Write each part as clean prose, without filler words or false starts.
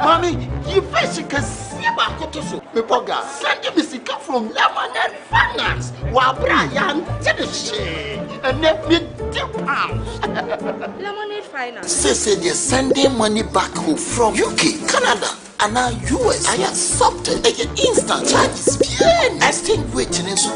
Mommy, you first can see my cotoso. Me poga, send me sick from Lemonade Finance. While Brian did the shit and let me £10. Lemonade Finance. Say they're sending money back home from UK, Canada, and now US. I accepted instant charges. Exchange waiting and so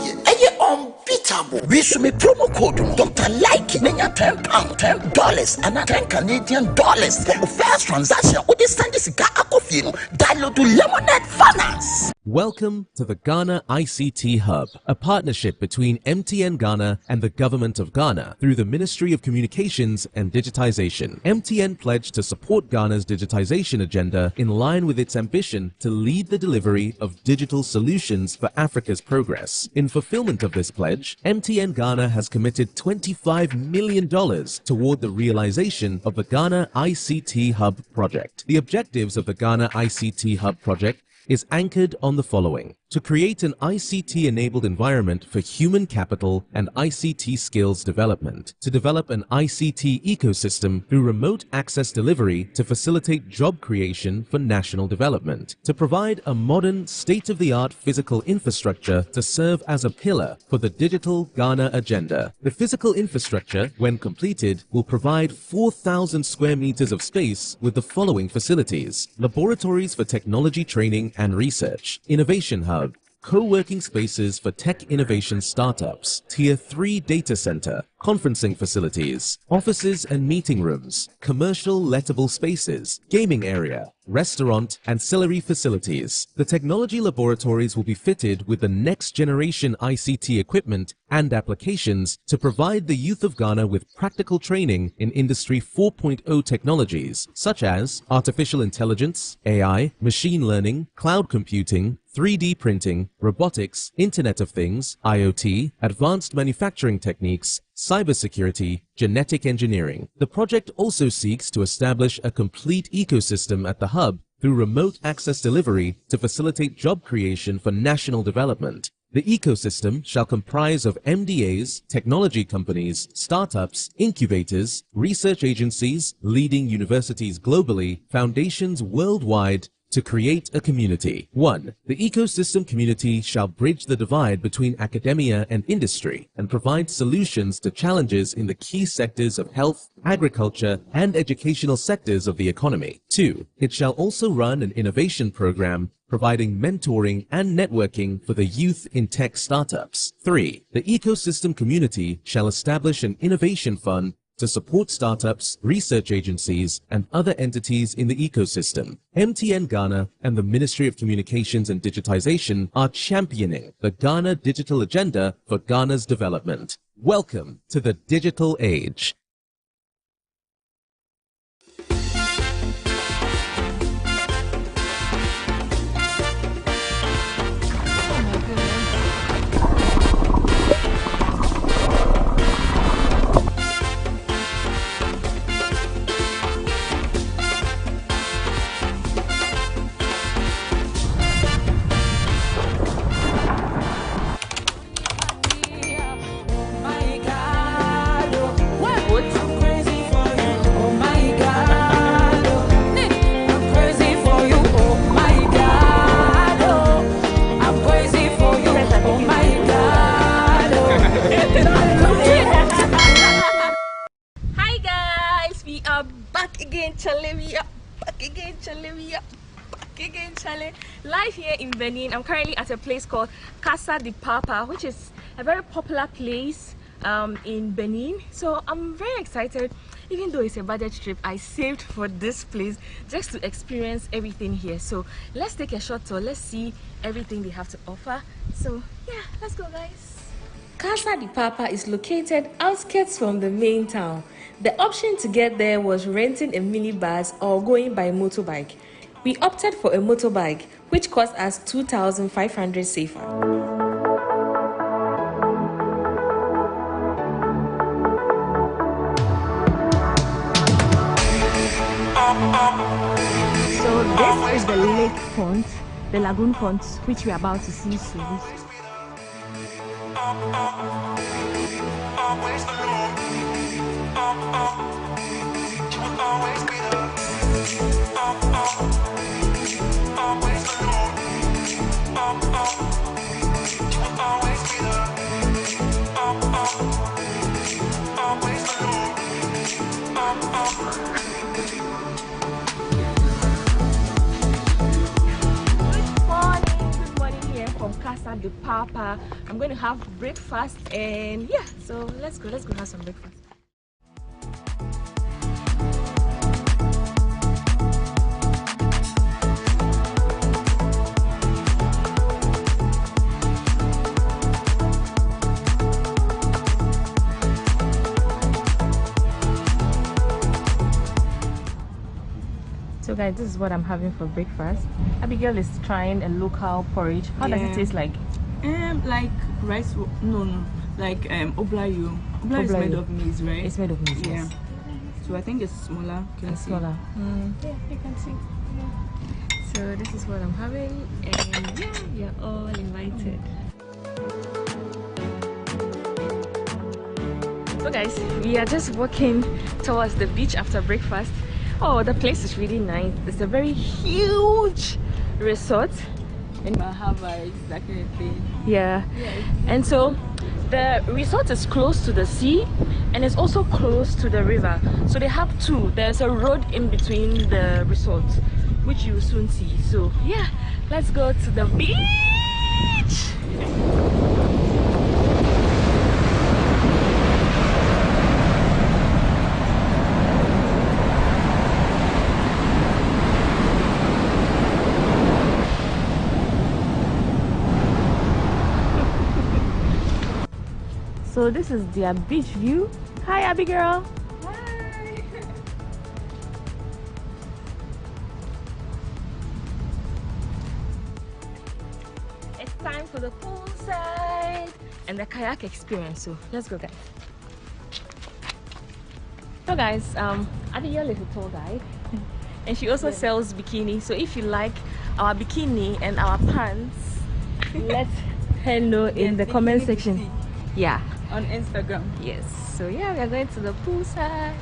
unbeatable. We should make promo code Dr. Like Nanya £10, $10, and $10 Canadian for the first transaction. With this send this download to Lemonade Finance. Welcome to the Ghana ICT Hub, a partnership between MTN Ghana and the Government of Ghana through the Ministry of Communications and Digitization. MTN pledged to support Ghana's digitization agenda in line with its ambition to lead the delivery of digital solutions for Africa's progress. In fulfillment of this pledge, MTN Ghana has committed $25 million toward the realization of the Ghana ICT Hub project. The objectives of the Ghana ICT Hub project is anchored on the following: to create an ICT-enabled environment for human capital and ICT skills development, to develop an ICT ecosystem through remote access delivery to facilitate job creation for national development, to provide a modern, state-of-the-art physical infrastructure to serve as a pillar for the digital Ghana agenda. The physical infrastructure, when completed, will provide 4,000 square meters of space with the following facilities: laboratories for technology training and research, innovation hub, co-working spaces for tech innovation startups, Tier 3 data center, conferencing facilities, offices and meeting rooms, commercial lettable spaces, gaming area, restaurant, ancillary facilities. The technology laboratories will be fitted with the next generation ICT equipment and applications to provide the youth of Ghana with practical training in Industry 4.0 technologies such as artificial intelligence, AI, machine learning, cloud computing, 3D printing, robotics, Internet of Things, IoT, advanced manufacturing techniques, cybersecurity, genetic engineering. The project also seeks to establish a complete ecosystem at the hub through remote access delivery to facilitate job creation for national development. The ecosystem shall comprise of MDAs, technology companies, startups, incubators, research agencies, leading universities globally, foundations worldwide, to create a community. 1. The ecosystem community shall bridge the divide between academia and industry and provide solutions to challenges in the key sectors of health, agriculture, and educational sectors of the economy. 2. It shall also run an innovation program providing mentoring and networking for the youth in tech startups. 3. The ecosystem community shall establish an innovation fund to support startups, research agencies, and other entities in the ecosystem. MTN Ghana and the Ministry of Communications and Digitization are championing the Ghana digital agenda for Ghana's development. Welcome to the digital age. Live here in Benin. I'm currently at a place called Casa de Papa, which is a very popular place in Benin. So I'm very excited. Even though it's a budget trip, I saved for this place just to experience everything here. So let's take a short tour. Let's see everything they have to offer. So yeah, let's go, guys. Casa de Papa is located outskirts from the main town. The option to get there was renting a minibus or going by motorbike. We opted for a motorbike, which cost us 2,500 safer. So this is the lake pond, the lagoon pond, which we are about to see soon. Good morning here from Casa de Papa. I'm going to have breakfast and yeah, so let's go have some breakfast. So guys, this is what I'm having for breakfast. Abigail is trying a local porridge. How does it taste like? Like rice, no, like oblayo. Oblayo is made of maize, right? It's made of maize, yeah. yes. So I think it's smaller. It's smaller. Yeah, you can see. Yeah. So this is what I'm having, and yeah, you're all invited. So guys, we are just walking towards the beach after breakfast. Oh, the place is really nice. It's a very huge resort. And Bahava is that kind of thing. yeah. And so the resort is close to the sea and it's also close to the river. So they have two. There's a road in between the resorts, which you will soon see. So yeah, let's go to the beach. So this is their beach view. Hi, Abigail. Hi. It's time for the poolside and the kayak experience. So let's go, guys. So guys, Abigail is a tour guide, and she also sells bikini. So if you like our bikini and our pants, let her know in the comment section. Yeah. On Instagram. Yes. So yeah, we are going to the poolside.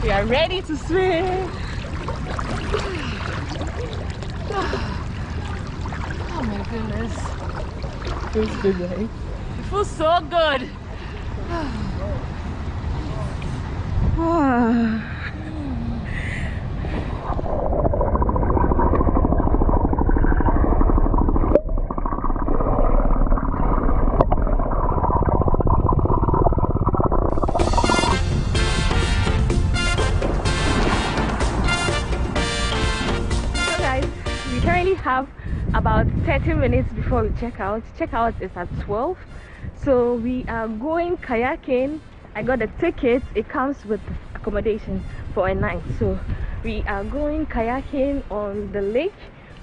We are ready to swim. Oh my goodness. Feels good, right? It feels so good. Have about 30 minutes before we check out. Checkout is at 12. So we are going kayaking. I got a ticket. It comes with accommodation for a night. So we are going kayaking on the lake,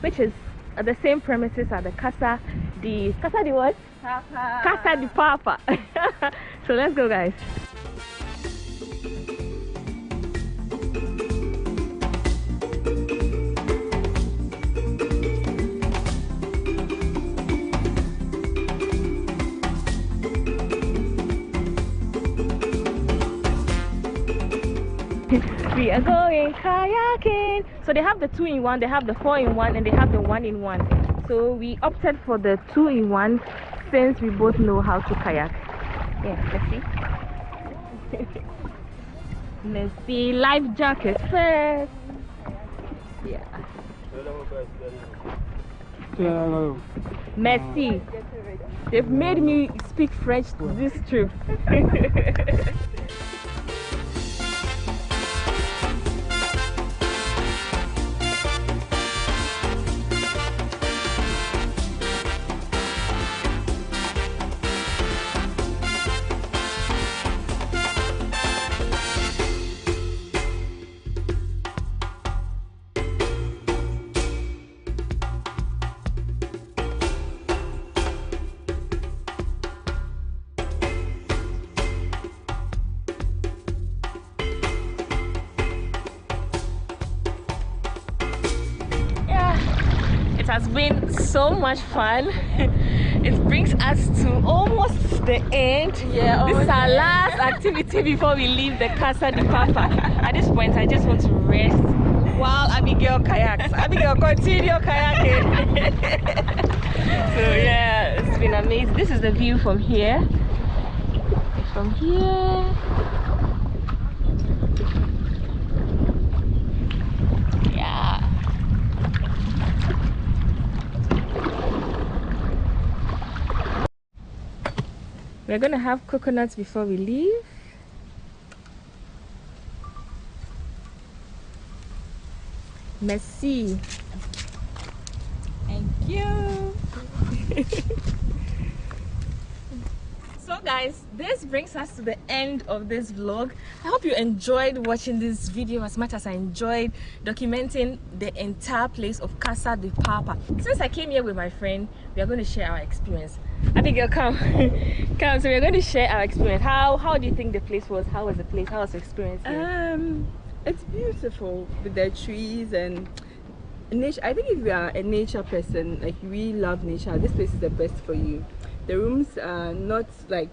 which is at the same premises as the Casa de what? Papa. Casa de Papa. So let's go, guys. We are going kayaking. So they have the 2-in-1, they have the 4-in-1, and they have the 1-in-1. So we opted for the 2-in-1 since we both know how to kayak. Yeah, let's see. Let's see, life jacket first. Yeah. Merci. They've made me speak French this trip. been so much fun. It brings us to almost the end. Yeah, this is our last activity before we leave the Casa de Papa. At this point, I just want to rest while Abigail kayaks. Abigail, continue kayaking. So yeah, it's been amazing. This is the view from here. From here. Yeah. We're gonna have coconuts before we leave. Merci. Thank you. So guys, this brings us to the end of this vlog. I hope you enjoyed watching this video as much as I enjoyed documenting the entire place of Casa de Papa. Since I came here with my friend, we are going to share our experience. Abigail, come. Come. So we're going to share our experience. How do you think the place was? How was the place? How was the experience here? It's beautiful with the trees and nature. I think if you are a nature person, like you really love nature, this place is the best for you. The rooms are not like,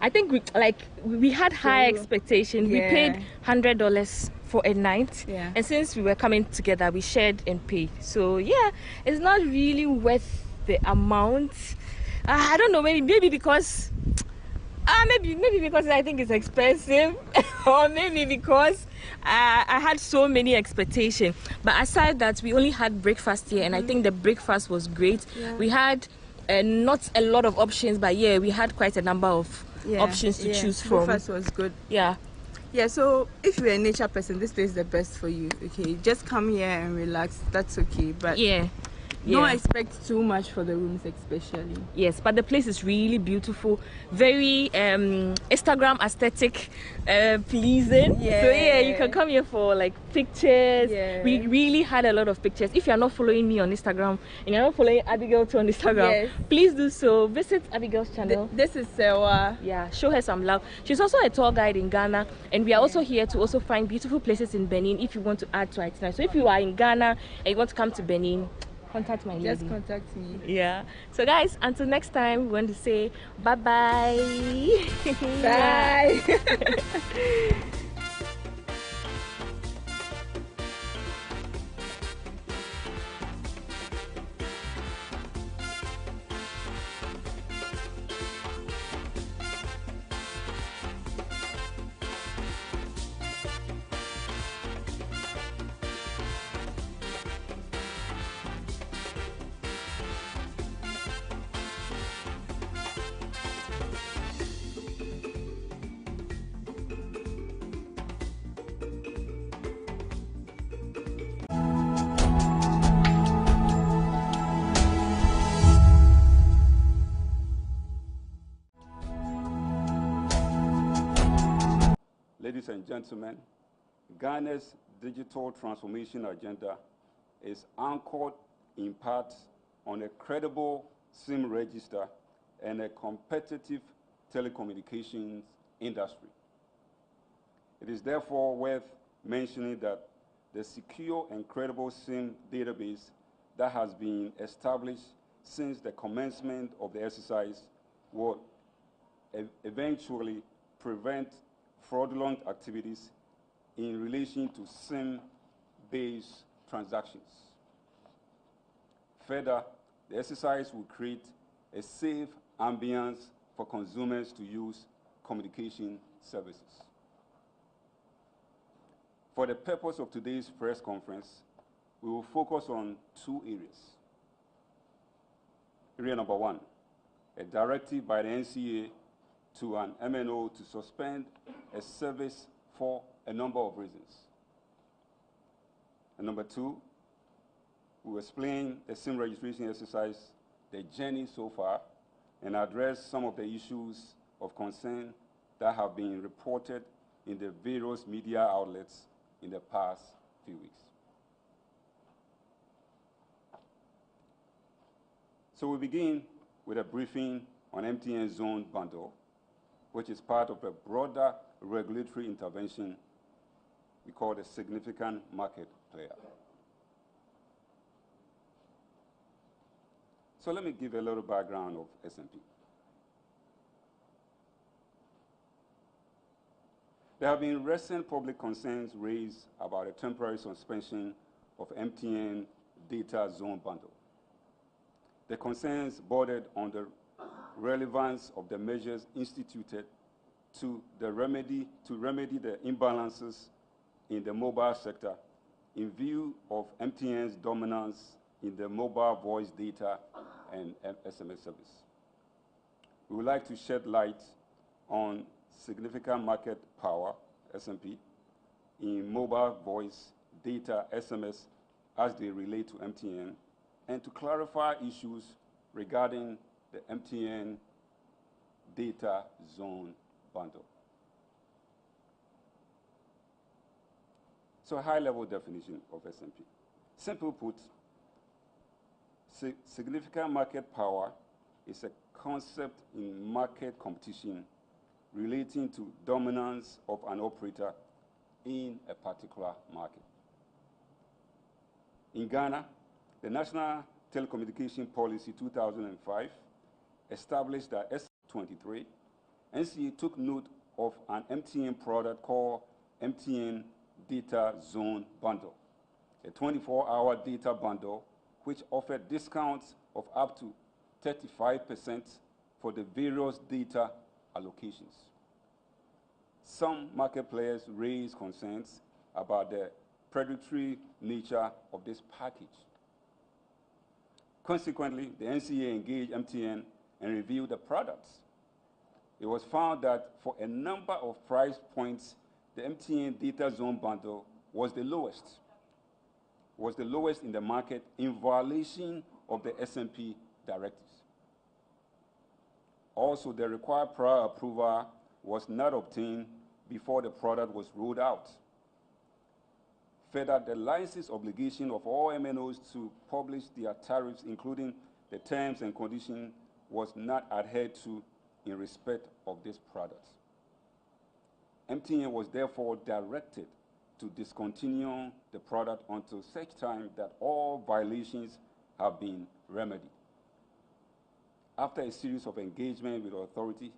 I think we had high expectations. Yeah. We paid $100 for a night, Yeah. and since we were coming together, we shared and paid. So yeah, it's not really worth the amount. I don't know, maybe because maybe because I think it's expensive, or maybe because I had so many expectations. But aside that, we only had breakfast here, and I think the breakfast was great. Yeah. We had not a lot of options, but yeah, we had quite a number of options to choose from. Breakfast was good. Yeah. Yeah, so if you're a nature person, this place is the best for you. Okay, just come here and relax. That's okay. But Yeah. don't expect too much for the rooms, especially. Yes, but the place is really beautiful, very Instagram aesthetic, pleasing. Yeah. So yeah, you can come here for like pictures. Yeah. We really had a lot of pictures. If you're not following me on Instagram and you're not following Abigail too on Instagram, Yes. please do so. Visit Abigail's channel. This is Sewa. Yeah, show her some love. She's also a tour guide in Ghana, and we are also here to also find beautiful places in Benin if you want to add to our itinerary. So if you are in Ghana and you want to come to Benin, contact my lady. Just contact me. Yeah. So guys, until next time, we want to say bye-bye. Bye. Ladies and gentlemen, Ghana's digital transformation agenda is anchored in part on a credible SIM register and a competitive telecommunications industry. It is therefore worth mentioning that the secure and credible SIM database that has been established since the commencement of the exercise will eventually prevent fraudulent activities in relation to SIM-based transactions. Further, the exercise will create a safe ambience for consumers to use communication services. For the purpose of today's press conference, we will focus on two areas. Area number one, a directive by the NCA to an MNO to suspend a service for a number of reasons. And number two, we will explain the SIM registration exercise, the journey so far, and address some of the issues of concern that have been reported in the various media outlets in the past few weeks. So we begin with a briefing on MTN Zone bundle, which is part of a broader regulatory intervention we call the significant market player. So let me give a little background of SMP. There have been recent public concerns raised about a temporary suspension of MTN Data Zone Bundle. The concerns bordered on the relevance of the measures instituted to remedy the imbalances in the mobile sector in view of MTN's dominance in the mobile voice data and SMS service. We would like to shed light on significant market power, SMP, in mobile voice data SMS as they relate to MTN, and to clarify issues regarding the MTN Data Zone Bundle. So a high-level definition of SMP. Simply put, significant market power is a concept in market competition relating to dominance of an operator in a particular market. In Ghana, the National Telecommunication Policy 2005 established that S23, NCA took note of an MTN product called MTN Data Zone Bundle, a 24-hour data bundle which offered discounts of up to 35% for the various data allocations. Some market players raised concerns about the predatory nature of this package. Consequently, the NCA engaged MTN and reviewed the products. It was found that for a number of price points, the MTN Data Zone Bundle was the lowest in the market in violation of the SMP directives. Also, the required prior approval was not obtained before the product was rolled out. Further, the license obligation of all MNOs to publish their tariffs, including the terms and conditions, was not adhered to in respect of this product. MTN was therefore directed to discontinue the product until such time that all violations have been remedied. After a series of engagement with the authority,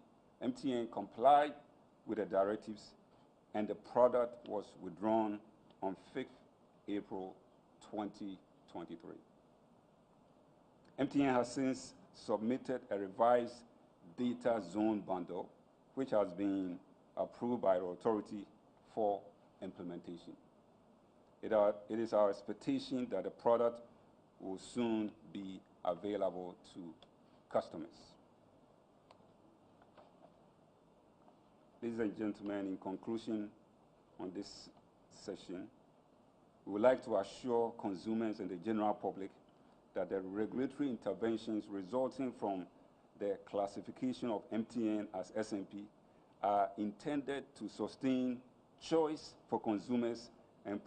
MTN complied with the directives and the product was withdrawn on 5th April 2023. MTN has since submitted a revised data zone bundle, which has been approved by the authority for implementation. It is our expectation that the product will soon be available to customers. Ladies and gentlemen, in conclusion on this session, we would like to assure consumers and the general public that the regulatory interventions resulting from the classification of MTN as SMP are intended to sustain choice for consumers and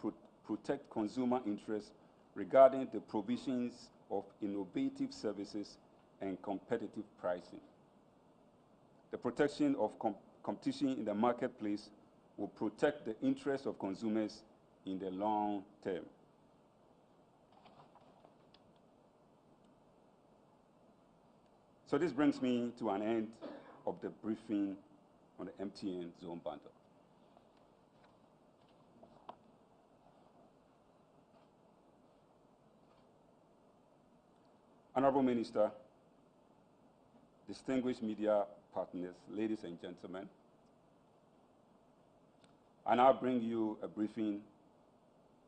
protect consumer interests regarding the provisions of innovative services and competitive pricing. The protection of competition in the marketplace will protect the interests of consumers in the long term. So this brings me to an end of the briefing on the MTN Zone Bundle. Honorable Minister, distinguished media partners, ladies and gentlemen, I now bring you a briefing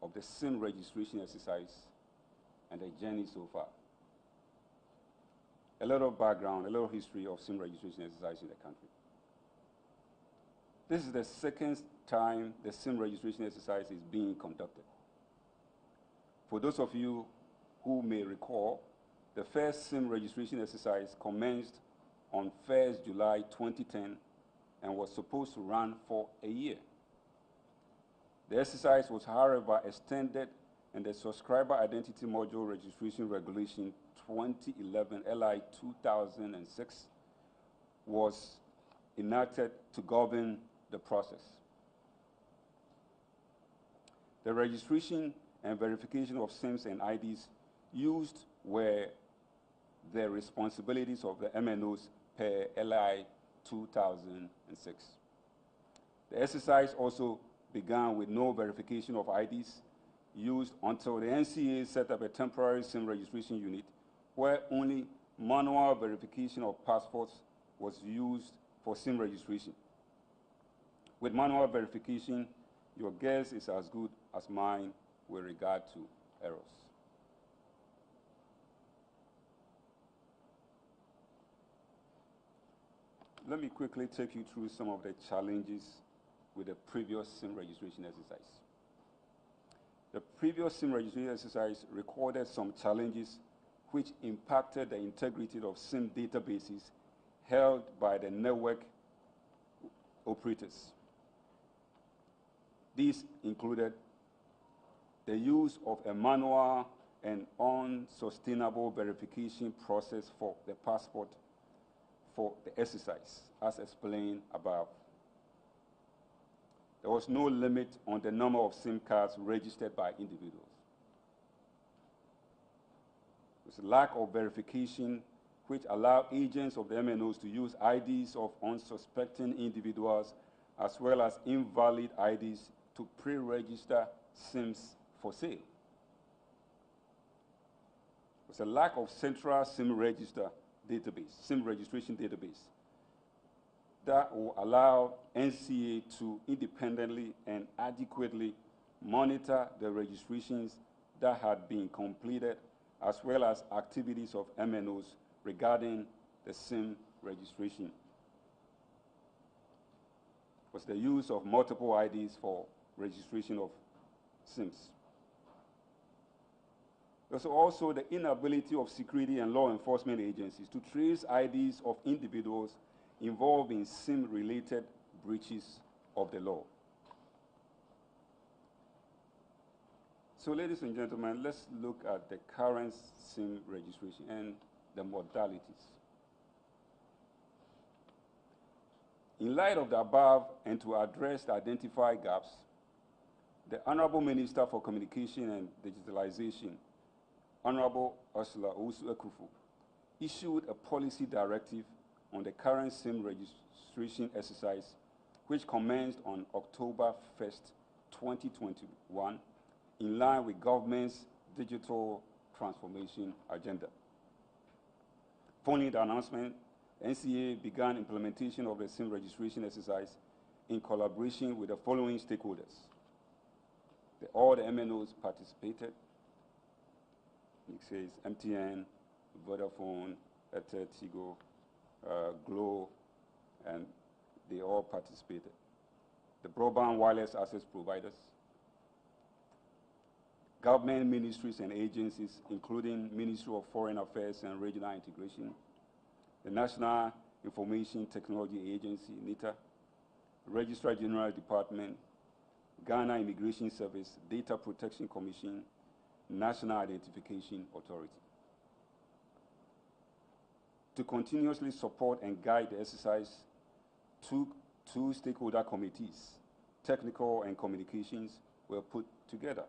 of the SIM registration exercise and the journey so far. A little background, a little history of SIM registration exercise in the country. This is the second time the SIM registration exercise is being conducted. For those of you who may recall, the first SIM registration exercise commenced on 1st July 2010 and was supposed to run for a year. The exercise was, however, extended and the Subscriber Identity Module Registration Regulation 2011 LI 2006 was enacted to govern the process. The registration and verification of SIMs and IDs used were the responsibilities of the MNOs per LI 2006. The exercise also began with no verification of IDs used until the NCA set up a temporary SIM registration unit where only manual verification of passports was used for SIM registration. With manual verification, your guess is as good as mine with regard to errors. Let me quickly take you through some of the challenges with the previous SIM registration exercise. The previous SIM registration exercise recorded some challenges which impacted the integrity of SIM databases held by the network operators. These included the use of a manual and unsustainable verification process for the passport for the exercise, as explained above. There was no limit on the number of SIM cards registered by individuals. There was a lack of verification which allowed agents of the MNOs to use IDs of unsuspecting individuals as well as invalid IDs to pre-register SIMs for sale. There was a lack of central SIM registration database that will allow NCA to independently and adequately monitor the registrations that had been completed as well as activities of MNOs regarding the SIM registration. Was the use of multiple IDs for registration of SIMs. There's also the inability of security and law enforcement agencies to trace IDs of individuals involved in SIM-related breaches of the law. So, ladies and gentlemen, let's look at the current SIM registration and the modalities. In light of the above and to address the identified gaps, the Honorable Minister for Communication and Digitalization, Honorable Ursula Owusu-Ekufo, issued a policy directive on the current SIM registration exercise, which commenced on October 1st, 2021, in line with government's digital transformation agenda. Following the announcement, NCA began implementation of the SIM registration exercise in collaboration with the following stakeholders. All the MNOs participated. It says MTN, Vodafone, Airtel, Tigo, Glo, and they all participated. The broadband wireless access providers, government ministries and agencies, including Ministry of Foreign Affairs and Regional Integration, the National Information Technology Agency, NITA, Registrar General Department, Ghana Immigration Service, Data Protection Commission, National Identification Authority. To continuously support and guide the exercise, two stakeholder committees, technical and communications, were put together.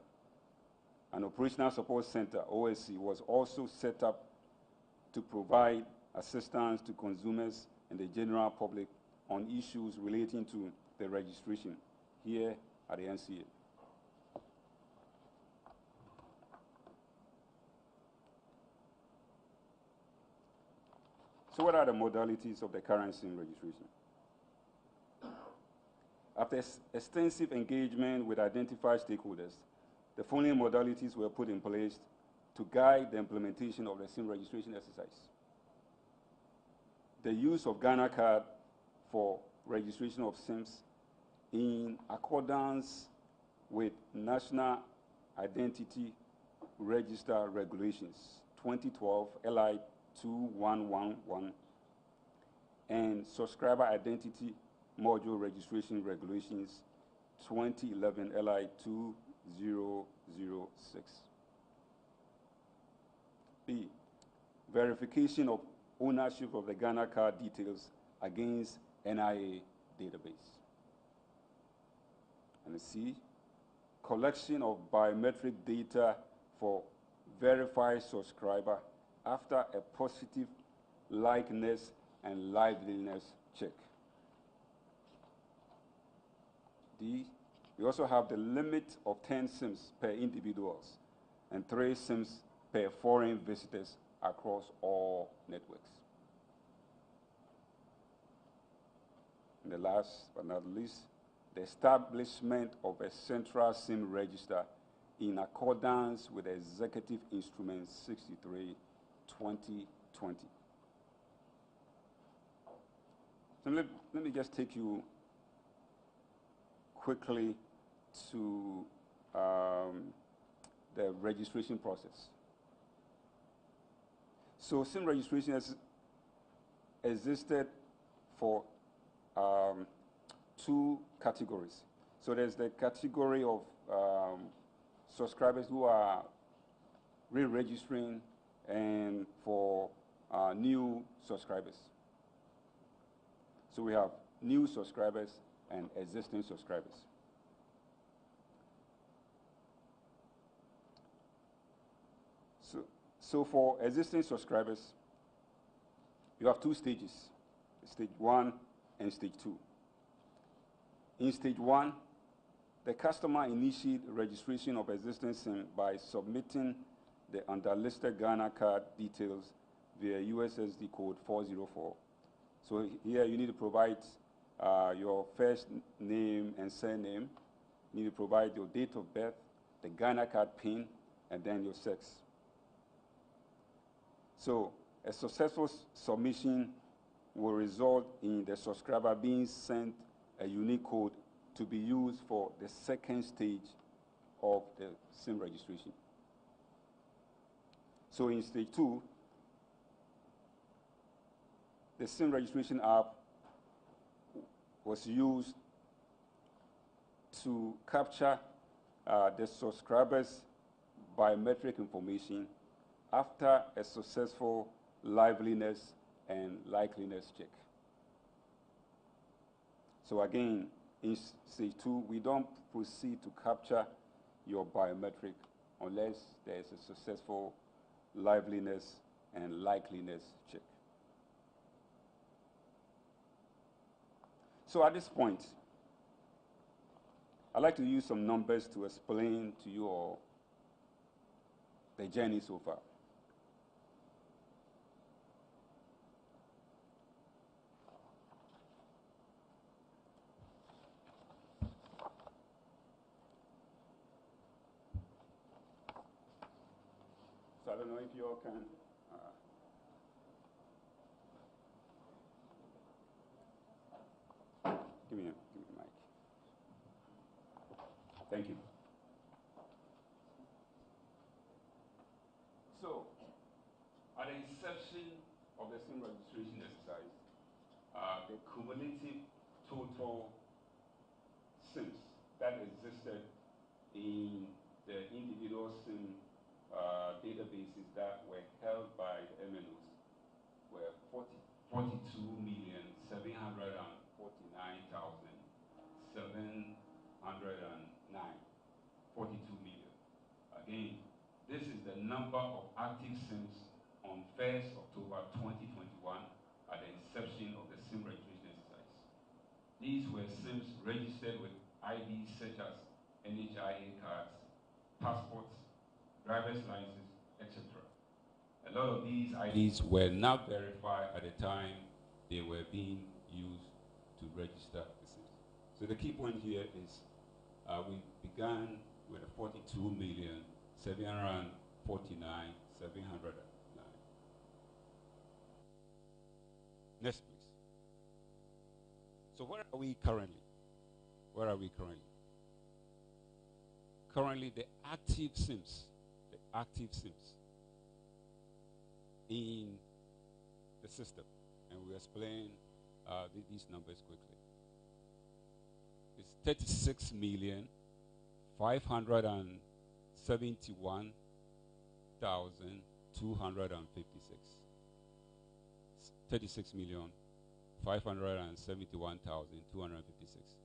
An Operational Support Center, OSC, was also set up to provide assistance to consumers and the general public on issues relating to the registration here at the NCA. So what are the modalities of the current SIM registration? After extensive engagement with identified stakeholders, the following modalities were put in place to guide the implementation of the SIM registration exercise. The use of Ghana card for registration of SIMs in accordance with National Identity Register Regulations 2012 LI 2111 and Subscriber Identity Module Registration Regulations 2011 LI 2006. B. Verification of ownership of the Ghana card details against NIA database. And C. Collection of biometric data for verified subscriber after a positive likeness and liveliness check. D, we also have the limit of 10 SIMs per individuals and 3 SIMs per foreign visitors across all networks. And the last but not least, the establishment of a central SIM register in accordance with Executive Instrument 63/2020. So let me just take you quickly to the registration process. So SIM registration has existed for 2 categories. So there's the category of subscribers who are re-registering and for new subscribers. So we have new subscribers and existing subscribers. So for existing subscribers, you have 2 stages, stage 1 and stage 2. In stage 1, the customer initiates registration of existing SIM by submitting the underlisted Ghana card details via USSD code 404. So here you need to provide your first name and surname. You need to provide your date of birth, the Ghana card PIN, and then your sex. So a successful submission will result in the subscriber being sent a unique code to be used for the second stage of the SIM registration. So in stage 2, the SIM registration app was used to capture the subscribers' biometric information after a successful liveliness and likeliness check. So again, in stage 2, we don't proceed to capture your biometric unless there is a successful liveliness and likeliness check. So at this point, I'd like to use some numbers to explain to you all the journey so far. So I don't know if you all can. Give me a mic. Thank you. So, at the inception of the SIM registration exercise, the cumulative total SIMs that existed in the individual SIM databases that were held by the MNOs were 42,749,709. 42 million. Again, this is the number of active SIMs on 1st October 2021 at the inception of the SIM registration exercise. These were SIMs registered with IDs such as NHIA cards, passports, driver's licenses, etc. A lot of these IDs were not verified at the time they were being used to register the SIMs. So the key point here is we began with a 42,749,709. Next, please. So where are we currently? Where are we currently? Currently, the active SIMs in the system, and we'll explain these numbers quickly. It's 36,571,256. 36,571,256.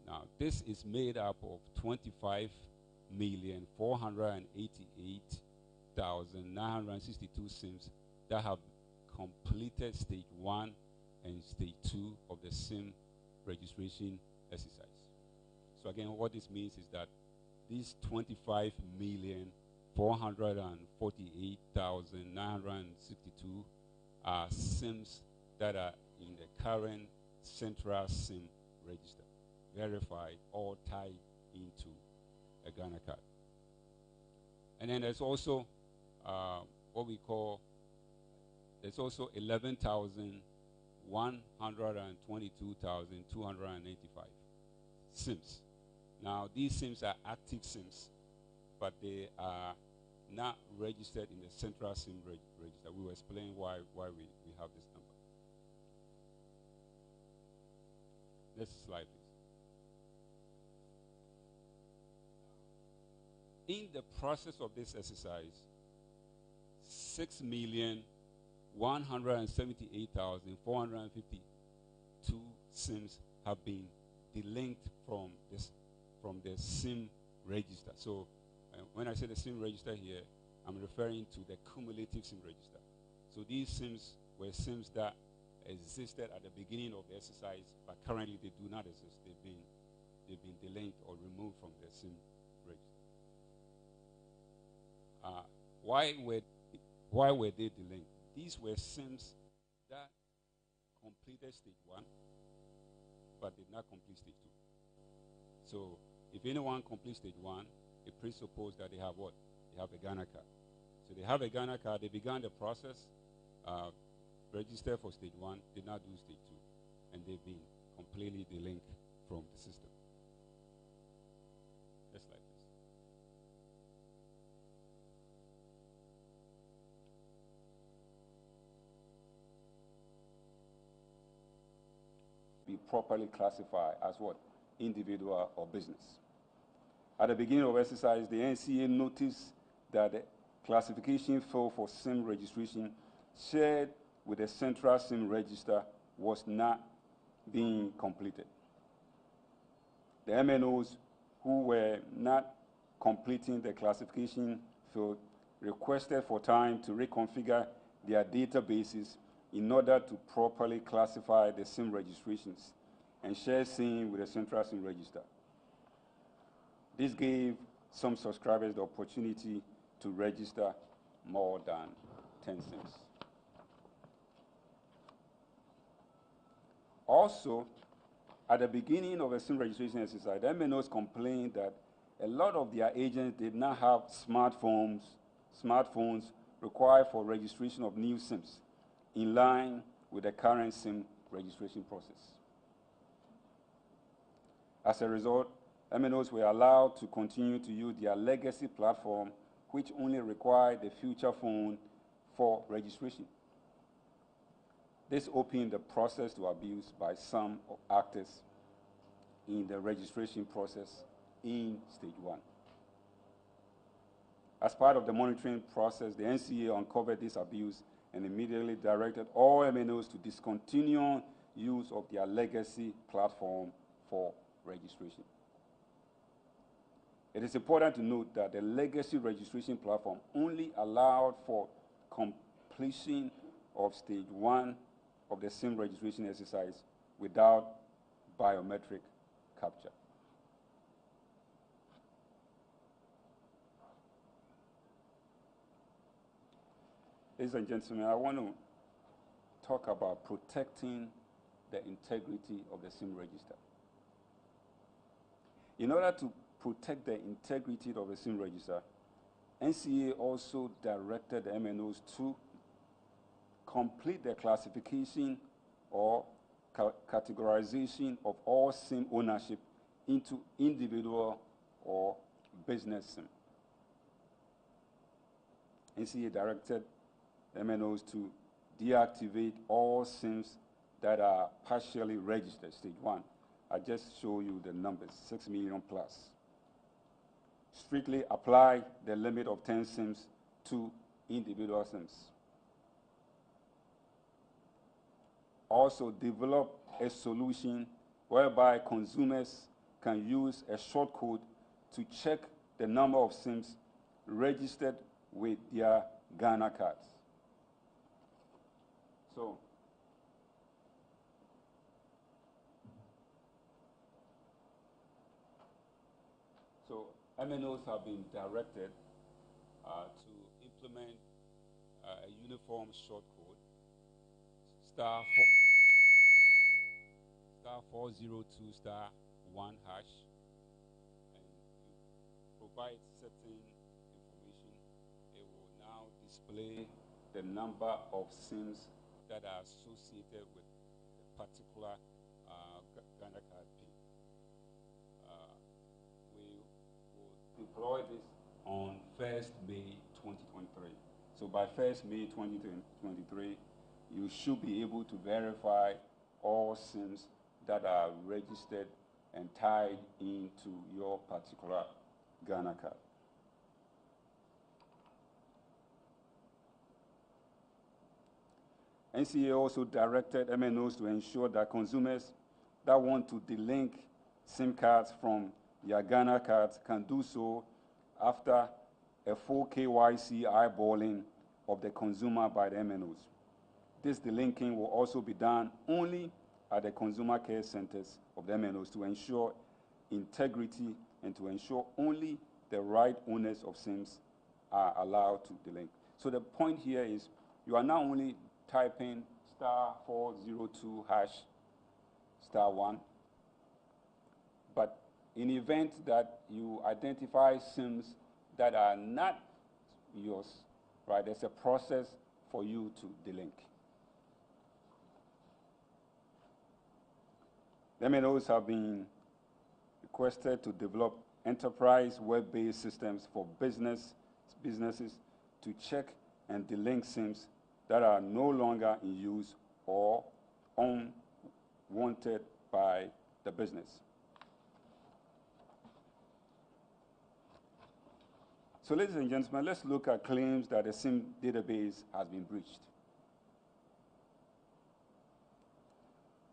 Now, this is made up of 25,488,000 34,962 SIMs that have completed stage 1 and stage 2 of the SIM registration exercise. So again, what this means is that these 25,448,962 are SIMs that are in the current central SIM register, verified, all tied into a Ghana card. And then there's also what we call, there's also 11,122,285 SIMs. Now, these SIMs are active SIMs, but they are not registered in the central SIM register. We will explain why we have this number. Next slide, please. In the process of this exercise, 6,178,452 SIMs have been delinked from the SIM register. So when I say the SIM register here, I'm referring to the cumulative SIM register. So these SIMs were SIMs that existed at the beginning of the exercise, but currently they do not exist. They've been delinked or removed from the SIM register. Why were they delinked? These were SIMs that completed stage 1, but did not complete stage 2. So if anyone completes stage 1, it presupposes that they have what? They have a Ghana card. So they have a Ghana card, they began the process, registered for stage 1, did not do stage 2, and they've been completely delinked from the system. Just like this. Be properly classified as what? Individual or business. At the beginning of exercise, the NCA noticed that the classification field for SIM registration shared with the central SIM register was not being completed. The MNOs who were not completing the classification field requested for time to reconfigure their databases in order to properly classify the SIM registrations and share SIM with the central SIM register. This gave some subscribers the opportunity to register more than 10 SIMs. Also, at the beginning of the SIM registration exercise, the MNOs complained that a lot of their agents did not have smartphones required for registration of new SIMs in line with the current SIM registration process. As a result, MNOs were allowed to continue to use their legacy platform, which only required the future phone for registration. This opened the process to abuse by some actors in the registration process in stage 1. As part of the monitoring process, the NCA uncovered this abuse and immediately directed all MNOs to discontinue use of their legacy platform for registration. It is important to note that the legacy registration platform only allowed for completion of stage 1 of the SIM registration exercise without biometric capture. Ladies and gentlemen, I want to talk about protecting the integrity of the SIM register. In order to protect the integrity of the SIM register, NCA also directed the MNOs to complete the classification or categorization of all SIM ownership into individual or business SIM. NCA directed MNOs to deactivate all SIMs that are partially registered, stage 1. I just show you the numbers, 6 million plus. Strictly apply the limit of 10 SIMs to individual SIMs. Also develop a solution whereby consumers can use a short code to check the number of SIMs registered with their Ghana cards. So, MNOs have been directed to implement a uniform short code, *402*1#, and you provide certain information. It will now display the number of SIMs that are associated with a particular Ghana card PIN. We will deploy this on 1st May 2023. So by 1st May 2023, you should be able to verify all SIMs that are registered and tied into your particular Ghana card. NCA also directed MNOs to ensure that consumers that want to delink SIM cards from their Ghana cards can do so after a full KYC eyeballing of the consumer by the MNOs. This delinking will also be done only at the consumer care centers of the MNOs to ensure integrity and to ensure only the right owners of SIMs are allowed to delink. So the point here is you are not only typing *402#*1, but in the event that you identify SIMs that are not yours, right, there's a process for you to delink. The MNOs have been requested to develop enterprise web-based systems for businesses to check and delink SIMs that are no longer in use or unwanted by the business. So ladies and gentlemen, let's look at claims that the SIM database has been breached.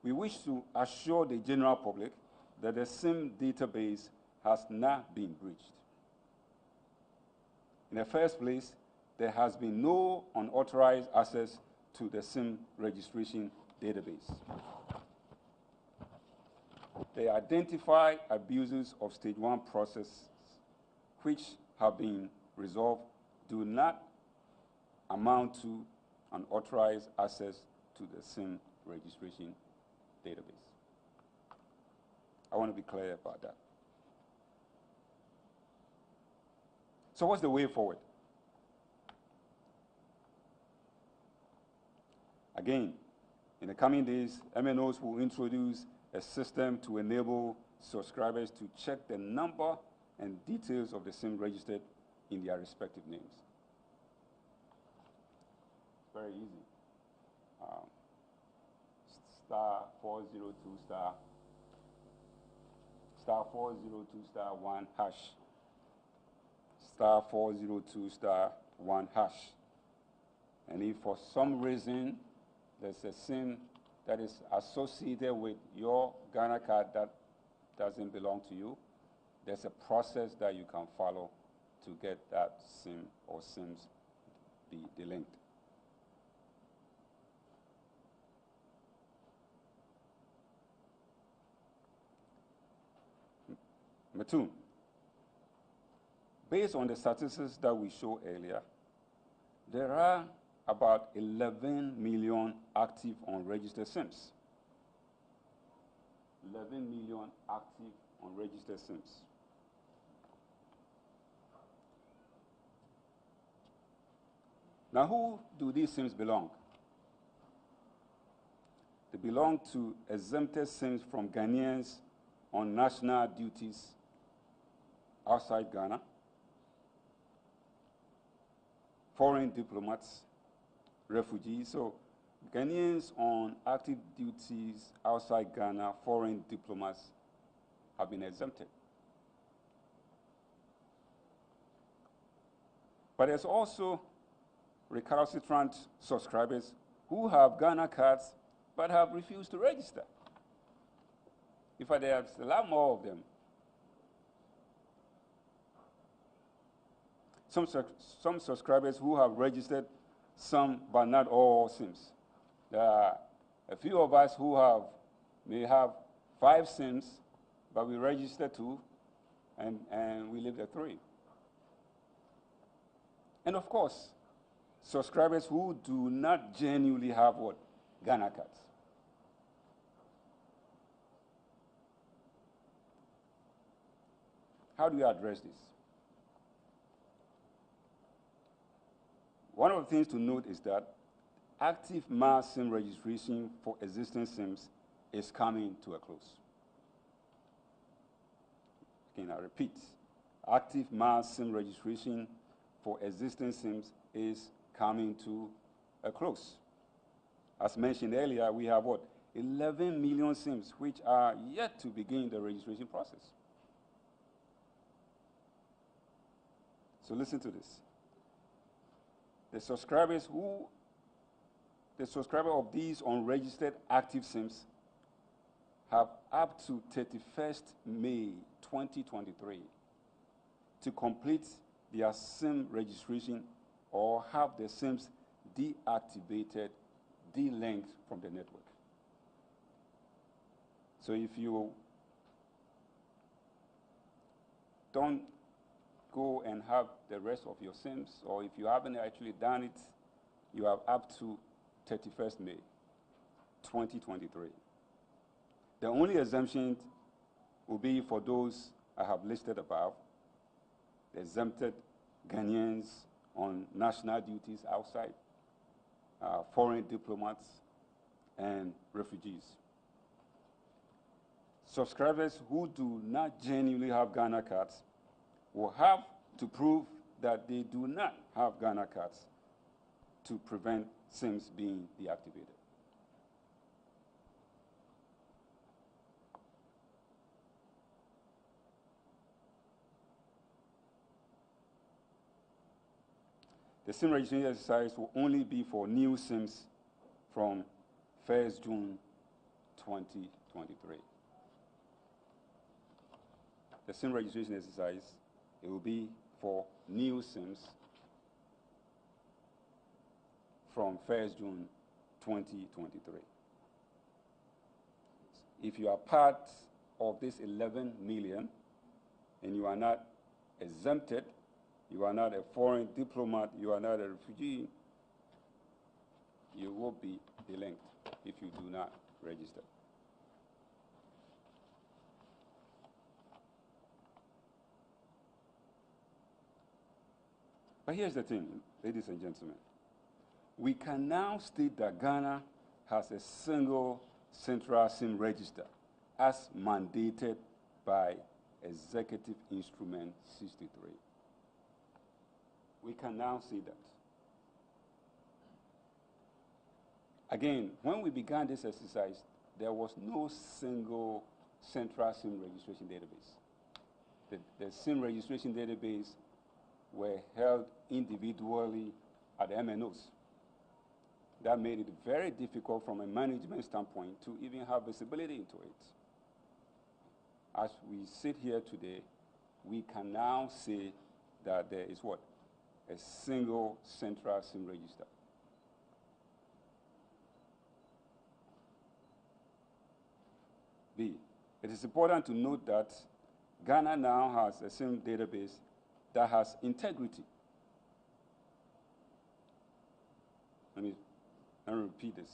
We wish to assure the general public that the SIM database has not been breached. In the first place, there has been no unauthorized access to the SIM registration database. The identified abuses of stage 1 processes, which have been resolved, do not amount to unauthorized access to the SIM registration database. I want to be clear about that. So what's the way forward? Again, in the coming days, MNOs will introduce a system to enable subscribers to check the number and details of the SIM registered in their respective names. It's very easy. *402*1#, *402*1#. And if for some reason there's a SIM that is associated with your Ghana card that doesn't belong to you, there's a process that you can follow to get that SIM or SIMs delinked. Number 2, based on the statistics that we showed earlier, there are about 11 million active unregistered SIMs. 11 million active unregistered SIMs. Now, who do these SIMs belong? They belong to exempted SIMs from Ghanaians on national duties outside Ghana, foreign diplomats, refugees. So Ghanaians on active duties outside Ghana, foreign diplomats have been exempted. But there's also recalcitrant subscribers who have Ghana cards but have refused to register. In fact, there's a lot more of them. some subscribers who have registered some but not all SIMs. There are a few of us who may have 5 SIMs, but we register 2, and we leave the 3. And of course, subscribers who do not genuinely have what? Ghana cards. How do you address this? One of the things to note is that active mass SIM registration for existing SIMs is coming to a close. Again, I repeat, active mass SIM registration for existing SIMs is coming to a close. As mentioned earlier, we have what? 11 million SIMs which are yet to begin the registration process. So listen to this. The subscriber of these unregistered active SIMs have up to 31st May 2023 to complete their SIM registration or have their SIMs deactivated, delinked from the network. So if you don't go and have the rest of your SIMs, or if you haven't actually done it, you have up to 31st May 2023. The only exemption will be for those I have listed above, the exempted Ghanaians on national duties outside, foreign diplomats, and refugees. Subscribers who do not genuinely have Ghana cards will have to prove that they do not have Ghana cards to prevent SIMs being deactivated. The SIM registration exercise will only be for new SIMs from 1st June 2023. The SIM registration exercise, it will be for new SIMs from 1st June 2023. If you are part of this 11 million and you are not exempted, you are not a foreign diplomat, you are not a refugee, you will be delinked if you do not register. But here's the thing, ladies and gentlemen. We can now state that Ghana has a single central SIM register as mandated by Executive Instrument 63. We can now say that. Again, when we began this exercise, there was no single central SIM registration database. The SIM registration database were held individually at the MNOs. That made it very difficult from a management standpoint to even have visibility into it. As we sit here today, we can now say that there is what? A single central SIM register. B, it is important to note that Ghana now has a SIM database that has integrity. Let me repeat this.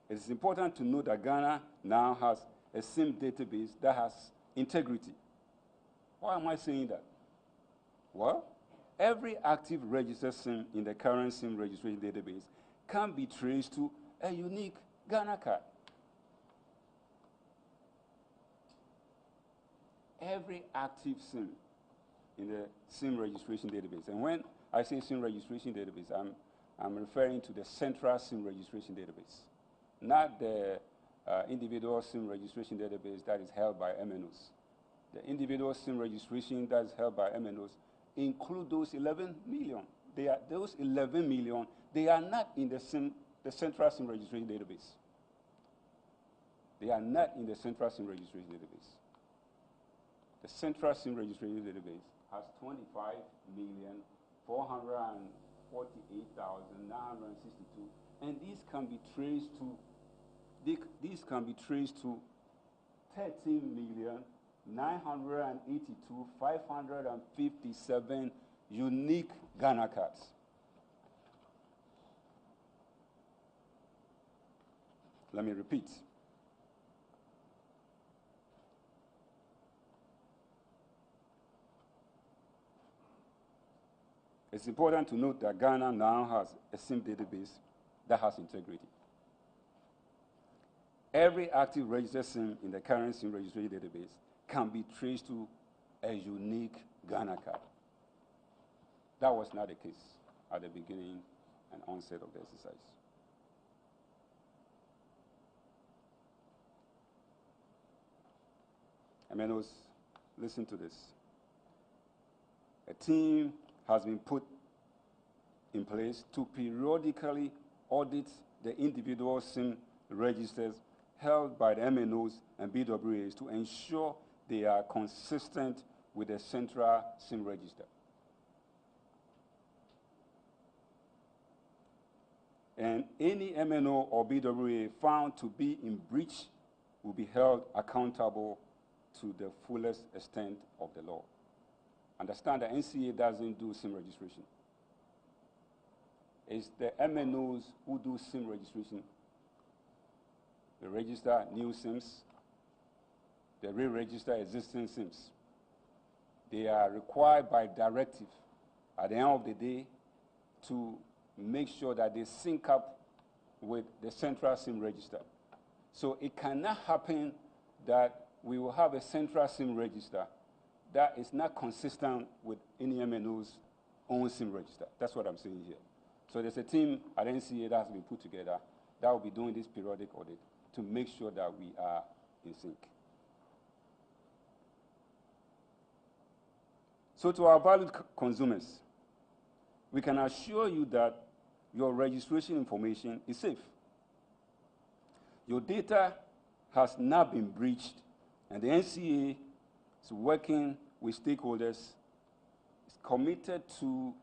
It is important to note that Ghana now has a SIM database that has integrity. Why am I saying that? Well, every active registered SIM in the current SIM registration database can be traced to a unique Ghana card. Every active SIM in the SIM registration database. And when I say SIM registration database, I'm referring to the central SIM registration database, not the individual SIM registration database that is held by MNOs. The individual SIM registration that is held by MNOs include those 11 million. Those 11 million, they are not in the central SIM registration database. They are not in the central SIM registration database. The central SIM registration database has 25 million 448,962, and these can be traced to 13,982,557 unique Ghana cards. Let me repeat. It's important to note that Ghana now has a SIM database that has integrity. Every active registered SIM in the current SIM registry database can be traced to a unique Ghana card. That was not the case at the beginning and onset of the exercise. MNOs, listen to this. A team has been put in place to periodically audit the individual SIM registers held by the MNOs and BWAs to ensure they are consistent with the central SIM register. And any MNO or BWA found to be in breach will be held accountable to the fullest extent of the law. Understand that NCA doesn't do SIM registration. It's the MNOs who do SIM registration. They register new SIMs. They re-register existing SIMs. They are required by directive at the end of the day to make sure that they sync up with the central SIM register. So it cannot happen that we will have a central SIM register that is not consistent with any MNO's own SIM register. That's what I'm saying here. So there's a team at NCA that has been put together that will be doing this periodic audit to make sure that we are in sync. So to our valued consumers, we can assure you that your registration information is safe. Your data has not been breached, and the NCA is working with stakeholders, is committed to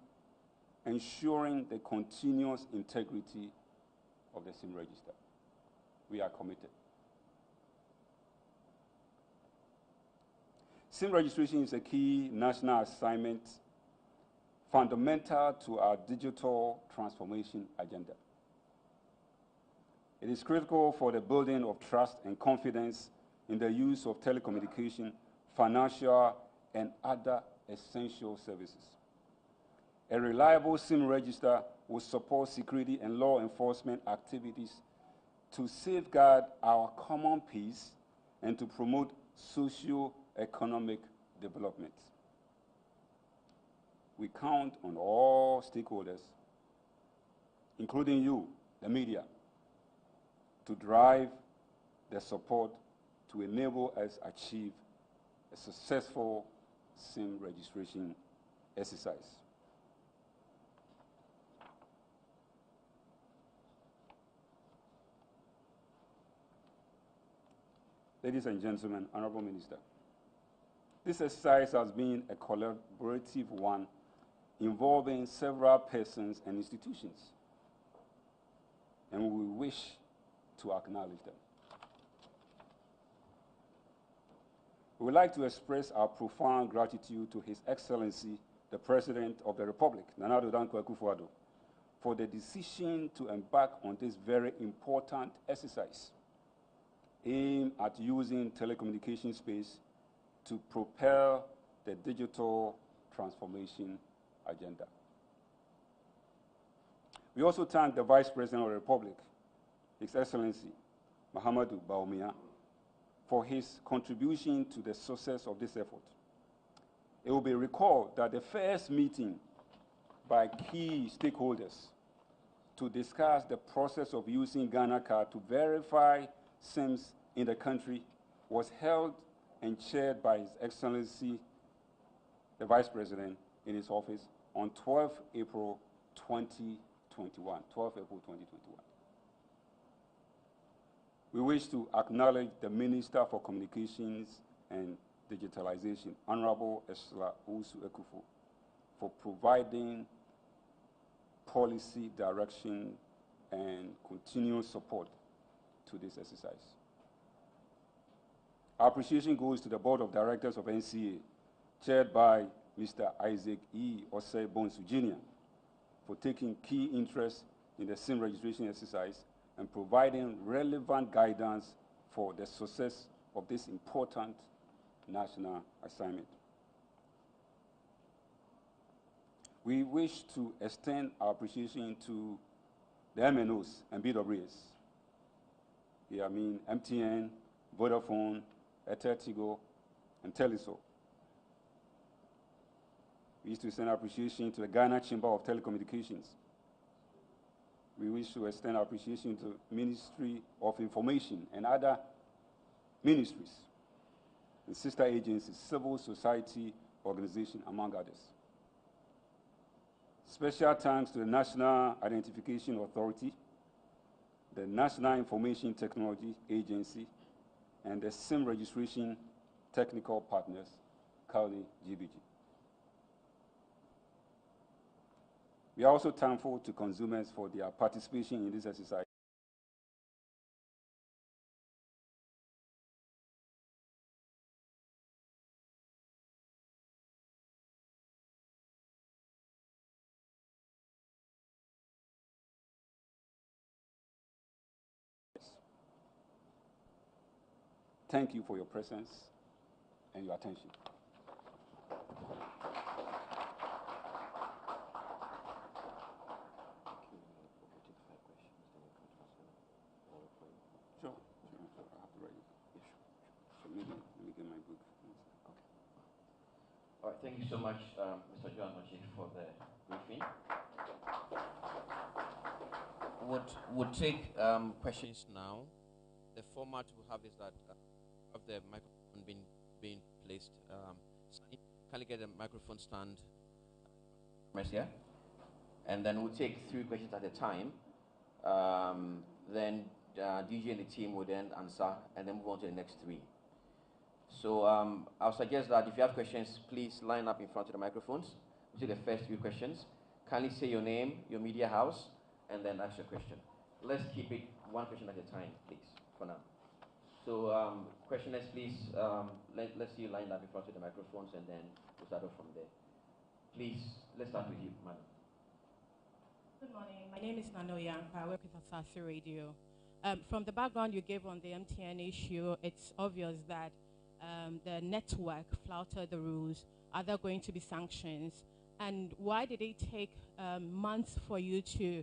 ensuring the continuous integrity of the SIM register. We are committed. SIM registration is a key national assignment fundamental to our digital transformation agenda. It is critical for the building of trust and confidence in the use of telecommunication, financial, and other essential services. A reliable SIM register will support security and law enforcement activities to safeguard our common peace and to promote socio-economic development. We count on all stakeholders, including you, the media, to drive the support to enable us achieve a successful SIM registration exercise. Ladies and gentlemen, Honorable Minister, this exercise has been a collaborative one involving several persons and institutions, and we wish to acknowledge them. We would like to express our profound gratitude to His Excellency, the President of the Republic, Nana Addo Dankwa Akufo-Addo, for the decision to embark on this very important exercise aimed at using telecommunication space to propel the digital transformation agenda. We also thank the Vice President of the Republic, His Excellency Mahamudu Bawumia, for his contribution to the success of this effort. It will be recalled that the first meeting by key stakeholders to discuss the process of using Ghana Card to verify SIMs in the country was held and chaired by His Excellency, the Vice President, in his office on 12 April 2021. 12 April 2021. We wish to acknowledge the Minister for Communications and Digitalization, Honorable Esla Usu Ekufo, for providing policy direction and continuous support to this exercise. Our appreciation goes to the Board of Directors of NCA, chaired by Mr. Isaac E. Osei Bonsu Jr., for taking key interest in the SIM registration exercise and providing relevant guidance for the success of this important national assignment. We wish to extend our appreciation to the MNOs and BWS. Here I mean MTN, Vodafone, Tigo, and Teleso. We wish to extend our appreciation to the Ghana Chamber of Telecommunications. We wish to extend our appreciation to Ministry of Information and other ministries and sister agencies, civil society organizations, among others. Special thanks to the National Identification Authority, the National Information Technology Agency, and the SIM registration technical partners, Kali GBG. We are also thankful to consumers for their participation in this exercise. Thank you for your presence and your attention. Sure. I have to write it. Yeah, sure. So maybe let me get my book. Okay. All right. Thank you so much, Mr. John Mochi, for the briefing. Would take questions now. The format we have is that of the microphone being placed. Can you get a microphone stand? Yeah. And then we'll take 3 questions at a time. Then DJ and the team will then answer, and then move on to the next 3. So I'll suggest that if you have questions, please line up in front of the microphones. We'll take the first 3 questions. Kindly say your name, your media house, and then ask your question. Let's keep it 1 question at a time, please, for now. So questioners, please, let's see you lined up in front of the microphones, and then we'll start off from there. Please, let's start with you, madam. Good morning. My name is Nano Yampa. I work with Advocacy Radio. From the background you gave on the MTN issue, it's obvious that the network flouted the rules. Are there going to be sanctions? And why did it take months for you to,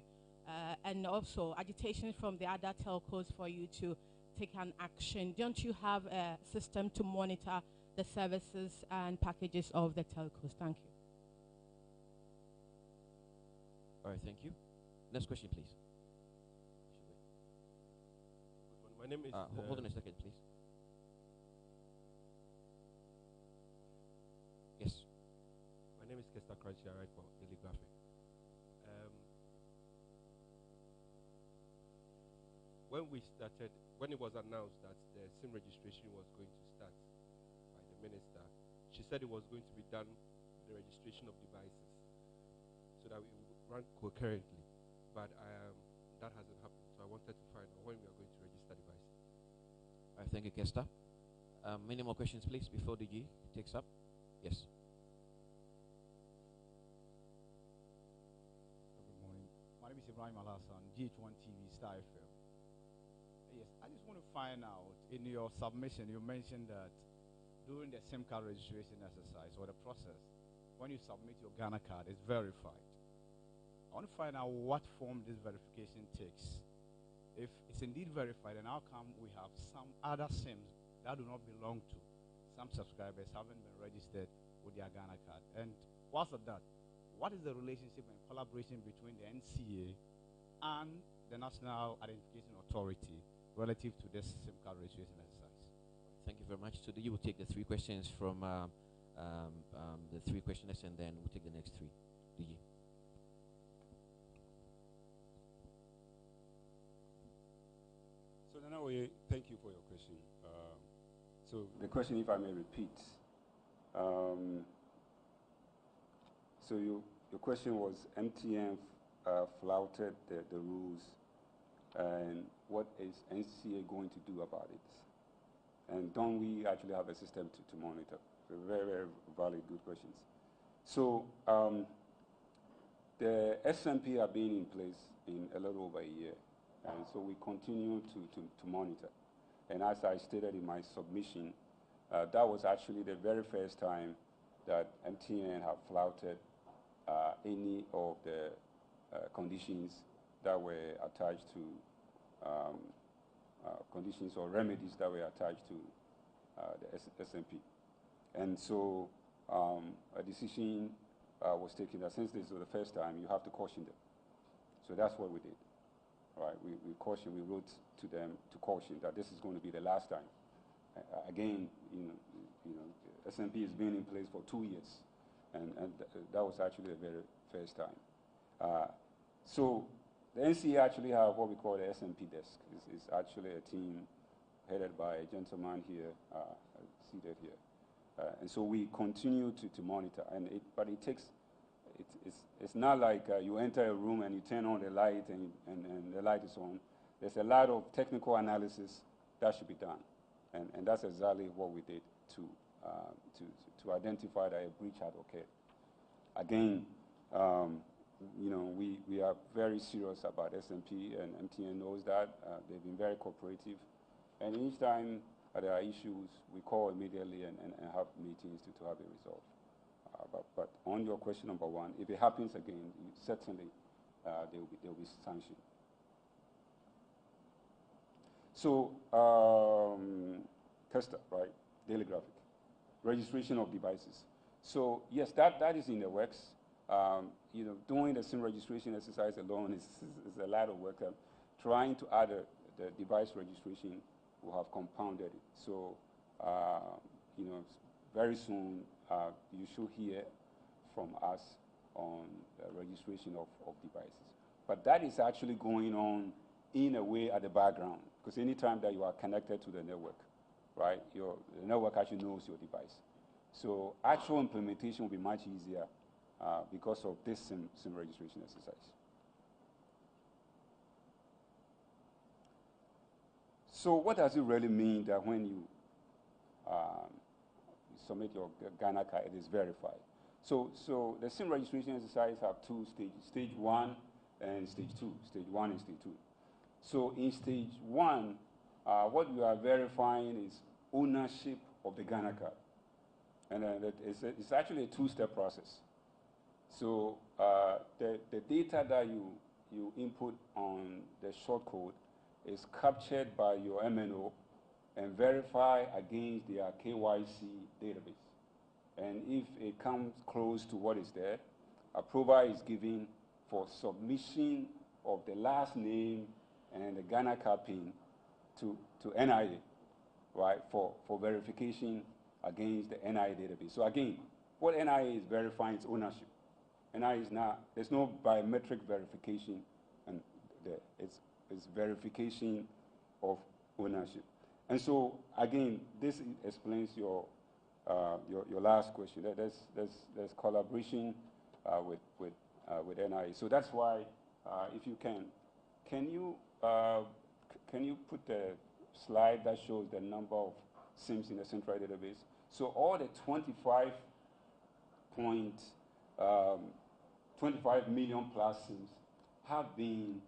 and also agitation from the other telcos for you to take an action? Don't you have a system to monitor the services and packages of the telcos? Thank you. All right, thank you. Next question, please. My name is... hold on a second, please. Yes. My name is Kester Crunchy. I write for Daily Graphic. When it was announced that the SIM registration was going to start by the minister, she said it was going to be done with the registration of devices so that we would run concurrently. But that hasn't happened, so I wanted to find out when we are going to register devices. All right, thank you, Kester. Many more questions, please, before DG takes up. Yes. Good morning. My name is Ibrahim Al-Hassan, GH1 TV, Star FM. Yes, I just want to find out, in your submission, you mentioned that during the SIM card registration exercise or the process, when you submit your Ghana card, it's verified. I want to find out what form this verification takes. If it's indeed verified, then how come we have some other SIMs that do not belong to some subscribers haven't been registered with their Ghana card? And what's that? What is the relationship and collaboration between the NCA and the National Identification Authority relative to this SIM card registration exercise? Thank you very much. So you will take the 3 questions from the 3 questioners, and then we'll take the next 3. DG. So Nanawe, thank you for your question. So the question, if I may repeat. So your question was MTN flouted the rules, and what is NCA going to do about it? And don't we actually have a system to monitor? So very, very valid, good questions. So the SMP have been in place in a little over a year, and so we continue to monitor. And as I stated in my submission, that was actually the very first time that MTN have flouted any of the conditions that were attached to conditions or remedies that were attached to the SMP. And so a decision was taken that since this was the first time, you have to caution them. So that's what we did. Right? We cautioned, we wrote to them to caution that this is going to be the last time. Again, SMP has been in place for 2 years, and that was actually the very first time. So the NCA actually have what we call the SMP desk. It's actually a team headed by a gentleman here, seated here. And so we continue to monitor, but it takes, it's not like you enter a room and you turn on the light and the light is on. There's a lot of technical analysis that should be done, and that's exactly what we did to identify that a breach had occurred. Again, we are very serious about SMP, and MTN knows that. They've been very cooperative, and each time there are issues, we call immediately and have meetings to have it resolved. But on your question number one, if it happens again, certainly there will be sanction. So, Kesta, right? Daily graphic. Registration of devices. So yes, that is in the works. Doing the SIM registration exercise alone is a lot of work. Trying to add the device registration will have compounded it. So, very soon you should hear from us on the registration of devices. But that is actually going on in a way at the background, because anytime that you are connected to the network, right, the network actually knows your device. So actual implementation will be much easier because of this SIM registration exercise. So what does it really mean that when you submit your Ghana card, it is verified? So the SIM registration exercise have 2 stages, stage 1 and stage 2, stage 1 and stage 2. So in stage 1, what you are verifying is ownership of the Ghana card. And it's actually a 2-step process. So the data that you input on the short code is captured by your MNO and verified against their KYC database. And if it comes close to what is there, approval is given for submission of the last name and the Ghana card PIN to NIA, right, for verification against the NIA database. So again, what NIA is verifying is ownership. NIA is not, there's no biometric verification, and it's verification of ownership. And so again, this explains your last question. There's collaboration with NIA. So that's why, if you can you put the slide that shows the number of SIMs in the central database? So all the 25 million plus SIMs have been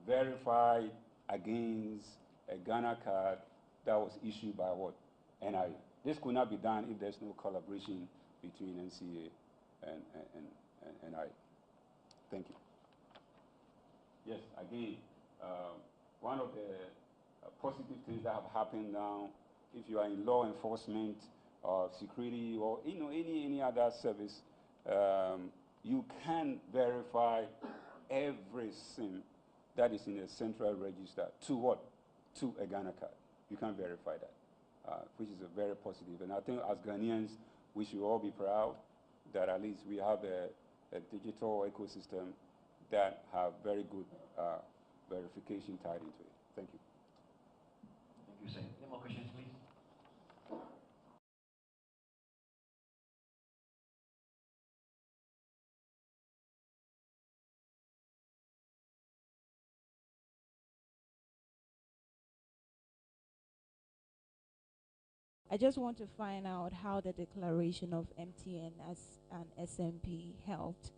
verified against a Ghana card that was issued by what? NIA. This could not be done if there's no collaboration between NCA and NIA. Thank you. Yes, again, one of the positive things that have happened now, if you are in law enforcement or security or any other service, you can verify every SIM that is in a central register to what? To a Ghana card. You can verify that, which is a very positive. And I think as Ghanaians, we should all be proud that at least we have a digital ecosystem that have very good verification tied into it. Thank you. Thank you, sir. Any more questions, please? I just want to find out how the declaration of MTN as an SMP helped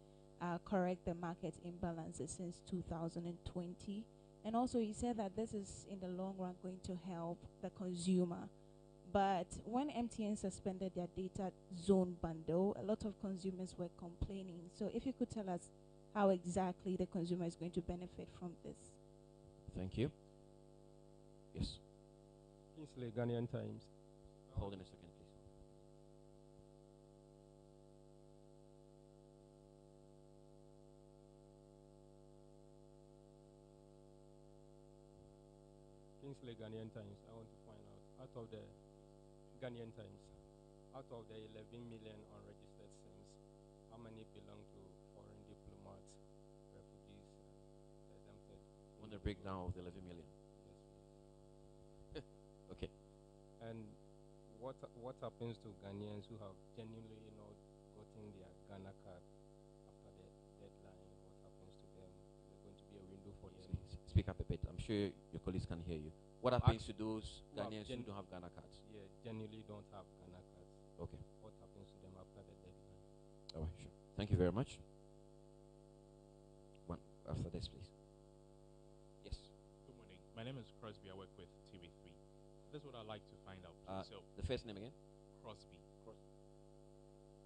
correct the market imbalances since 2020. And also, he said that this is in the long run going to help the consumer. But when MTN suspended their data zone bundle, a lot of consumers were complaining. So if you could tell us how exactly the consumer is going to benefit from this. Thank you. Yes. Kingsley, Ghanaian Times. Hold on a second, please. Kingsley, Ghanaian Times. I want to find out of the Ghanaian Times, out of the 11 million unregistered SIMs, how many belong to foreign diplomats, refugees, and exempted? Want the breakdown of the 11 million? Yes, please. Okay. And what happens to Ghanaians who have genuinely not gotten their Ghana card after the deadline? What happens to them? Is there going to be a window for them? Speak up a bit. I'm sure your colleagues can hear you. What happens to those Ghanaians who don't have Ghana cards? Yeah, genuinely don't have Ghana cards. Okay. What happens to them after the deadline? All right, sure. Thank you very much. One after this, please. Yes. Good morning. My name is Crosby. I work with TV3. This is what I'd like to find out. So the first name again? Crosby.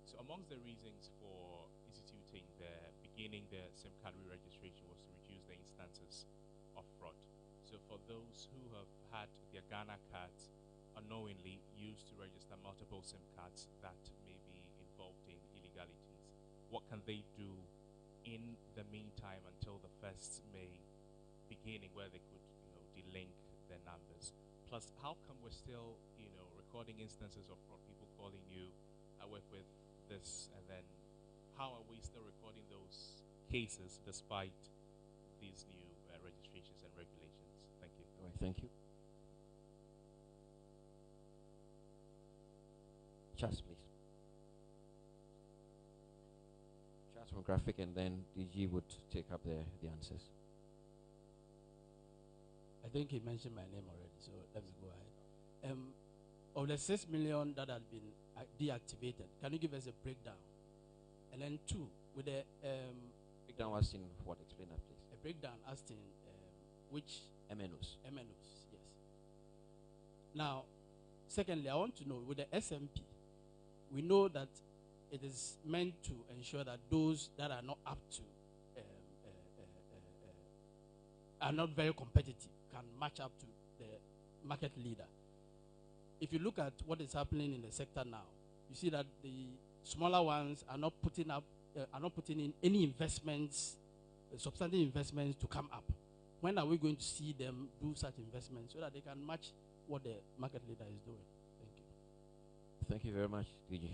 So amongst the reasons for instituting beginning the SIM card re-registration was to reduce the instances of fraud. So for those who have had their Ghana cards unknowingly used to register multiple SIM cards that may be involved in illegalities, what can they do in the meantime until the 1st May beginning where they could, delink their numbers? Plus, how come we're still, recording instances of fraud, people calling you, I work with this, and then how are we still recording those cases despite these new registrations and regulations? Thank you. All right, thank you. Charles, please. Charles from Graphic, and then DG would take up the answers. I think he mentioned my name already, so let's go ahead. Of the 6 million that had been deactivated, can you give us a breakdown? And then 2, with the breakdown was in what? Explain that, please. A breakdown as in which MNOs. MNOs, yes. Now, secondly, I want to know with the SMP, we know that it is meant to ensure that those that are not up to are not very competitive can match up to the market leader. If you look at what is happening in the sector now, you see that the smaller ones are not putting in any investments, substantial investments to come up. When are we going to see them do such investments so that they can match what the market leader is doing? Thank you. Thank you very much, DG.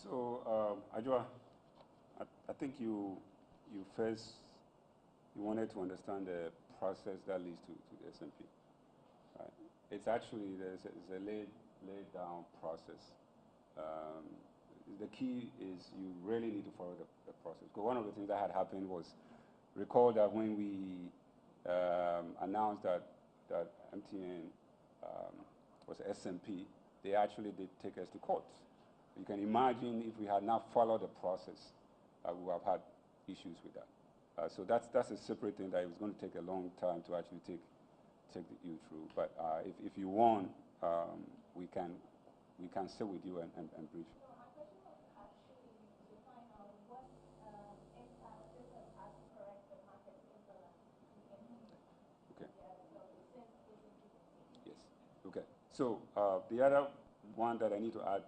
So, Ajwa, I think you wanted to understand the process that leads to the SMP. Right? It's actually it's a laid down process. The key is you really need to follow the process. Because one of the things that had happened was, recall that when we announced that MTN was SMP, they actually did take us to court. You can imagine if we had not followed the process, we would have had issues with that. So that's a separate thing that it was going to take a long time to actually take you through. But if you want, we can sit with you and brief. Okay. Yes. Okay. So the other one that I need to add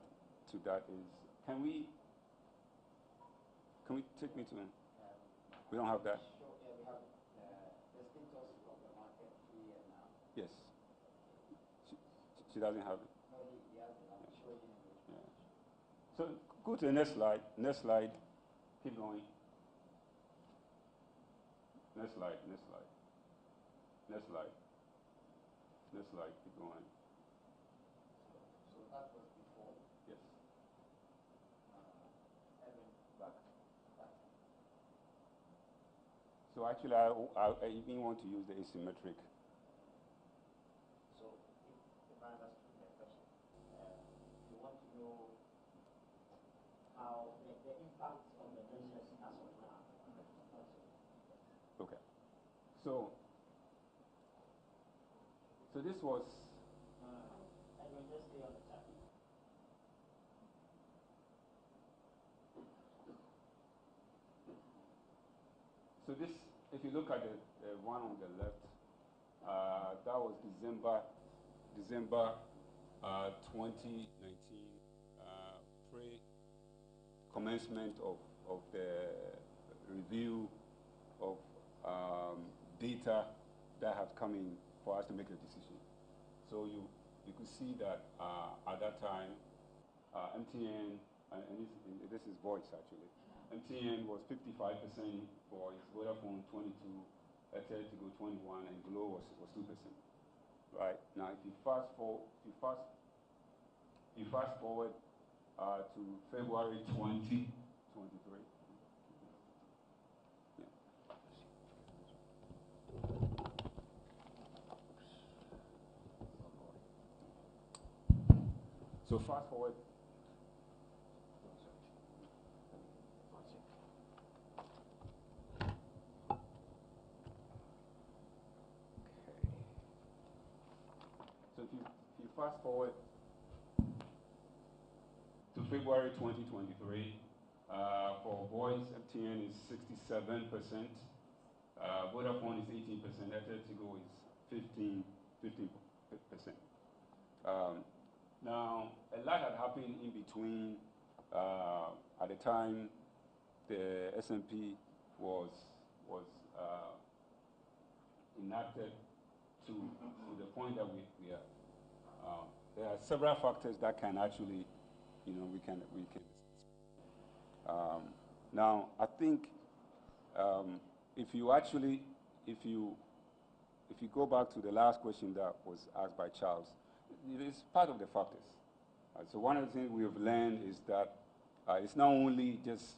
to that is, can we take me to him? We don't have that. Yes. She doesn't have it. Yeah. So go to the next slide. Next slide. Keep going. Next slide. Next slide. Next slide. Next slide. Keep going. So that was before. Yes. So actually, I even want to use the asymmetric. So if I understood the question, you want to know how the impact on the measures as of now. Okay. So this was. I will just stay on the chat. So this, if you look at the one on the left, that was December 2019, pre-commencement of the review of data that have come in for us to make a decision. So you could see that at that time, MTN, and this is voice actually, MTN was 55% voice, Vodafone 22, Airtel to go 21, and Glo was 2%. Right now, if you fast forward to February 2023. Yeah. So fast forward. So if you fast forward to February 2023, for voice, MTN is 67%, Vodafone is 18%, Airtel Tigo is 15%. Now, a lot had happened in between. At the time, the SMP was enacted to the point that we are. There are several factors that can actually, we can. Now, I think if you go back to the last question that was asked by Charles, it is part of the factors. So one of the things we have learned is that it's not only just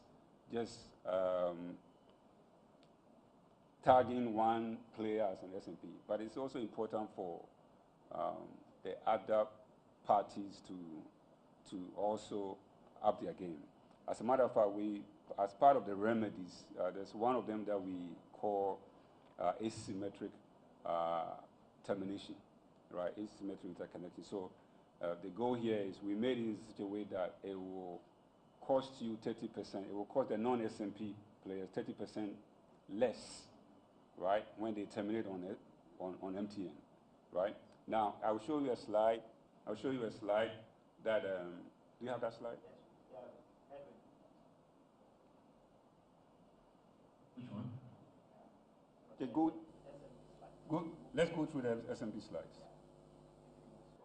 tagging one player as an SMP, but it's also important for the other parties to also up their game. As a matter of fact, as part of the remedies, there's one of them that we call asymmetric termination, right? Asymmetric interconnection. So the goal here is we made it in such a way that it will cost you 30%. It will cost the non-SMP players 30% less, right, when they terminate on MTN, right? Now, I'll show you a slide. I'll show you a slide that, do you have that slide? Yes. Which one? Okay, good. Let's go through the SMP slides.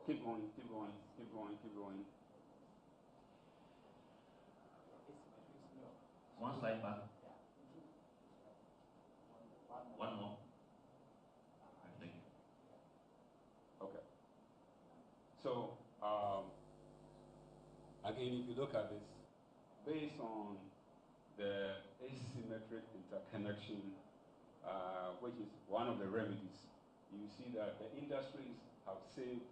Keep going. One slide back. One more. Thank you. Okay. So, again, if you look at this, based on the asymmetric interconnection, which is one of the remedies, you see that the industries have saved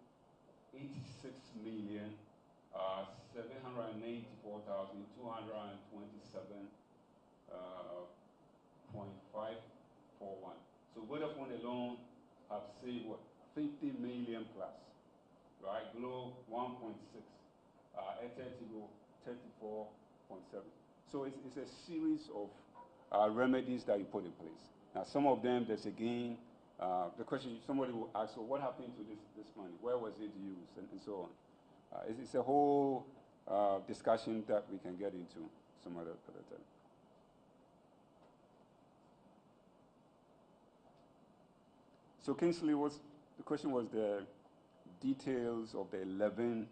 86,794,227.541. So Vodafone alone have saved what? 50 million plus, right? Glo 1.6, Airtel Tigo 34.7. So it's a series of remedies that you put in place. Now some of them, there's again, the question somebody will ask, so what happened to this money? Where was it used? And so on. It's a whole discussion that we can get into some other time. So Kingsley, the question was the details of the 11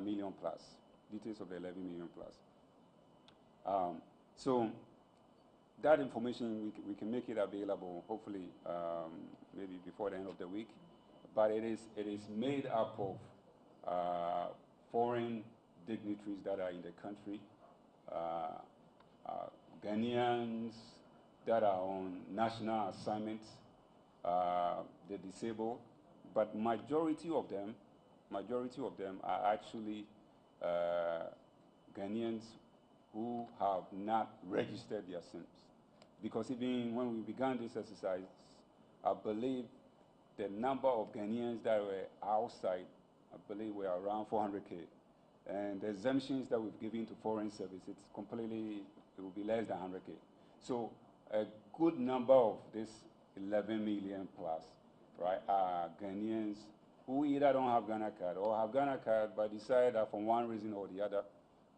million plus. Details of the 11 million plus. So that information, we can make it available, hopefully, maybe before the end of the week. But it is made up of foreign dignitaries that are in the country, Ghanaians, that are on national assignments, the disabled, but majority of them are actually Ghanaians who have not registered their SIMs. Because even when we began this exercise, I believe the number of Ghanaians that were outside, I believe were around 400K. And the exemptions that we've given to foreign service, it will be less than 100K. So a good number of this 11 million plus, right, are Ghanaians who either don't have Ghana card or have Ghana card but decide that for one reason or the other,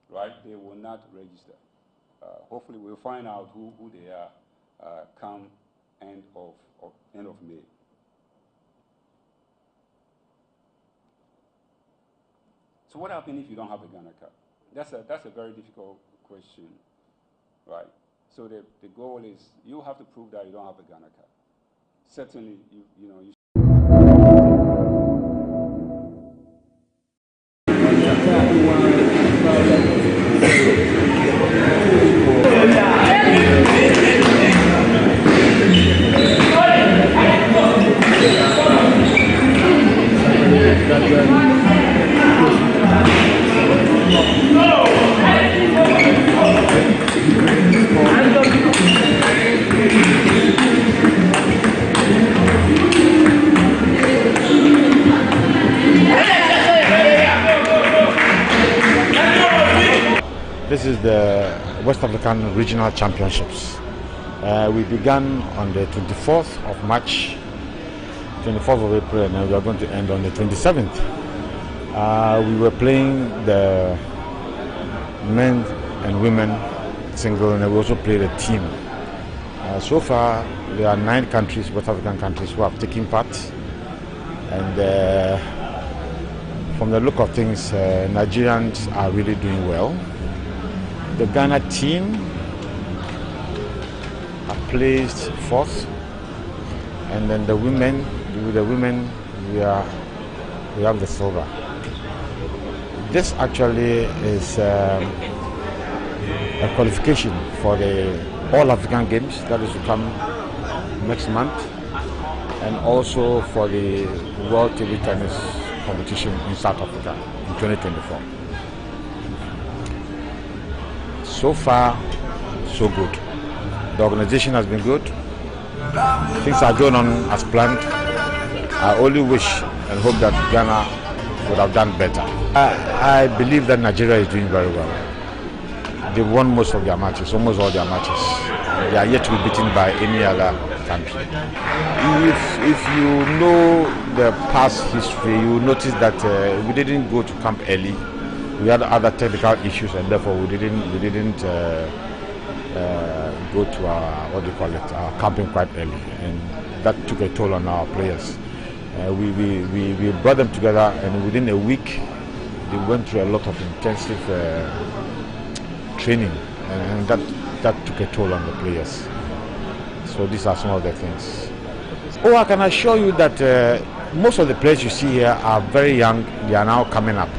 right, they will not register. Hopefully we'll find out who they are come end of May. So what happens if you don't have a Ghana card? That's a very difficult question, right? So the goal is you have to prove that you don't have a Ghana card. Certainly, you know, you This is the West African Regional Championships. We began on the 24th of March, 24th of April, and we are going to end on the 27th. We were playing the men and women single, and we also played a team. So far, there are 9 countries, West African countries, who have taken part. And from the look of things, Nigerians are really doing well. The Ghana team have placed 4th, and then the women, we have the silver. This actually is a qualification for the All African Games that is to come next month, and also for the World Table Tennis competition in South Africa in 2024. So far, so good. The organization has been good. Things are going on as planned. I only wish and hope that Ghana would have done better. I believe that Nigeria is doing very well. They've won most of their matches, almost all their matches. They are yet to be beaten by any other country. If you know the past history, you will notice that we didn't go to camp early. We had other technical issues, and therefore we didn't go to our camping quite early, and that took a toll on our players. We brought them together, and within a week they went through a lot of intensive training, and that took a toll on the players. So these are some of the things. Oh, I can assure you that most of the players you see here are very young. They are now coming up.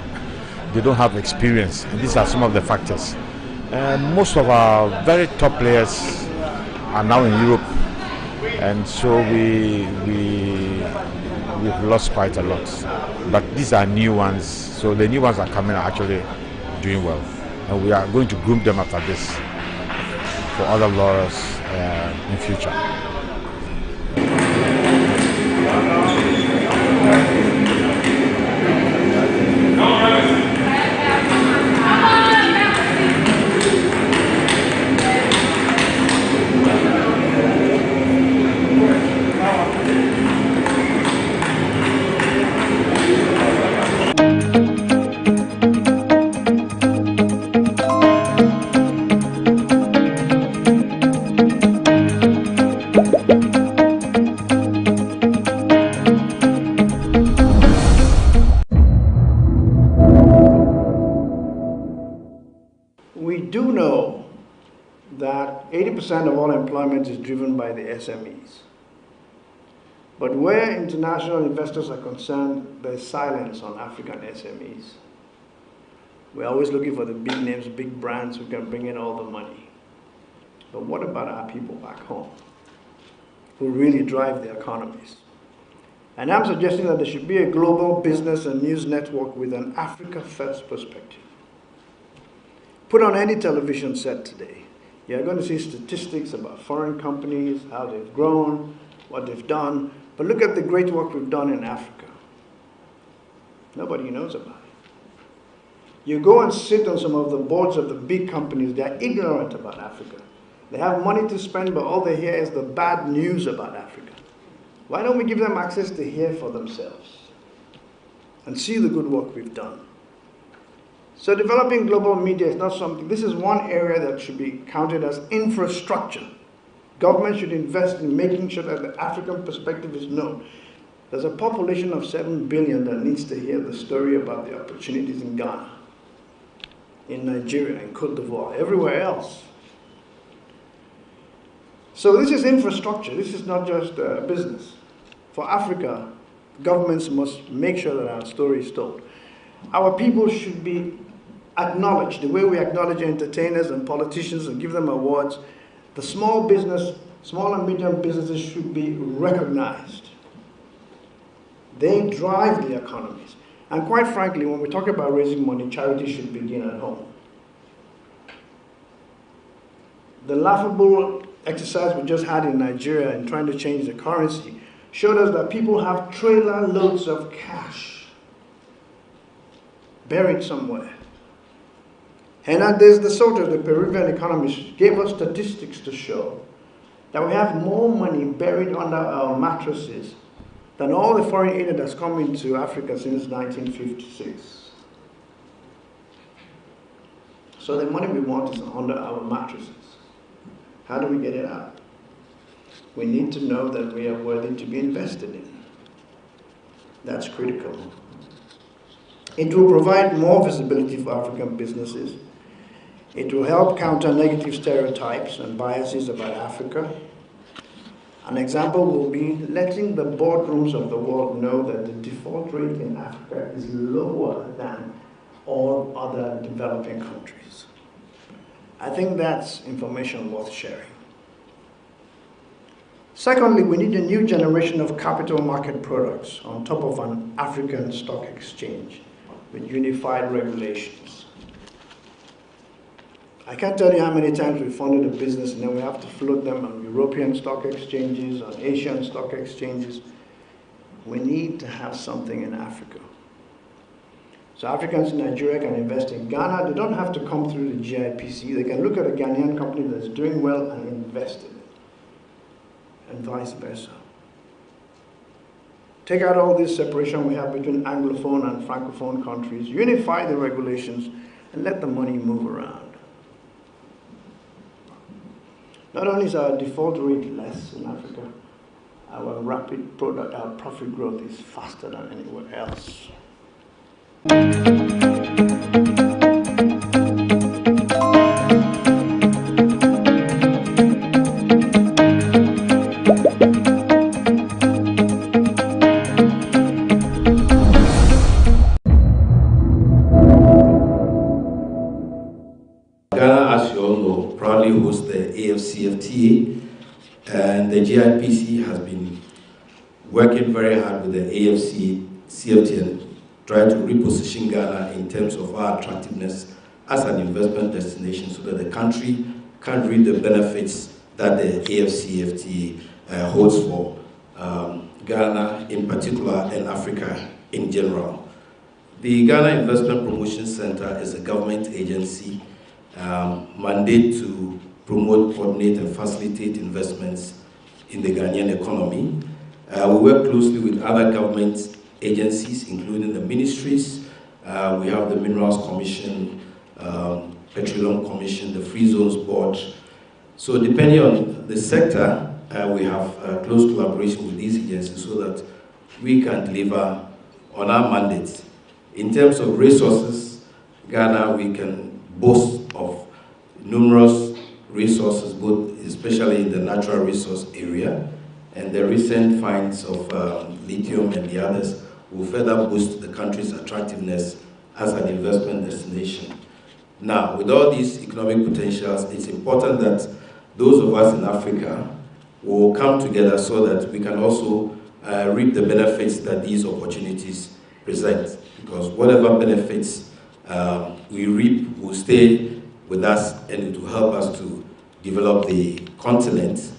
They don't have experience, and these are some of the factors. Most of our very top players are now in Europe, and so we've lost quite a lot. But these are new ones, so the new ones are coming are actually doing well, and we are going to groom them after this for other laurels in future. We do know that 80% of all employment is driven by the SMEs. But where international investors are concerned, there's silence on African SMEs. We're always looking for the big names, big brands who can bring in all the money. But what about our people back home who really drive the economies? And I'm suggesting that there should be a global business and news network with an Africa-first perspective. Put on any television set today, you're going to see statistics about foreign companies, how they've grown, what they've done. But look at the great work we've done in Africa. Nobody knows about it. You go and sit on some of the boards of the big companies, they're ignorant about Africa. They have money to spend, but all they hear is the bad news about Africa. Why don't we give them access to hear for themselves and see the good work we've done? So developing global media is not something, this is one area that should be counted as infrastructure. Government should invest in making sure that the African perspective is known. There's a population of 7 billion that needs to hear the story about the opportunities in Ghana, in Nigeria, in Cote d'Ivoire, everywhere else. So this is infrastructure. This is not just business. For Africa, governments must make sure that our story is told. Our people should be acknowledged the way we acknowledge entertainers and politicians and give them awards. The small and medium businesses should be recognized. They drive the economies. And quite frankly, when we talk about raising money, charity should begin at home. The laughable exercise we just had in Nigeria in trying to change the currency showed us that people have trailer loads of cash buried somewhere. Hernandez de Soto, the Peruvian economist, gave us statistics to show that we have more money buried under our mattresses than all the foreign aid that's come into Africa since 1956. So the money we want is under our mattresses. How do we get it out? We need to know that we are worthy to be invested in. That's critical. It will provide more visibility for African businesses. It will help counter negative stereotypes and biases about Africa. An example will be letting the boardrooms of the world know that the default rate in Africa is lower than all other developing countries. I think that's information worth sharing. Secondly, we need a new generation of capital market products on top of an African stock exchange with unified regulations. I can't tell you how many times we funded a business and then we have to float them on European stock exchanges, on Asian stock exchanges. We need to have something in Africa. So Africans in Nigeria can invest in Ghana. They don't have to come through the GIPC. They can look at a Ghanaian company that's doing well and invest in it, and vice versa. Take out all this separation we have between Anglophone and Francophone countries, unify the regulations, and let the money move around. Not only is our default rate less in Africa, our profit growth is faster than anywhere else. Ghana, as you all know, proudly hosts the AFCFTA, and the GIPC has been working very hard with the AFCFTA and trying to reposition Ghana in terms of our attractiveness as an investment destination so that the country can reap the benefits that the AFCFTA holds for Ghana in particular and Africa in general. The Ghana Investment Promotion Center is a government agency mandate to promote, coordinate, and facilitate investments in the Ghanaian economy. We work closely with other government agencies, including the ministries. We have the Minerals Commission, Petroleum Commission, the Free Zones Board. So depending on the sector, we have close collaboration with these agencies so that we can deliver on our mandates. In terms of resources, Ghana, we can boast of numerous resources, both especially in the natural resource area, and the recent finds of lithium and the others will further boost the country's attractiveness as an investment destination. Now, with all these economic potentials, it's important that those of us in Africa will come together so that we can also reap the benefits that these opportunities present. Because whatever benefits we reap will stay with us, and it will help us to develop the continent.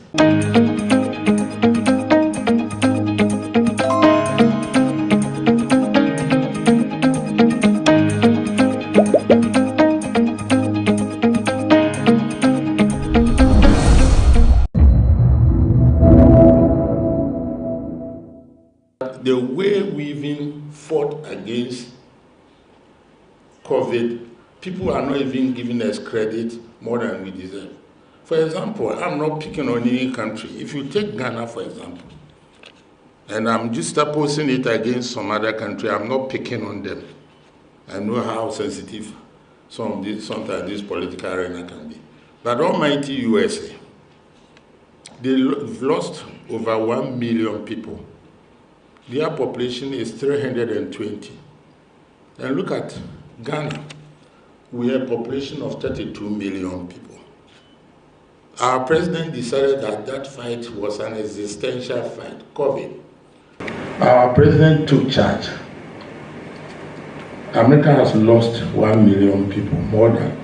The way we even fought against COVID, people are not even giving us credit more than we deserve. For example, I'm not picking on any country. If you take Ghana, for example, and I'm just opposing it against some other country, I'm not picking on them. I know how sensitive sometimes this political arena can be. But almighty USA, they've lost over 1 million people. Their population is 320. And look at Ghana. We have a population of 32 million people. Our president decided that that fight was an existential fight, COVID. Our president took charge. America has lost 1 million people, more than.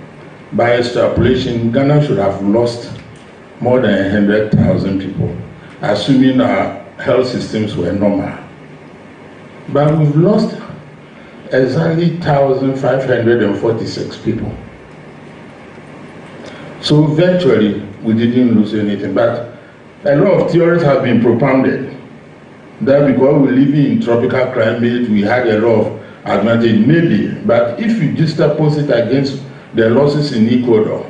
By extrapolation, Ghana should have lost more than 100,000 people, assuming our health systems were normal. But we've lost exactly 1,546 people. So virtually, we didn't lose anything. But a lot of theories have been propounded that because we live in tropical climate, we had a lot of advantage, maybe. But if you just oppose it against the losses in Ecuador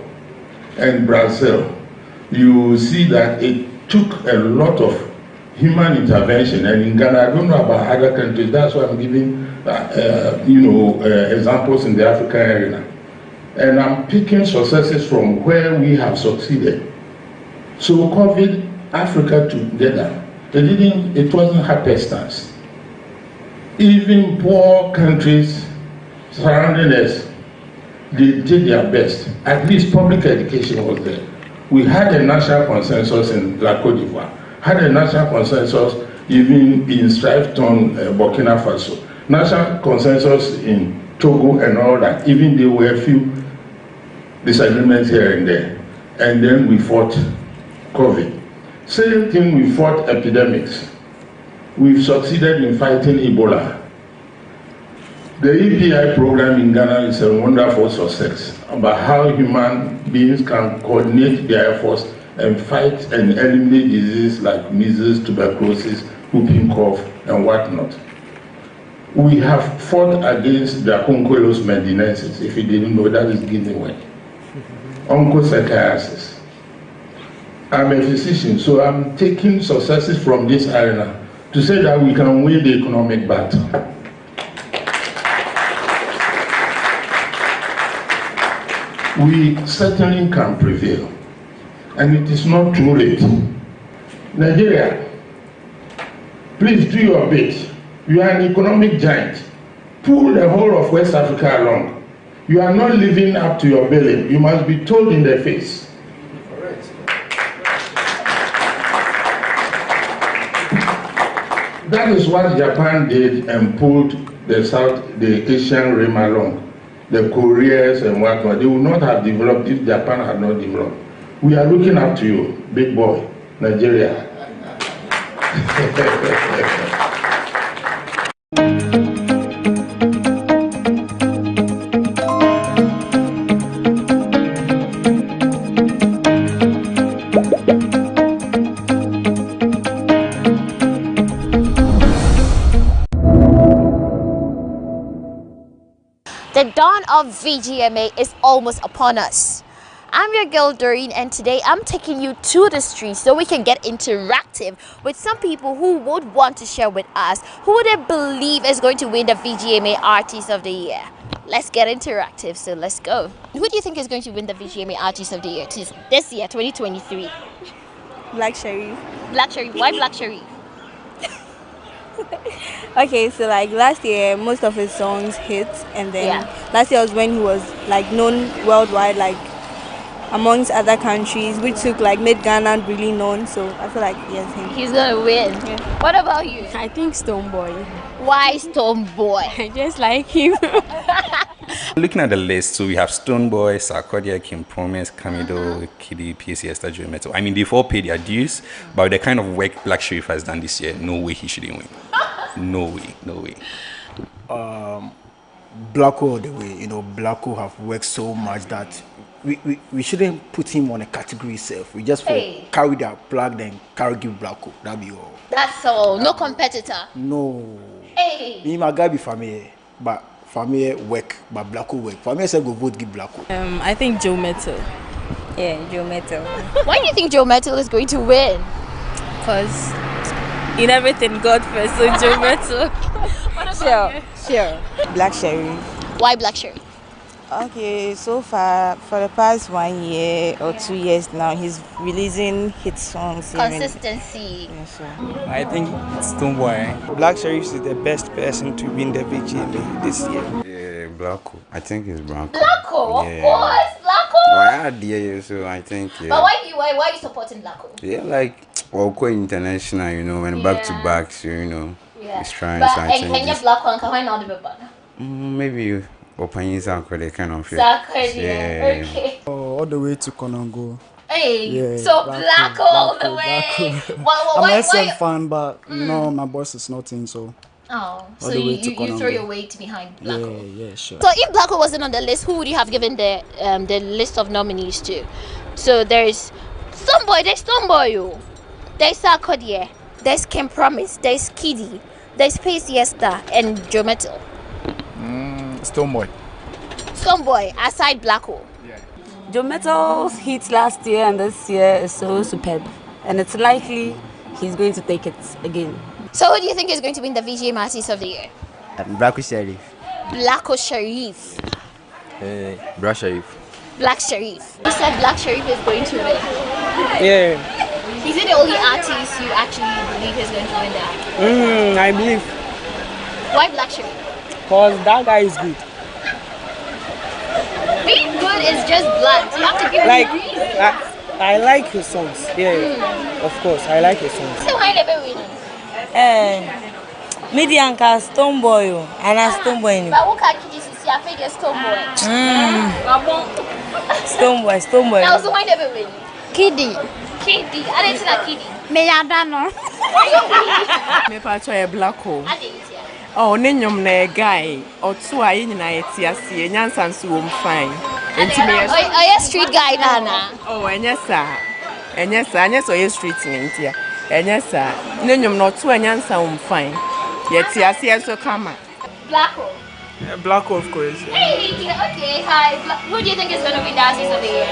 and Brazil, you see that it took a lot of human intervention. And in Ghana, I don't know about other countries, that's why I'm giving examples in the African arena. And I'm picking successes from where we have succeeded. So COVID, Africa together, it wasn't happenstance. Even poor countries surrounding us, they did their best. At least public education was there. We had a national consensus in La Côte d'Ivoire, had a national consensus even in Striveton, Burkina Faso, national consensus in Togo and all that. Even there were a few disagreements here and there. And then we fought COVID. Same thing, we fought epidemics. We've succeeded in fighting Ebola. The EPI program in Ghana is a wonderful success about how human beings can coordinate their efforts and fight and eliminate diseases like measles, tuberculosis, whooping cough, and whatnot. We have fought against the Oncholos medinensis. If you didn't know, that is Guinea worm. Onchocerciasis. I'm a physician, so I'm taking successes from this arena to say that we can win the economic battle. We certainly can prevail, and it is not too late. Nigeria, please do your bit. You are an economic giant. Pull the whole of West Africa along. You are not living up to your billing. You must be told in the face. That is what Japan did and pulled the Asian Rim along. The Koreans and whatnot. They would not have developed if Japan had not developed. We are looking up to you, big boy, Nigeria. The dawn of VGMA is almost upon us. I'm your girl Doreen, and today I'm taking you to the streets so we can get interactive with some people who would want to share with us who they believe is going to win the VGMA Artist of the Year. Let's get interactive, so let's go. Who do you think is going to win the VGMA Artist of the Year this year, 2023? Black Sherif. Black Sherif. Why Black Sherif? Okay, so like last year most of his songs hit, and then last year was when he was like known worldwide, like amongst other countries, which took like made Ghana really known. So I feel like yes, he's gonna win. Yeah. What about you? I think Stoneboy. Why Stoneboy? I just like him. Looking at the list, so we have Stoneboy, Sarkodia, Kim Promise, Kamido, Kiddy, PSC, Esther, Joy Metal. I mean, they've all paid their dues, but the kind of work Black Sherif has done this year, no way he shouldn't win. No way, no way. Blacko all the way, you know, Blacko have worked so much that we shouldn't put him on a category itself. We just carry that plug, then carry give Blacko. That'd be all. That's all. No competitor. No. Hey. Me my guy be familiar, but familiar work, but Blacko work. Familiar said go vote give Blacko. I think Joe Metal. Yeah, Joe Metal. Why do you think Joe Metal is going to win? Because in everything God first, so Joe Metal. Sure. Black Sherif. Why Black Sherif? Okay, so far for the past 1 year or 2 years now, he's releasing hit songs. Consistency. Yes, sir. I think it's Stoneboy. Black Sherif is the best person to win the VGMA this year. Yeah, Blacko. I think it's Blacko. Blacko, yeah. of course, Blacko. Well, I dare, so I think. Yeah. But why are you supporting Blacko? Yeah, like quite international, you know, when back to back, so you know, it's trying. But so I think Kenya Blacko and why not the banner? maybe opinions are quite kind of. Yeah. Okay. All the way to Konongo. Hey, yeah, so Blacko all the way. I'm an SM fan, but you know my boss is not in, so. Oh, so you throw your weight behind Blacko. Yeah, sure. So if Blacko wasn't on the list, who would you have given the list of nominees to? So there's Stoneboy, there's Sarkodia, there's Kim Promise, there's Kiddy, there's Pacey Esther, and Joe Metal. Stoneboy. Stoneboy, aside Blacko. Joe Metal's hit last year and this year is so superb, and it's likely he's going to take it again. So who do you think is going to win the VGMA Artist of the Year? Blacko Sherif. Blacko Sherif. Black Sherif. Black Sherif. You said Black Sherif is going to win. Yeah. Is it the only artist you actually believe is going to win that? I believe. Why Black Sherif? Because that guy is good. Being good is just blunt. You have to give like, me a reason. I like his songs. Yeah, of course, I like his songs. So why never win? Medianka Stoneboy and a Stoneboy. But what can you see? I think it's Stoneboy. Stoneboy. Now, so why never win? Kiddy. I didn't see that Kiddy. Me I don't know. Me part a Blacko. I didn't see. Oh, nenyom na guy or two I in na etiasi enyansa nso wo mfine. Oh, street guy nana. Oh, enyesa ye street ntia. Enyesa nenyom no two enyansa wo mfine. Yetiasi enso kama. Blacko. Yeah, Blacko, of course. Yeah. Hey, okay, hi. Who do you think is going to win the Artist of the Year?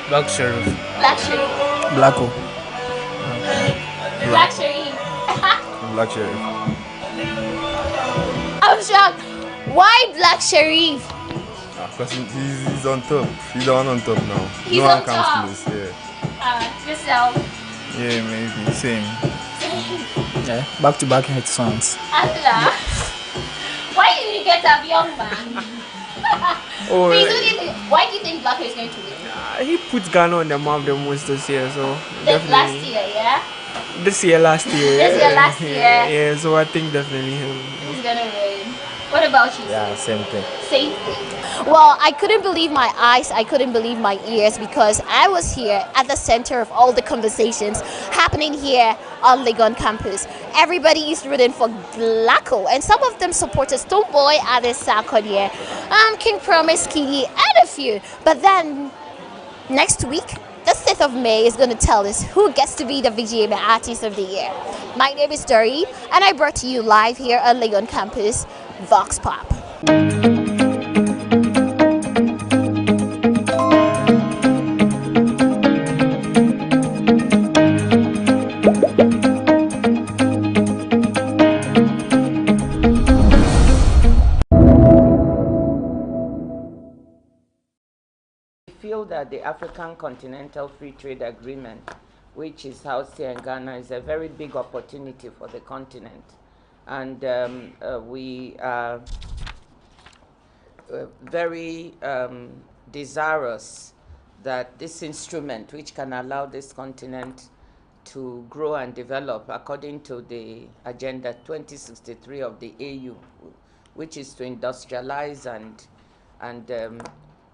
Black Sherif. Black Sherif. Blacko. Black Sherif. Black Sherif. I'm shocked. Why Black Sherif? Because he's on top. He's the one on top now. He's no on one comes top. close. Yeah. Yourself. Yeah, maybe same. Yeah, back-to-back hit songs. Allah. Why did you get that young man? Please, why do you think Blacko is going to win? He put Ghana on the map the most this year, so last year, yeah? This year, last year. Last year. Yeah, so I think definitely him. He's gonna win. What about you? Yeah, same thing. Same thing. Well, I couldn't believe my eyes, I couldn't believe my ears, because I was here at the center of all the conversations happening here on Legon campus. Everybody is rooting for Blacko, and some of them supported Stoneboy, others Sarkodia, King Promise, Kiddy, and a few. But then next week, the 6th of May is going to tell us who gets to be the VGMA Artist of the Year. My name is Dory, and I brought to you live here on Legon campus, Vox Pop. That the African Continental Free Trade Agreement, which is housed here in Ghana, is a very big opportunity for the continent. And we are very desirous that this instrument, which can allow this continent to grow and develop according to the Agenda 2063 of the AU, which is to industrialize and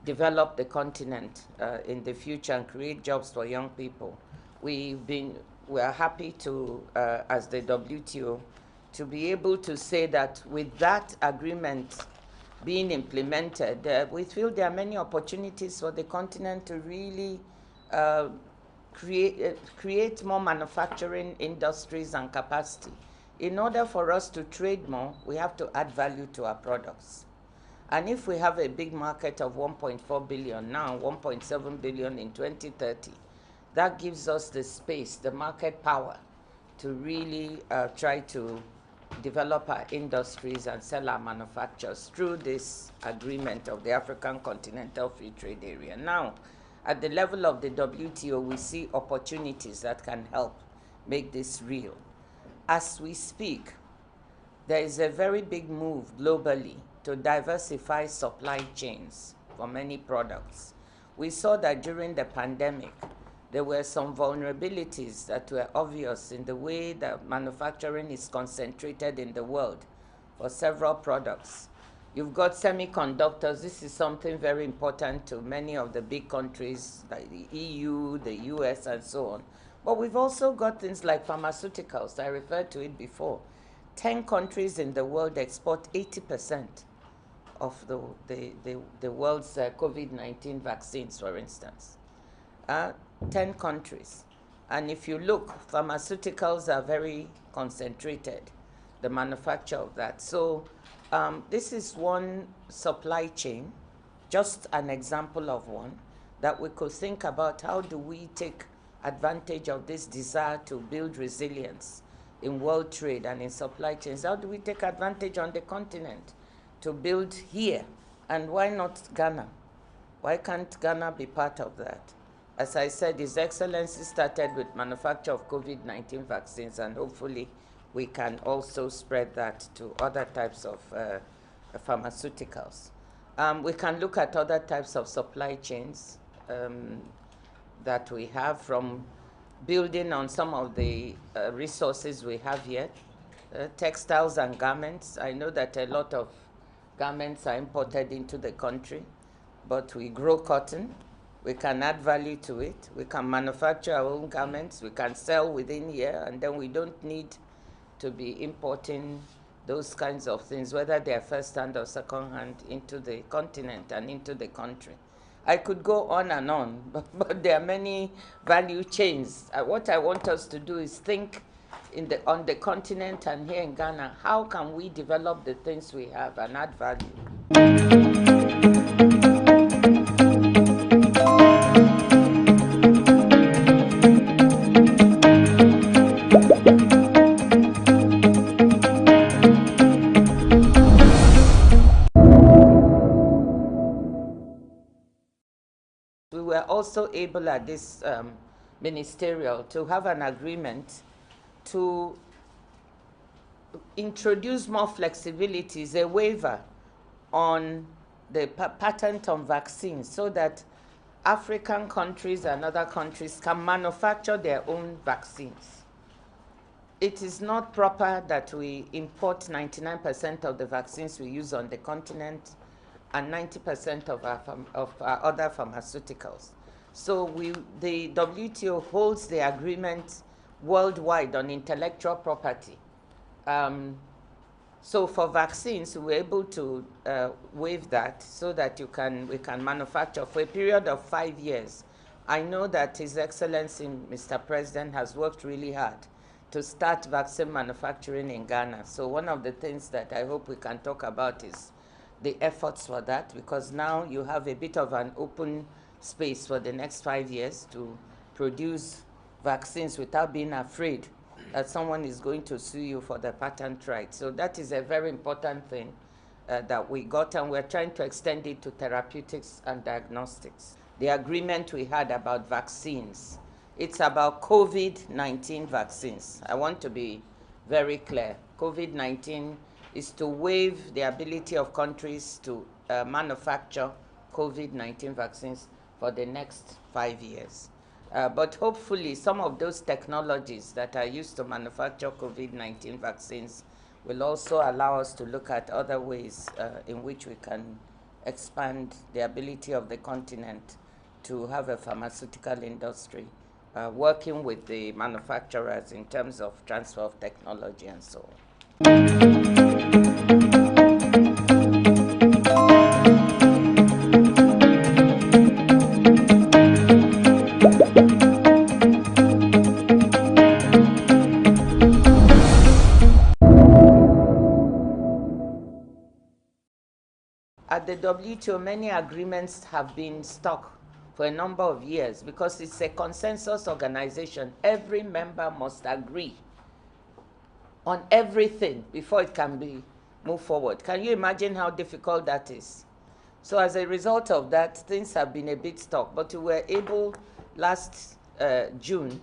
develop the continent in the future and create jobs for young people. We are happy to, as the WTO, to be able to say that with that agreement being implemented, we feel there are many opportunities for the continent to really create more manufacturing industries and capacity. In order for us to trade more, we have to add value to our products. And if we have a big market of 1.4 billion now, 1.7 billion in 2030, that gives us the space, the market power, to really try to develop our industries and sell our manufacturers through this agreement of the African Continental Free Trade Area. Now, at the level of the WTO, we see opportunities that can help make this real. As we speak, there is a very big move globally to diversify supply chains for many products. We saw that during the pandemic, there were some vulnerabilities that were obvious in the way that manufacturing is concentrated in the world for several products. You've got semiconductors. This is something very important to many of the big countries like the EU, the US, and so on. But we've also got things like pharmaceuticals. I referred to it before. 10 countries in the world export 80% of the world's COVID-19 vaccines, for instance. 10 countries. And if you look, pharmaceuticals are very concentrated, the manufacture of that. So this is one supply chain, just an example of one, that we could think about how do we take advantage of this desire to build resilience in world trade and in supply chains. How do we take advantage on the continent to build here? And why not Ghana? Why can't Ghana be part of that? As I said, His Excellency started with manufacture of COVID-19 vaccines, and hopefully we can also spread that to other types of pharmaceuticals. We can look at other types of supply chains that we have, from building on some of the resources we have here, textiles and garments. I know that a lot of garments are imported into the country, but we grow cotton. We can add value to it. We can manufacture our own garments. We can sell within here, and then we don't need to be importing those kinds of things, whether they are first-hand or second-hand, into the continent and into the country. I could go on and on, but there are many value chains. What I want us to do is think on the continent and here in Ghana, how can we develop the things we have and add value? We were also able at this ministerial to have an agreement to introduce more flexibilities, a waiver on the patent on vaccines, so that African countries and other countries can manufacture their own vaccines. It is not proper that we import 99% of the vaccines we use on the continent and 90% of our other pharmaceuticals. So the WTO holds the agreement worldwide on intellectual property. So for vaccines, we're able to waive that so that we can manufacture for a period of 5 years. I know that His Excellency, Mr. President, has worked really hard to start vaccine manufacturing in Ghana. So one of the things that I hope we can talk about is the efforts for that, because now you have a bit of an open space for the next 5 years to produce vaccines without being afraid that someone is going to sue you for the patent right. So that is a very important thing that we got, and we're trying to extend it to therapeutics and diagnostics. The agreement we had about vaccines, it's about COVID-19 vaccines. I want to be very clear. COVID-19 is to waive the ability of countries to manufacture COVID-19 vaccines for the next 5 years. But hopefully some of those technologies that are used to manufacture COVID-19 vaccines will also allow us to look at other ways in which we can expand the ability of the continent to have a pharmaceutical industry, working with the manufacturers in terms of transfer of technology and so on. At the WTO, many agreements have been stuck for a number of years because it's a consensus organization. Every member must agree on everything before it can be moved forward. Can you imagine how difficult that is? So as a result of that, things have been a bit stuck, but we were able last June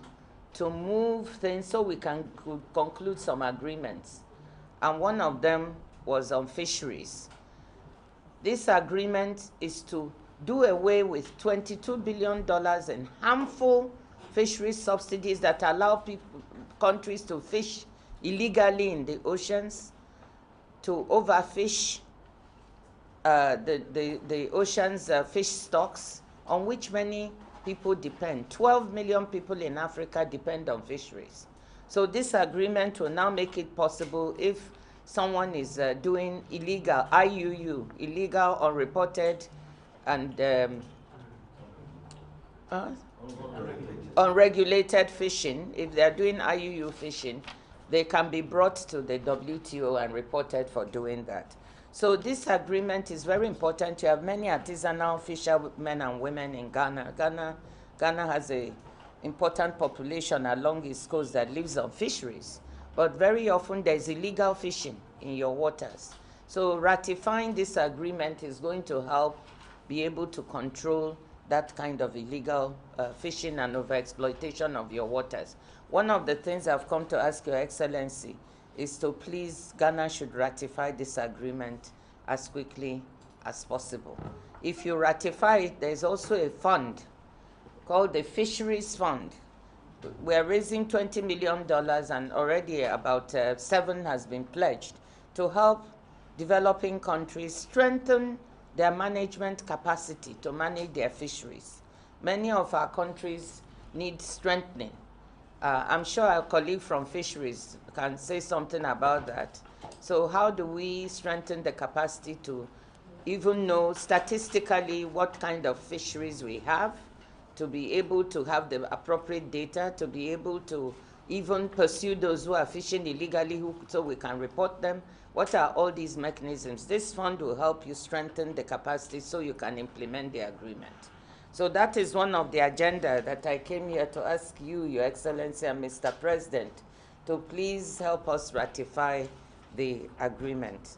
to move things so we can conclude some agreements. And one of them was on fisheries. This agreement is to do away with $22 billion in harmful fisheries subsidies that allow countries to fish illegally in the oceans, to overfish the ocean's fish stocks, on which many people depend. 12 million people in Africa depend on fisheries. So this agreement will now make it possible if someone is doing illegal, IUU, illegal, unreported, and unregulated fishing. If they are doing IUU fishing, they can be brought to the WTO and reported for doing that. So this agreement is very important. You have many artisanal fishermen and women in Ghana. Ghana has an important population along its coast that lives on fisheries. But very often there's illegal fishing in your waters. So ratifying this agreement is going to help be able to control that kind of illegal fishing and overexploitation of your waters. One of the things I've come to ask Your Excellency is to please, Ghana should ratify this agreement as quickly as possible. If you ratify it, there's also a fund called the Fisheries Fund. We're raising $20 million and already about 7 has been pledged to help developing countries strengthen their management capacity to manage their fisheries. Many of our countries need strengthening. I'm sure our colleague from fisheries can say something about that. So how do we strengthen the capacity to even know statistically what kind of fisheries we have, to be able to have the appropriate data, to be able to even pursue those who are fishing illegally so we can report them? What are all these mechanisms? This fund will help you strengthen the capacity so you can implement the agreement. So that is one of the agenda that I came here to ask you, Your Excellency and Mr. President, to please help us ratify the agreement.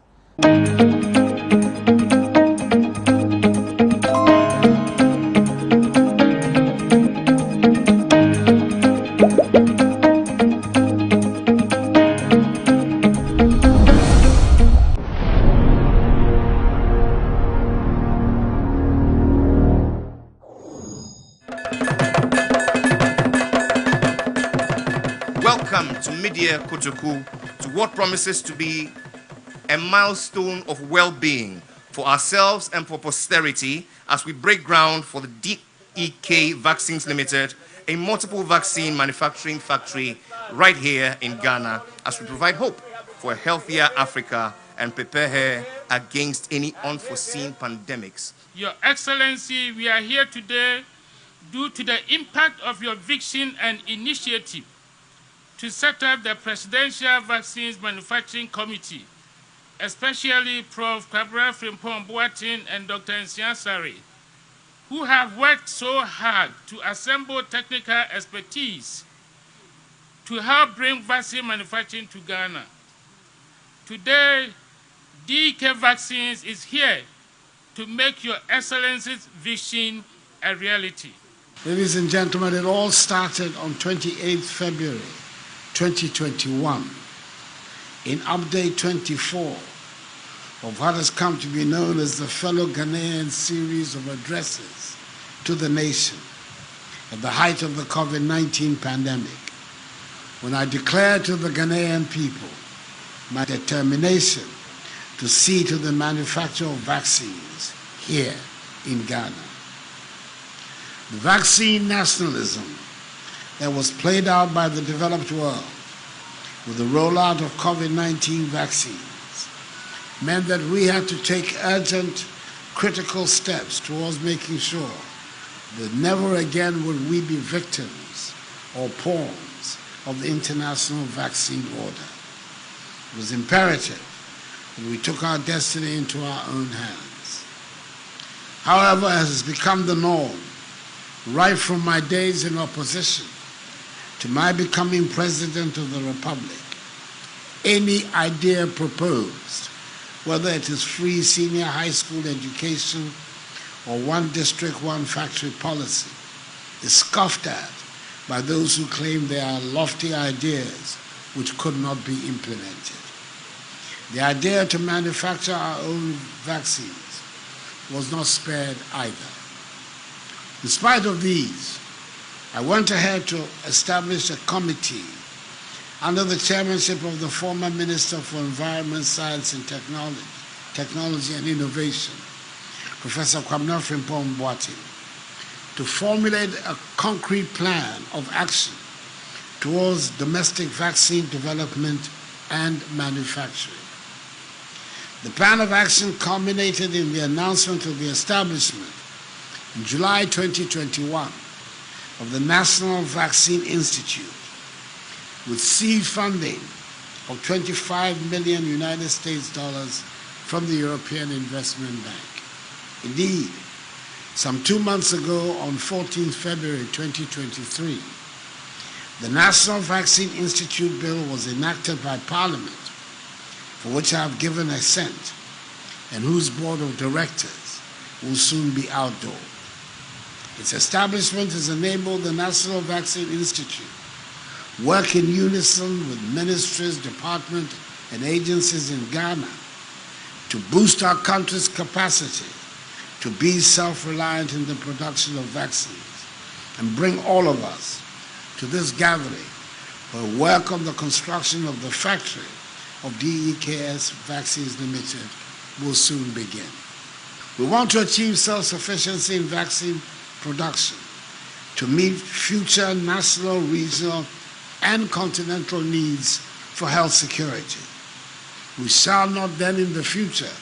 Welcome to Media Kotoku, to what promises to be a milestone of well-being for ourselves and for posterity as we break ground for the DEK Vaccines Limited, a multiple vaccine manufacturing factory right here in Ghana, as we provide hope for a healthier Africa and prepare her against any unforeseen pandemics. Your Excellency, we are here today due to the impact of your vision and initiative to set up the Presidential Vaccines Manufacturing Committee, especially Prof. Kwabra Frimpong Boateng and Dr. Nsiasari, who have worked so hard to assemble technical expertise to help bring vaccine manufacturing to Ghana. Today, DEK Vaccines is here to make Your Excellency's vision a reality. Ladies and gentlemen, it all started on 28th February 2021 in update 24 of what has come to be known as the Fellow Ghanaian series of addresses to the nation at the height of the COVID-19 pandemic, when I declared to the Ghanaian people my determination to see to the manufacture of vaccines here in Ghana. The vaccine nationalism that was played out by the developed world with the rollout of COVID-19 vaccines meant that we had to take urgent, critical steps towards making sure that never again would we be victims or pawns of the international vaccine order. It was imperative that we took our destiny into our own hands. However, as has become the norm, right from my days in opposition to my becoming President of the Republic, any idea proposed, whether it is free senior high school education or one district, one factory policy, is scoffed at by those who claim they are lofty ideas which could not be implemented. The idea to manufacture our own vaccines was not spared either. In spite of these, I went ahead to establish a committee under the chairmanship of the former Minister for Environment, Science and Technology and Innovation, Professor Kwabena Frimpong Boateng, to formulate a concrete plan of action towards domestic vaccine development and manufacturing. The plan of action culminated in the announcement of the establishment in July 2021 of the National Vaccine Institute with seed funding of $25 million United States dollars from the European Investment Bank. Indeed, some 2 months ago, on 14th February 2023, the National Vaccine Institute Bill was enacted by Parliament, for which I have given assent, and whose board of directors will soon be outdoor. Its establishment has enabled the National Vaccine Institute work in unison with ministries, departments, and agencies in Ghana to boost our country's capacity to be self-reliant in the production of vaccines and bring all of us to this gathering where work on the construction of the factory of DEKS Vaccines Limited will soon begin. We want to achieve self-sufficiency in vaccine production to meet future national, regional, and continental needs for health security. We shall not then in the future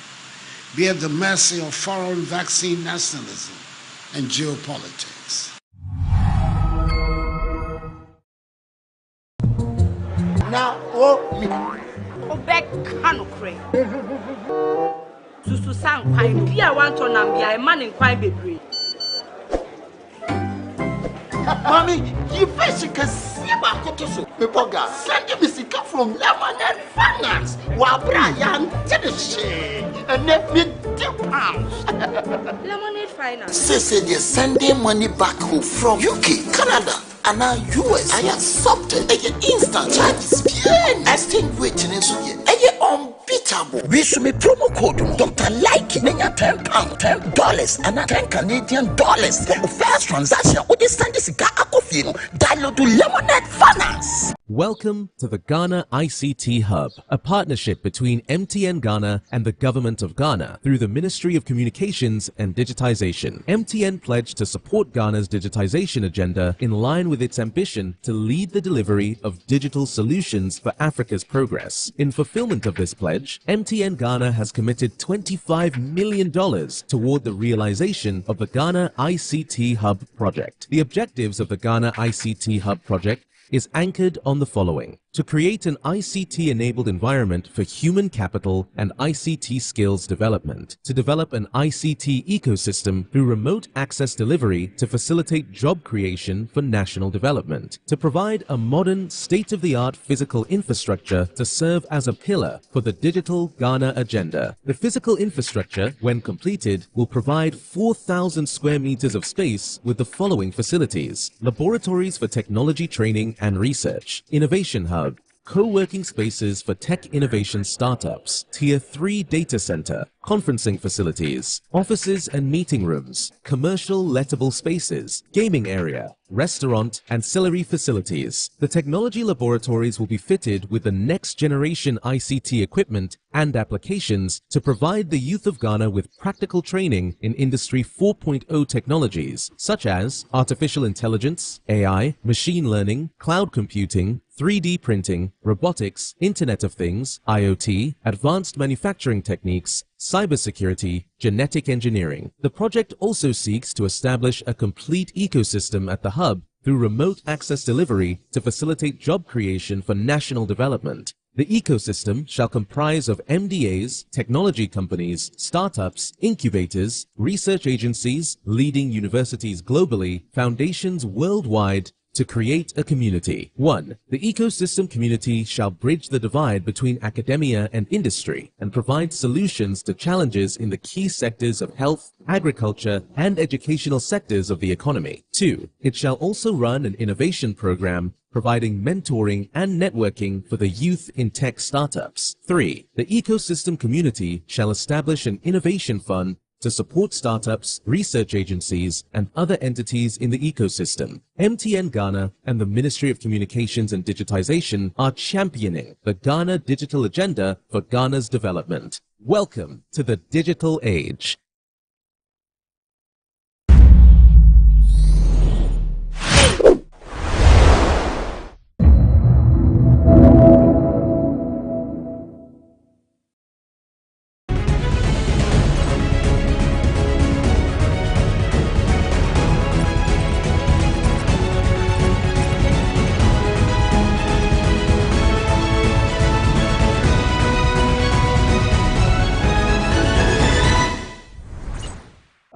be at the mercy of foreign vaccine nationalism and geopolitics. Now, back canocre. Susu sang pine, Pia want to Nambia, a man in quite baby. Mommy, you basically see about Kotoso. Pepoga, send me sick from Lemonade Finance. While Brian did the shit and let me £2. Lemonade Finance. Say they're sending money back home from UK, Canada, and now US. I accepted an instant charges. Exchange waiting in Suya. Unbeatable. We should make promo code Dr. Like £10, $10, and $10 Canadian dollars for the first transaction. What is this download to Lemonade Finance. Welcome to the Ghana ICT Hub, a partnership between MTN Ghana and the Government of Ghana through the Ministry of Communications and Digitization. MTN pledged to support Ghana's digitization agenda in line with its ambition to lead the delivery of digital solutions for Africa's progress. In fulfillment of this pledge, MTN Ghana has committed $25 million toward the realization of the Ghana ICT Hub project. The objectives of the Ghana ICT Hub project is anchored on the following: to create an ICT-enabled environment for human capital and ICT skills development, to develop an ICT ecosystem through remote access delivery to facilitate job creation for national development, to provide a modern, state-of-the-art physical infrastructure to serve as a pillar for the digital Ghana agenda. The physical infrastructure, when completed, will provide 4,000 square meters of space with the following facilities: laboratories for technology training and research, innovation hub, co-working spaces for tech innovation startups, Tier 3 data center, conferencing facilities, offices and meeting rooms, commercial lettable spaces, gaming area, restaurant, ancillary facilities. The technology laboratories will be fitted with the next generation ICT equipment and applications to provide the youth of Ghana with practical training in Industry 4.0 technologies such as artificial intelligence, AI, machine learning, cloud computing, 3D printing, robotics, Internet of Things, IoT, advanced manufacturing techniques, cybersecurity, genetic engineering. The project also seeks to establish a complete ecosystem at the hub through remote access delivery to facilitate job creation for national development. The ecosystem shall comprise of MDAs, technology companies, startups, incubators, research agencies, leading universities globally, foundations worldwide, to create a community. 1. The ecosystem community shall bridge the divide between academia and industry and provide solutions to challenges in the key sectors of health, agriculture, and educational sectors of the economy. 2. It shall also run an innovation program providing mentoring and networking for the youth in tech startups. 3. The ecosystem community shall establish an innovation fund to support startups, research agencies, and other entities in the ecosystem. MTN Ghana and the Ministry of Communications and Digitization are championing the Ghana Digital Agenda for Ghana's development. Welcome to the digital age.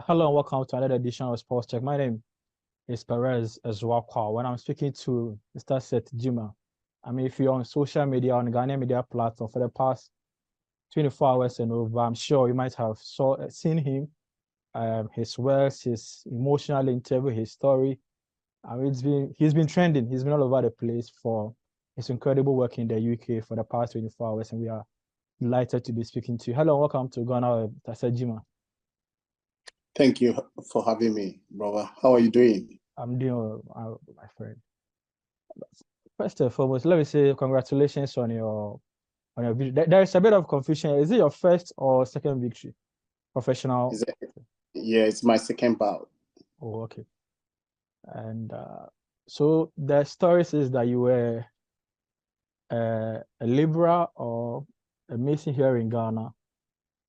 Hello and welcome to another edition of Sports Check. My name is Perez Ezwakwa. When I'm speaking to Mr. Seth Jima, I mean, if you're on social media, on Ghana media platform for the past 24 hours and over, I'm sure you might have seen him, his works, his emotional interview, his story. He's been trending. He's been all over the place for his incredible work in the UK for the past 24 hours, and we are delighted to be speaking to you. Hello and welcome to GhanaWeb, Mr. Seth Jima. Thank you for having me, brother. How are you doing? I'm doing well, my friend. First and foremost, let me say congratulations on your victory. There is a bit of confusion. Is it your first or second victory? Professional? Yeah, it's my second bout. Oh, okay. And so the story says that you were a laborer or a mason here in Ghana.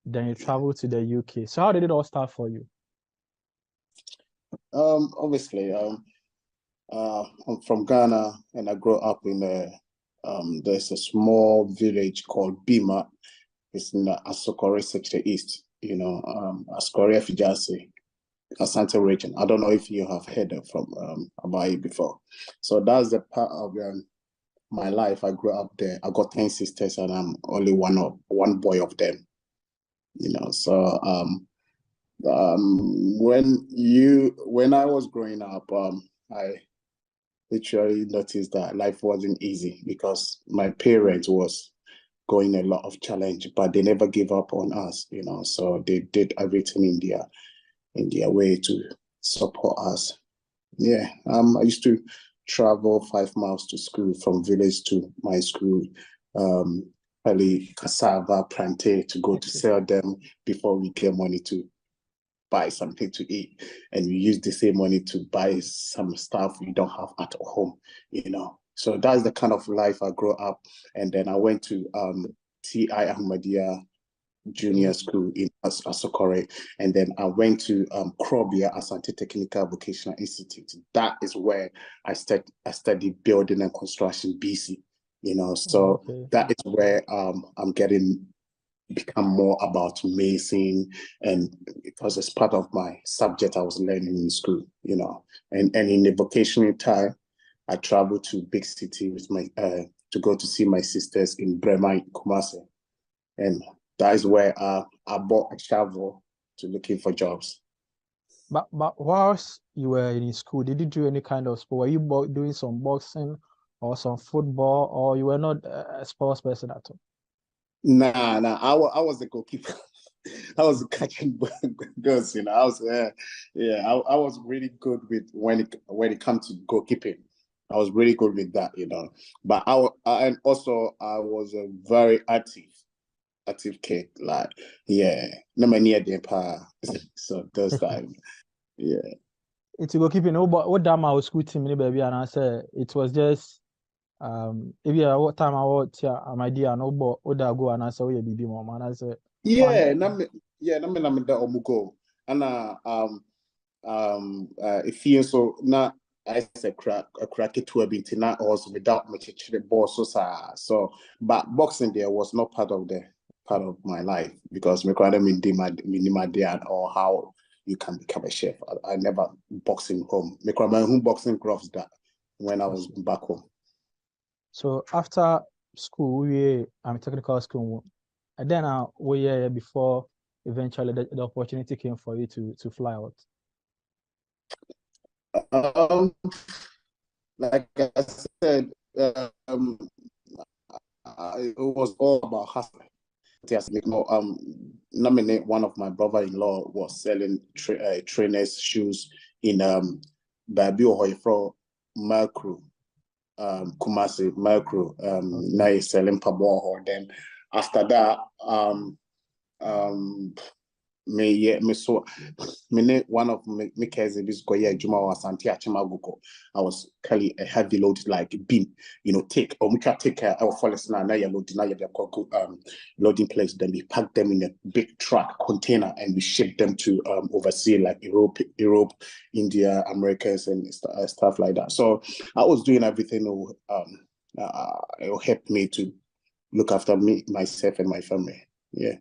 Then you traveled to the UK. So how did it all start for you? Obviously, I'm from Ghana, and I grew up in there's a small village called Bima. It's in the Asokore sector east. You know, Asokore Fijase, Asante region. I don't know if you have heard about it before. So that's the part of my life. I grew up there. I got 10 sisters, and I'm only one boy of them. You know, so when I was growing up, I literally noticed that life wasn't easy because my parents was going a lot of challenge, but they never gave up on us. You know, so they did everything in their way to support us. Yeah, I used to travel 5 miles to school from village to my school. Early cassava, plantain to go to sell them before we get money to buy something to eat. And we use the same money to buy some stuff we don't have at home, you know. So that's the kind of life I grew up. And then I went to T.I. Ahmadiyya Junior School in Asokore. And then I went to Krobia Asante Technical Vocational Institute. That is where I studied building and construction BC. You know, so that is where I'm become more about mason, and because it's part of my subject I was learning in school, you know. And in the vocational time, I traveled to big city with my to go to see my sisters in Brema, Kumasi, and that is where I bought a shovel to looking for jobs. But whilst you were in school, did you do any kind of sport? Were you doing some boxing or some football, or you were not a sports person at all? Nah, I was the goalkeeper. I was catching girls, you know. I was I was really good with when it comes to goalkeeping. I was really good with that, you know. But and also I was a very active kid. Like, no many of them so those times. Yeah. It's goalkeeping. No, but what time I was school team, baby, and I said it was just if you what time I was my dear, no, but what I go and I said, oh, yeah, baby, mom, and I said, yeah, na me da omugo. And if you so na I said crack it to a bit now also without much the boss so but boxing there was not part of my life because me quite my dad or how you can become a chef. I never boxing home. Me quite my home boxing gloves that when I was back home. So after school, I'm technical school, and then we before eventually the opportunity came for you to fly out. Like I said, it was all about hustling. Yes, nominate one of my brother-in-law was selling trainers shoes in Babio from Mercury, Kumasi Mercury. Now he's selling Pabo. Then after that, one of me cousin this goya Juma was Santiago. I was Kali a heavy load like beam, you know, take or we can take our forest now you load loading place, then we pack them in a big truck container and we ship them to overseas like Europe, India, Americas and stuff like that. So I was doing everything it will help me to look after myself and my family. Yeah.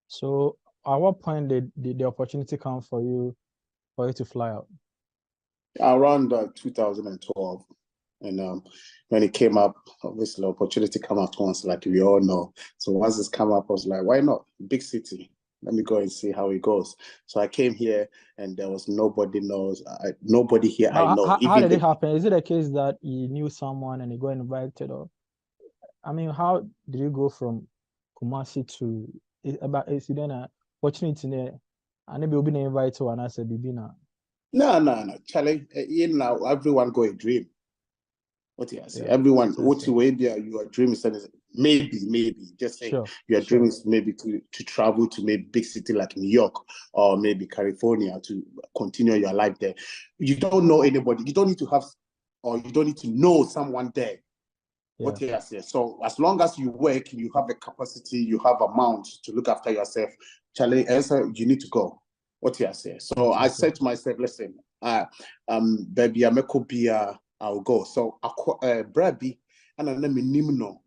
So at what point did the opportunity come for you to fly out? Around 2012, and when it came up, obviously opportunity come up once, like we all know. So once it's come up, I was like, why not? Big city. Let me go and see how it goes. So I came here, and there was nobody here I know. How did it happen? Is it a case that you knew someone and you got invited, or I mean, how did you go from Kumasi to about a opportunity there, and maybe you'll be invited to and I said, "Bibina." No. Charlie, now everyone go a dream. What you say? Everyone, what you way there, your dream is maybe just say your dream is maybe to travel to maybe big city like New York or maybe California to continue your life there. You don't know anybody. You don't need to have, or you don't need to know someone there. What you say? So as long as you work, you have a capacity, you have amount to look after yourself. Charlie, answer, you need to go. What you say? So I said to myself, listen, baby, I'm a I'll go. So Brabby, and then let me know.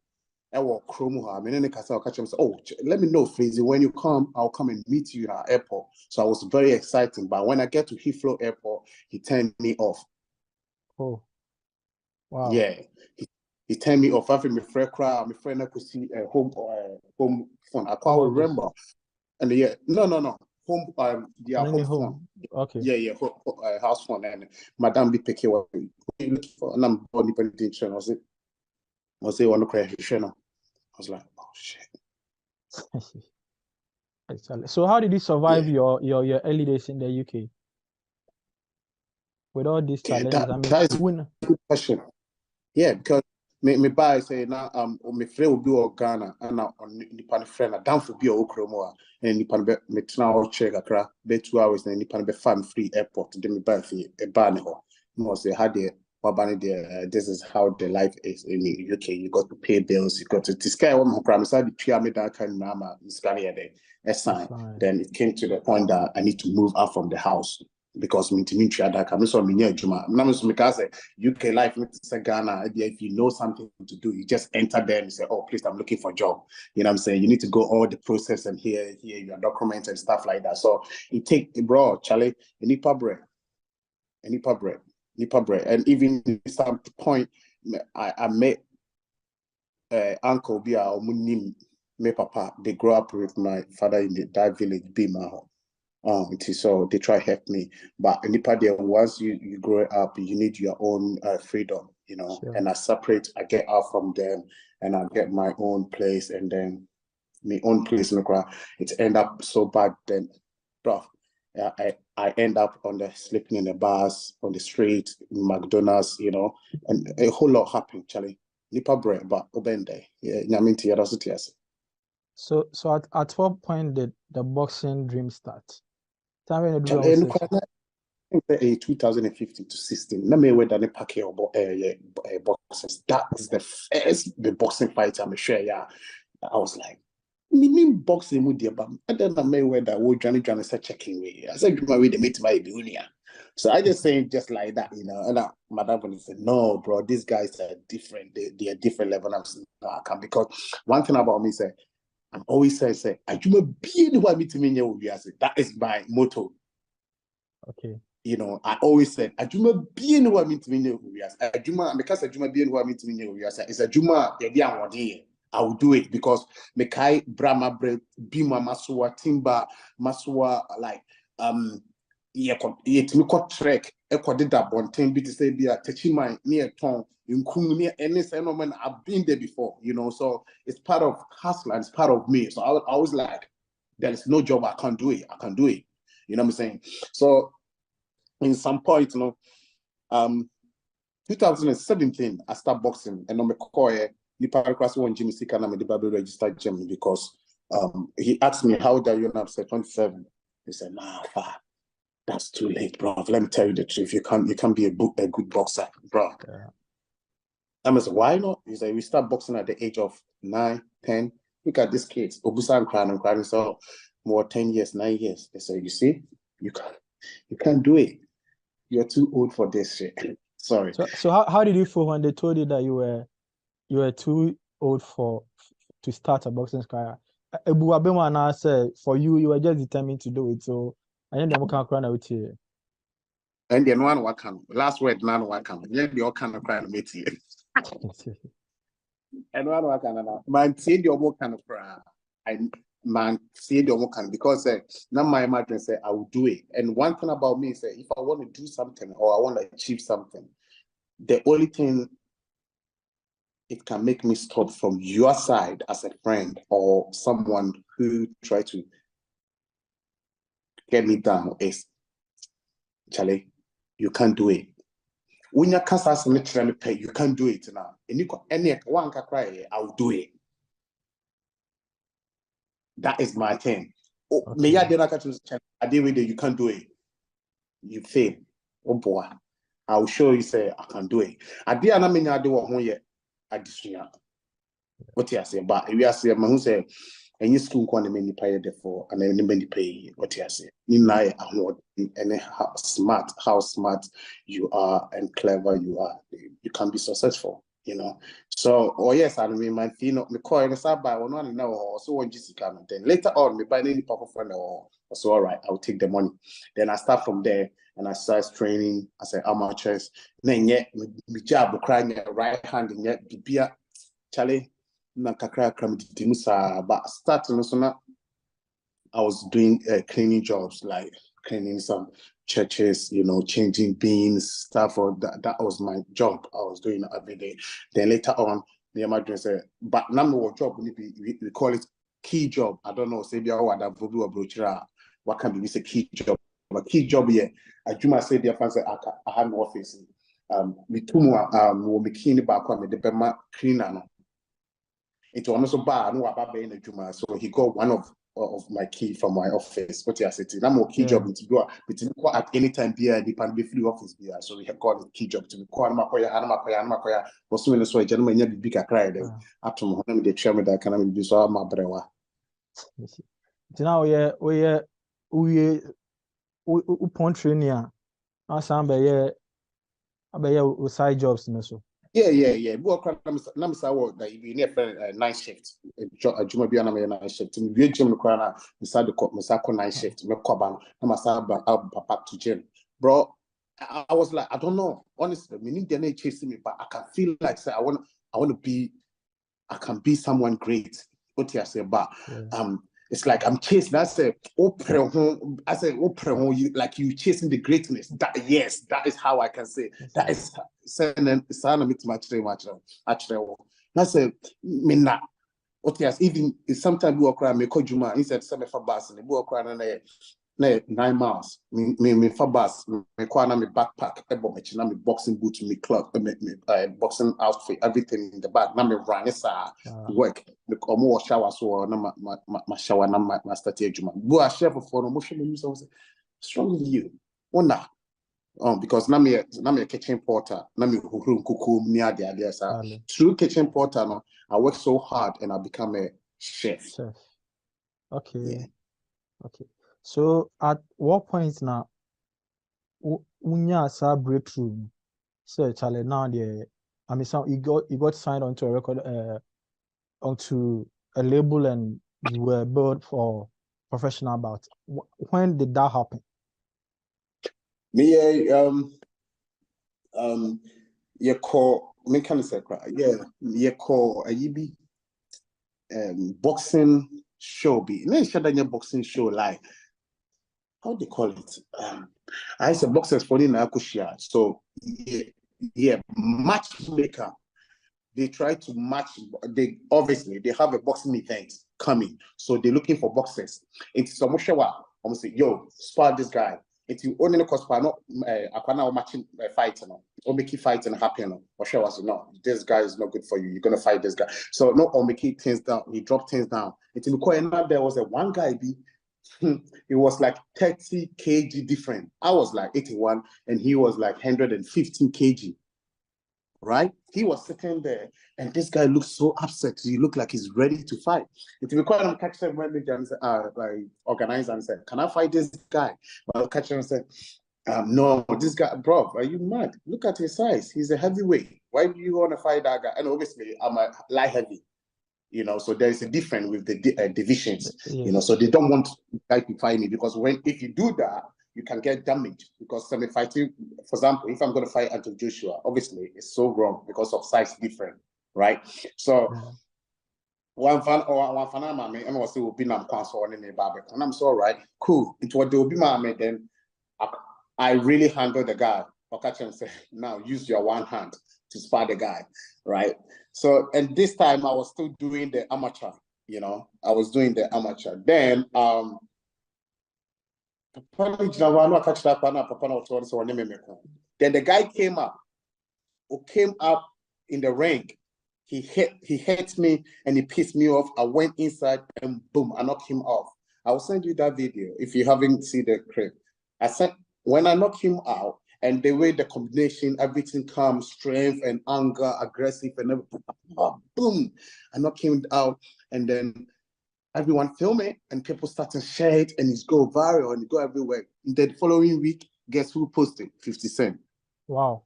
I will chromo. I mean, Casa catch him. Oh, let me know, Freezy. When you come, I'll come and meet you at airport. So I was very excited. But when I get to Heathrow Airport, he turned me off. Oh, wow. Yeah, he turned me off. After my friend I could see home phone. I can't remember. And no. Home, home phone. Okay. Yeah, house phone. And Madame be picking what looking for, and I'm body penetration. Was it one of the I was like, oh shit. So how did you survive your early days in the UK with all these challenges? That is a good question. Yeah, because me buy say now my friend will be all Ghana and now on the friend down for be all Okromoa and Nipan be me now check Accra be 2 hours and Nipan be fan free airport then me buy for a ban ho. No say had the this is how the life is in the UK. You got to pay bills, you got to sky one more promise. I the pyramid that kind of nama scanning a sign. Then it came to the point that I need to move out from the house. Because that comes from UK life Ghana. If you know something to do, you just enter there and say, oh, please, I'm looking for a job. You know what I'm saying? You need to go all the process and here your documents and stuff like that. So it take bro, Charlie, you need bread. And even at some point I met uncle Bia or Munim, me papa. They grew up with my father in that village, Bima. So they try to help me, but once you grow up, you need your own freedom, you know. Sure. And I get out from them, and I get my own place, and then my own place in the crowd. It end up so bad then, bro. I end up sleeping in the bars, on the street, McDonald's, you know, and a whole lot happened, Charlie. Nipa bread, but obende. Yeah, Naminti, yes. So at what point did the boxing dream start? Tell me the 2015 to 16. Let me wait that pack of boxers. That is the boxing fight I'm sure. Yeah, I was like, me boxing with the bam. And then I may wear that would Johnny start checking me. I said, my way they made my dunia. So I just say just like that, you know. And Madam would say, no, bro, these guys are different. They are different level. I'm saying, no, I can't, because one thing about me say, I'm always say, I do be anyone meet me. That is my motto. Okay. You know, I always said, Ajuma be anyone meet me. Ajuma, because Ajuma be anyone meet me. It's Ajuma, I will do it because Mekai Brahma bread, Bima Masua, Timba, Masua, like yet trek, Equa did that one thing, to say be a Techima near Tom, in Kum near any phenomenon. I've been there before, you know, so it's part of hustler, it's part of me. So I was like, there is no job I can't do it. I can do it. You know what I'm saying? So in some point, you know, 2017, I start boxing, and I'm a core. Nipa class one Jimmy Sika na me the Bible registered Germany because he asked me how old are you now? I said 27. He said, nah, that's too late, bro. Let me tell you the truth. You can't be a good boxer, bro. Yeah. I said, why not? He said, we start boxing at the age of 9, 10. Look at these kids. Obusa and crying. So more 10 years, 9 years. They said, you see, you can't do it. You're too old for this shit. Sorry. So how did you feel when they told you that you were too old to start a boxing career? For you were just determined to do it. So I think them can cry out here. And then one can last word none one can. Yeah, the all kind of cry and meet here. And one can man say the more kind of cry. Man say the more can because now my imagine say I will do it. And one thing about me say if I want to do something or I want to achieve something, the only thing it can make me stop from your side as a friend or someone who try to get me down is, Charlie, you can't do it. When you can't ask me to pay, you can't do it now. And you any one can cry, I will do it. That is my thing. May I not catch a day with you can't do it. You fail. Oh boy. I will show you say I can do it. I did not mean I do what yet. I distribute. What you say, but we are saying, who say, and you school can many pay therefore, and then many pay what you say. You know, and how smart you are and clever you are, you can be successful. You know. So, yes, I mean, my thing, me call and say, buy one now, or so one just come. Then later on, me buy any papa friend or so. All right, I'll take the money. Then I start from there. And I started training as an amateur. Then yet, my job crying right hand and yet bibia Charlie na kakra kram dimusa. But starting also I was doing cleaning jobs like cleaning some churches, you know, changing beans, stuff. Or that was my job. I was doing it every day. Then later on, the emergency said, but number one job we call it key job. I don't know, say what can be a key job. But key job here, I do say the fancy I have no office. We two more will be keen back on the Bema cleaner. It was also bad, no about being a Juma. So he got one of my key from my office. What you are saying, I'm a key job to go at any time be a depend be free office be. So we have got a key job to be called Makoya, was soon as well, gentlemen, you big a cry there. Up to Mohammed, the chairman that can be so my brewa. Now, we upon training, some side jobs. Yeah. Work Namsa that you need a night shift. Juma be on a night shift. We gym crana beside the Masako night shift. We coban Namasaba papa to gym. Bro, I was like, I don't know. Honestly, we need the chasing me, but I can feel like say I want to be, I can be someone great. What you say, but it's like I'm chasing. I say, you like you chasing the greatness. That is how I can say. That is saying me too much. Actually, I say, Minna. Otias, even sometimes we walk around, me call Juma, he said, "Send me for bus," and we walk around and 9 miles. Me for bus, me call me backpack, me boxing boot, me club, boxing outfit, everything in the bag. Now me run this work. Me come wash shower so na my shower na my start Juma. Go a chef for no motion me so strong with you. Wonder. Because na me a kitchen porter, na me kuku near the idea. Through kitchen porter, no, I work so hard and I become a chef. Okay. Yeah. Okay. So at what point now unya sa breakthrough? So Charlie now I mean you got signed onto a record onto a label and you were billed for professional bout. When did that happen? Me you call me kind of say you call a yibi boxing show be no share that boxing show like how they call it I say boxers for na akushia so yeah matchmaker they try to match they obviously they have a boxing event coming so they're looking for boxers it's some showa almost say yo spar this guy it's you only cause for not akwana matching fighting or make fighting happen or show us no this guy is not good for you you're gonna fight this guy so no or make things down he dropped things down it's because there was a one guy it was like 30 kg different. I was like 81 and he was like 115 kg. Right? He was sitting there and this guy looked so upset. He looked like he's ready to fight. It required him catch him manager and like organizer and said, "Can I fight this guy?" But I'll catch him and said, "No, this guy, bro, are you mad? Look at his size. He's a heavyweight. Why do you want to fight that guy?" And obviously, I'm a light heavy. So there is a difference with the divisions, so they don't want guy to fight me because if you do that, you can get damaged because I'm fighting, for example, if I'm going to fight Anthony Joshua, obviously it's so wrong because of size different, right? So one fan and was still be na console in the barbecue, and I'm so all right, cool. It was the be my then I really handled the guy. Okachi and say, now use your one hand to spar the guy, right? So, and this time I was still doing the amateur, I was doing the amateur. Then, then the guy came up in the ring. He hit me and he pissed me off. I went inside and boom, I knocked him off. I will send you that video if you haven't seen the clip. When I knocked him out, and the way the combination, everything comes, strength and anger, aggressive, and everything, boom, I knocked him out, and then everyone film it, and people start to share it, and it's go viral, and it go everywhere. And then the following week, guess who posted? 50 Cent. Wow.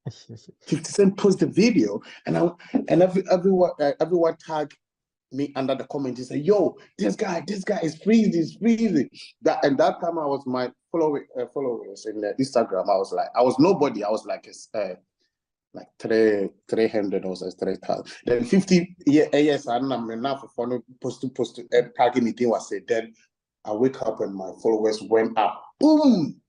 50 Cent posted the video, and everyone tag me under the comment and say, "Yo, this guy is Freezy." That time I was my followers in the Instagram. I was nobody. I was like 300 or 3,000. Then 50 yes, I'm now for follow post tagging me thing was said. Then I wake up and my followers went up. Boom!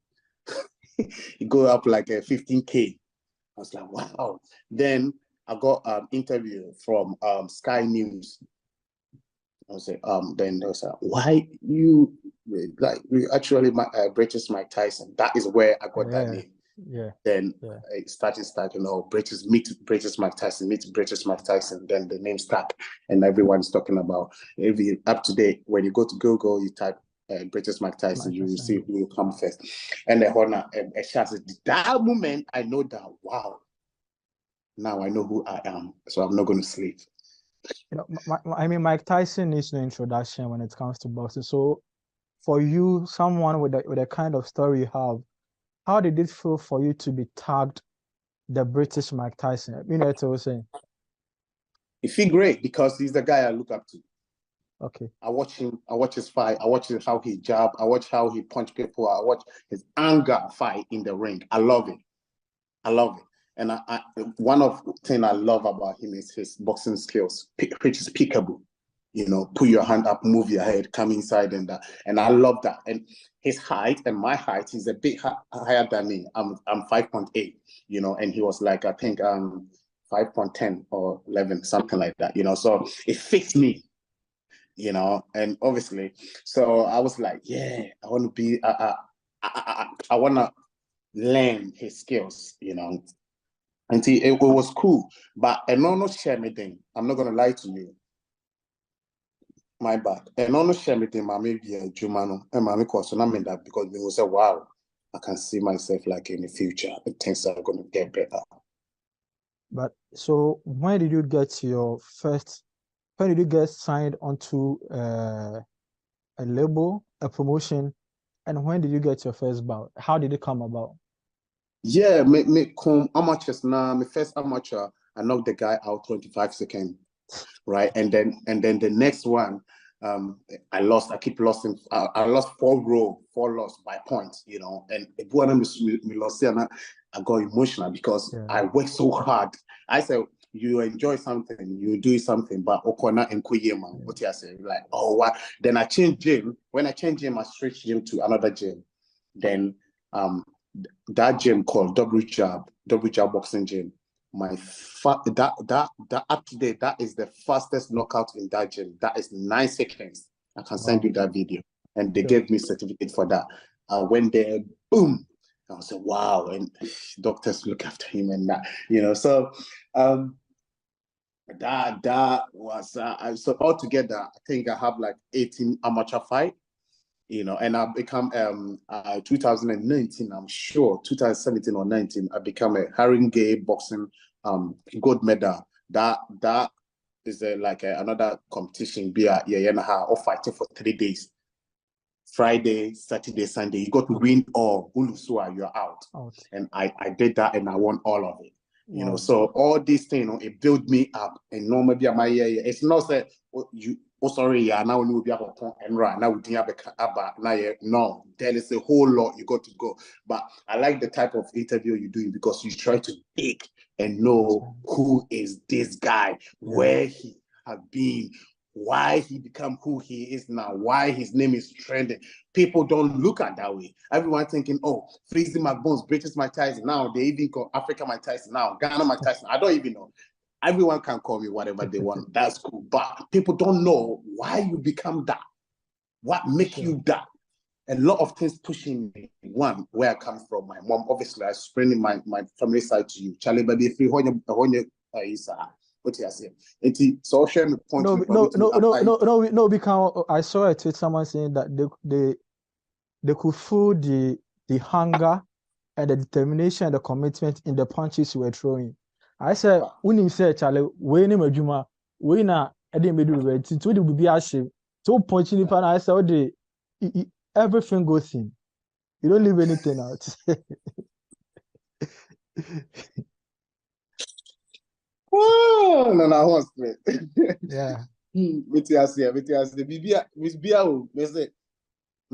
It go up like 15K. I was like, wow. Then I got an interview from Sky News. I was like, then they was like, why you actually British Mike Tyson? That is where I got that name. Yeah. Then it started, British Mike Tyson, meet British Mike Tyson. Then the name stuck, and everyone's talking about up to date. When you go to Google, you type British Mike Tyson, you will see who will come first. And the honor a shot. That moment, I know that wow. Now I know who I am, so I'm not going to sleep. Mike Tyson needs no introduction when it comes to boxing. So, for you, someone with the kind of story you have, how did it feel for you to be tagged the British Mike Tyson? What I was saying. It feels great because he's the guy I look up to. Okay. I watch him. I watch his fight. I watch how he jab. I watch how he punch people. I watch his anger fight in the ring. I love it. And one of the things I love about him is his boxing skills, which is pickable. Put your hand up, move your head, come inside, and I love that. And his height and my height is a bit higher than me. I'm 5'8", and he was like I think 5.10 or 11, something like that, so it fits me, and obviously, so I was like, yeah, I want to be, I want to learn his skills, and see, it was cool, but I no share me thing. I'm not going to lie to you. My bad. And no share me thing, maybe a Jumano, and mommy cause so I that because they will say, wow, I can see myself like in the future, and things are going to get better. But so when did you get signed onto a label, a promotion, and when did you get your first bout? How did it come about? Yeah, me come amateurs now. My first amateur, I knocked the guy out 25 seconds, right? And then the next one, I lost. I keep losing. I lost 4 loss by points, And one of me lost, and I got emotional because I worked so hard. I said, you enjoy something, you do something, but okona and kuyema. What you say? Like, oh, what? Then I changed gym. When I changed gym, I switched gym to another gym. Then that gym called Double Jab Boxing Gym. That up to date, that is the fastest knockout in that gym. That is 9 seconds. I can send you that video. And they gave me certificate for that. I went there, boom. I said, wow, and doctors look after him and that, So that was so altogether, I think I have like 18 amateur fight. And I become 2019, I'm sure 2017 or 19, I become a Haringey boxing gold medal. That is another competition. Or fighting for 3 days, Friday, Saturday, Sunday. You got to win all. Ulusua, you're out. And I did that, and I won all of it. So all these things, it built me up. And normally, it's not that sorry, now we will be able to and right now we didn't have no, there is a whole lot you got to go. But I like the type of interview you're doing because you try to dig and know who is this guy, where he has been, why he become who he is now, why his name is trending. People don't look at that way. Everyone thinking, oh, Freezy McBones, British Mike Tyson now, they even call Africa Mike Tyson now, Ghana Mike Tyson. I don't even know. Everyone can call me whatever they want. That's cool. But people don't know why you become that. What makes you that? A lot of things pushing me. One, where I come from, my mom, obviously, I spreading my family side to you. Charlie, baby, if you what you say? So share me point. No, because I saw a tweet someone saying that they could feel the hunger and the determination and the commitment in the punches you were throwing. I said, when you say Charlie, we name a Juma, we na I didn't do it. To the be ashamed. So punching the pan, I said, everything goes in. You don't leave anything out. Oh, no, I was great. Yeah.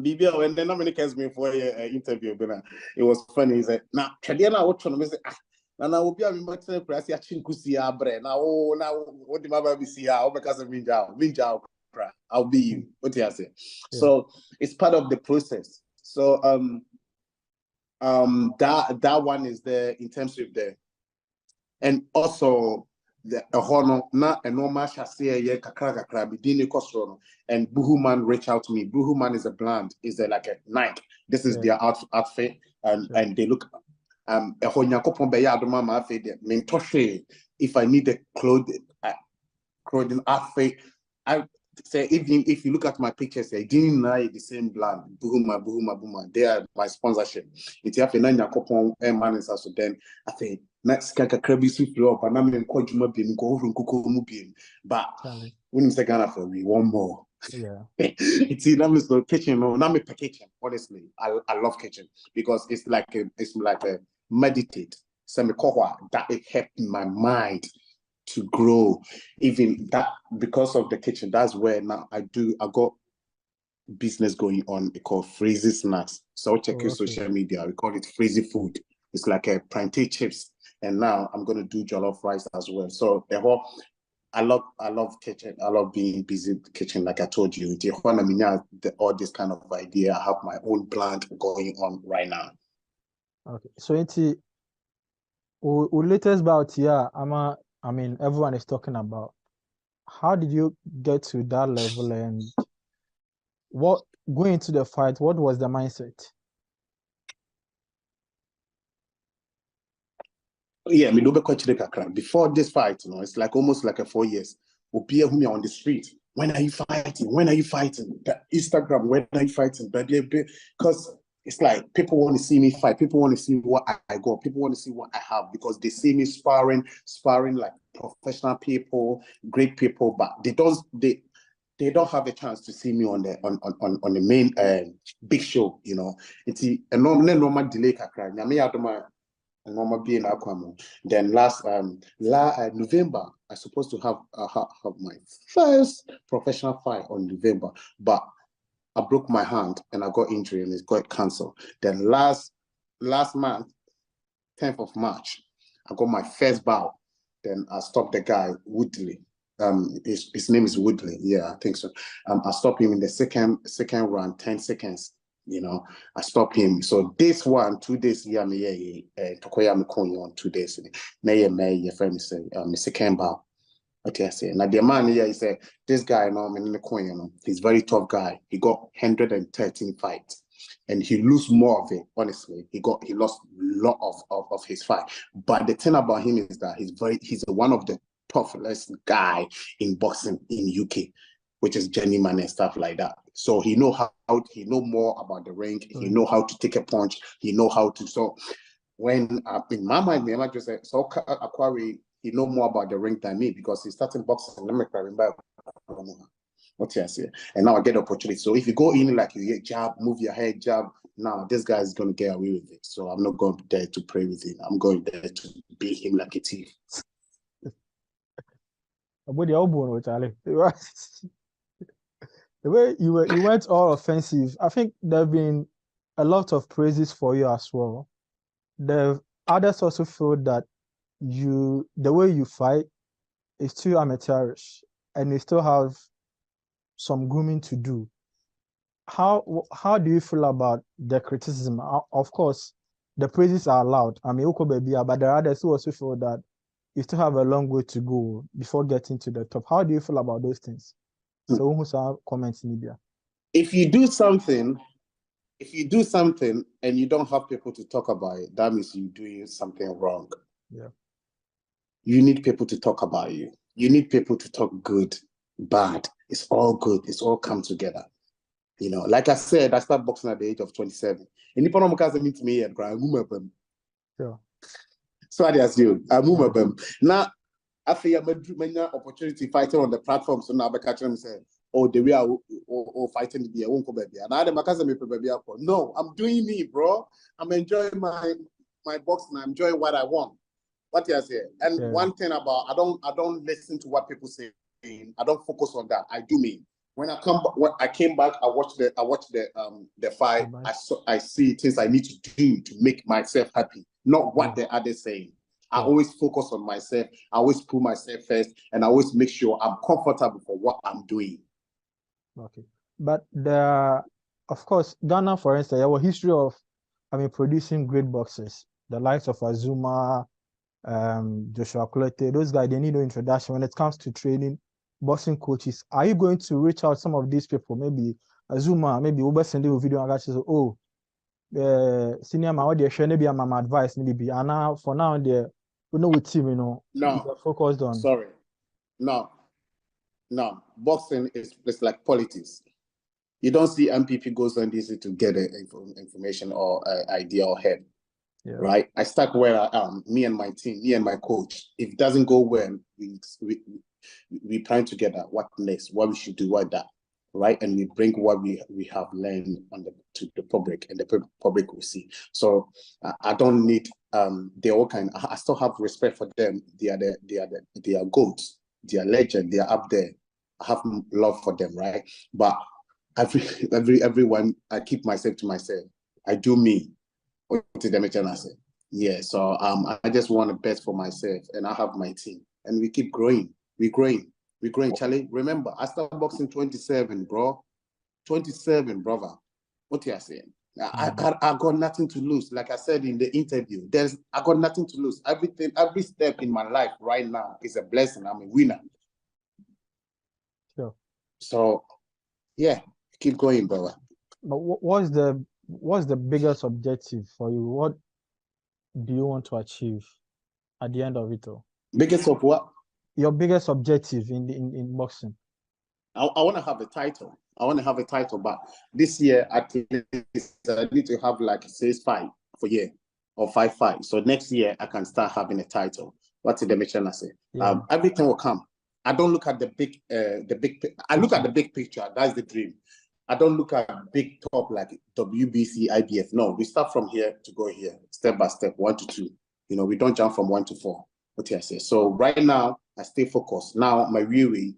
Bibia, when then many cast me for an interview, but it was funny. He said, now, Chadiana, what trying to say? And I will be a much press ya chinkusia bre. Now, what the mother be see how because of Minjao, I'll be you. What you say? So it's part of the process. So that one is there in terms of the, and also the honor na a normal chassis ye kakra bidini kosrono, and Buhuman reach out to me. Buhuman is a brand, is like a Nike. This is their outfit, and they look if I need a clothing outfit, I say even if you look at my pictures, I didn't know the same brand. Buhuma. They are my sponsorship. It's have a nanya coupon man is also then I think next kaka krabi super up and I'm in Kojuma being go over and but when you say Ghana for me, one more. Yeah. It's the kitchen, no, not me kitchen. Honestly, I love kitchen because it's like a meditate. That it helped my mind to grow. Even that because of the kitchen, that's where now I got business going on. It's called Freezy Snacks. So check your social media. We call it Freezy Food. It's like a plantain chips. And now I'm gonna do jollof rice as well. So the whole I love kitchen. I love being busy in the kitchen, like I told you. All this kind of idea. I have my own brand going on right now. Okay. So latest bout here, I mean, everyone is talking about. How did you get to that level, and what going into the fight? What was the mindset? Yeah, me do be quite before this fight, you know, it's like almost like a 4 years. Opia who me on the street. When are you fighting? When are you fighting? Instagram, when are you fighting? Because it's like people want to see me fight. People want to see what I got. People want to see what I have because they see me sparring like professional people, great people, but they don't have a chance to see me on the main big show, you know. It's a normal delay kakra. Nyame adoma normal being Aqua. Then last November, I supposed to have my first professional fight on November, but I broke my hand and I got injury and it got cancelled. Then last month, 10th of March, I got my first bout. Then I stopped the guy Woodley. His name is Woodley. Yeah, I think so. I stopped him in the second round, 10 seconds. You know, I stopped him. So this one, 2 days, yeah, me Tokoya me on 2 days. Me your friend say, second bout. Okay, I say. Now the man here, he said, this guy, he's very tough guy. He got 113 fights, and he lose more of it. Honestly, he lost a lot of his fight. But the thing about him is that he's one of the toughest guy in boxing in UK, which is journeyman and stuff like that. So he know more about the ring. He know how to take a punch. He know how to. So when in my mind, me, I just say, so Aquari, he know more about the ring than me because he started boxing. What I say, and now I get the opportunity. So if you go in like you jab, move your head, jab. Now this guy is gonna get away with it. So I'm not going there to play with him. I'm going there to beat him like a thief. The way you went all offensive, I think there have been a lot of praises for you as well. The others also feel that the way you fight is too amateurish and you still have some grooming to do. How do you feel about the criticism? Of course, the praises are allowed. I mean, but there are others who also feel that you still have a long way to go before getting to the top. How do you feel about those things? So who's our comments in Libya? If you do something and you don't have people to talk about it, that means you're doing something wrong. Yeah. You need people to talk about you. You need people to talk good, bad. It's all good. It's all come together. You know, like I said, I started boxing at the age of 27. And if I'm going to me and cry, sure. So I assume I move them. Now, I feel I'm opportunity fighting on the platform. So now I catch them say, oh, the way I fighting the won't come baby. And I don't baby. No, I'm doing me, bro. I'm enjoying my boxing. I'm enjoying what I want. What you say? And one thing about I don't listen to what people say. I don't focus on that. I do me. When I came back, I watched the fight. I see things I need to do to make myself happy, not what the others saying. I always focus on myself. I always put myself first, and I always make sure I'm comfortable for what I'm doing. Okay, but of course, Ghana, for instance, our history of, producing great boxers, the likes of Azuma, Joshua Kulete, those guys, they need no introduction when it comes to training boxing coaches. Are you going to reach out some of these people? Maybe Azuma, maybe Uber send you a video and I say, oh, senior man, what they're sharing, maybe I'm my advice, maybe. And now, for now, we know with team, you know, no, focused on. Sorry, no. Boxing is like politics. You don't see MPP goes on this to get information or idea or help. Yeah. Right? I start where I am, me and my team, me and my coach. If it doesn't go well, we plan together what next, what we should do, what that, right? And we bring what we have learned to the public, and the public will see. So I don't need they all kind. I still have respect for them. They are goats. They are legend. They are up there. I have love for them, right? But everyone, I keep myself to myself. I do me. Yeah, so I just want the best for myself, and I have my team, and we keep growing. We're growing. Charlie, remember, I started boxing 27, bro. 27, brother. What you saying? I got nothing to lose. Like I said in the interview, I got nothing to lose. Every step in my life right now is a blessing. I'm a winner. Sure. So, yeah, keep going, brother. But what's the biggest objective for you? What do you want to achieve at the end of it all? Biggest of what? Your biggest objective in boxing. I want to have a title. But this year at least I need to have like 6 fight for year or 5 fight. So next year I can start having a title. What did the mission I say? Yeah. Everything will come. I don't look at the big. I look at the big picture. That's the dream. I don't look at big top like WBC, IBF. No, we start from here to go here, step by step, 1 to 2. You know, we don't jump from 1 to 4. What I say? So right now I stay focused. Now my real 2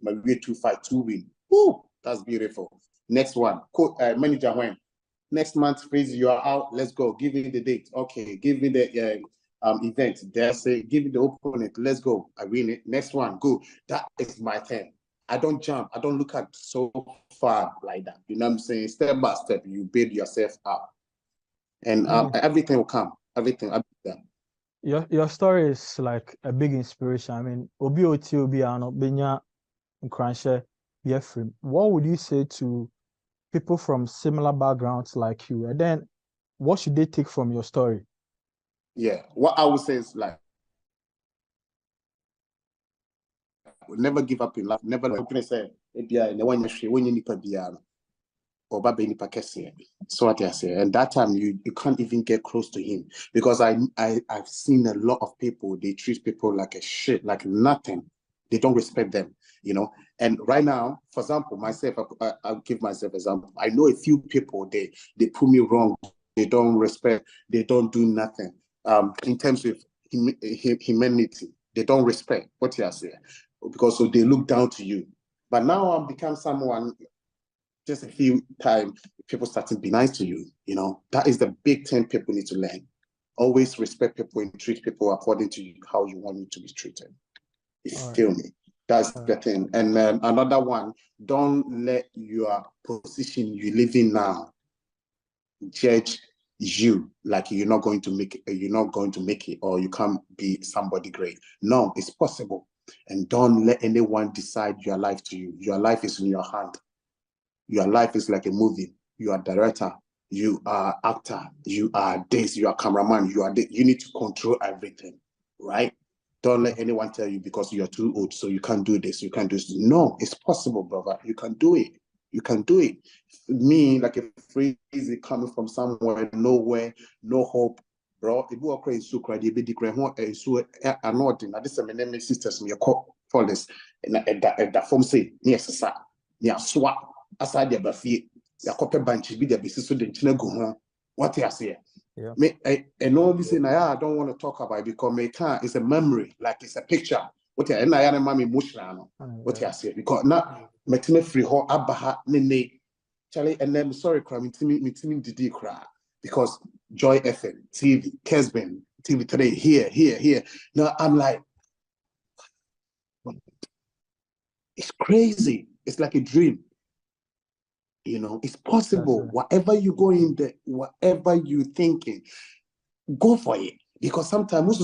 win. Woo, that's beautiful. Next one, manager when next month, Freezy, you are out. Let's go. Give me the date. Okay, give me the event. There say, give me the opponent. Let's go. I win it. Next one, go. That is my thing. I don't jump. I don't look at so far like that. You know what I'm saying? Step by step, you build yourself up, and everything will come. Everything. Your story is like a big inspiration. I mean, Obi ano benya nkranshe biefrim. What would you say to people from similar backgrounds like you? And then what should they take from your story? Yeah, what I would say is like, never give up in life. Never say, so what I say, and that time you can't even get close to him, because I've seen a lot of people, they treat people like a shit, like nothing. They don't respect them, you know. And right now, for example, myself, I'll give myself an example. I know a few people, they put me wrong, they don't respect, they don't do nothing. In terms of humanity, they don't respect what you say, because so they look down to you. But now I've become someone, just a few times, people start to be nice to you, you know. That is the big thing people need to learn. Always respect people and treat people according to how you want you to be treated. If you feel me, that's the thing. And another one, don't let your position you live in now judge you like you're not going to make it, or you can't be somebody great. No, it's possible. And don't let anyone decide your life to you. Your life is in your hand. Your life is like a movie. You are director, you are actor, you are this, you are cameraman, you are this. You need to control everything, right? Don't let anyone tell you because you're too old, so you can't do this, you can't do this. No, it's possible, brother. You can do it. You can do it. Me, like a Freezy coming from somewhere, nowhere, no hope, bro. If you are crazy, so crazy, be declared so anointing. Now, this is my name, sisters, me call for this, and that form say, yes, sir, yeah, swap. Aside the buffet, the copper bunch be the business so the china go home. What you say? Yeah. Me, and all this I don't want to talk about it because me can't. It's a memory, like it's a picture. What you and I am emotional. What you say? Because now me time free ho abaha nene. Charlie, and then sorry, cry me team did cry because Joy FM, TV, Kesben, TV3, here. Now I'm like, it's crazy. It's like a dream. You know, it's possible. Whatever you go in there, whatever you thinking, go for it. Because sometimes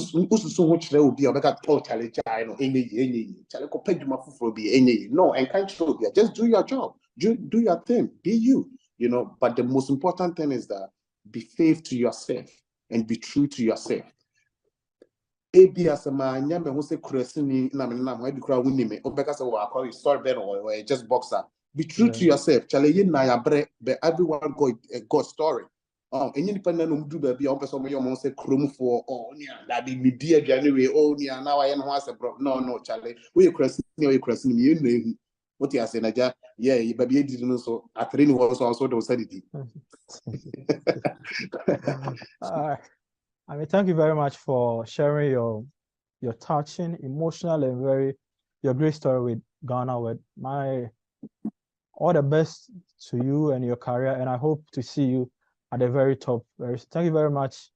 so much there will be a better challenge. I know any no, and can't show you. Just do your job. Do your thing. Be you. You know, but the most important thing is that be faithful to yourself and be true to yourself. Just boxer. Be true to yourself. But everyone got story. And you depend do baby on person you say chrome for that be media January. Now I know as a bro. No, Charlie. We you crossing me, you know what you say, Naja. Yeah, baby didn't know so at training was also the sanity. I mean, thank you very much for sharing your touching, emotional, and your great story with GhanaWeb. All the best to you and your career, and I hope to see you at the very top. Thank you very much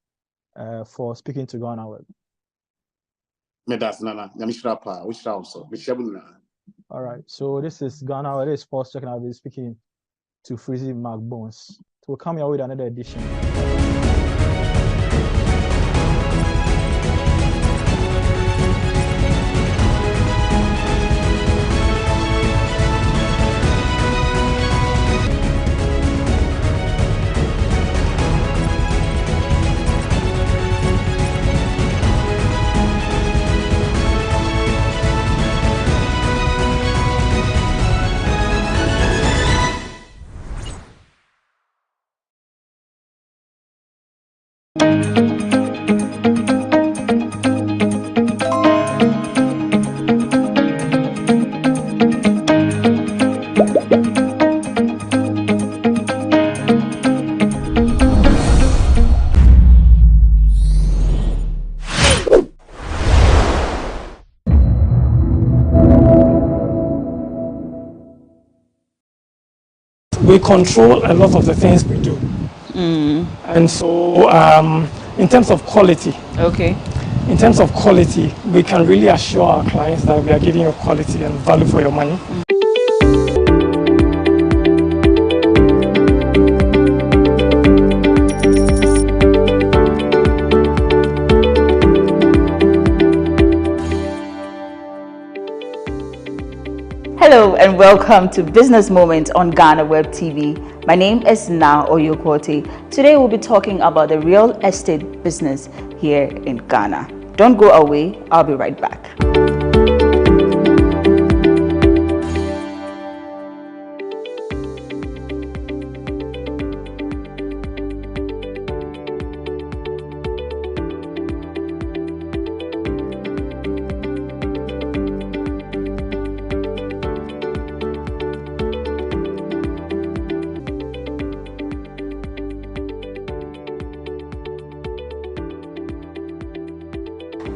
for speaking to GhanaWeb. All right, so this is GhanaWeb, this is Sports Check, and I'll be speaking to Freezy McBones. So we'll come here with another edition. We control a lot of the things we do. And so in terms of quality, in terms of quality, we can really assure our clients that we are giving you quality and value for your money. Hello and welcome to Business Moment on GhanaWeb TV. My name is Na Oyokwote. Today we'll be talking about the real estate business here in Ghana. Don't go away, I'll be right back.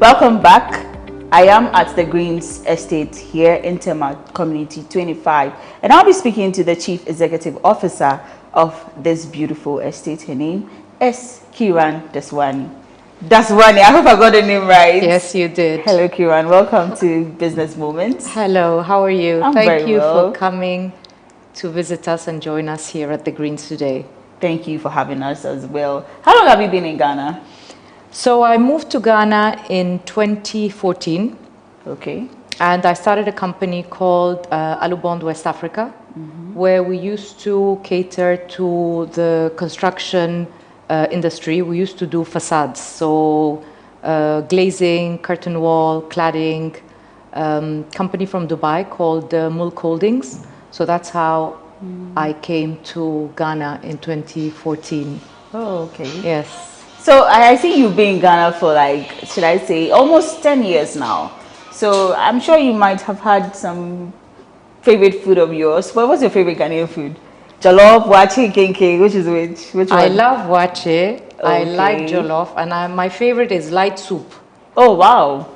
Welcome back. I am at the Greens Estate here in Tema Community 25, and I'll be speaking to the Chief Executive Officer of this beautiful estate. Her name is Kiran Daswani. Daswani, I hope I got the name right. Yes, you did. Hello, Kiran. Welcome to Business Moments. Hello, how are you? Thank you for coming to visit us and join us here at the Greens today. Thank you for having us as well. How long have you been in Ghana? So I moved to Ghana in 2014. Okay. And I started a company called Alubond West Africa, where we used to cater to the construction industry. We used to do facades, so glazing, curtain wall, cladding, company from Dubai called Mulk Holdings. So that's how I came to Ghana in 2014. Oh, okay. Yes. So I think you've been in Ghana for, like, should I say, almost 10 years now. So I'm sure you might have had some favorite food of yours. What was your favorite Ghanaian food? Jollof, wache, kenke, which is which one? I love wache. Okay. I like jollof, and my favorite is light soup. Oh, wow.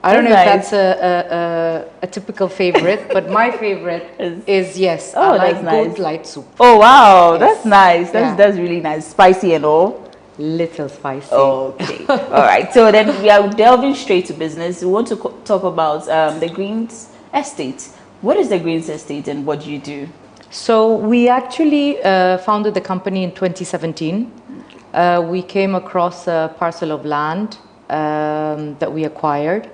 I don't know if that's a typical favorite, but my favorite is yes. Oh, I that's like good nice. light soup. Oh, wow. Yes. That's nice. That's really nice. Spicy and all. Little spicy. Okay. All right. So then we are delving straight to business. We want to talk about the Greens Estate. What is the Greens Estate and what do you do? So we actually founded the company in 2017. We came across a parcel of land that we acquired.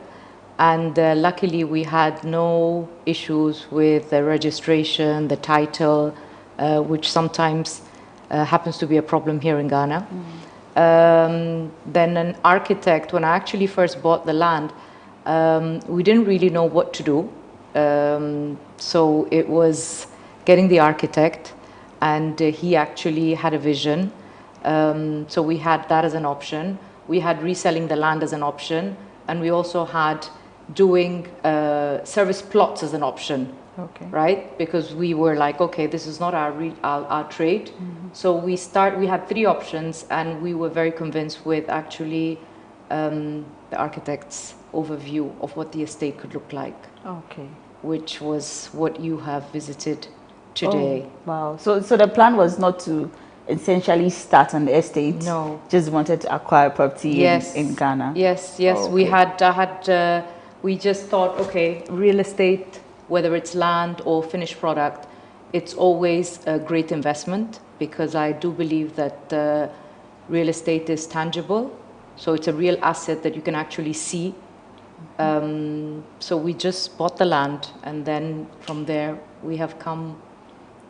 And luckily we had no issues with the registration, the title, which sometimes happens to be a problem here in Ghana. Then an architect, when I actually first bought the land, we didn't really know what to do. So it was getting the architect, and he actually had a vision. So we had that as an option. We had reselling the land as an option, and we also had doing service plots as an option. Okay. Right? Because we were like, okay, this is not our trade. So we had three options, and we were very convinced with actually the architect's overview of what the estate could look like. Okay. Which was what you have visited today. Oh, wow. So the plan was not to essentially start on the estate. No. Just wanted to acquire property in Ghana. Yes. Oh, okay. We just thought, okay, real estate, whether it's land or finished product, it's always a great investment because I do believe that real estate is tangible. So it's a real asset that you can actually see. So we just bought the land, and then from there we have come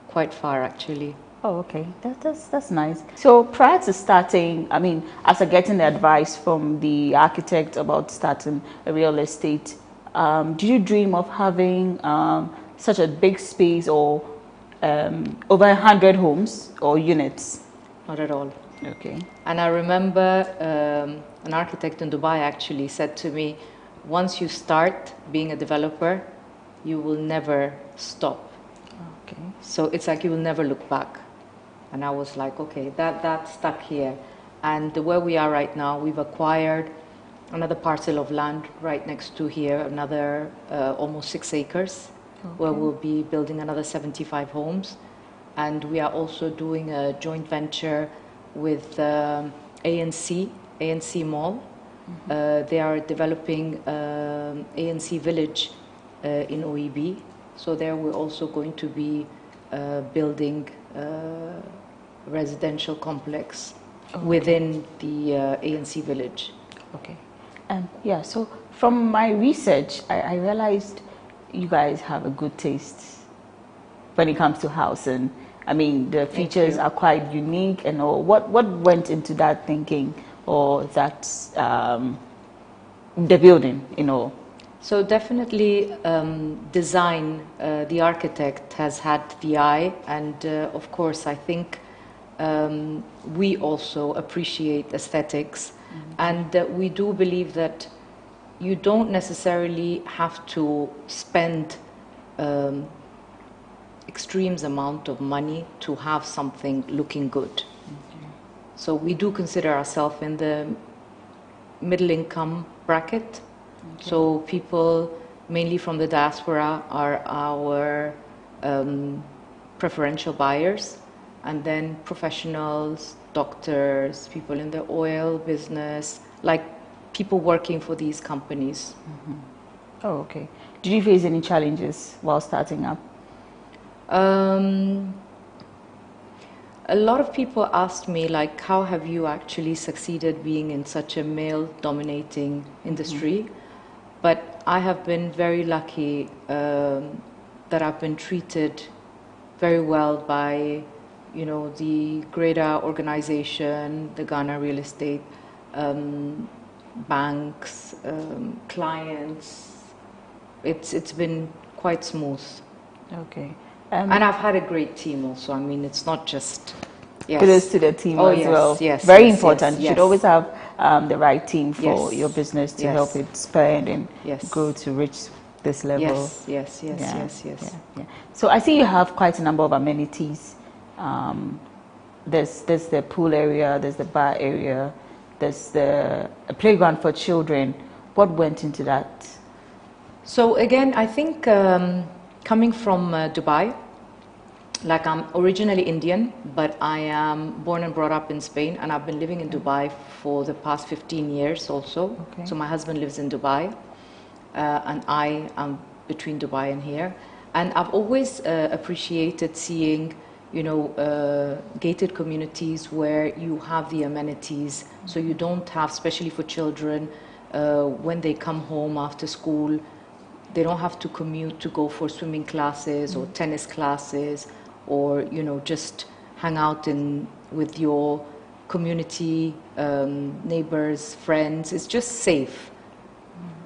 quite far actually. Oh, okay. That's nice. So prior to starting, I mean, after getting the advice from the architect about starting a real estate, did you dream of having such a big space or over 100 homes or units? Not at all. Okay. And I remember an architect in Dubai actually said to me, once you start being a developer, you will never stop. Okay. So it's like you will never look back. And I was like, okay, that stuck here. And where we are right now, we've acquired another parcel of land right next to here, another almost 6 acres, where we'll be building another 75 homes. And we are also doing a joint venture with ANC Mall. They are developing ANC Village in OEB. So there we're also going to be building residential complex within the ANC Village. Okay. Yeah, so from my research, I realized you guys have a good taste when it comes to housing. I mean, the features are quite unique and all. What went into that thinking or that the building, you know? So definitely design, the architect has had the eye, and of course I think we also appreciate aesthetics, and we do believe that you don't necessarily have to spend extremes amount of money to have something looking good. So we do consider ourselves in the middle income bracket. So people mainly from the diaspora are our preferential buyers, and then professionals, doctors, people in the oil business, like people working for these companies. Oh, okay. Did you face any challenges while starting up? A lot of people asked me, like, how have you actually succeeded being in such a male-dominating industry? But I have been very lucky that I've been treated very well by, you know, the greater organization, the Ghana Real Estate, banks, clients. It's been quite smooth. Okay. And I've had a great team also. I mean, it's not just... Kudos to the team as well. Yes, very important. You should always have the right team for Yes. your business to Yes. help it expand and Yes. grow to reach this level. Yes. Yeah. So I see you have quite a number of amenities. There's the pool area, there's the bar area, there's a playground for children. What went into that? So again, I think coming from Dubai, like I'm originally Indian, but I am born and brought up in Spain, and I've been living in Dubai for the past 15 years also. Okay. So my husband lives in Dubai, and I am between Dubai and here. And I've always appreciated seeing, you know, gated communities where you have the amenities, so you don't have, especially for children, when they come home after school, they don't have to commute to go for swimming classes or tennis classes, or, you know, just hang out with your community, neighbors, friends. It's just safe.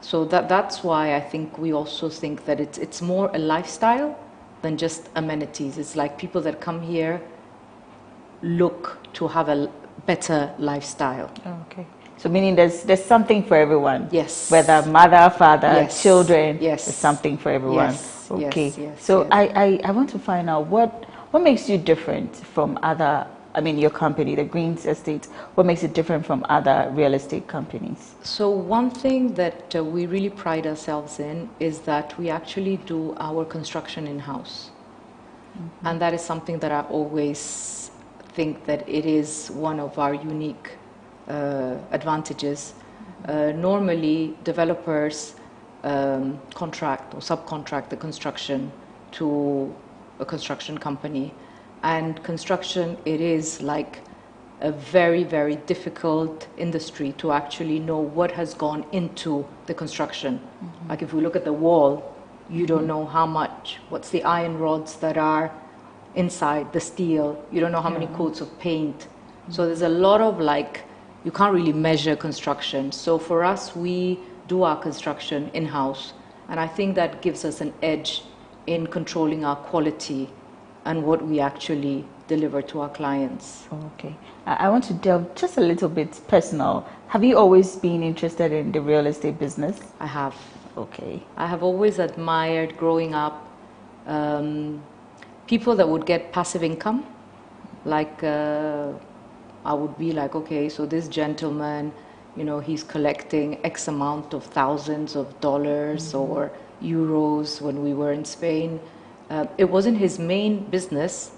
So that's why I think we also think that it's more a lifestyle than just amenities. It's like people that come here look to have a better lifestyle. Okay. So meaning there's something for everyone. Yes. Whether mother, father, Yes. children, Yes. there's something for everyone. Yes. Okay. Yes. So I want to find out what makes you different from other, I mean, your company, the Greens Estate, what makes it different from other real estate companies? So one thing that we really pride ourselves in is that we actually do our construction in-house. And that is something that I always think that it is one of our unique advantages. Normally, developers contract or subcontract the construction to a construction company. And construction, it is like a very, very difficult industry to actually know what has gone into the construction. Like if we look at the wall, you don't know how much, what's the iron rods that are inside, the steel, you don't know how many coats of paint. So there's a lot of like, you can't really measure construction. So for us, we do our construction in-house. And I think that gives us an edge in controlling our quality and what we actually deliver to our clients. Okay. I want to delve just a little bit personal. Have you always been interested in the real estate business? I have. Okay. I have always admired growing up people that would get passive income. Like I would be like, okay, so this gentleman, you know, he's collecting X amount of thousands of dollars or euros when we were in Spain. It wasn't his main business,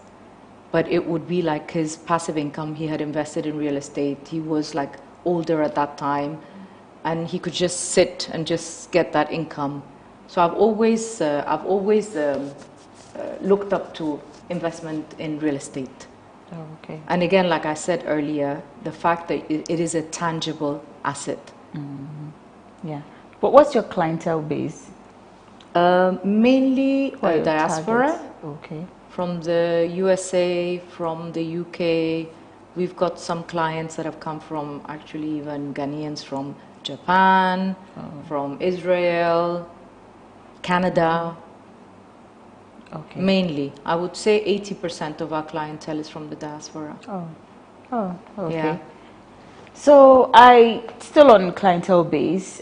but it would be like his passive income. He had invested in real estate. He was like older at that time, and he could just sit and just get that income. So I've always looked up to investment in real estate. Oh, okay. And again, like I said earlier, the fact that it is a tangible asset. Yeah. But what's your clientele base? Mainly diaspora. Targets? Okay. From the USA, from the UK. We've got some clients that have come from, actually even Ghanaians from Japan, from Israel, Canada. Okay. Mainly. I would say 80% of our clientele is from the diaspora. Oh, okay. Yeah. So still on clientele base,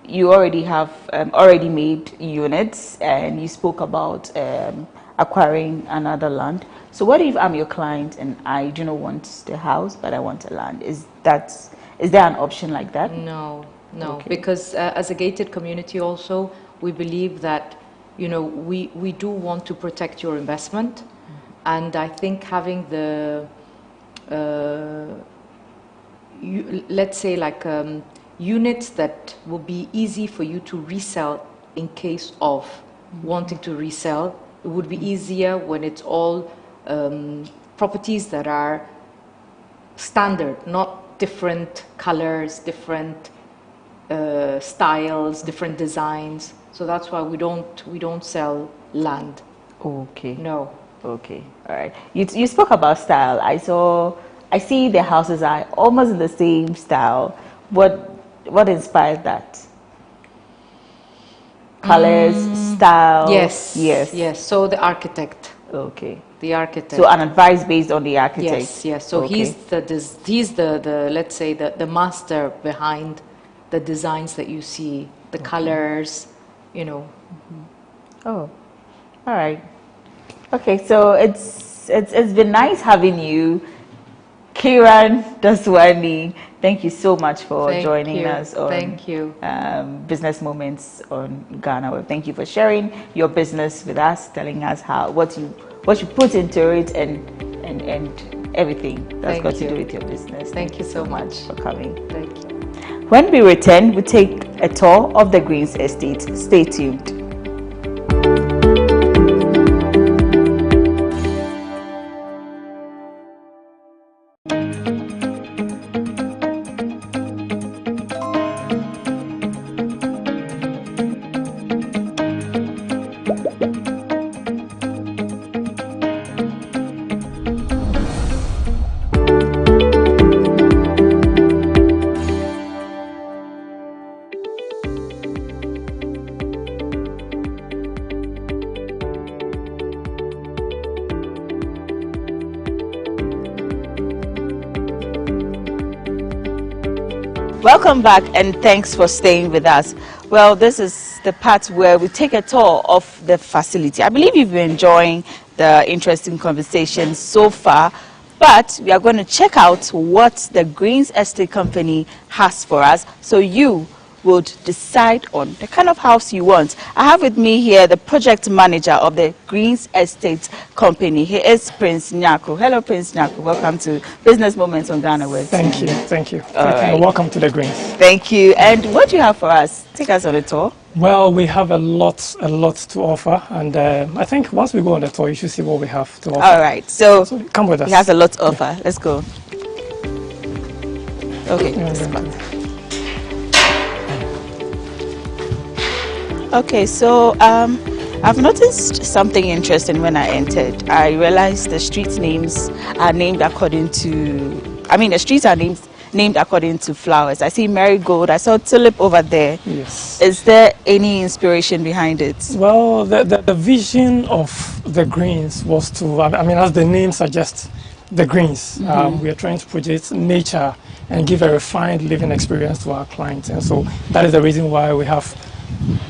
you already have already made units, and you spoke about acquiring another land. So what if I'm your client and I do not want the house, but I want a land? Is there an option like that? No, Okay. because as a gated community also, we believe that, you know, we do want to protect your investment. And I think having the, let's say like units that will be easy for you to resell in case of wanting to resell, it would be easier when it's all properties that are standard, not different colors, different styles, different designs. So that's why we don't sell land. Okay. No. Okay. All right. You spoke about style. I see the houses are almost in the same style. What inspired that? Colors, style. Yes. So the architect. Okay. The architect. So an advice based on the architect. Yes. So okay. he's the let's say the master behind the designs that you see, the colors, you know. Oh, all right. Okay, so it's been nice having you, Kiran Daswani. Thank you so much for joining us on Business Moments on GhanaWeb. Thank you for sharing your business with us, telling us what you put into it and everything that's got to do with your business. Thank you so much for coming. Thank you. When we return, we take a tour of the Greens Estate. Stay tuned. Welcome back, and thanks for staying with us. Well, this is the part where we take a tour of the facility. I believe you've been enjoying the interesting conversation so far, but we are going to check out what the Greens Estate Company has for us, so you would decide on the kind of house you want. I have with me here the project manager of the Greens Estate Company. He is Prince Nyako. Hello, Prince Nyako. Welcome to Business Moments on GhanaWeb. Thank you. Thank you. Right. Welcome to the Greens. Thank you. And what do you have for us? Take us on a tour. Well, we have a lot to offer, and I think once we go on the tour, you should see what we have to offer. All right. So come with us. He has a lot to offer. Let's go. Okay. Okay, so I've noticed something interesting when I entered. I realized the street names are named according to, the streets are named according to flowers. I see marigold, I saw tulip over there. Yes. Is there any inspiration behind it? Well, the vision of the Greens was to, as the name suggests, the Greens. We are trying to project nature and give a refined living experience to our clients. And so that is the reason why we have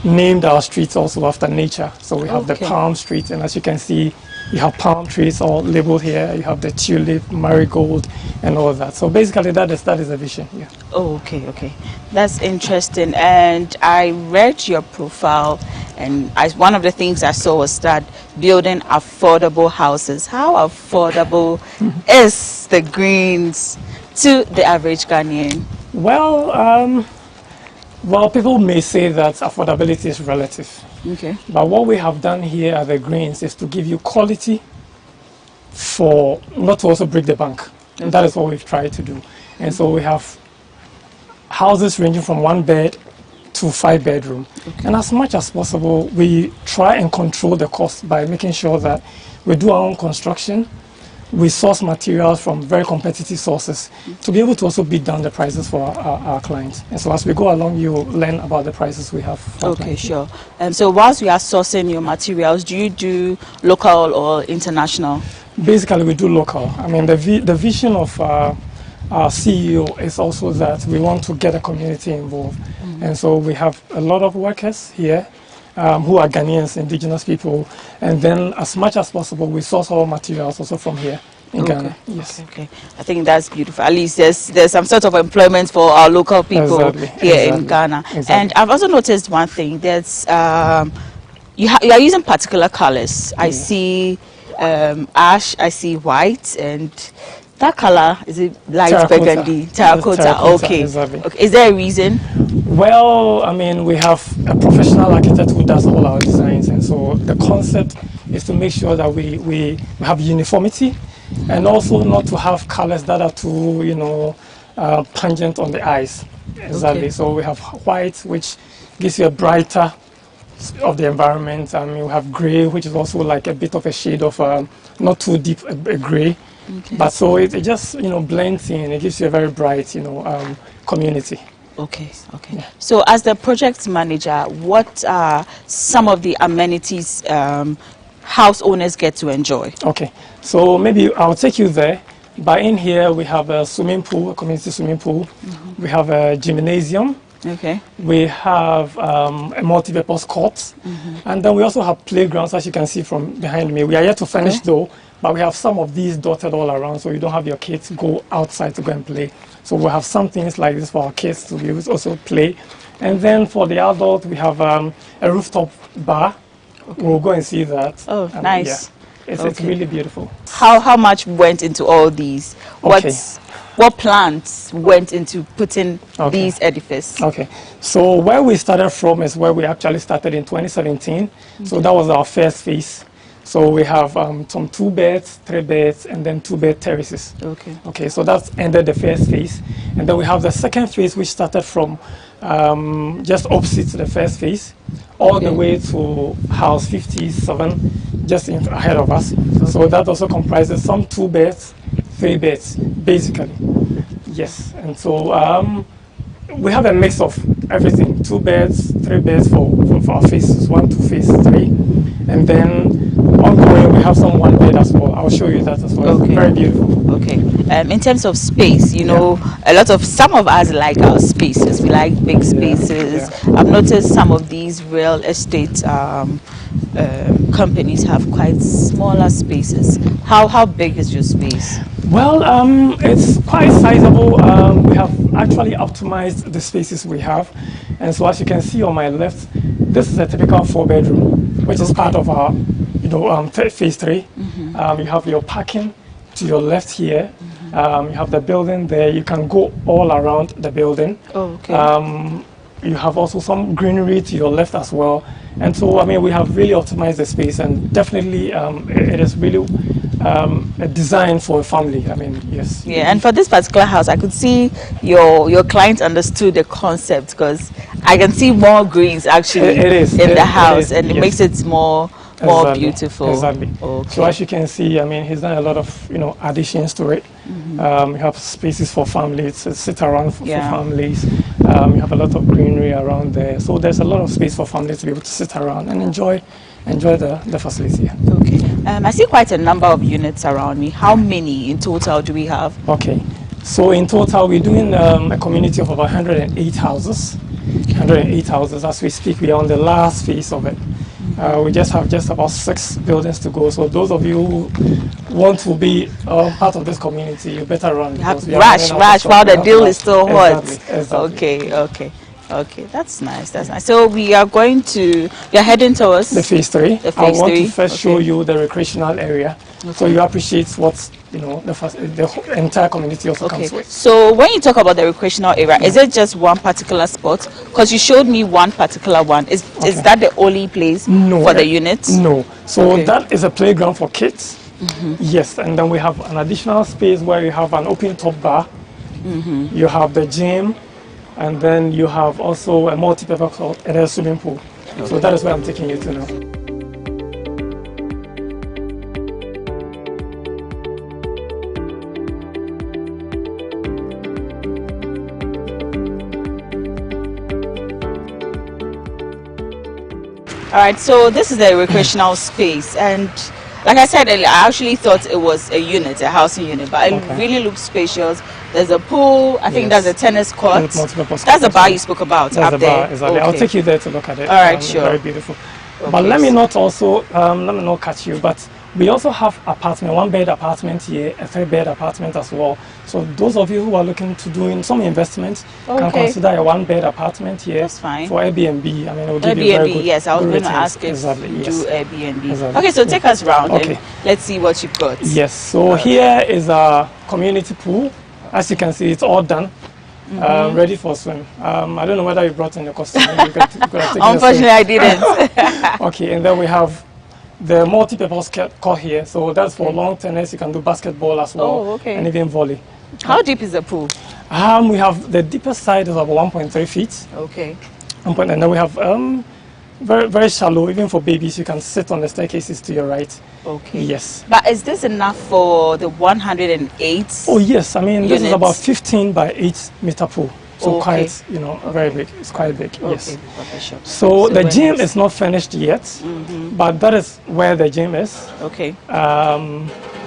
named our streets also after nature. So we have the palm street, and as you can see, you have palm trees all labeled here. You have the tulip, marigold, and all of that. So basically, that is the vision. Yeah. Oh, okay. That's interesting. And I read your profile, and one of the things I saw was that building affordable houses. How affordable is the Greens to the average Ghanaian? Well, people may say that affordability is relative. Okay. But what we have done here at the Greens is to give you quality for not to also break the bank. Okay. That is what we've tried to do. And so we have houses ranging from 1 bed to 5 bedroom. Okay. And as much as possible, we try and control the cost by making sure that we do our own construction. We source materials from very competitive sources to be able to also beat down the prices for our clients. And so as we go along, you learn about the prices we have. Okay, sure. So whilst we are sourcing your materials, do you do local or international? Basically, we do local. The vision of our CEO is also that we want to get the community involved. And so we have a lot of workers here who are Ghanaians, indigenous people, and then as much as possible we source our materials also from here in Ghana. Yes. Okay. I think that's beautiful. At least there's some sort of employment for our local people here in Ghana. Exactly. And I've also noticed one thing. There's you are using particular colors. I see ash, I see white, and that color, is it light burgundy? Terracotta. Okay. Is there a reason? Well, we have a professional architect who does all our designs, and so the concept is to make sure that we have uniformity, and also not to have colors that are too, pungent on the eyes. Exactly. Okay. So we have white, which gives you a brighter of the environment. We have grey, which is also like a bit of a shade of not too deep a grey. Okay. But so it just blends in. It gives you a very bright community. Okay. Yeah. So as the project manager, what are some of the amenities house owners get to enjoy? Okay. So maybe I'll take you there. But in here we have a swimming pool, a community swimming pool. We have a gymnasium. Okay. We have a multi-purpose court. And then we also have playgrounds, as you can see from behind me. We are yet to finish though. But we have some of these dotted all around, so you don't have your kids go outside to go and play. So we'll have some things like this for our kids to be able to also play. And then for the adult, we have a rooftop bar. Okay. We'll go and see that. Oh, nice. Yeah, it's really beautiful. How much went into all these? Okay. What plans went into putting these edifices? Okay. So where we started from is where we actually started in 2017. So that was our first phase. So we have some 2 beds, 3 beds, and then 2-bed terraces. Okay, so that's ended the first phase. And then we have the second phase, which started from just opposite to the first phase, all the way to house 57, just ahead of us. So that also comprises some 2 beds, 3 beds, basically. Yes, and so we have a mix of everything, 2 beds, 3 beds for our phases 1 to phase 3. And then ongoing, we have some 1 bed as well. I'll show you that as well. Okay. Very beautiful. Okay. In terms of space, some of us like our spaces. We like big spaces. I've noticed some of these real estate companies have quite smaller spaces. How big is your space? Well, it's quite sizable. We have actually optimized the spaces we have. And so as you can see on my left, this is a typical 4-bedroom, which is part of our, phase 3. You have your parking to your left here. You have the building there. You can go all around the building. Oh, okay. You have also some greenery to your left as well. And so, I mean, we have really optimized the space, and definitely it is really a design for a family. I mean, yes. Yeah, and for this particular house, I could see your client understood the concept, because I can see more greens actually in the house, and it makes it more beautiful. Exactly. Okay. So as you can see, I mean, he's done a lot of additions to it. We have spaces for families to sit around for families. We have a lot of greenery around there, so there's a lot of space for families to be able to sit around and enjoy the facility. Okay. I see quite a number of units around me. How many in total do we have? Okay. So in total, we're doing a community of about 108 houses. 108 houses as we speak. We are on the last phase of it. We just have about 6 buildings to go. So those of you who want to be part of this community, you better run. Rush while the deal is still hot. Exactly. Okay, that's nice. So we are heading towards the phase 3. The phase I want 3. to first show you the recreational area, so you appreciate what the entire community also comes with. So when you talk about the recreational area, is it just one particular spot? Because you showed me one particular one. Is that the only place for the units? No. So that is a playground for kids. Yes, and then we have an additional space where you have an open top bar. You have the gym. And then you have also a multi-purpose swimming pool. So that is where I'm taking you to now. All right, so this is the recreational space, and like I said earlier, I actually thought it was a unit, a housing unit, but it really looks spacious. There's a pool. I think there's a tennis court. That's the bar you spoke about up there. Exactly. I'll take you there to look at it. All right, sure. Very beautiful. But let me not catch you. But we also have apartment, 1-bed apartment here, a 3-bed apartment as well. So those of you who are looking to do some investment can consider a 1-bed apartment here. That's fine. For Airbnb. I mean, it will give Airbnb, you very good. Yes, I was going to ask if you do Airbnb. Okay, so take us round and let's see what you've got. Yes. So here is a community pool. As you can see, it's all done, ready for swim. I don't know whether you brought in the costume. Unfortunately, I didn't. Okay, and then we have the multi-purpose court here. So that's for long tennis. You can do basketball as well, and even volley. How deep is the pool? We have the deepest side is about 1.3 feet. Okay. And then we have very, very shallow, even for babies. You can sit on the staircases to your right. Okay. Yes. But is this enough for the 108? Oh yes, I mean this is about 15 by 8 meter pool. So quite, very big. It's quite big. Yes. Okay, sure. So the gym is not finished yet, but that is where the gym is. Okay.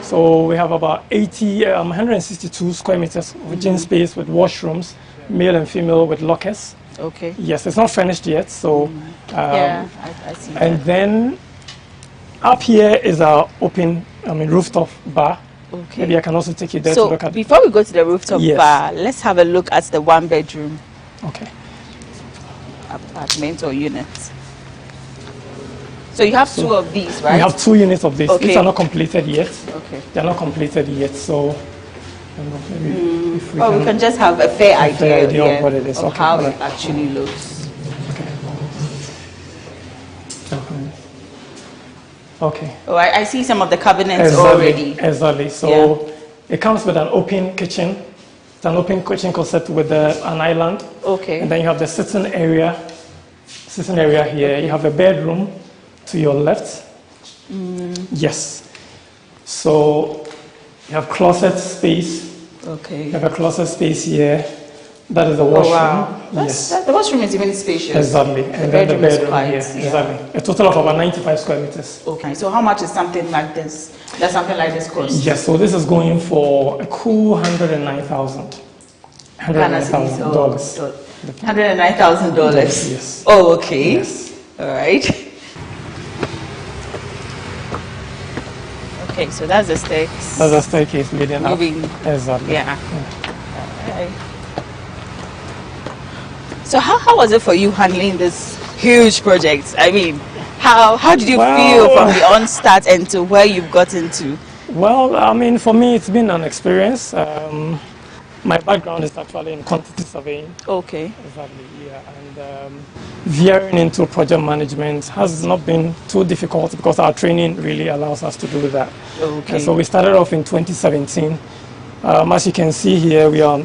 So we have about 162 square meters of gym space with washrooms, male and female, with lockers. Okay. Yes, it's not finished yet. So I see. And then up here is our rooftop bar. Okay. Maybe I can also take you there to look at. Before we go to the rooftop bar, let's have a look at the 1-bedroom. Okay. Apartment or unit. So you have 2 of these, right? We have 2 units of these. Okay. These are not completed yet. Okay. They are not completed yet, so maybe if we we can just have a fair idea of what it is. Of how it actually looks. Okay. Oh, I see some of the cabinets already. Exactly. So it comes with an open kitchen. It's an open kitchen concept with an island. Okay. And then you have the sitting area here. You have a bedroom to your left. Yes. So you have closet space. Okay. You have a closet space here. That is the washroom. Oh, wow. The washroom is even spacious. Exactly. And then the bedroom here. Exactly. A total of about 95 square meters. Okay. So how much is something like this? Does something like this cost? Yes. So this is going for a cool $109,000. $109,000. $109,000. Yes. Oh, okay. Yes. All right. Okay, so that's the staircase. That's the staircase leading up. Exactly. Yeah. Okay. So how was it for you handling this huge project? I mean, how did you feel from the onstart and to where you've gotten to? Well, I mean, for me, it's been an experience. My background is actually in quantity surveying. Okay. Exactly, yeah. And veering into project management has not been too difficult because our training really allows us to do that. Okay. And so we started off in 2017. As you can see here, we are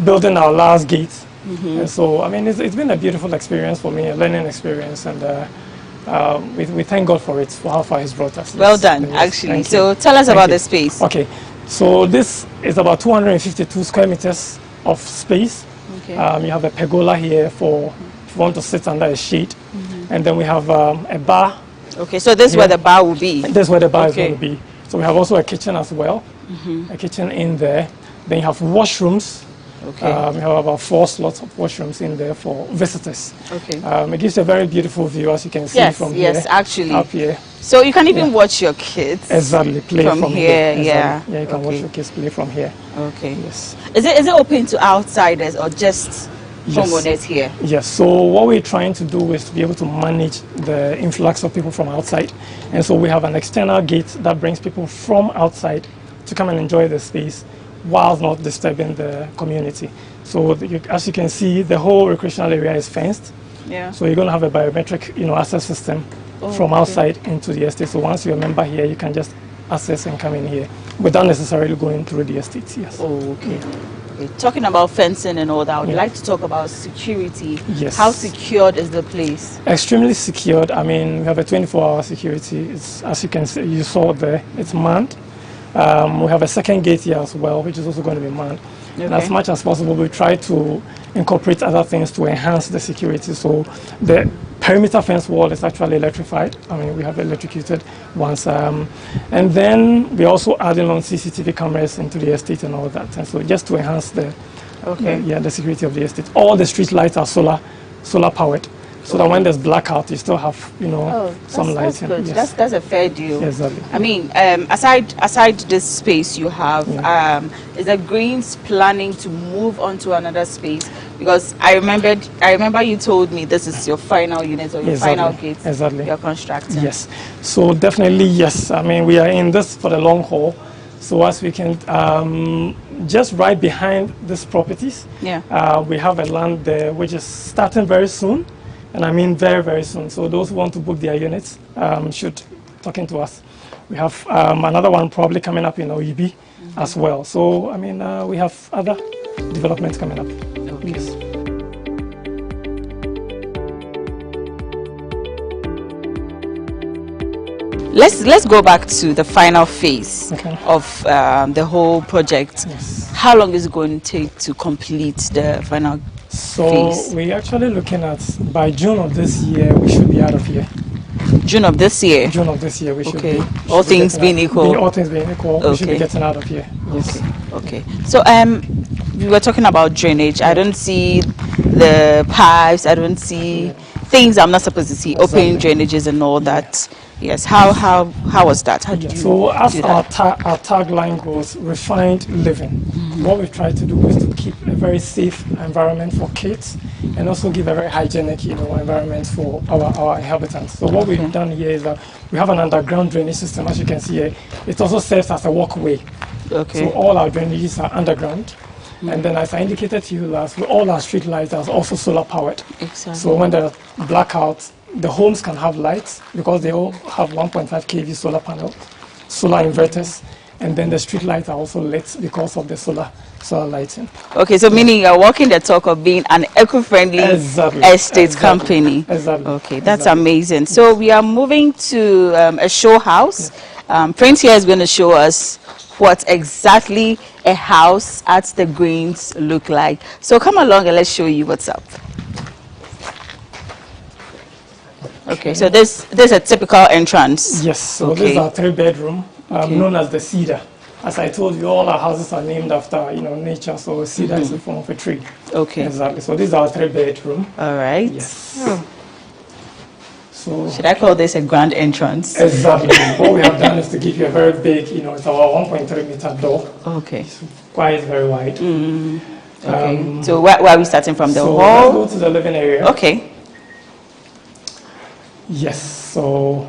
building our last gate. And so, I mean, it's been a beautiful experience for me, a learning experience, and we thank God for it, for how far He's brought us. Well done, actually. So tell us about the space. Okay, so this is about 252 square meters of space. Okay. You have a pergola here for if you want to sit under a shade, and then we have a bar. Okay, so this is where the bar will be. This is where the bar is going to be. So we have also a kitchen as well, a kitchen in there. Then you have washrooms. Okay. We have about 4 slots of washrooms in there for visitors. Okay. It gives a very beautiful view, as you can see from here. Yes, actually. Up here. So you can even watch your kids. Exactly, play from here. Exactly. Yeah. You can watch your kids play from here. Okay. Yes. Is it open to outsiders or just homeowners here? Yes. So what we're trying to do is to be able to manage the influx of people from outside, and so we have an external gate that brings people from outside to come and enjoy the space, while not disturbing the community. So as you can see, the whole recreational area is fenced. Yeah. So you're going to have a biometric, access system from outside into the estate. So once you're a member here, you can just access and come in here without necessarily going through the estate. Yes. Oh, okay. Talking about fencing and all that, I would like to talk about security. Yes. How secured is the place? Extremely secured. I mean, we have a 24-hour security. It's, as you can see, you saw there, it's manned. We have a second gate here as well, which is also going to be manned. Okay. And as much as possible, we try to incorporate other things to enhance the security. So the perimeter fence wall is actually electrified. I mean, we have electrocuted ones. And then we also adding on CCTV cameras into the estate and all that. And so just to enhance the, the security of the estate. All the street lights are solar powered. So that when there's blackout, you still have, some light. That's good. Yes. That's a fair deal. Exactly. I mean, aside this space you have, is the Greens planning to move on to another space? Because I remember you told me this is your final unit or your final gate. Exactly. You're constructing. Yes. So definitely yes. I mean, we are in this for the long haul. So as we can, just right behind these properties, we have a land there which is starting very soon. And I mean very, very soon. So those who want to book their units should talk into us. We have another one probably coming up in OEB as well. So, I mean, we have other developments coming up. Okay. Yes. Let's go back to the final phase of the whole project. Yes. How long is it going to take to complete the final phase? So we're actually looking at by June of this year we should be out of here. June of this year? June of this year we should be. All things being equal? All things being equal, we should be getting out of here. Yes. Okay. So we were talking about drainage. I don't see the pipes. I don't see things I'm not supposed to see. Open drainages and all that. Yes. How was that? How did you So as do our that? tagline goes, refined living. What we try to do is to keep a very safe environment for kids and also give a very hygienic, environment for our inhabitants. So what we've done here is that we have an underground drainage system, as you can see here. It also serves as a walkway. Okay. So all our drainages are underground. And then as I indicated to you last, all our street lights are also solar powered. Exactly. So when there's blackouts, the homes can have lights because they all have 1.5 kV solar panel, solar inverters, and then the street lights are also lit because of the solar lighting. Okay, so meaning you're walking the talk of being an eco-friendly estate company. Exactly. Okay, that's amazing. So we are moving to a show house. Prince here is going to show us what exactly a house at the Greens look like. So come along and let's show you what's up. Okay, so this is a typical entrance. Yes, so this is our 3-bedroom, known as the cedar. As I told you, all our houses are named after nature, so cedar is the form of a tree. Okay. Exactly. So this is our 3-bedroom. All right. Yes. So should I call this a grand entrance? Exactly. What we have done is to give you a very big, it's our 1.3 meter door. Okay. It's quite very wide. Okay. So where are we starting from? The hall? Let's go to the living area. Okay. Yes. So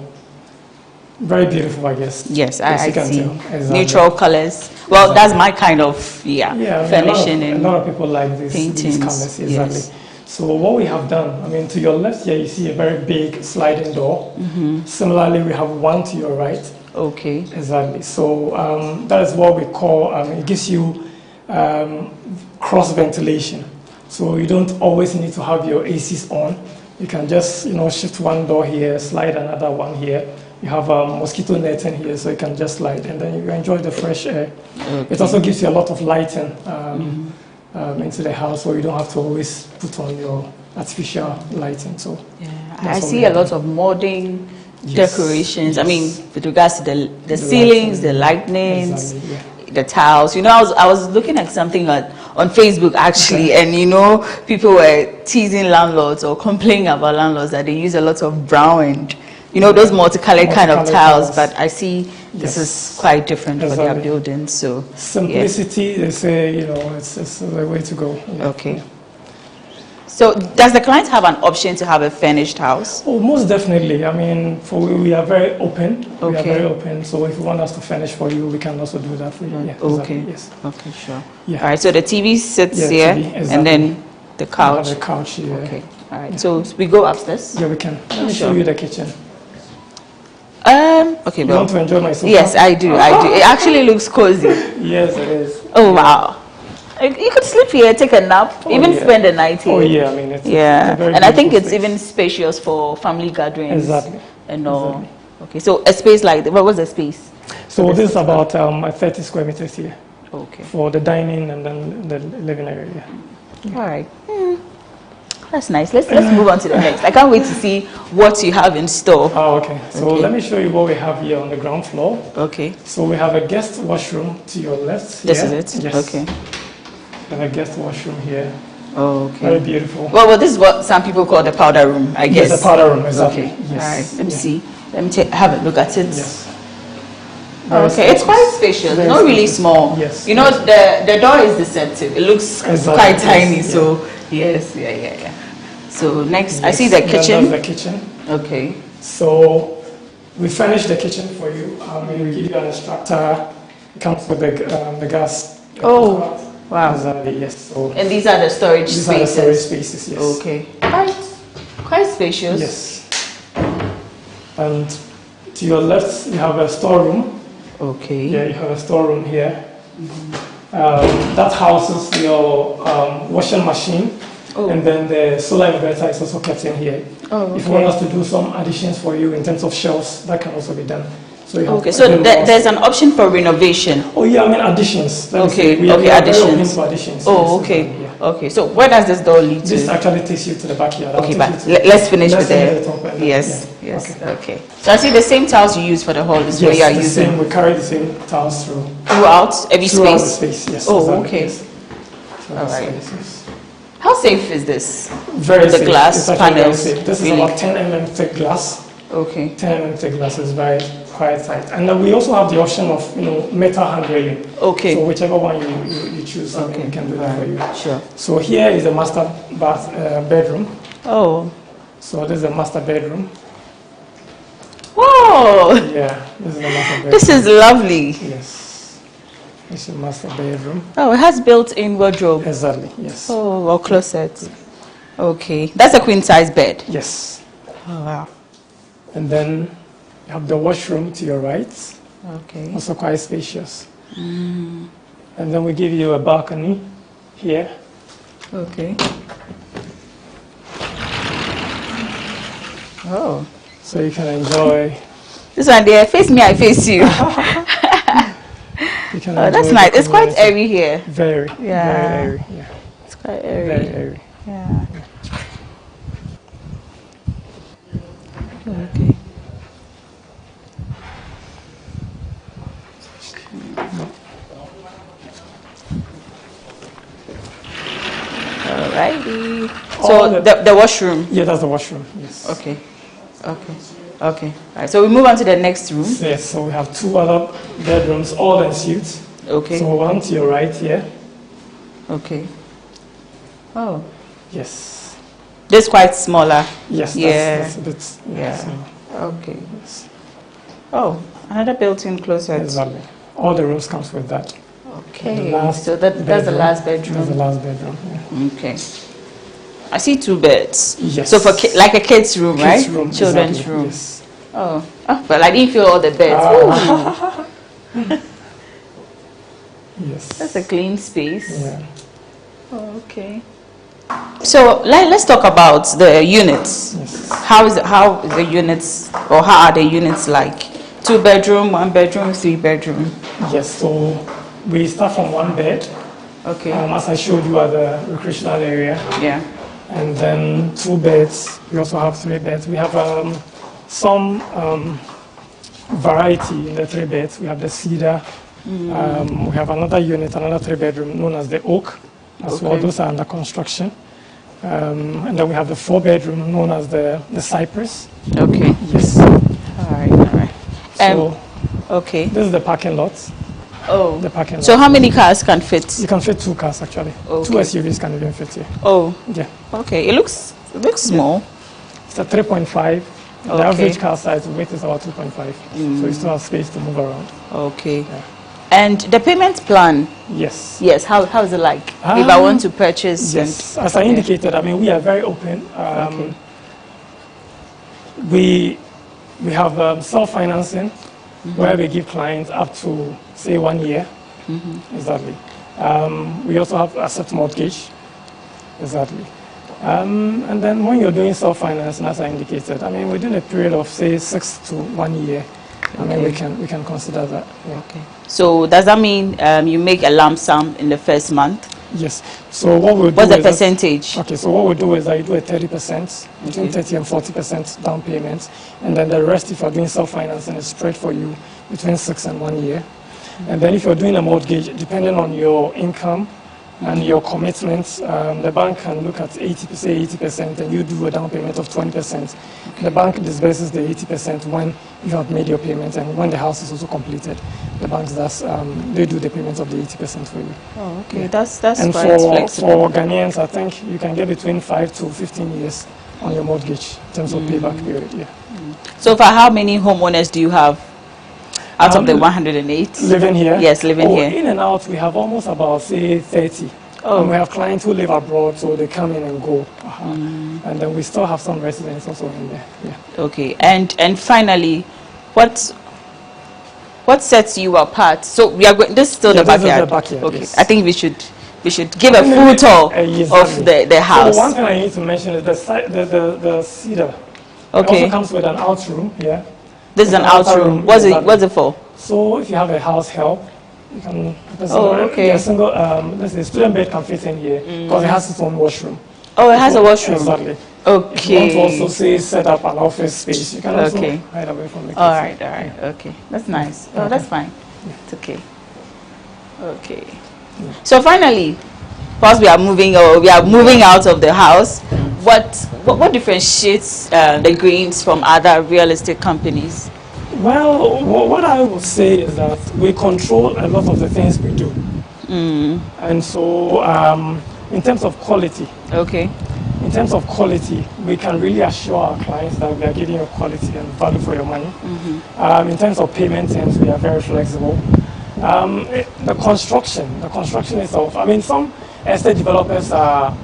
very beautiful, I guess. Yes, I see. Exactly. Neutral colors. Well, that's my kind of furnishing a lot of people like these colors. Exactly. Yes. So what we have done, to your left here, you see a very big sliding door. Similarly, we have one to your right. Okay. Exactly. So that is what we call, it gives you cross ventilation. So you don't always need to have your ACs on. You can just, shift one door here, slide another one here. You have a mosquito netting here, so you can just slide, and then you enjoy the fresh air. Okay. It also gives you a lot of lighting into the house, so you don't have to always put on your artificial lighting. So I see a lot of modding decorations. Yes. With regards to the ceilings, the lightnings, the tiles. I was looking at something on Facebook actually, and people were teasing landlords or complaining about landlords that they use a lot of brown and those multicolored kind of tiles, but I see this is quite different for their buildings. So simplicity, they say, it's the way to go. Okay. So does the client have an option to have a furnished house? Oh, most definitely. We are very open. Okay. We are very open. So if you want us to furnish for you, we can also do that for you. Yeah, okay. Exactly. Yes. Okay, sure. Yeah. All right. So the TV sits here, TV, exactly. And then the couch. The couch here. Okay. All right. So we go upstairs. Yeah, we can. Let me show you the kitchen. Okay. You want to enjoy my sofa? Yes, I do. It actually looks cozy. Yes, it is. Oh wow. You could sleep here, take a nap, spend the night here. Oh yeah, it's a very and I think it's space. even spacious for family gatherings. Exactly. And all. Exactly. Okay, so a space like what was the space? So this is about 30 square meters here. Okay. For the dining and then the living area. Yeah. All right. That's nice. Let's move on to the next. I can't wait to see what you have in store. Oh, okay. So let me show you what we have here on the ground floor. Okay. So we have a guest washroom to your left. This is it? Yes. Okay. And a guest washroom here. Oh, okay. Very beautiful. Well, this is what some people call the powder room, I guess. Yes, the powder room, exactly. Okay. Yes. All right. Let me see. Let me have a look at it. Yes. Okay, spacious. It's quite spacious. Very not really small. Yes. The door is deceptive. It looks quite tiny. Yes. So yes, yeah. So next, I see the kitchen. That's the kitchen. Okay. So we furnished the kitchen for you. We give you an extractor. It comes with the gas. Oh, wow. Exactly, yes. So and these are the storage spaces. These are the storage spaces, yes. Okay. Quite spacious. Yes. And to your left, you have a storeroom. Okay. Yeah, you have a storeroom here. That houses your washing machine. Oh. And then the solar inverter is also kept in here. Oh, okay. If you want us to do some additions for you in terms of shelves, that can also be done. So there's an option for renovation. Oh yeah, additions. Okay, we are additions. Very additions. Oh, yes, okay. Yeah. Okay, so where does this door lead to? This actually takes you to the backyard. Okay, but let's finish with the yes. Okay. So I see the same tiles you use for the hall is where you are using. Same. We carry the same tiles throughout every space. The space. Yes. Oh, okay. So all right. How safe is this? Very safe. The glass panels. This is about 10 mm thick glass. Okay. 10 mm thick glass is very quite tight. And then we also have the option of metal hand railing. Okay. So whichever one you choose, we can do that for you. Sure. So here is the master bedroom. Oh. So this is the master bedroom. Whoa. Yeah, this is the master bedroom. This is lovely. Yes. This is master bedroom. Oh, it has built-in wardrobe. Exactly, yes. Oh, well, closet. Okay. That's a queen-size bed. Yes. Oh, wow. And then you have the washroom to your right. Okay. Also quite spacious. And then we give you a balcony here. Okay. Oh. So you can enjoy. This one there, face me, I face you. Oh, that's nice. It's quite airy here. Very. Yeah. Very airy. Yeah. It's quite airy. Very airy. Yeah. Okay. Alrighty. So the washroom. Yeah, that's the washroom. Yes. Okay. Okay. Okay. Right. So we move on to the next room. Yes. So we have 2 other bedrooms, all en suite. Okay. So one to your right here. Okay. Oh. Yes. This quite smaller. Yes. Yeah. That's a bit. Yeah. Okay. Yes. Oh, another built-in closet. Exactly. All the rooms comes with that. Okay. So that's the last bedroom. That's the last bedroom. Yeah. Okay. I see 2 beds. Yes. So for like a kid's room, right? Room, Children's exactly. room. Yes. Oh, but I didn't feel all the beds. Yes. That's a clean space. Yeah. Oh, okay. So let's talk about the units. Yes. How is the units, or how are the units like? 2 bedroom, 1 bedroom, 3 bedroom? Yes. So we start from 1 bed. Okay. As I showed you at the recreational area. Yeah. And then 2 beds. We also have 3 beds. We have some variety in the 3 beds. We have the cedar. We have another unit, another 3 bedroom known as the oak as well. Those are under construction. And then we have the 4 bedroom known as the cypress. Okay. Yes. All right. So, okay. This is the parking lot. Oh. The parking lot. So how many cars can fit? You can fit 2 cars actually. Okay. 2 SUVs can even fit here. Oh. Yeah. Okay. It looks small. It's a 3.5. The average car size weight is about 2.5. So you still have space to move around. Okay. Yeah. And the payment plan? Yes. Yes. How is it like? If I want to purchase? Yes. As I indicated, I mean, we are very open. We have self-financing where we give clients up to, say, 1 year. Exactly. We also have asset mortgage. Exactly. And then when you're doing self-financing, as I indicated, I mean, within a period of, say, 6 to 1 year, I mean, we can consider that. Yeah. Okay. So does that mean you make a lump sum in the first month? Yes. So what we'll do What's the percentage? Okay. So what we'll do is that you do a 30%, between 30 and 40% down payment, and then the rest, if you're doing self-financing, is spread for you between 6 and 1 year. And then if you're doing a mortgage, depending on your income and your commitments, the bank can look at 80%, and you do a down payment of 20%. The bank disburses the 80% when you have made your payment, and when the house is also completed, the bank does they do the payment of the 80% for you. Oh, okay. Yeah. That's and quite flexible. For Ghanaians, I think you can get between 5 to 15 years on your mortgage in terms of payback period. Yeah. So for how many homeowners do you have out of the 108? Living here? Yes, living here. In and out, we have almost about, say, 30. And we have clients who live abroad, so they come in and go. And then we still have some residents also in there. Yeah. Okay. And finally, what sets you apart? So we are going. This is still the backyard. This is the backyard. Okay. Yes. I think we should give a full tour of the house. So one thing I need to mention is the cedar. Okay. It also comes with an out room. Yeah. This is an out room. What's it for? So if you have a house help, you can. Okay. A single the student bed can fit in here because it has its own washroom. Oh, it has a washroom. Exactly. Okay. If you want to also say set up an office space, you can also hide away from the kids. All right. Okay. That's nice. Oh, that's fine. It's okay. Okay. So finally, whilst we are moving out of the house, what differentiates the Greens from other real estate companies? Well, what I would say is that we control a lot of the things we do. And so in terms of quality, we can really assure our clients that we are giving you quality and value for your money. In terms of payment terms, we are very flexible. The construction itself, I mean, some estate developers are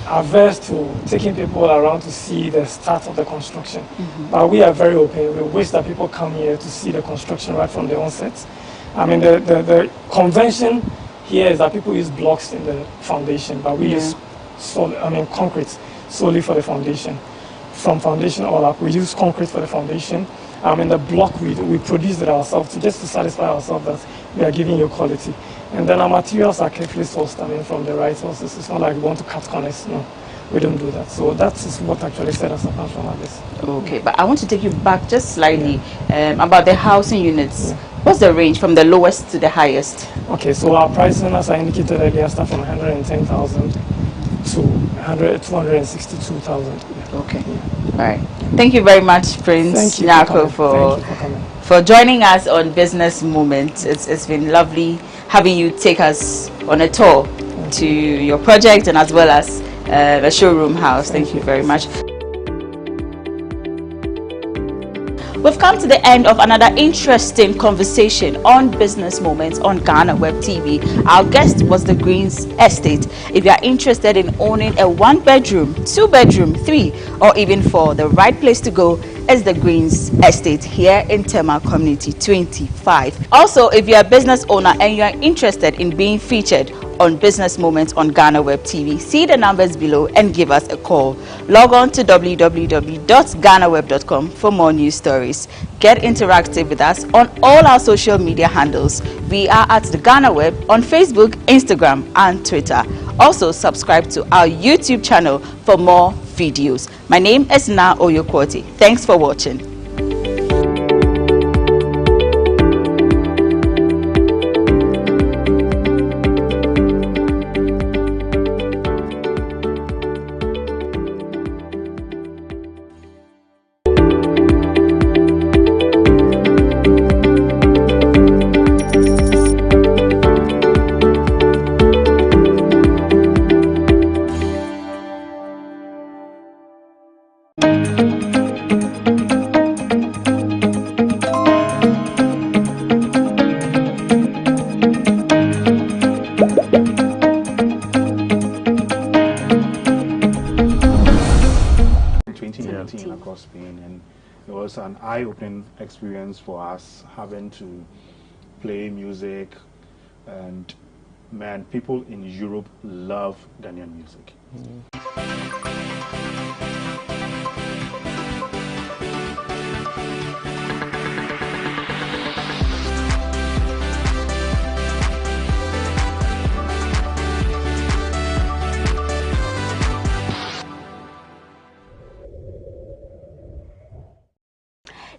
averse to taking people around to see the start of the construction. But we are very open. We wish that people come here to see the construction right from the onset. I mean, the convention here is that people use blocks in the foundation, but we use concrete solely for the foundation. From foundation all up, we use concrete for the foundation. In the block, we produce it ourselves just to satisfy ourselves that we are giving you quality. And then our materials are carefully sourced, from the right sources. It's not like we want to cut corners. No, we don't do that. So that is what actually set us apart from others. Okay, but I want to take you back just slightly about the housing units. What's the range from the lowest to the highest? Okay, so our pricing, as I indicated earlier, start from 110,000 to 262,000. Okay. right. Thank you very much, Prince Nyako, for joining us on Business Moments. It's been lovely having you take us on a tour to your project and as well as the showroom house. Thank you very much. We've come to the end of another interesting conversation on Business Moments on GhanaWeb TV. Our guest was the Greens Estate. If you are interested in owning a 1-bedroom, 2-bedroom, 3 or even 4, the right place to go is the Greens Estate here in Tema Community 25. Also, if you're a business owner and you are interested in being featured on Business Moments on GhanaWeb TV, see the numbers below and give us a call. Log on to www.ghanaweb.com for more news stories. Get interactive with us on all our social media handles. We are at the GhanaWeb on Facebook, Instagram and Twitter. Also subscribe to our YouTube channel for more videos. My name is Na Oyokwoti. Thanks for watching. Across Spain, and it was an eye-opening experience for us having to play music, and man, people in Europe love Ghanaian music.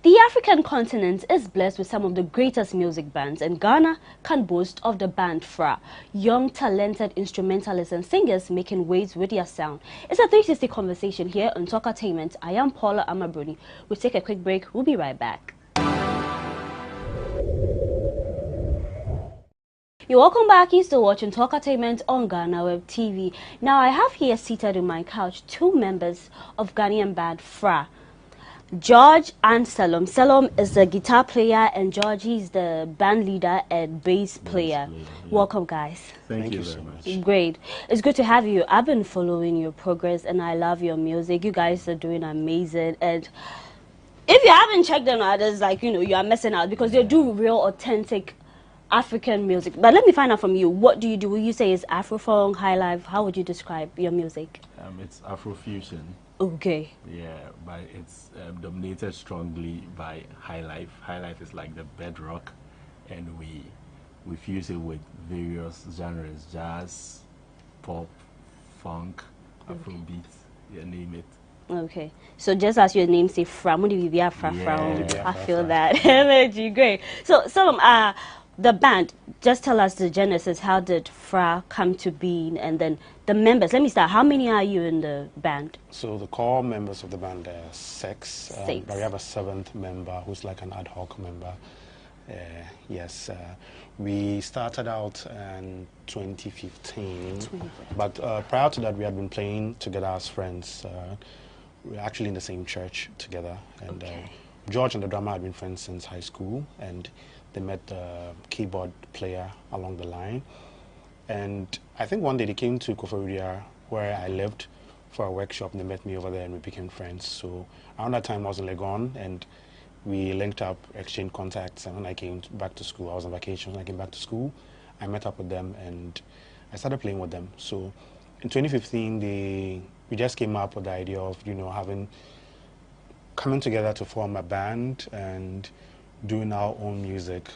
The African continent is blessed with some of the greatest music bands, and Ghana can boast of the band Fra. Young, talented instrumentalists and singers making waves with their sound. It's a 360 conversation here on Talkatainment. I am Paula Amabruni. We'll take a quick break. We'll be right back. You're welcome back. You're still watching Talkatainment on GhanaWeb TV. Now, I have here seated on my couch 2 members of Ghanaian band Fra. George and Salom. Salom is the guitar player and George is the band leader and bass player. Welcome, guys. Thank you very much. Great. It's good to have you. I've been following your progress and I love your music. You guys are doing amazing. And if you haven't checked them out, it's like, you are missing out because they do real authentic African music. But let me find out from you. What do you do? Will you say it's Afrophone, high life? How would you describe your music? It's Afrofusion. Okay. Yeah, but it's dominated strongly by high life. High life is like the bedrock, and we fuse it with various genres: jazz, pop, funk, Afrobeat, you name it. Okay, so just as your name say, Fra, I feel that energy. Great. So the band, just tell us the genesis. How did Fra come to be, and then the members? Let me start. How many are you in the band? So the core members of the band are 6. But we have a 7th member who's like an ad hoc member. We started out in 2015. But prior to that, we had been playing together as friends. We were actually in the same church together. And George and the drummer had been friends since high school, and they met the keyboard player along the line. And I think one day they came to Koforidua, where I lived, for a workshop, and they met me over there and we became friends. So around that time I was in Legon, and we linked up, exchanged contacts, and when I came back to school, I was on vacation. When I came back to school, I met up with them and I started playing with them. So in 2015, we just came up with the idea of, coming together to form a band and doing our own music,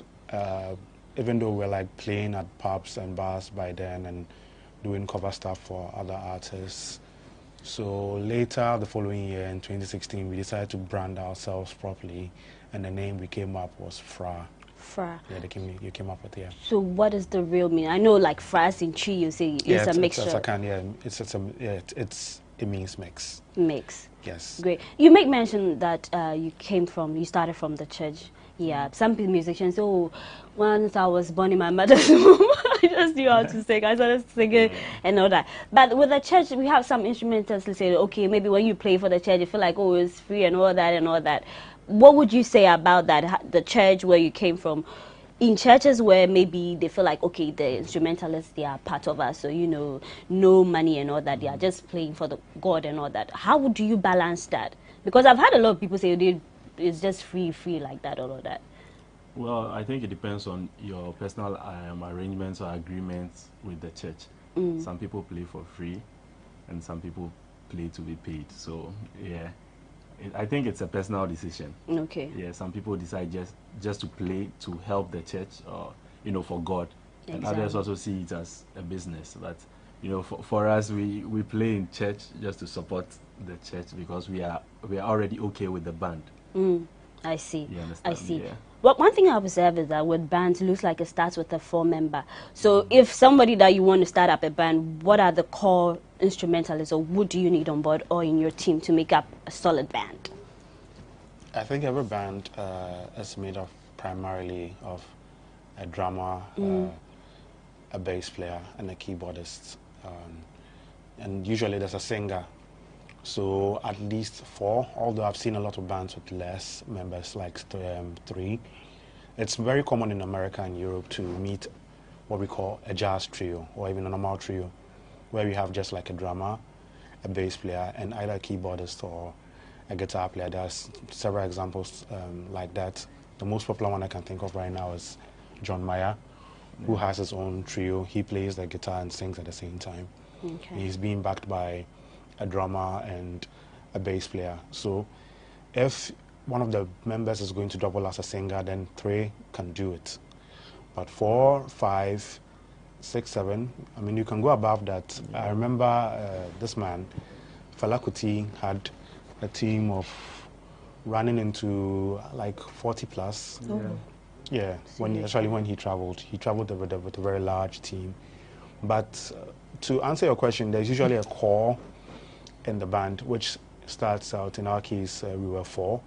even though we're like playing at pubs and bars by then and doing cover stuff for other artists. So later, the following year in 2016, we decided to brand ourselves properly, and the name we came up was Fra. Fra. Yeah, you came up with, yeah. So what is the real meaning? I know like Fra is in Chi, you say it's a mixture. It's it means mix. Mix. Yes. Great. You make mention that you started from the church. Yeah, some musicians say, oh, once I was born in my mother's womb, I just knew how to sing. I started singing and all that. But with the church, we have some instrumentalists who say, okay, maybe when you play for the church, you feel like, oh, it's free and all that and all that. What would you say about that, the church where you came from? In churches where maybe they feel like, okay, the instrumentalists, they are part of us, so, you know, no money and all that, they are just playing for the God and all that. How do you balance that? Because I've had a lot of people say it's just free like that, all of that. Well, I think it depends on your personal arrangements or agreements with the church. Some people play for free, and some people play to be paid. So, yeah. I think it's a personal decision. Okay. Yeah, some people decide just to play to help the church or, you know, for God. And others also see it as a business. But, you know, for us, we play in church just to support the church because we are already okay with the band. I see. You understand? I see. Yeah. Well, one thing I observe is that with bands, it looks like it starts with a 4-member. So if somebody that you want to start up a band, what are the core instrumentalists or what do you need on board or in your team to make up a solid band? I think every band is made up primarily of a drummer, a bass player, and a keyboardist. And usually there's a singer. So at least 4, although I've seen a lot of bands with less members, like 3. It's very common in America and Europe to meet what we call a jazz trio or even a normal trio, where we have just like a drummer, a bass player, and either a keyboardist or a guitar player. There's several examples like that. The most popular one I can think of right now is John Mayer, who has his own trio. He plays the guitar and sings at the same time. Okay. He's being backed by a drummer and a bass player. So if one of the members is going to double as a singer, then 3 can do it. But 4, 5, 6, 7, I mean, you can go above that. I remember this man, Fela Kuti, had a team of running into like 40 plus. Yeah, when he traveled with a very large team. But to answer your question, there's usually a core in the band, which starts out, in our case, we were 4.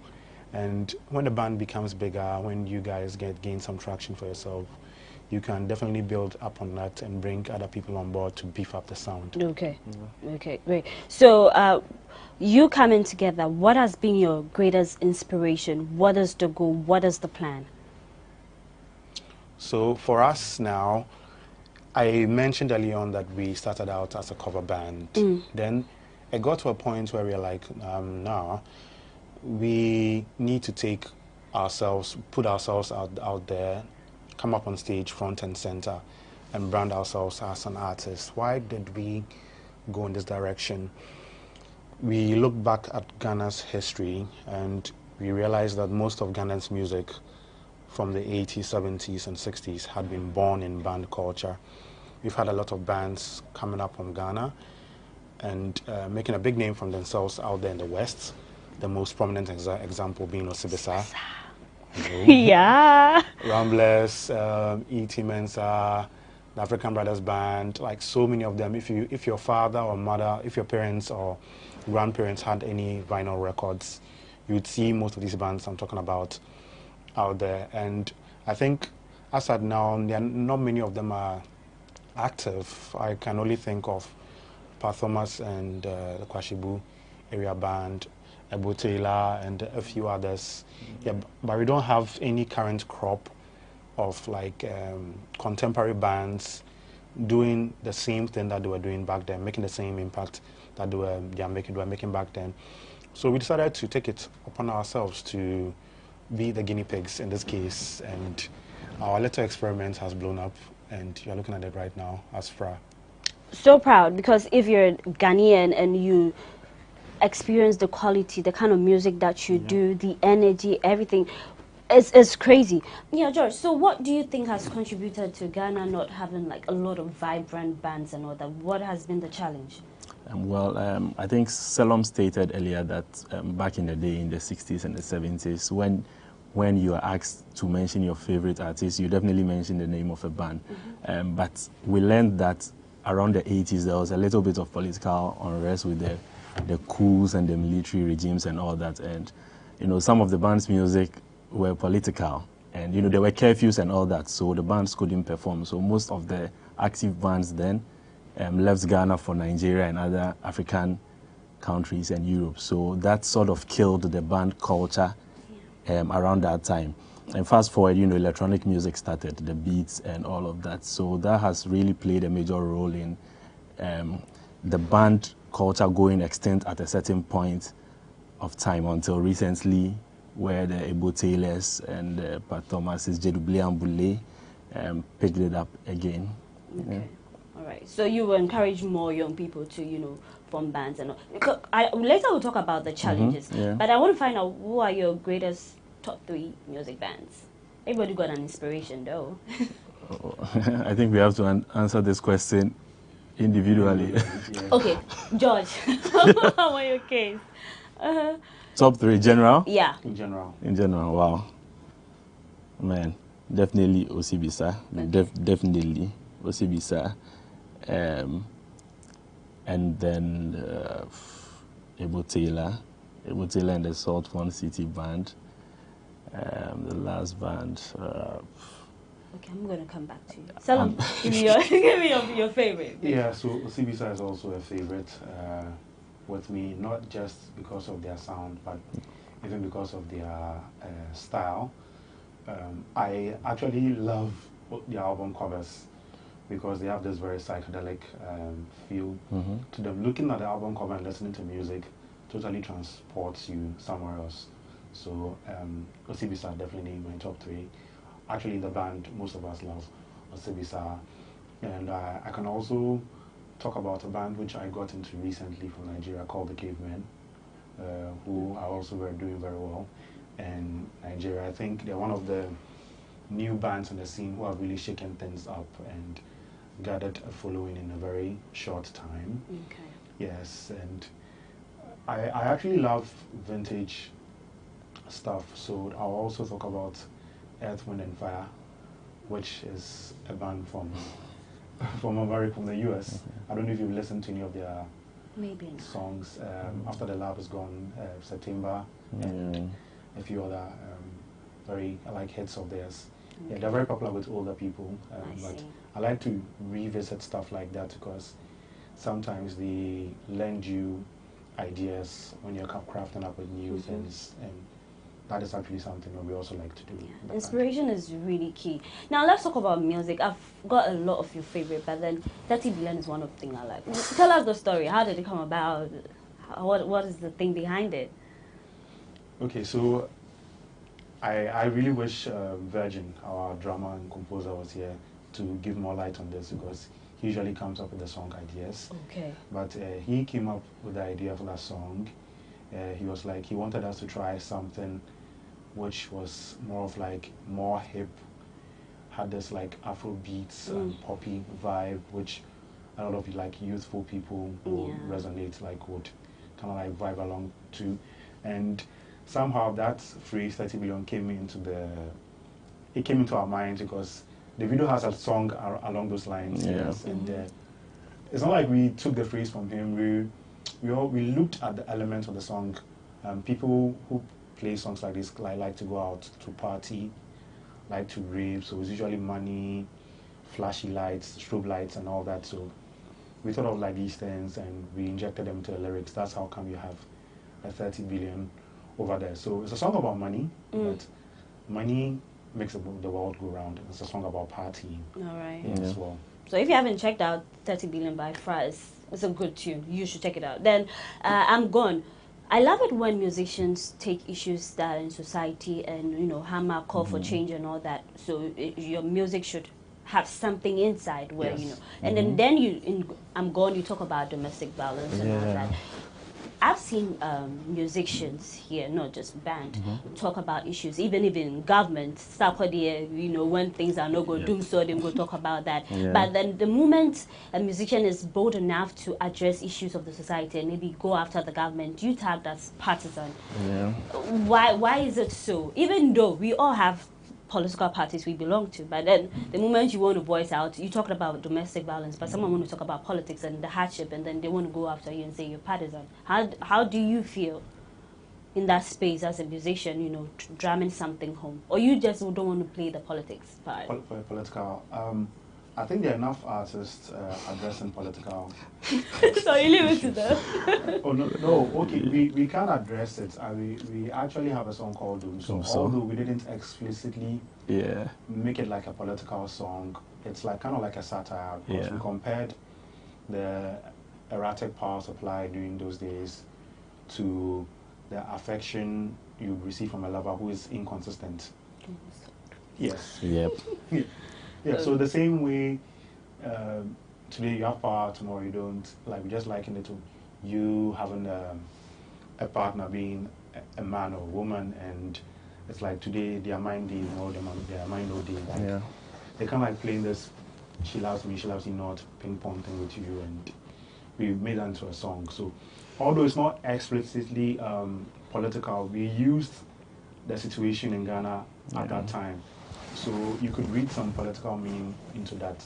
And when the band becomes bigger, when you guys gain some traction for yourself, you can definitely build up on that and bring other people on board to beef up the sound. Okay. Okay, great. So you coming together, what has been your greatest inspiration? What is the goal? What is the plan? So for us now, I mentioned earlier on that we started out as a cover band. Then it got to a point where we were like, nah, we need to put ourselves out there, come up on stage front and center, and brand ourselves as an artist. Why did we go in this direction? We look back at Ghana's history and we realized that most of Ghana's music from the 80s, 70s, and 60s had been born in band culture. We've had a lot of bands coming up from Ghana and making a big name for themselves out there in the West. The most prominent example being Osibisa. Yeah. Ramblers, E.T. Mensah, the African Brothers Band, like so many of them. If your father or mother, if your parents or grandparents had any vinyl records, you would see most of these bands I'm talking about out there. And I think as at now, not many of them are active. I can only think of Pa Thomas and the Kwashibu area band, Ebo Taylor, and a few others. Yeah, but we don't have any current crop of like contemporary bands doing the same thing that they were doing back then, making the same impact that they were making back then. So we decided to take it upon ourselves to be the guinea pigs in this case, and our little experiment has blown up, and you're looking at it right now as FRA. So proud, because if you're Ghanaian and you experience the quality, the kind of music that you do, the energy, everything, it's crazy. Yeah, George, so what do you think has contributed to Ghana not having like a lot of vibrant bands and all that? What has been the challenge? I think Selom stated earlier that back in the day, in the 60s and the 70s, when you are asked to mention your favorite artist, you definitely mention the name of a band. But we learned that around the 80s, there was a little bit of political unrest with the the coups and the military regimes and all that. And, you know, some of the band's music were political. And, you know, there were curfews and all that, so the bands couldn't perform. So most of the active bands then left Ghana for Nigeria and other African countries and Europe. So that sort of killed the band culture around that time. And fast forward, you know, electronic music started, the beats and all of that. So that has really played a major role in the band culture going extinct at a certain point of time until recently, where the Ebo Taylors and Pat Thomas's Jedoublé and Boulé picked it up again. Okay. Yeah. All right. So you will encourage more young people to, you know, form bands and all. Later we'll talk about the challenges. Yeah. But I want to find out who are your greatest top 3 music bands. Everybody got an inspiration though. I think we have to answer this question individually. Okay, George, how are your case? Top 3 general? Yeah. In general. In general, wow. Man, definitely Osibisa. Definitely Osibisa. And then Ebo Taylor and the Salt Pond City Band. The last band. Okay, I'm going to come back to you. Salam, give me your favorite. Yeah, so Osibisa is also a favorite with me, not just because of their sound, but even because of their style. I actually love the album covers because they have this very psychedelic feel to them. Looking at the album cover and listening to music totally transports you somewhere else. So Osibisa definitely my top 3. Actually, the band, most of us love Osibisa. And I can also talk about a band which I got into recently from Nigeria called The Cavemen, who are also doing very well in Nigeria. I think they're one of the new bands in the scene who have really shaken things up and gathered a following in a very short time. Okay. Yes, and I actually love vintage stuff, so I'll also talk about Earth, Wind and Fire, which is a band from the US. I don't know if you've listened to any of their songs. After the Love Is Gone, September, and a few other very hits of theirs. Yeah, they're very popular with older people, but I like to revisit stuff like that because sometimes they lend you ideas when you're crafting up with new things, and that is actually something that we also like to do. Yeah. Inspiration is really key. Now let's talk about music. I've got a lot of your favorite, but then 30 Billion is one of the things I like. Tell us the story. How did it come about? What is the thing behind it? Okay, so I really wish Virgin, our drummer and composer, was here to give more light on this because he usually comes up with the song ideas. Okay. But he came up with the idea for that song. He was like, he wanted us to try something which was more hip, had this Afro beats and poppy vibe, which a lot of youthful people who resonate would kind of vibe along to. And somehow that phrase 30 billion came into our minds because the video has a song along those lines. Yeah. Yes, and it's not like we took the phrase from him. We looked at the elements of the song. People who play songs like this like to go out to party, like to rave. So it's usually money, flashy lights, strobe lights, and all that. So we thought of these things and we injected them into the lyrics. That's how come you have a 30 billion over there. So it's a song about money, but money makes the world go round. It's a song about partying. All right. As well. So if you haven't checked out 30 Billion by Fraz, it's a good tune. You should check it out. Then I'm Gone. I love it when musicians take issues that are in society and, hammer, call for change and all that. So your music should have something inside where, and then in I'm Gone, you talk about domestic violence and all that. I've seen musicians here, not just band, talk about issues, even in government, when things are not going to do so, they go talk about that. Yeah. But then the moment a musician is bold enough to address issues of the society and maybe go after the government, you tag that's partisan. Yeah. Why is it so? Even though we all have political parties we belong to. But then the moment you want to voice out, you talk about domestic violence, but someone want to talk about politics and the hardship, and then they want to go after you and say you're partisan. How do you feel in that space as a musician, you know, drumming something home? Or you just don't want to play the politics part? Political. I think there are enough artists addressing political. So you leave it to them. Oh no. Okay, we can address it. We actually have a song called Doom. So although we didn't explicitly make it like a political song, it's like kind of like a satire, because we compared the erratic power supply during those days to the affection you receive from a lover who is inconsistent. Yes. Yep. Yeah, so the same way today you have power, tomorrow you don't. Like, we just liken it to you having a partner being a man or a woman, and it's like today they are minding, or they are mind OD. Like, they kind of like playing this she loves me not ping pong thing with you, and we made that into a song. So although it's not explicitly political, we used the situation in Ghana at that time. So you could read some political meaning into that,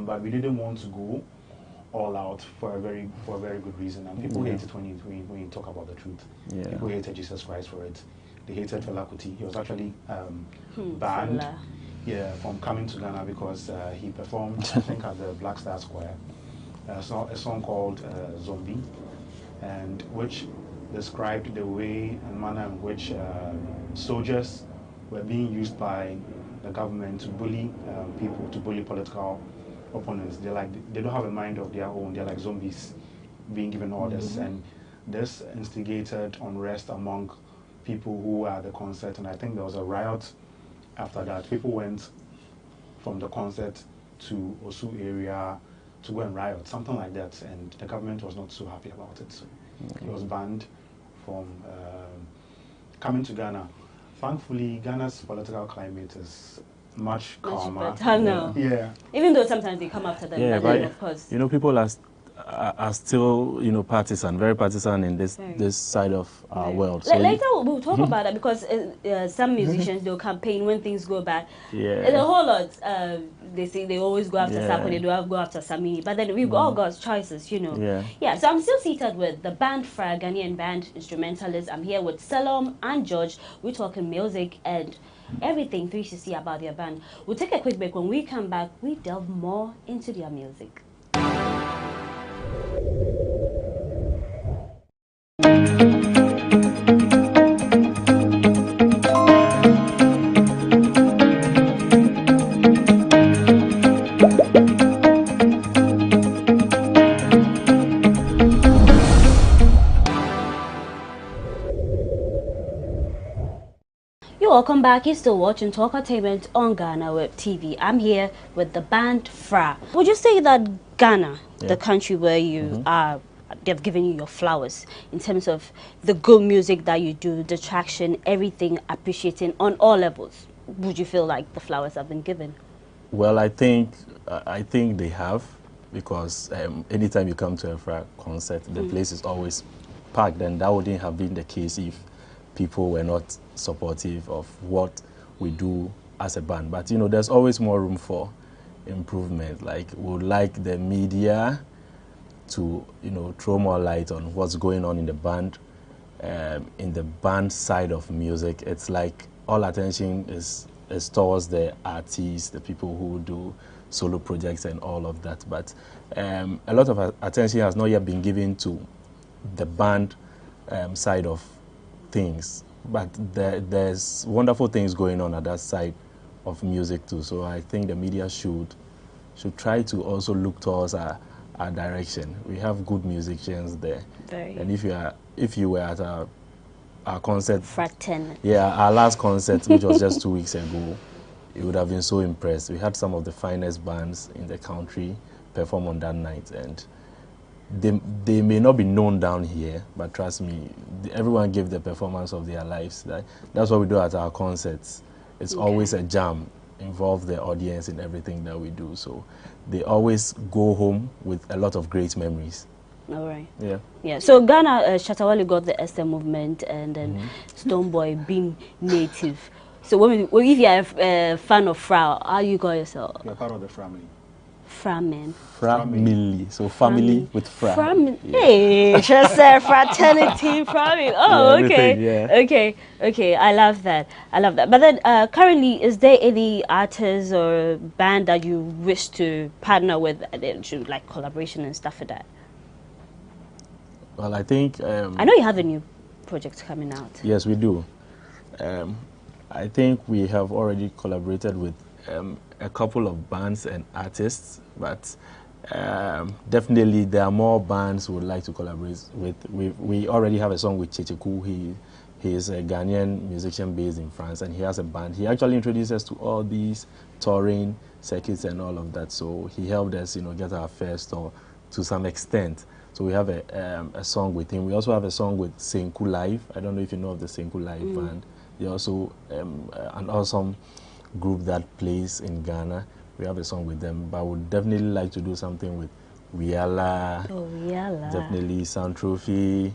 but we didn't want to go all out for a very good reason. And people hate it when you talk about the truth. People hated Jesus Christ for it. They hated Fela Kuti. He was actually banned, from coming to Ghana because he performed, I think, at the Black Star Square, a song called Zombie, and which described the way and manner in which soldiers were being used by the government to bully people, to bully political opponents. They don't have a mind of their own. They're like zombies being given orders. And this instigated unrest among people who were at the concert. And I think there was a riot after that. People went from the concert to Osu area to go and riot, something like that. And the government was not so happy about it. So it was banned from coming to Ghana. Thankfully, Ghana's political climate is much calmer. Yeah. Even though sometimes they come after them, but of course. You know, people are still, you know, partisan, very partisan in this side of our world. So later we'll talk about that, because some musicians, they'll campaign when things go bad. It's a whole lot. They say they always go after Sako, they don't go after Samini, but then we've all got choices, you know. So I'm still seated with the band Fra, Ghanaian band instrumentalists. I'm here with Salom and George. We're talking music and everything 360 about their band. We'll take a quick break. When we come back, we delve more into their music. Welcome back. You're still watching Talkatainment on GhanaWeb TV. I'm here with the band Fra. Would you say that Ghana, the country where you are, they've given you your flowers in terms of the good music that you do, the traction, everything, appreciating on all levels? Would you feel like the flowers have been given? Well, I think they have, because anytime you come to a Fra concert, the place is always packed, and that wouldn't have been the case if people were not supportive of what we do as a band. But you know, there's always more room for improvement. Like, we would like the media to, you know, throw more light on what's going on in the band side of music. It's like all attention is towards the artists, the people who do solo projects and all of that. But a lot of attention has not yet been given to the band side of things, but there's wonderful things going on at that side of music too. So I think the media should try to also look towards our direction. We have good musicians there, and if you were at our concert, our last concert, which was just 2 weeks ago, you would have been so impressed. We had some of the finest bands in the country perform on that night, and they may not be known down here, but trust me, everyone gave the performance of their lives. That's what we do at our concerts. It's always a jam, involve the audience in everything that we do. So they always go home with a lot of great memories. All right. Yeah. So Ghana, Shatawale got the Esther movement, and then Stonebwoy being native. So if you are a fan of Fra, how you call yourself? We are part of the family. Framen. Family. So family with Fra. Hey, just said fraternity, family. Oh, yeah, okay. Yeah. Okay. I love that. But then, currently, is there any artist or band that you wish to partner with, to like collaboration and stuff like that? Well, I think I know you have a new project coming out. Yes, we do. I think we have already collaborated with a couple of bands and artists, but definitely there are more bands we would like to collaborate with. We already have a song with Checheku. He is a Ghanaian musician based in France, and he has a band. He actually introduced us to all these touring circuits and all of that, so he helped us, get our first tour to some extent. So we have a song with him. We also have a song with Senku Live. I don't know if you know of the Senku Live band. They're also an awesome group that plays in Ghana. We have a song with them, but I would definitely like to do something with Wiala. Oh, Wiala. Definitely Sound Trophy,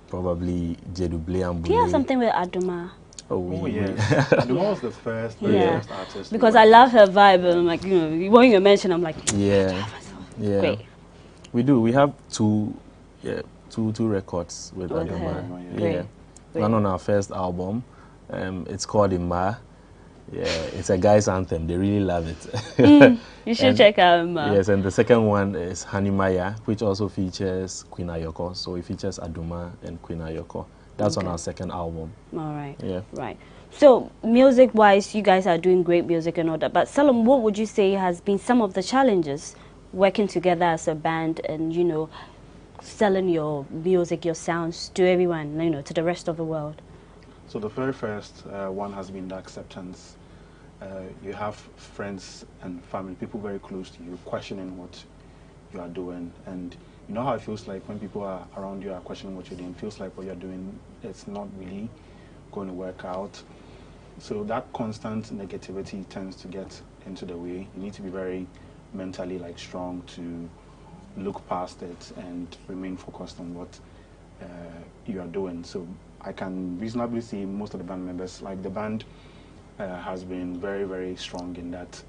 probably Jeduble and Do you have something with Aduma? Oh, yes. Aduma was the first artist. Because I love her vibe, and I'm like, when you mention, I'm like, yeah. Great. We do. We have two records with Aduma. Yeah. One on our first album. It's called Ima. Yeah, it's a guy's anthem. They really love it. You should check out Ima. Yes, and the second one is Hanimaya, which also features Queen Ayoko. So it features Aduma and Queen Ayoko. That's on our second album. All right. Yeah. Right. So music-wise, you guys are doing great music and all that. But Salom, what would you say has been some of the challenges working together as a band and, selling your music, your sounds to everyone, to the rest of the world? So the very first one has been the acceptance. You have friends and family, people very close to you, questioning what you are doing. And you know how it feels like when people are around you are questioning what you're doing. It feels like what you're doing, it's not really going to work out. So that constant negativity tends to get into the way. You need to be very mentally strong to look past it and remain focused on what you are doing. So I can reasonably say most of the band members, the band has been very, very strong in that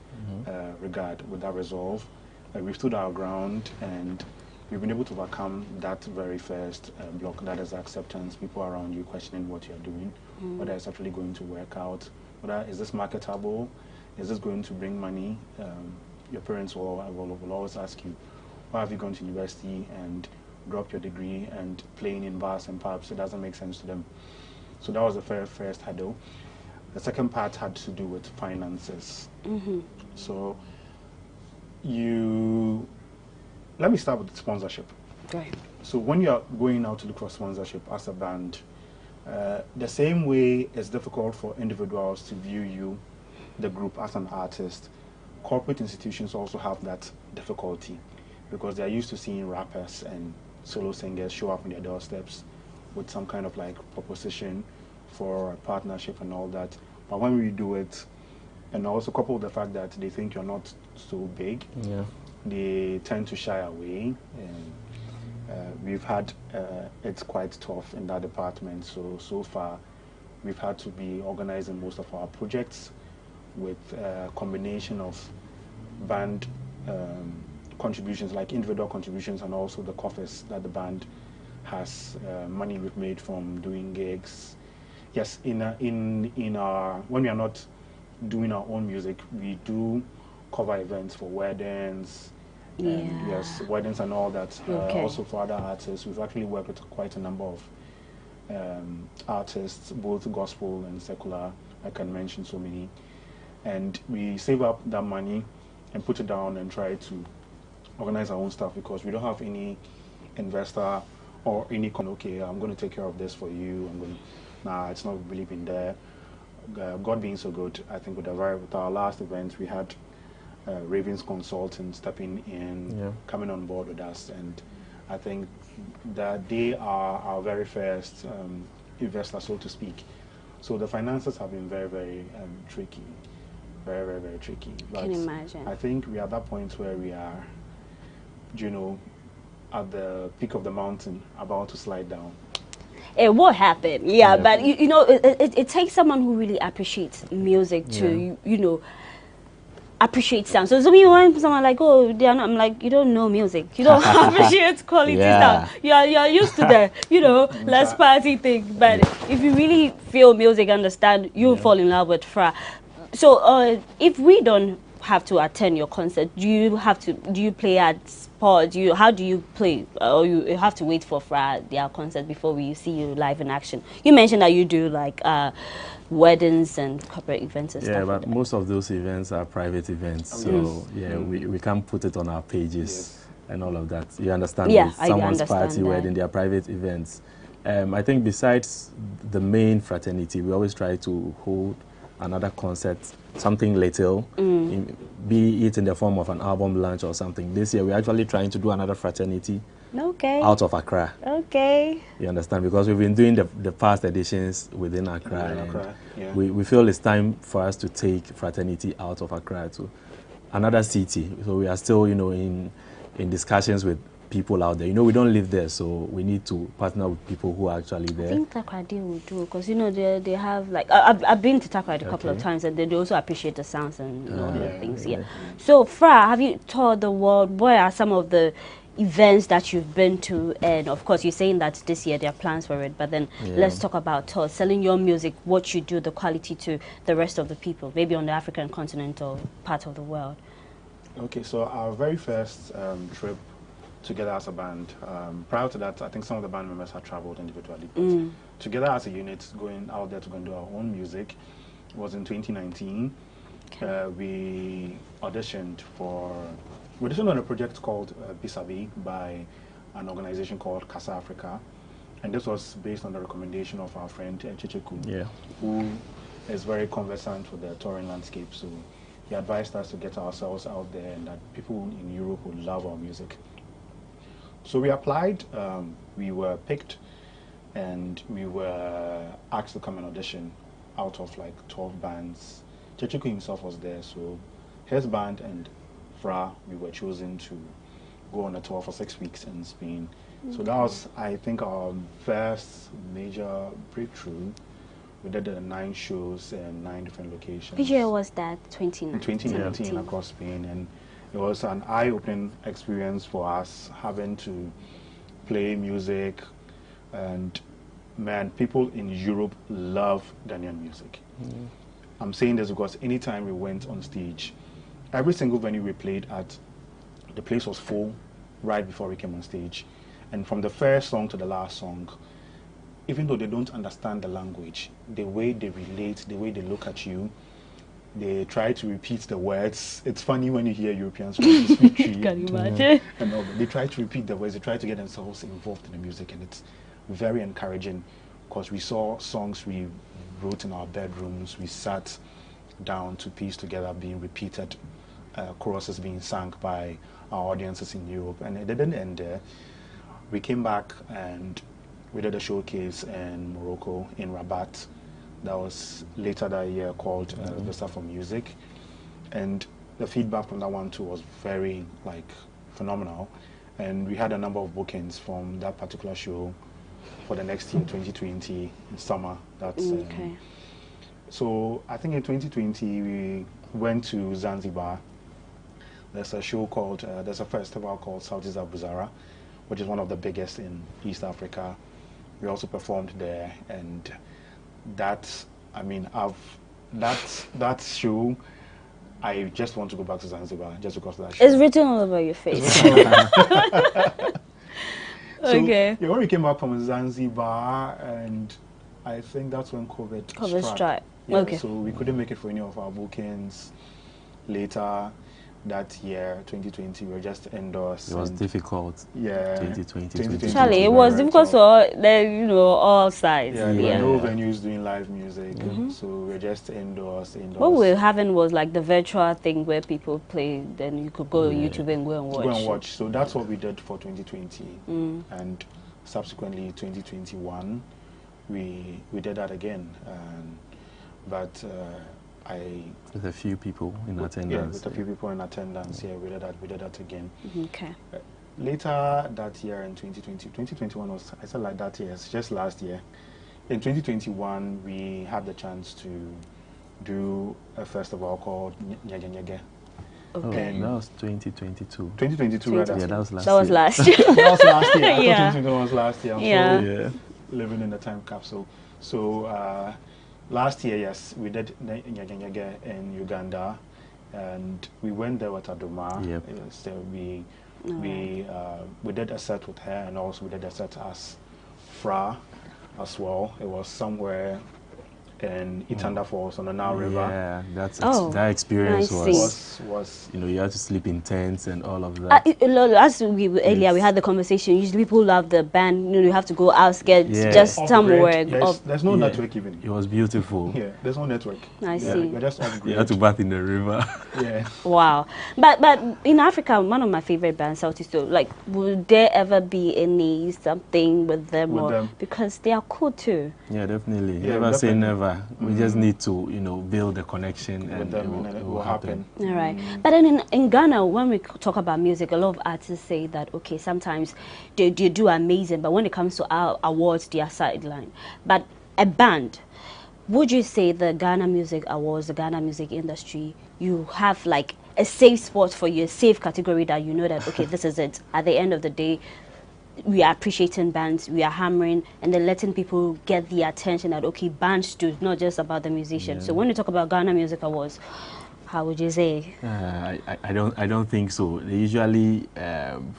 regard, with that resolve. We've stood our ground and we've been able to overcome that very first block, that is acceptance, people around you questioning what you're doing, whether it's actually going to work out, whether is this marketable, is this going to bring money. Your parents will always ask you, why have you gone to university and dropped your degree and playing in bars and pubs? It doesn't make sense to them. So that was the very first hurdle. The second part had to do with finances. So let me start with sponsorship. Right. So when you're going out to look for sponsorship as a band, the same way it's difficult for individuals to view you, the group, as an artist, corporate institutions also have that difficulty because they're used to seeing rappers and solo singers show up on their doorsteps with some kind of proposition for a partnership and all that. But when we do it, and also coupled with the fact that they think you're not so big, they tend to shy away. And we've had, it's quite tough in that department. So far, we've had to be organizing most of our projects with a combination of band contributions, like individual contributions, and also the coffers that the band has, money we've made from doing gigs. Yes, in our, when we are not doing our own music, we do cover events for weddings, and yes, weddings and all that. Also for other artists, we've actually worked with quite a number of artists, both gospel and secular. I can mention so many. And we save up that money and put it down and try to organize our own stuff because we don't have any investor or any okay, I'm going to take care of this for you. Nah, it's not really been there. God being so good, I think with our last event, we had Ravens Consultant stepping in, coming on board with us, and I think that they are our very first investor, so to speak. So the finances have been very, very tricky. Very, very, very tricky. But can imagine. I think we are at that point where we are, at the peak of the mountain, about to slide down. it will happen. Yeah, but you know, it takes someone who really appreciates music to, you know, appreciate sound. So when someone like, oh, they are not, I'm like, you don't know music. You don't appreciate quality sound. You're used to the, you know, less party thing. But if you really feel music, understand, you'll fall in love with Fra. So if we don't have to attend your concert, do you play at sport? How do you play? Or you have to wait for Fra their concert before we see you live in action? You mentioned that you do like weddings and corporate events and stuff. Yeah, but most of those events are private events, so we can't put it on our pages and all of that. You understand? Yeah, someone's party, wedding, they are private events. I think besides the main fraternity, we always try to hold another concert, something little, be it in the form of an album launch or something. This year we're actually trying to do another fraternity out of Accra. Okay. You understand? Because we've been doing the past editions within Accra. We feel it's time for us to take fraternity out of Accra to another city. So we are still, you know, in discussions with people out there. You know, we don't live there, so we need to partner with people who are actually there. I think Takoradi will do, because, you know, they have, like, I've been to Takoradi a couple of times, and they also appreciate the sounds and all the things. So, Fra, have you toured the world? What are some of the events that you've been to? And of course you're saying that this year there are plans for it, but then let's talk about tours, selling your music, what you do, the quality to the rest of the people, maybe on the African continent or part of the world. Okay, so our very first trip together as a band, prior to that I think some of the band members had traveled individually, but together as a unit, going out there to go and do our own music was in 2019. We auditioned on a project called Bisabi by an organization called Casa Africa, and this was based on the recommendation of our friend Chicheku, who is very conversant with the touring landscape. So he advised us to get ourselves out there and that people in Europe would love our music. So we applied, we were picked, and we were asked to come and audition out of like 12 bands. Chicheku himself was there, so his band and Fra, we were chosen to go on a tour for 6 weeks in Spain. So that was, I think, our first major breakthrough. We did 9 shows in 9 different locations. Which year was that? 2019? 2019 across Spain, and it was an eye-opening experience for us, having to play music, and man, people in Europe love Ghanaian music. I'm saying this because anytime we went on stage, every single venue we played at, the place was full right before we came on stage. And from the first song to the last song, even though they don't understand the language, the way they relate, the way they look at you, they try to repeat the words. It's funny when you hear Europeans speak to you. Can you imagine? And they try to repeat the words, they try to get themselves involved in the music, and it's very encouraging because we saw songs we wrote in our bedrooms, we sat down to piece together being repeated, choruses being sung by our audiences in Europe, and it didn't end there. We came back and we did a showcase in Morocco, in Rabat. That was later that year, called Vista for Music, and the feedback from that one too was very phenomenal, and we had a number of bookings from that particular show for the next year, 2020, in summer. That's so I think in 2020 we went to Zanzibar. There's a show called, there's a festival called Southeast Abuzara, which is one of the biggest in East Africa. We also performed there, and that, I mean, that show, I just want to go back to Zanzibar just because of that show. It's written all over your face. Okay. So, when we came back from Zanzibar, and I think that's when COVID struck. Yeah, okay. So we couldn't make it for any of our bookings. Later that year, 2020, we were just indoors. It was difficult. Yeah. 2020. Charlie, it was difficult for all sides. Yeah, there were no venues doing live music, so we were just indoors. What we were having was like the virtual thing where people play, then you could go on YouTube and go and watch. Go and watch. So that's what we did for 2020, and subsequently 2021, we did that again, but. With a few people in attendance. Yeah, with a few people in attendance. Yeah, we did that again. Okay. Later that year in 2021 was, I said like that year, it's just last year. In 2021, we had the chance to do a festival called Nyege Nyege. Okay. And that was 2022. 2022, rather. Yeah, that was last year. That was last year. That was last year. I Yeah. thought 2021 was last year. I'm so living in the time capsule. So last year, yes, we did Nyege Nyege in Uganda, and we went there with Adoma. Yep. So we did a set with her, and also we did a set as Fra as well. It was somewhere in Itanda Falls on the Nile River. Yeah, that experience was you know, you had to sleep in tents and all of that. As earlier we had the conversation, usually people love the band, you know, you have to go outskirts, just somewhere. There's no network even. It was beautiful. Yeah, there's no network. I see. We're just off grid. You had to bath in the river. Yeah. Wow. But in Africa, one of my favorite bands, Southeast, like, would there ever be any something with them? Because they are cool too. Yeah, definitely. Never say never. We just need to, you know, build a connection and it will happen. All right. But then in Ghana, when we talk about music, a lot of artists say that, okay, sometimes they do amazing, but when it comes to our awards, they are sidelined. But a band, would you say the Ghana Music Awards, the Ghana music industry, you have like a safe spot for you, a safe category that you know that, okay, this is it. At the end of the day, we are appreciating bands, we are hammering, and then letting people get the attention that, okay, bands do, not just about the musician. So when you talk about Ghana Music Awards, how would you say? I don't think so. They usually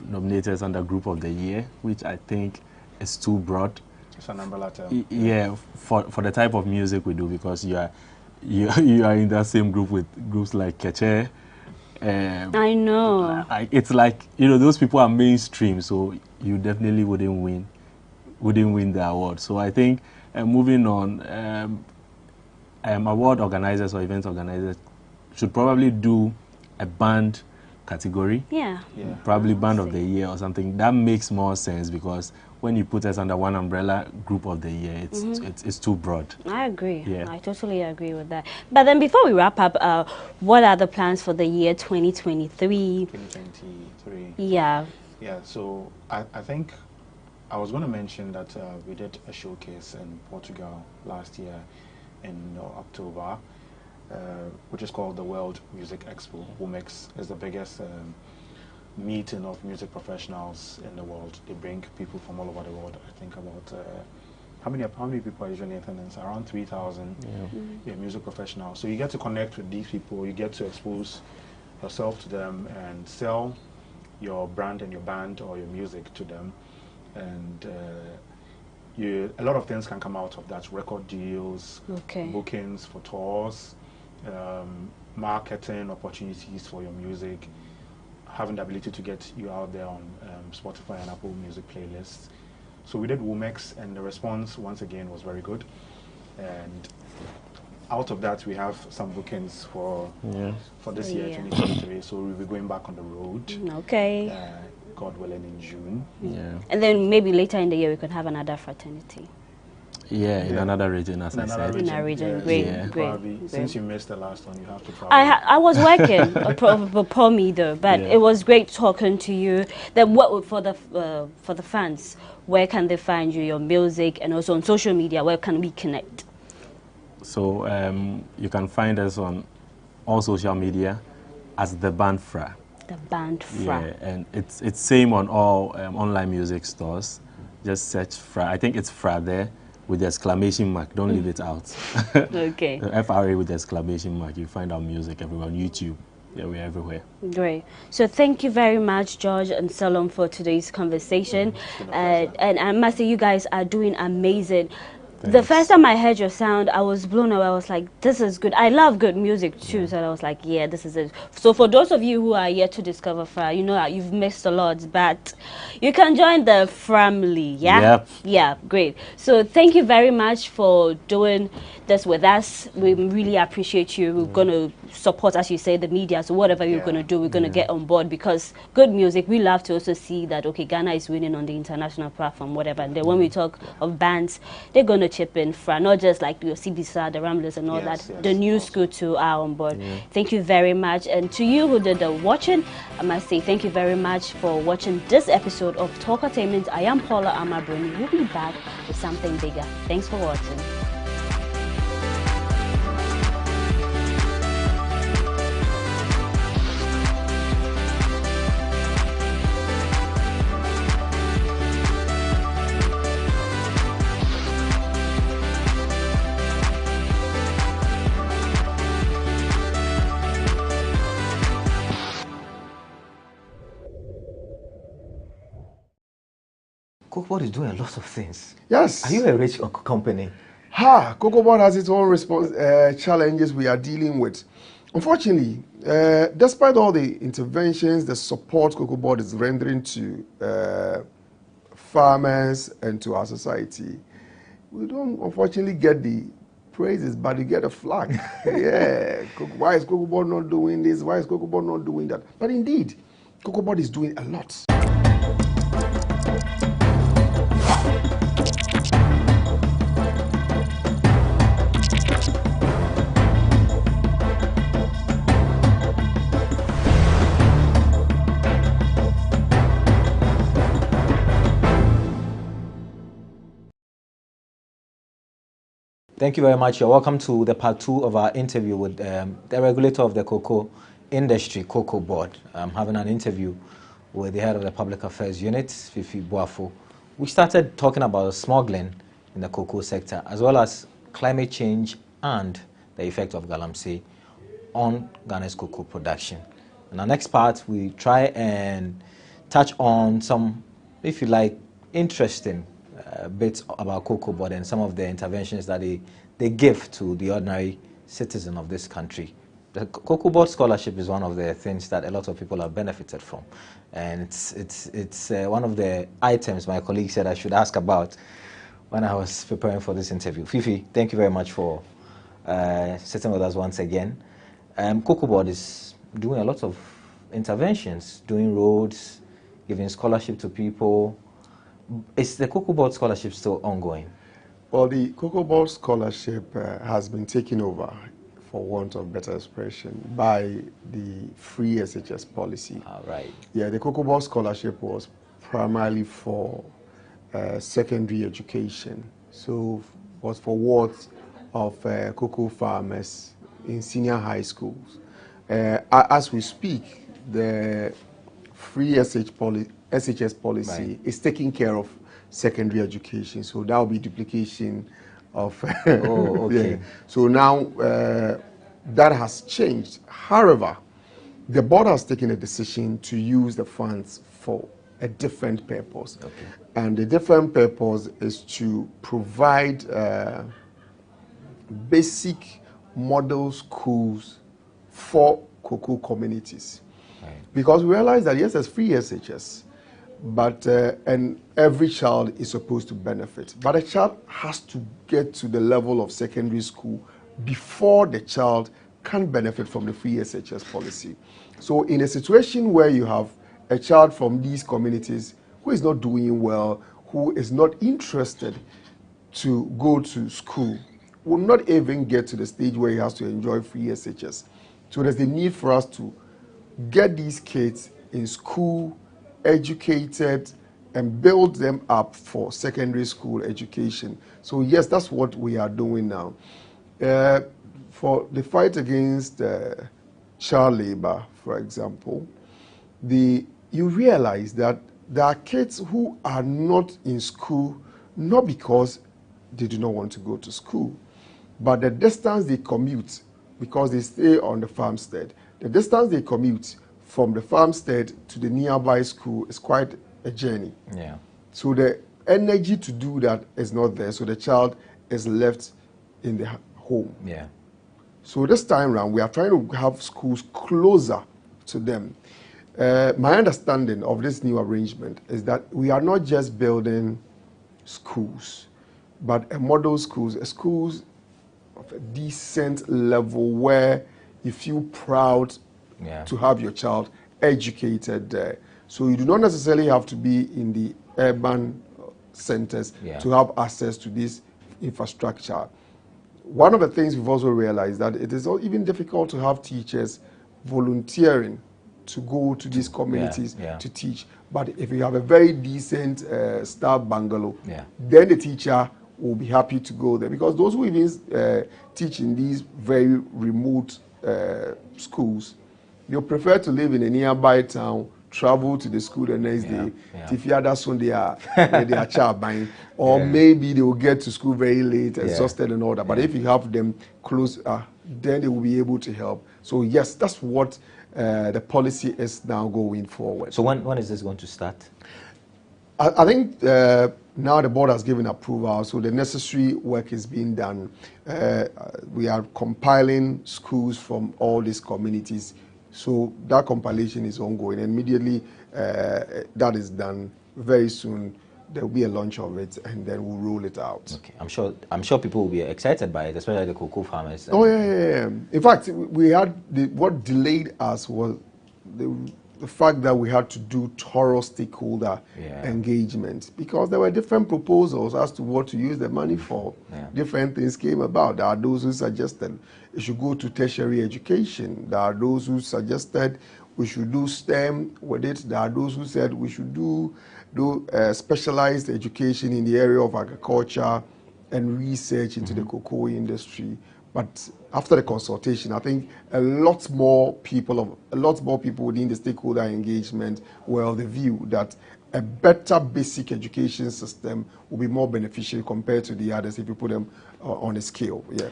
nominate us under Group of the Year, which I think is too broad. It's an umbrella term. Yeah, for the type of music we do, because you are in that same group with groups like Keche. I know. It's like, you know, those people are mainstream, so you definitely wouldn't win the award. So I think moving on, award organizers or event organizers should probably do a band category. Yeah. Probably band of the year or something. That makes more sense, because when you put us under one umbrella, Group of the Year, it's too broad. I agree. Yeah. I totally agree with that. But then before we wrap up, what are the plans for the year 2023? 2023. Yeah. Yeah, so I think I was going to mention that we did a showcase in Portugal last year in October, which is called the World Music Expo. WMEX is the biggest meeting of music professionals in the world. They bring people from all over the world. I think about how many people are usually in attendance? Around 3,000 music professionals. So you get to connect with these people. You get to expose yourself to them and sell your brand and your band or your music to them. And a lot of things can come out of that: record deals, bookings for tours, marketing opportunities for your music, having the ability to get you out there on Spotify and Apple Music playlists. So we did WMEX, and the response once again was very good. And out of that, we have some bookings for this year, 2023. So we'll be going back on the road. Okay. God willing, in June. Yeah. And then maybe later in the year we could have another fraternity. Yeah, in another region, as I said. In our region, great. Since you missed the last one, you have to travel. I was working, for me though, but it was great talking to you. Then what for the fans? Where can they find you, your music, and also on social media? Where can we connect? So you can find us on all social media as the band Fra. The band Fra. Yeah, and it's same on all online music stores. Just search Fra. I think it's Fra there, with the exclamation mark. Don't leave it out. Okay. FRA with the exclamation mark. You find our music everywhere on YouTube. Yeah, we're everywhere. Great. So thank you very much, George and Salom, for today's conversation. And I must say, you guys are doing amazing. Thanks. The first time I heard your sound, I was blown away. I was like, this is good. I love good music too. So I was like, yeah, this is it. So for those of you who are yet to discover Fra, you know you've missed a lot, but you can join the family, yeah? Yep. Yeah, great. So thank you very much for doing this with us. We really appreciate you. We're going to support, as you say, the media. So whatever you're going to do, we're going to get on board, because good music, we love to also see that, okay, Ghana is winning on the international platform, whatever. And then when we talk of bands, they're going to chip in from not just like your CBSA, the Ramblers and all that. The new school too are on board. Thank you very much. And to you who did the watching, I must say thank you very much for watching this episode of Talkatainment. I am Paula Amabroni. We'll be back with something bigger. Thanks for watching. CocoBoard is doing a lot of things. Yes. Are you a rich company? CocoBoard has its own challenges we are dealing with. Unfortunately, despite all the interventions, the support CocoBoard is rendering to farmers and to our society, we don't unfortunately get the praises, but we get a flag. Why is CocoBoard not doing this? Why is CocoBoard not doing that? But indeed, CocoBoard is doing a lot. Thank you very much. You're welcome to the part 2 of our interview with the regulator of the cocoa industry, CocoBoard. I'm having an interview with the head of the Public Affairs Unit, Fifi Boafo. We started talking about smuggling in the cocoa sector, as well as climate change and the effect of galamsey on Ghana's cocoa production. In our next part, we try and touch on some, if you like, interesting bits about CocoBoard and some of the interventions that they give to the ordinary citizen of this country. The CocoBoard scholarship is one of the things that a lot of people have benefited from, and it's one of the items my colleague said I should ask about when I was preparing for this interview. Fifi, thank you very much for sitting with us once again. CocoBoard is doing a lot of interventions, doing roads, giving scholarship to people. Is the CocoBoard scholarship still ongoing? Well, the CocoBoard scholarship has been taken over, for want of better expression, by the free SHS policy. Right. Yeah, the CocoBoard scholarship was primarily for secondary education. So was for wards of cocoa farmers in senior high schools. As we speak, the free SHS policy is taking care of secondary education, so that will be duplication of yeah. So now that has changed. However, the board has taken a decision to use the funds for a different purpose, and the different purpose is to provide basic model schools for cocoa communities. Because we realize that yes, there's free SHS, but and every child is supposed to benefit. But a child has to get to the level of secondary school before the child can benefit from the free SHS policy. So in a situation where you have a child from these communities who is not doing well, who is not interested to go to school, will not even get to the stage where he has to enjoy free SHS. So there's the need for us to get these kids in school, educated, and build them up for secondary school education. So yes, that's what we are doing now. For the fight against child labor, for example, you realize that there are kids who are not in school, not because they do not want to go to school, but the distance they commute, because they stay on the farmstead, the distance they commute from the farmstead to the nearby school is quite a journey. Yeah. So the energy to do that is not there, so the child is left in the home. Yeah. So this time around, we are trying to have schools closer to them. My understanding of this new arrangement is that we are not just building schools, but a model schools, schools of a decent level where you feel proud to have your child educated there. So you do not necessarily have to be in the urban centers to have access to this infrastructure. One of the things we've also realized that it is even difficult to have teachers volunteering to go to these communities to teach. But if you have a very decent staff bungalow, then the teacher will be happy to go there, because those who even teach in these very remote schools, they'll prefer to live in a nearby town, travel to the school the next day. If you other Sunday they are child buying, or maybe they will get to school very late, exhausted and all that. But if you have them close, then they will be able to help. So yes, that's what the policy is now going forward. So when is this going to start? I think now the board has given approval, so the necessary work is being done. We are compiling schools from all these communities. So that compilation is ongoing. Immediately that is done, very soon there will be a launch of it, and then we'll roll it out. Okay, I'm sure people will be excited by it, especially the cocoa farmers. Oh yeah. In fact, we had what delayed us was the fact that we had to do thorough stakeholder engagement, because there were different proposals as to what to use the money for. Different things came about. There are those who suggested it should go to tertiary education. There are those who suggested we should do STEM with it. There are those who said we should do specialized education in the area of agriculture and research into the cocoa industry. But after the consultation, I think a lot more people within the stakeholder engagement were of the view that a better basic education system will be more beneficial compared to the others if you put them on a scale. Yeah.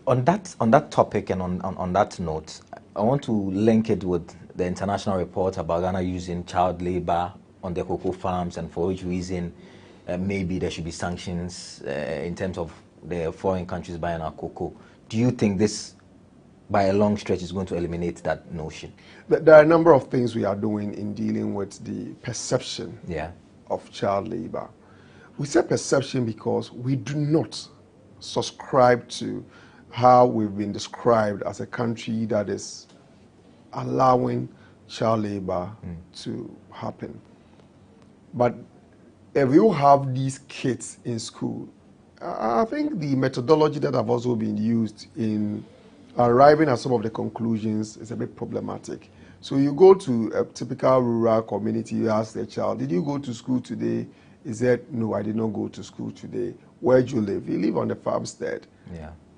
On that topic and on that note, I want to link it with the international report about Ghana using child labor on the cocoa farms, and for which reason maybe there should be sanctions in terms of the foreign countries buying our cocoa. Do you think this, by a long stretch, is going to eliminate that notion? There are a number of things we are doing in dealing with the perception of child labor. We say perception because we do not subscribe to how we've been described as a country that is allowing child labor to happen. But if you have these kids in school, I think the methodology that have also been used in arriving at some of the conclusions is a bit problematic. So you go to a typical rural community, you ask the child, did you go to school today? He said, no, I did not go to school today. Where do you live? You live on the farmstead.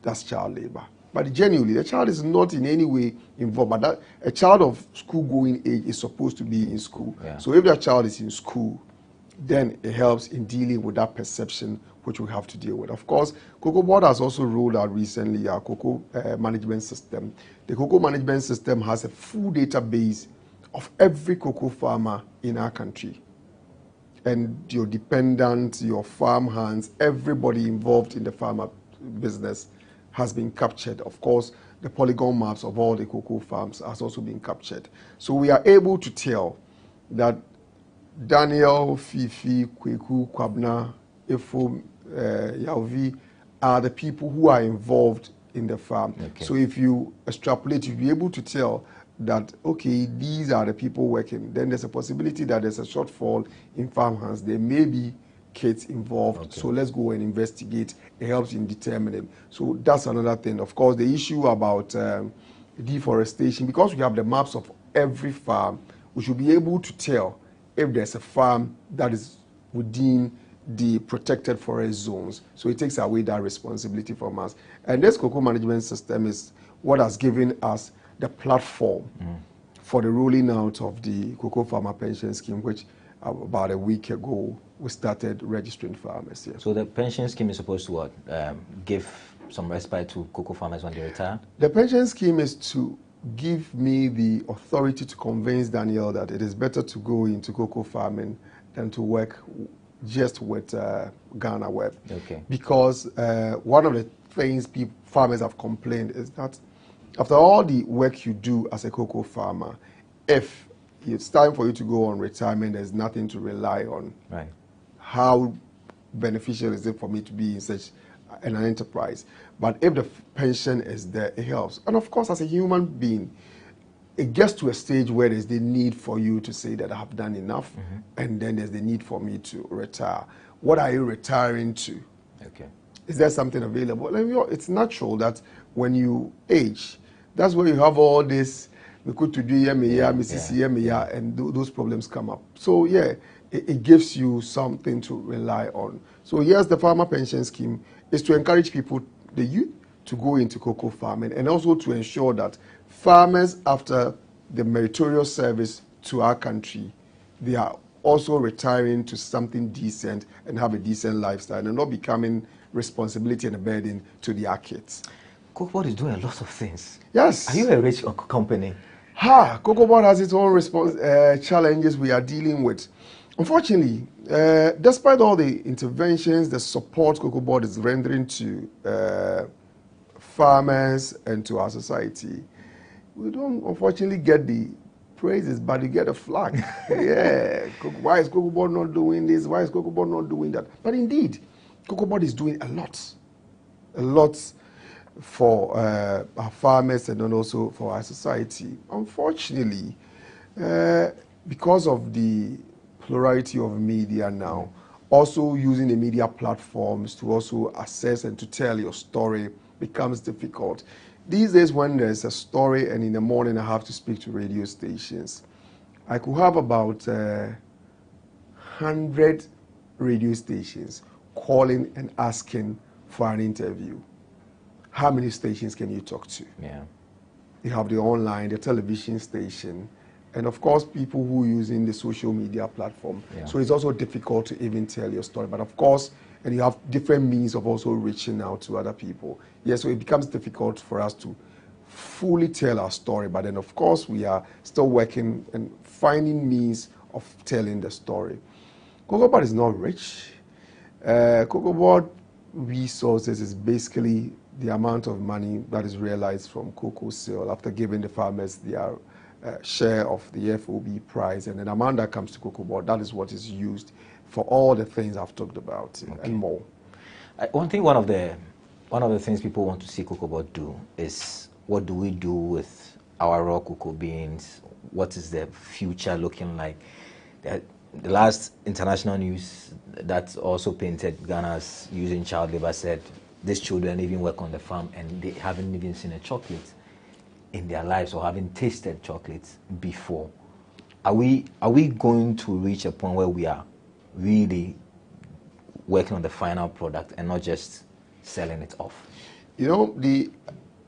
That's child labor. But genuinely, the child is not in any way involved. But a child of school-going age is supposed to be in school. So if that child is in school, then it helps in dealing with that perception which we have to deal with. Of course, Cocoa Board has also rolled out recently our cocoa management system. The cocoa management system has a full database of every cocoa farmer in our country. And your dependents, your farm hands, everybody involved in the farmer business has been captured. Of course, the polygon maps of all the cocoa farms has also been captured. So we are able to tell that Daniel, Fifi, Kweku, Kwabna, Efo, Yauvi are the people who are involved in the farm. So if you extrapolate, you'll be able to tell that, okay, these are the people working. Then there's a possibility that there's a shortfall in farm hands. There may be kids involved. So let's go and investigate. It helps in determining. So that's another thing. Of course, the issue about deforestation, because we have the maps of every farm, we should be able to tell if there's a farm that is within the protected forest zones. So it takes away that responsibility from us. And this cocoa management system is what has given us the platform for the rolling out of the Cocoa Farmer Pension Scheme, which about a week ago we started registering farmers here. So the pension scheme is supposed to what? Give some respite to cocoa farmers when they retire? The pension scheme is to give me the authority to convince Daniel that it is better to go into cocoa farming than to work just with GhanaWeb. Because one of the things farmers have complained is that after all the work you do as a cocoa farmer, if it's time for you to go on retirement, there's nothing to rely on. How beneficial is it for me to be in such and an enterprise. But if the pension is there, it helps. And of course, as a human being, it gets to a stage where there's the need for you to say that I have done enough, and then there's the need for me to retire. What are you retiring to? Okay. Is there something available? And it's natural that when you age, that's where you have all this, and those problems come up. So yeah, it gives you something to rely on. So yes, the farmer pension scheme is to encourage people, the youth, to go into cocoa farming, and also to ensure that farmers, after the meritorious service to our country, they are also retiring to something decent and have a decent lifestyle and not becoming responsibility and a burden to their kids. Cocoa Board is doing a lot of things. Yes. Are you a rich company? Cocoa Board has its own challenges we are dealing with. Unfortunately, despite all the interventions, the support Cocoa Board is rendering to farmers and to our society, we don't unfortunately get the praises, but you get a flag. Yeah, why is Cocoa Board not doing this? Why is Cocoa Board not doing that? But indeed, Cocoa Board is doing a lot for our farmers and then also for our society. Unfortunately, because of the plurality of media now, also using the media platforms to also assess and to tell your story becomes difficult. These days, when there's a story and in the morning I have to speak to radio stations, I could have about 100 radio stations calling and asking for an interview. How many stations can you talk to? Yeah. You have the online, the television station, and of course people who are using the social media platform. Yeah. So it's also difficult to even tell your story. But of course, and you have different means of also reaching out to other people. Yes, so it becomes difficult for us to fully tell our story. But then of course we are still working and finding means of telling the story. Cocoa Board is not rich. Cocoa Board resources is basically the amount of money that is realized from cocoa sale after giving the farmers their share of the FOB price, and the amount that comes to Cocoa Board, that is what is used for all the things I've talked about and more. One of the things people want to see Cocoa Board do is, what do we do with our raw cocoa beans? What is the future looking like? The last international news that also painted Ghana as using child labor said these children even work on the farm and they haven't even seen a chocolate in their lives or haven't tasted chocolates before. Are we going to reach a point where we are really working on the final product and not just selling it off? You know, the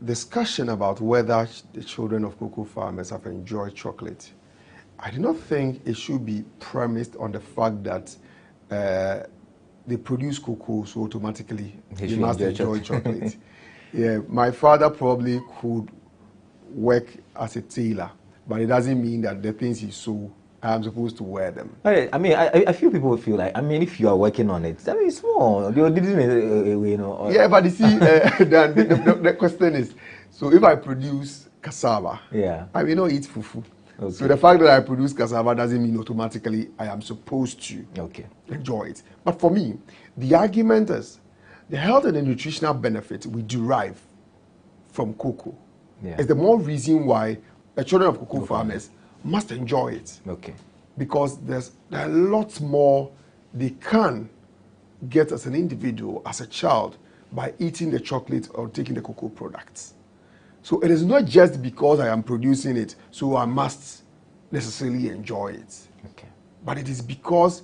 discussion about whether the children of cocoa farmers have enjoyed chocolate, I do not think it should be premised on the fact that they produce cocoa, so automatically they must enjoy chocolate. Yeah, my father probably could work as a tailor, but it doesn't mean that the things he sew, I'm supposed to wear them. I mean, I feel people feel like, I mean, if you are working on it, I mean, it's small. You know. Yeah, but you see, the question is, so if I produce cassava, I may not eat fufu. Okay. So the fact that I produce cassava doesn't mean automatically I am supposed to enjoy it. But for me, the argument is the health and the nutritional benefit we derive from cocoa is the more reason why the children of cocoa farmers must enjoy it. Okay. Because there are lots more they can get as an individual, as a child, by eating the chocolate or taking the cocoa products. So it is not just because I am producing it, so I must necessarily enjoy it. Okay. But it is because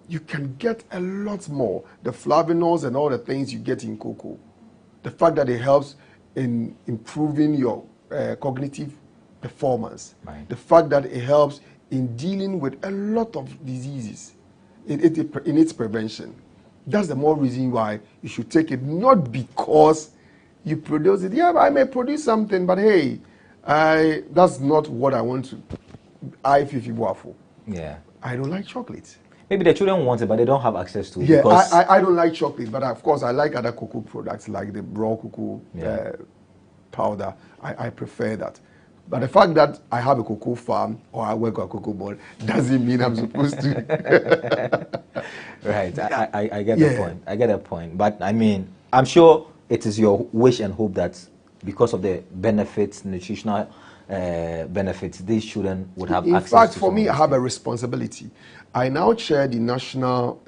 you can get a lot more. The flavonoids and all the things you get in cocoa. The fact that it helps in improving your cognitive performance. Right. The fact that it helps in dealing with a lot of diseases in its prevention. That's the more reason why you should take it, not because you produce it. Yeah, I may produce something, but hey, that's not what I want to. Yeah. I don't like chocolate. Maybe the children want it, but they don't have access to it. Yeah, I don't like chocolate, but of course I like other cocoa products like the raw cocoa powder. I prefer that. But the fact that I have a cocoa farm or I work at Cocoa Board doesn't mean I'm supposed to. Right. I get the point. I get a point. But I mean, I'm sure it is your wish and hope that because of the benefits, nutritional benefits, these children would have access to. In fact, for me, I have a responsibility. I now chair the national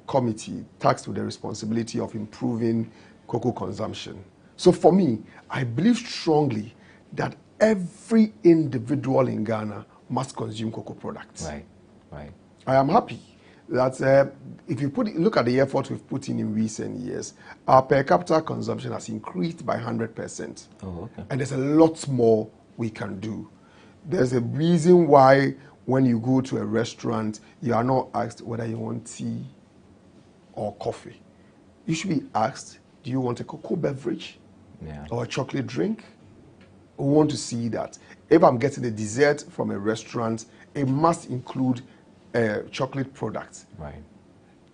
committee tasked with the responsibility of improving cocoa consumption. So for me, I believe strongly that every individual in Ghana must consume cocoa products. Right, right. I am happy that if you look at the effort we've put in recent years, our per capita consumption has increased by 100%. Oh, okay. And there's a lot more we can do. There's a reason why when you go to a restaurant, you are not asked whether you want tea or coffee. You should be asked, do you want a cocoa beverage or a chocolate drink? We want to see that. If I'm getting a dessert from a restaurant, it must include chocolate products. Right.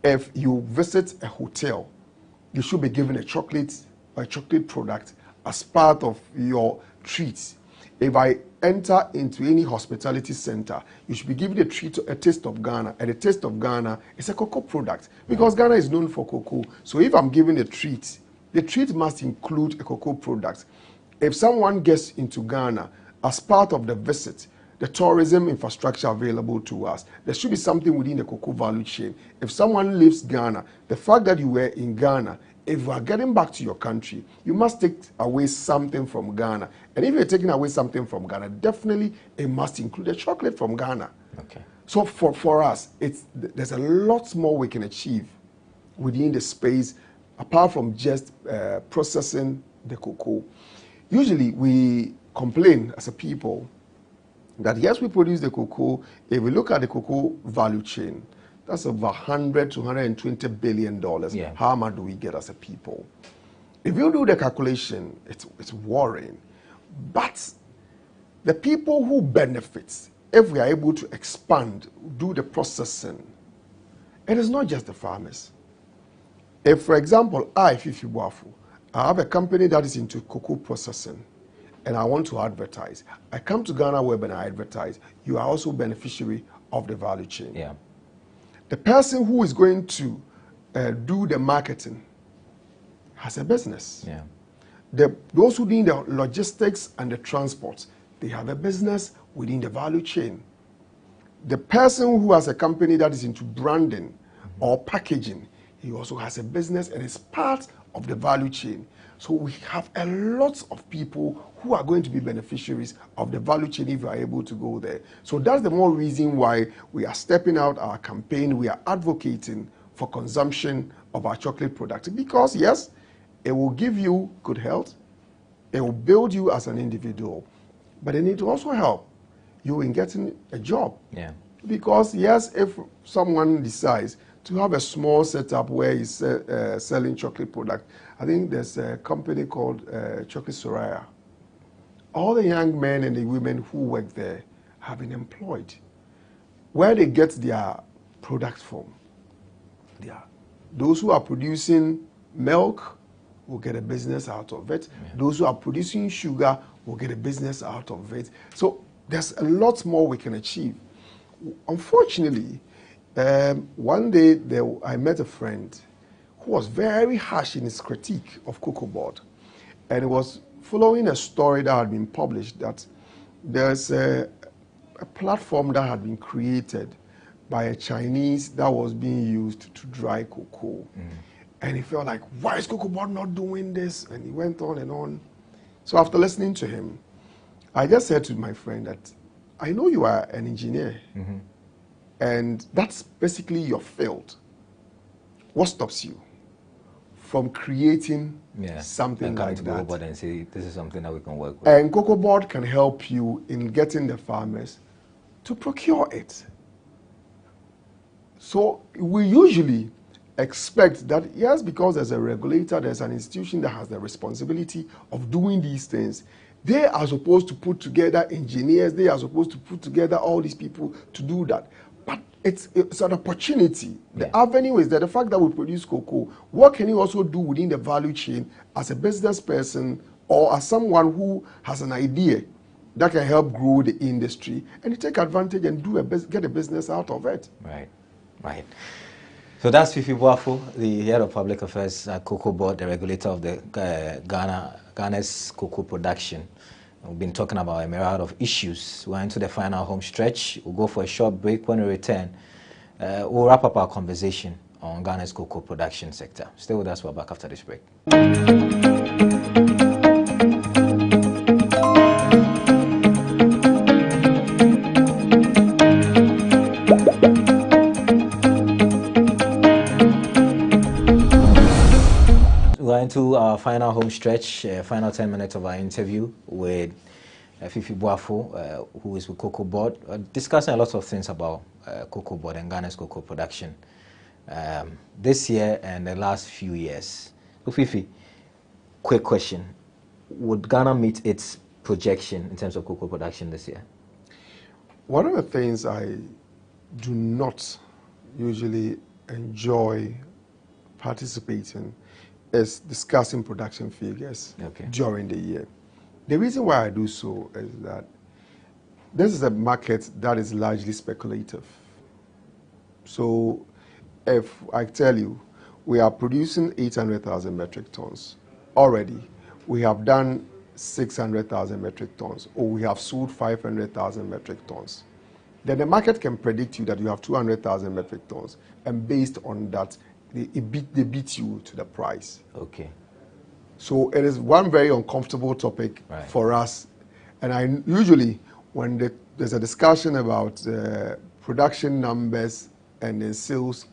If you visit a hotel, you should be given a chocolate or a chocolate product as part of your treats. If I enter into any hospitality center, you should be given a treat, a taste of Ghana, and the taste of Ghana is a cocoa product because Ghana is known for cocoa. So if I'm given a treat, the treat must include a cocoa product. If someone gets into Ghana as part of the visit, the tourism infrastructure available to us, there should be something within the cocoa value chain. If someone leaves Ghana, the fact that you were in Ghana, if you are getting back to your country, you must take away something from Ghana. And if you're taking away something from Ghana, definitely it must include a chocolate from Ghana. Okay. So for us, there's a lot more we can achieve within the space, apart from just processing the cocoa. Usually we complain as a people that yes, we produce the cocoa. If we look at the cocoa value chain, that's over $100 to $120 billion. Yeah. How much do we get as a people? If you do the calculation, it's worrying. But the people who benefit, if we are able to expand, do the processing, it is not just the farmers. If, for example, Fifi Boafo, I have a company that is into cocoa processing, and I want to advertise. I come to GhanaWeb and I advertise. You are also beneficiary of the value chain. Yeah. The person who is going to do the marketing has a business. Yeah. Those who do the logistics and the transport, they have a business within the value chain. The person who has a company that is into branding or packaging, he also has a business and is part of the value chain. So we have a lot of people who are going to be beneficiaries of the value chain if we are able to go there. So that's the more reason why we are stepping out our campaign. We are advocating for consumption of our chocolate product because yes, it will give you good health. It will build you as an individual, but it will also help you in getting a job. Yeah. Because yes, if someone decides to have a small setup where he's selling chocolate product, I think there's a company called Chocolate Soraya. All the young men and the women who work there have been employed. Where they get their product from, those who are producing milk will get a business out of it. Yeah. Those who are producing sugar will get a business out of it. So there's a lot more we can achieve. Unfortunately, one day I met a friend who was very harsh in his critique of Cocoa Board. And it was following a story that had been published that there's a platform that had been created by a Chinese that was being used to dry cocoa. And he felt like, why is Cocoa Board not doing this? And he went on and on. So after listening to him, I just said to my friend that, I know you are an engineer, and that's basically your field. What stops you from creating something like that? Cocoa Board and say, this is something that we can work with. And Cocoa Board can help you in getting the farmers to procure it. So we usually expect that, yes, because there's a regulator, there's an institution that has the responsibility of doing these things. They are supposed to put together engineers, they are supposed to put together all these people to do that. But it's an opportunity. The avenue is that the fact that we produce cocoa, what can you also do within the value chain as a business person or as someone who has an idea that can help grow the industry and you take advantage and get a business out of it. Right, right. So that's Fifi Boafo, the head of public affairs at Cocoa Board, the regulator of the Ghana's cocoa production. We've been talking about a myriad of issues. We're into the final home stretch. We'll go for a short break. When we return, we'll wrap up our conversation on Ghana's cocoa production sector. Stay with us. We're back after this break. We're into our final home stretch, final 10 minutes of our interview with Fifi Boafo, who is with Cocoa Board, discussing a lot of things about Cocoa Board and Ghana's cocoa production this year and the last few years. So Fifi, quick question. Would Ghana meet its projection in terms of cocoa production this year? One of the things I do not usually enjoy participating is discussing production figures during the year. The reason why I do so is that this is a market that is largely speculative. So if I tell you we are producing 800,000 metric tons already, we have done 600,000 metric tons, or we have sold 500,000 metric tons, then the market can predict you that you have 200,000 metric tons, and based on that, they beat you to the price. Okay. So it is one very uncomfortable topic for us. And I usually, when there's a discussion about production numbers and then sales,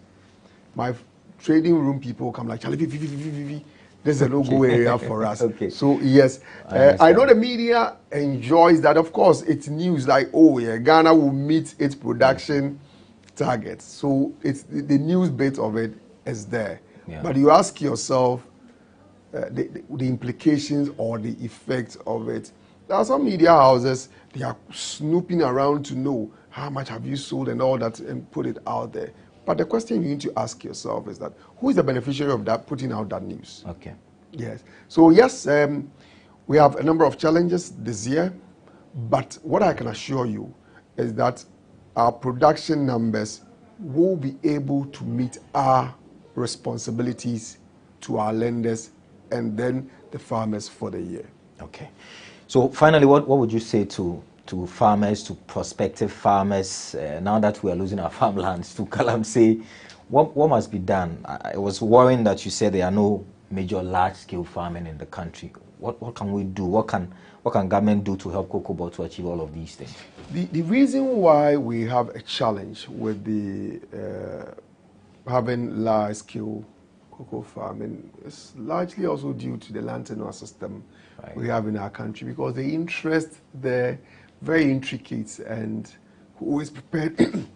my trading room people come like, Charlie, this is a no-go area for us. So yes, I know the media enjoys that. Of course, it's news like, oh yeah, Ghana will meet its production targets. So it's the news bit of it is there. Yeah. But you ask yourself the implications or the effects of it. There are some media houses, they are snooping around to know how much have you sold and all that and put it out there. But the question you need to ask yourself is that, who is the beneficiary of that, putting out that news? Okay. Yes. So yes, we have a number of challenges this year, but what I can assure you is that our production numbers will be able to meet our responsibilities to our lenders and then the farmers for the year. Okay. So finally, what would you say to farmers, to prospective farmers, now that we are losing our farmlands to Galamsey? What must be done? I was worrying that you said there are no major large-scale farming in the country. What can we do? What can government do to help Cocoa Board to achieve all of these things? The reason why we have a challenge with the having large-scale cocoa farming is largely also due to the land tenure system we have in our country, because the interest there very intricate, and who is prepared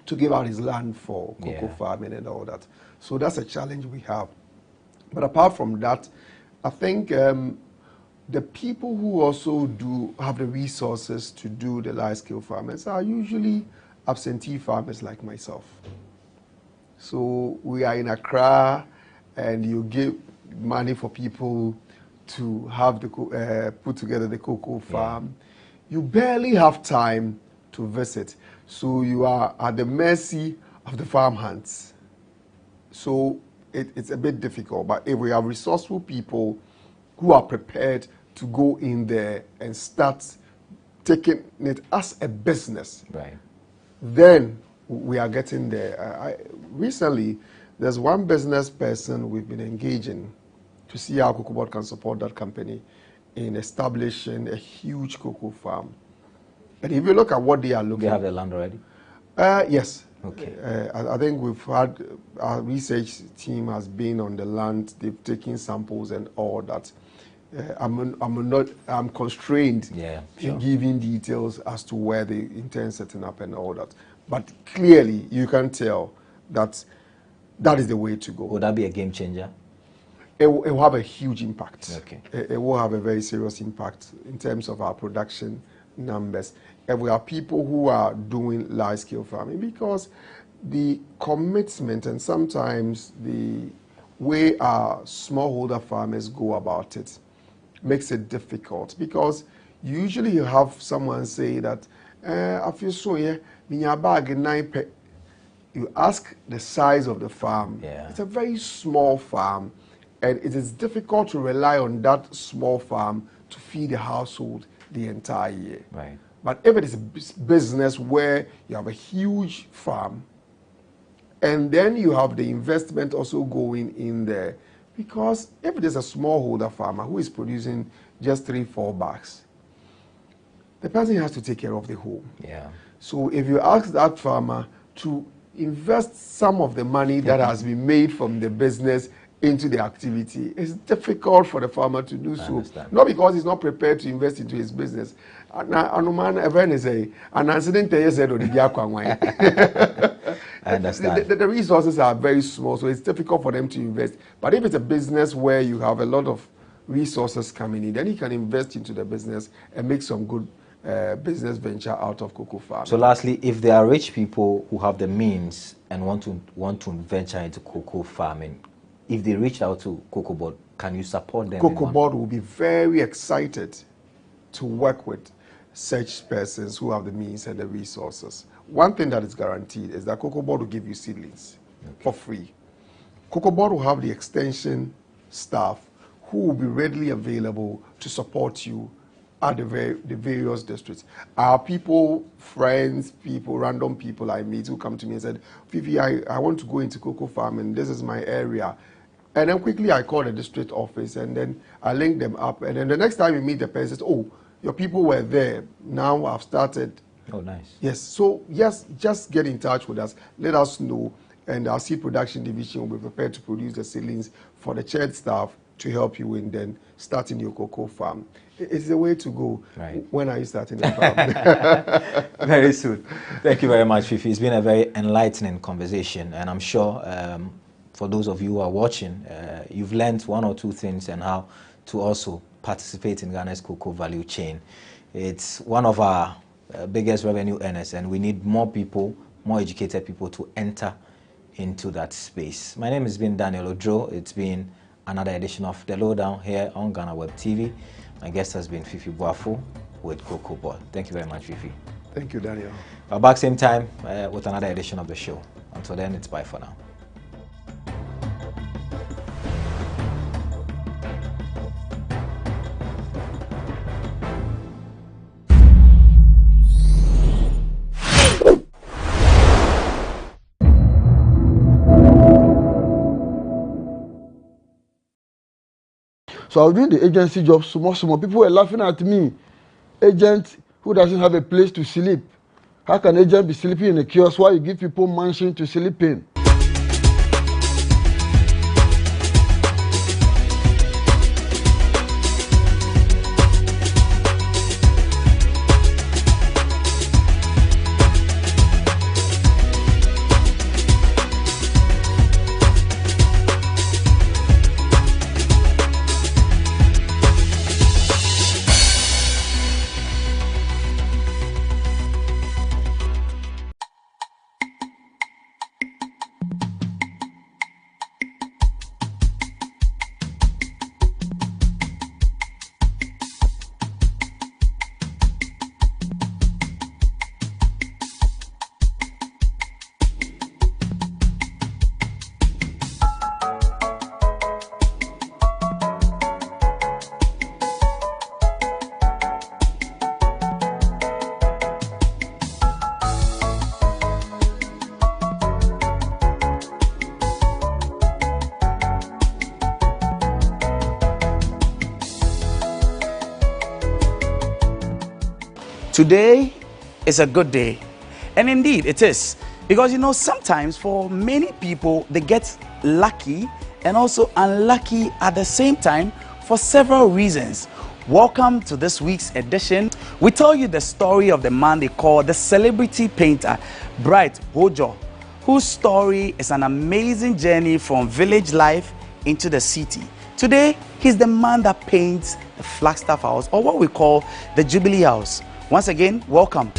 to give out his land for cocoa farming and all that. So that's a challenge we have. But apart from that, I think the people who also do have the resources to do the large-scale farmers are usually absentee farmers like myself. So we are in Accra, and you give money for people to have the put together the cocoa farm. You barely have time to visit, so you are at the mercy of the farm hands. So it's a bit difficult, but if we have resourceful people who are prepared to go in there and start taking it as a business, then we are getting there. Recently, there's one business person we've been engaging to see how Cocoa Board can support that company in establishing a huge cocoa farm. And if you look at what they are looking... They have the land already? Yes. Okay. I think we've had, our research team has been on the land, they've taken samples and all that. I'm constrained in giving details as to where they intend setting up and all that. But clearly, you can tell that that is the way to go. Would that be a game changer? It will have a huge impact. Okay. It will have a very serious impact in terms of our production numbers. And we have people who are doing large-scale farming, because the commitment and sometimes the way our smallholder farmers go about it makes it difficult, because usually you have someone say that I feel so yeah, minya bag 9 pe. you ask the size of the farm, it's a very small farm, and it is difficult to rely on that small farm to feed the household the entire year. Right. But if it is a business where you have a huge farm, and then you have the investment also going in there, because if it is a smallholder farmer who is producing just 3-4 bags, the person has to take care of the home. Yeah. So if you ask that farmer to invest some of the money that has been made from the business into the activity, it's difficult for the farmer to do so. Not because he's not prepared to invest into his business. I understand. The resources are very small, so it's difficult for them to invest. But if it's a business where you have a lot of resources coming in, then you can invest into the business and make some good business venture out of cocoa farming. So lastly, if there are rich people who have the means and want to venture into cocoa farming, if they reach out to Cocoa Board, can you support them? Cocoa Board will be very excited to work with such persons who have the means and the resources. One thing that is guaranteed is that Cocoa Board will give you seedlings for free. Cocoa Board will have the extension staff who will be readily available to support you at the various districts. Our people, friends, people, random people I meet who come to me and said, Fifi, I want to go into cocoa farming, this is my area. And then quickly I call the district office and then I link them up. And then the next time you meet the person, says, oh, your people were there. Now I've started. Oh, nice. Yes. So, yes, just get in touch with us. Let us know. And our seed production division will be prepared to produce the seedlings for the church staff to help you in then starting your cocoa farm. It's the way to go. Right. When are you starting the farm? Very soon. Thank you very much, Fifi. It's been a very enlightening conversation, and I'm sure for those of you who are watching, you've learned one or two things and how to also participate in Ghana's cocoa value chain. It's one of our biggest revenue earners, and we need more people, more educated people to enter into that space. My name has been Daniel Odro. It's been another edition of The Lowdown here on GhanaWeb TV. My guest has been Fifi Boafo with Cocoa Board. Thank you very much, Fifi. Thank you, Daniel. We're back same time with another edition of the show. Until then, it's bye for now. So I was doing the agency job, small. People were laughing at me. Agent who doesn't have a place to sleep. How can agent be sleeping in a kiosk while you give people mansion to sleep in? Today is a good day, and indeed it is, because you know sometimes for many people they get lucky and also unlucky at the same time for several reasons. Welcome to this week's edition. We tell you the story of the man they call the celebrity painter, Bright Hojo, whose story is an amazing journey from village life into the city. Today, he's the man that paints the Flagstaff House, or what we call the Jubilee House. Once again, welcome.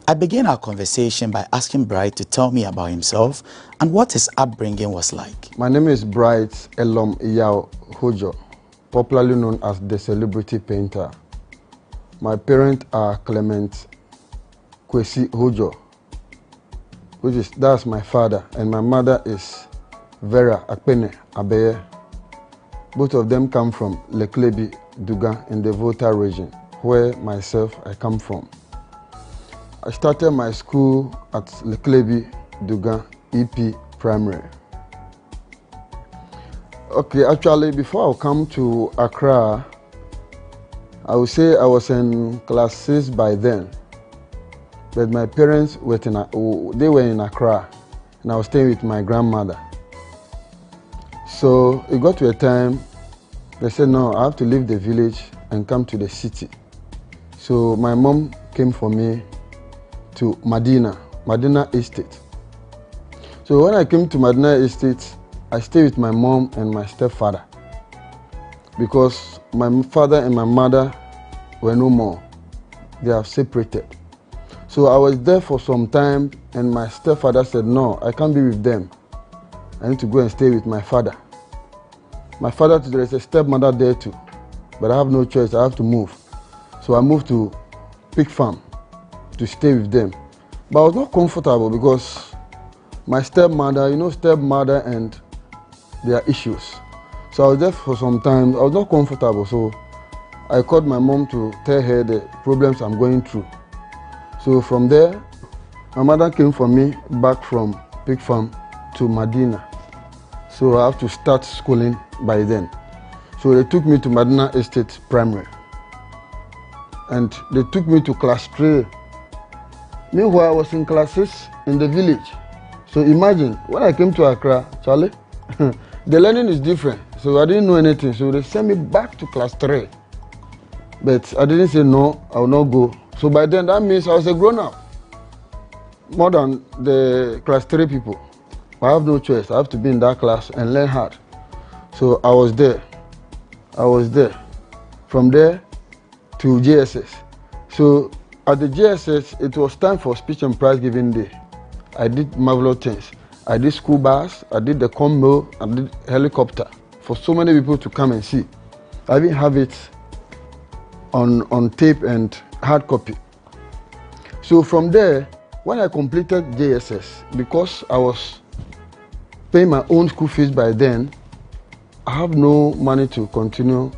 I began our conversation by asking Bright to tell me about himself and what his upbringing was like. My name is Bright Elom Iyao Hojo, popularly known as the celebrity painter. My parents are Clement Kwesi Hojo, that's my father, and my mother is Vera Akpene Abeye. Both of them come from Leklebi, Dugan, in the Volta region, where myself I come from. I started my school at Leklebi, Dugan, EP Primary. Okay, actually, before I come to Accra, I would say I was in class 6 by then. But my parents were in Accra, and I was staying with my grandmother. So it got to a time, they said, no, I have to leave the village and come to the city. So my mom came for me to Medina Estate. So when I came to Medina Estate, I stayed with my mom and my stepfather, because my father and my mother were no more. They have separated. So I was there for some time, and my stepfather said, no, I can't be with them. I need to go and stay with my father. My father, there is a stepmother there too, but I have no choice, I have to move. So I moved to Pig Farm to stay with them. But I was not comfortable because my stepmother, stepmother and their issues. So I was there for some time, I was not comfortable, so I called my mom to tell her the problems I'm going through. So from there, my mother came for me back from Pig Farm to Medina. So I have to start schooling by then. So they took me to Medina Estate Primary. And they took me to class 3. Meanwhile, I was in class 6 in the village. So imagine, when I came to Accra, Charlie, the learning is different. So I didn't know anything. So they sent me back to class 3. But I didn't say no, I will not go. So by then, that means I was a grown-up. More than the class 3 people. I have no choice. I have to be in that class and learn hard. So I was there. From there to JSS. So at the JSS, it was time for speech and prize giving day. I did marvelous things. I did school bus, I did the combo, I did helicopter for so many people to come and see. I even have it on tape and hard copy. So from there, when I completed JSS, because I was paying my own school fees by then, I have no money to continue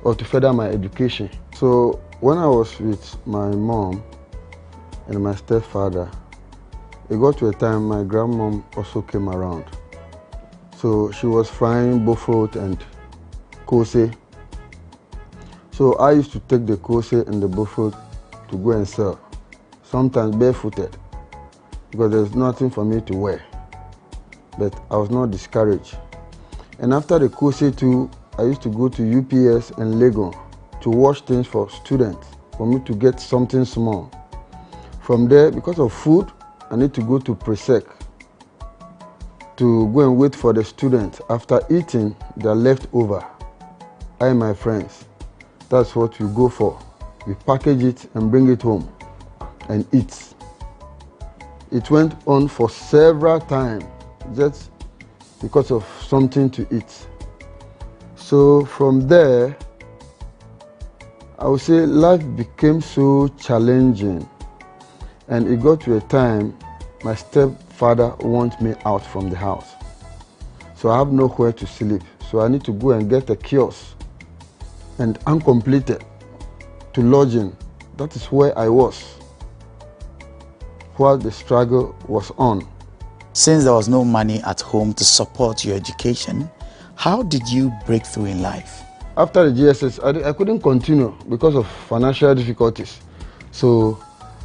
or to further my education. So when I was with my mom and my stepfather, it got to a time my grandmom also came around. So she was frying bofrot and kose. So I used to take the kose and the bofrot to go and sell, sometimes barefooted, because there's nothing for me to wear. But I was not discouraged. And after the kose too, I used to go to UPS and Legon to wash things for students, for me to get something small. From there, because of food, I need to go to Presec to go and wait for the students. After eating, they're left over. I and my friends, that's what we go for. We package it and bring it home and eat. It went on for several times, just because of something to eat. So from there, I would say life became so challenging, and it got to a time my stepfather wants me out from the house. So I have nowhere to sleep. So I need to go and get a kiosk and uncompleted to lodging. That is where I was while the struggle was on. Since there was no money at home to support your education, how did you break through in life? After the GSS, I couldn't continue because of financial difficulties. So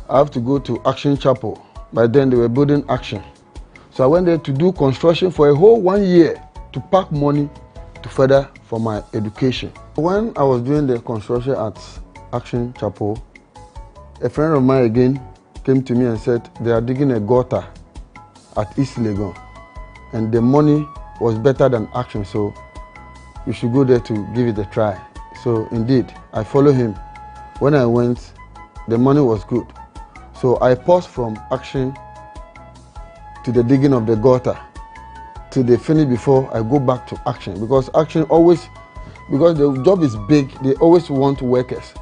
I have to go to Action Chapel. By then they were building Action. So I went there to do construction for a whole 1 year to pack money to further for my education. When I was doing the construction at Action Chapel, a friend of mine again came to me and said they are digging a gutter at East Legon, and the money was better than Action, so you should go there to give it a try. So indeed, I followed him. When I went, the money was good. So I paused from Action to the digging of the gutter till they finish before I go back to Action, because Action always, because the job is big, they always want workers.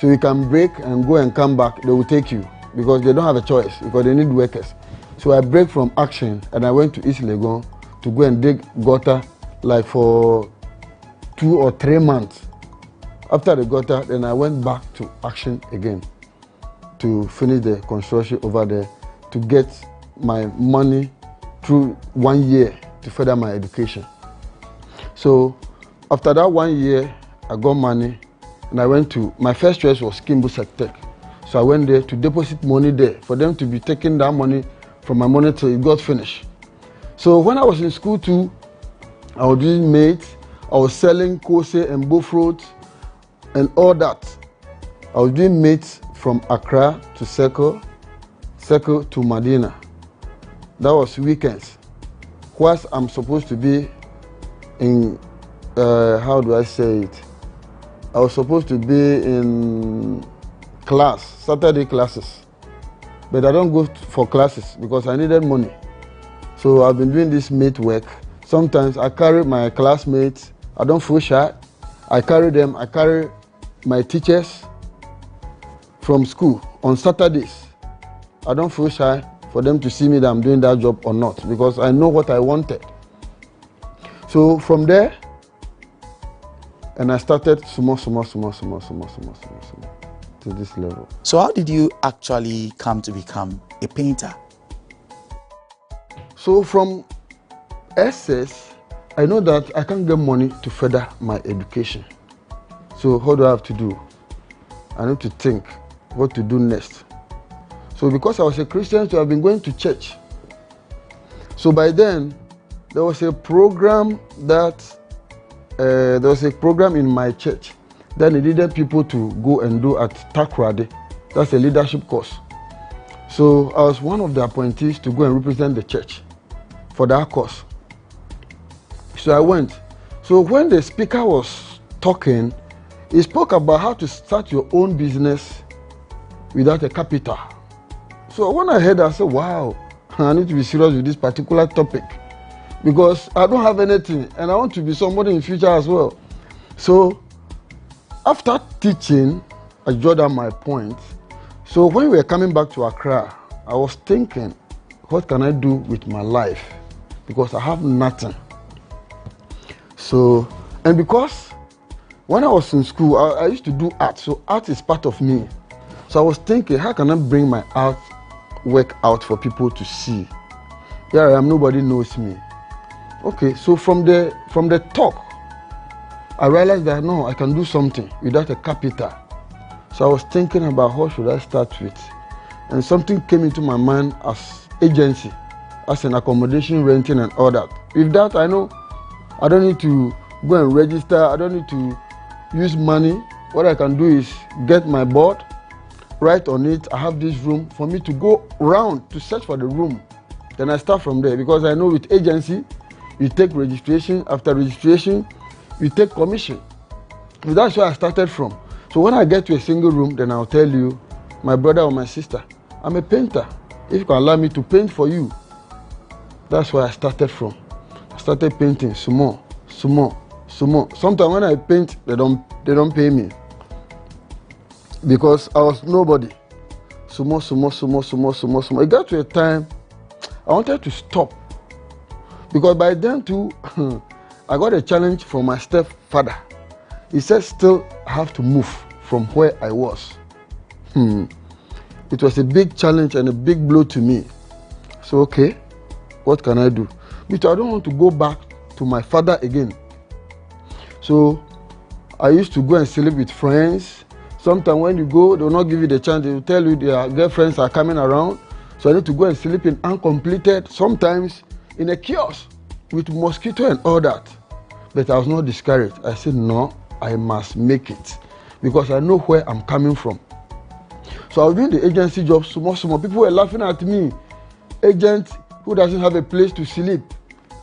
So you can break and go and come back, they will take you because they don't have a choice because they need workers. So I break from Action and I went to East Legon to go and dig gutter like for 2 or 3 months. After the gutter, then I went back to Action again to finish the construction over there to get my money through 1 year to further my education. So after that 1 year, I got money and I went to, my first choice was Kimbo Sectech. So I went there to deposit money there for them to be taking that money from my money till it got finished. So when I was in school too, I was doing mates, I was selling Kose and Bofrot and all that. I was doing mates from Accra to Circle to Medina. That was weekends. Whilst I'm supposed to be in, how do I say it? I was supposed to be in class, Saturday classes. But I don't go for classes because I needed money. So I've been doing this mate work. Sometimes I carry my classmates, I don't feel shy. I carry them, I carry my teachers from school on Saturdays. I don't feel shy for them to see me that I'm doing that job or not because I know what I wanted. So from there, and I started small to this level. So how did you actually come to become a painter? So from SS, I know that I can't get money to further my education. So what do I have to do? I need to think what to do next. So because I was a Christian, so I've been going to church. So by then, there was a program in my church that they needed people to go and do at Takrade. That's a leadership course. So I was one of the appointees to go and represent the church for that course. So I went. So when the speaker was talking, he spoke about how to start your own business without a capital. So when I heard that, I said, wow, I need to be serious with this particular topic because I don't have anything and I want to be somebody in future as well. So after teaching, I jotted down my points. So when we were coming back to Accra, I was thinking, what can I do with my life? Because I have nothing. So, and because when I was in school, I used to do art. So art is part of me. So I was thinking, how can I bring my art work out for people to see? Here I am, nobody knows me. Okay, so from the talk, I realized that no, I can do something without a capital. So I was thinking about what should I start with. And something came into my mind as agency, as an accommodation, renting and all that. With that, I know I don't need to go and register. I don't need to use money. What I can do is get my board, write on it. I have this room for me to go around to search for the room. Then I start from there because I know with agency, you take registration. After registration, you take commission. So that's where I started from. So when I get to a single room, then I'll tell you, my brother or my sister, I'm a painter. If you can allow me to paint for you, that's where I started from. I started painting small. Sometimes when I paint, they don't pay me because I was nobody. Small. It got to a time I wanted to stop because by then too, I got a challenge from my stepfather. He said, still I have to move from where I was. It was a big challenge and a big blow to me. So, okay, what can I do? But I don't want to go back to my father again. So, I used to go and sleep with friends. Sometimes when you go, they will not give you the chance. They will tell you their girlfriends are coming around. So I need to go and sleep in uncompleted, sometimes in a kiosk with mosquito and all that. But I was not discouraged. I said, no, I must make it because I know where I'm coming from. So I was doing the agency job, small. People were laughing at me. Agent who doesn't have a place to sleep.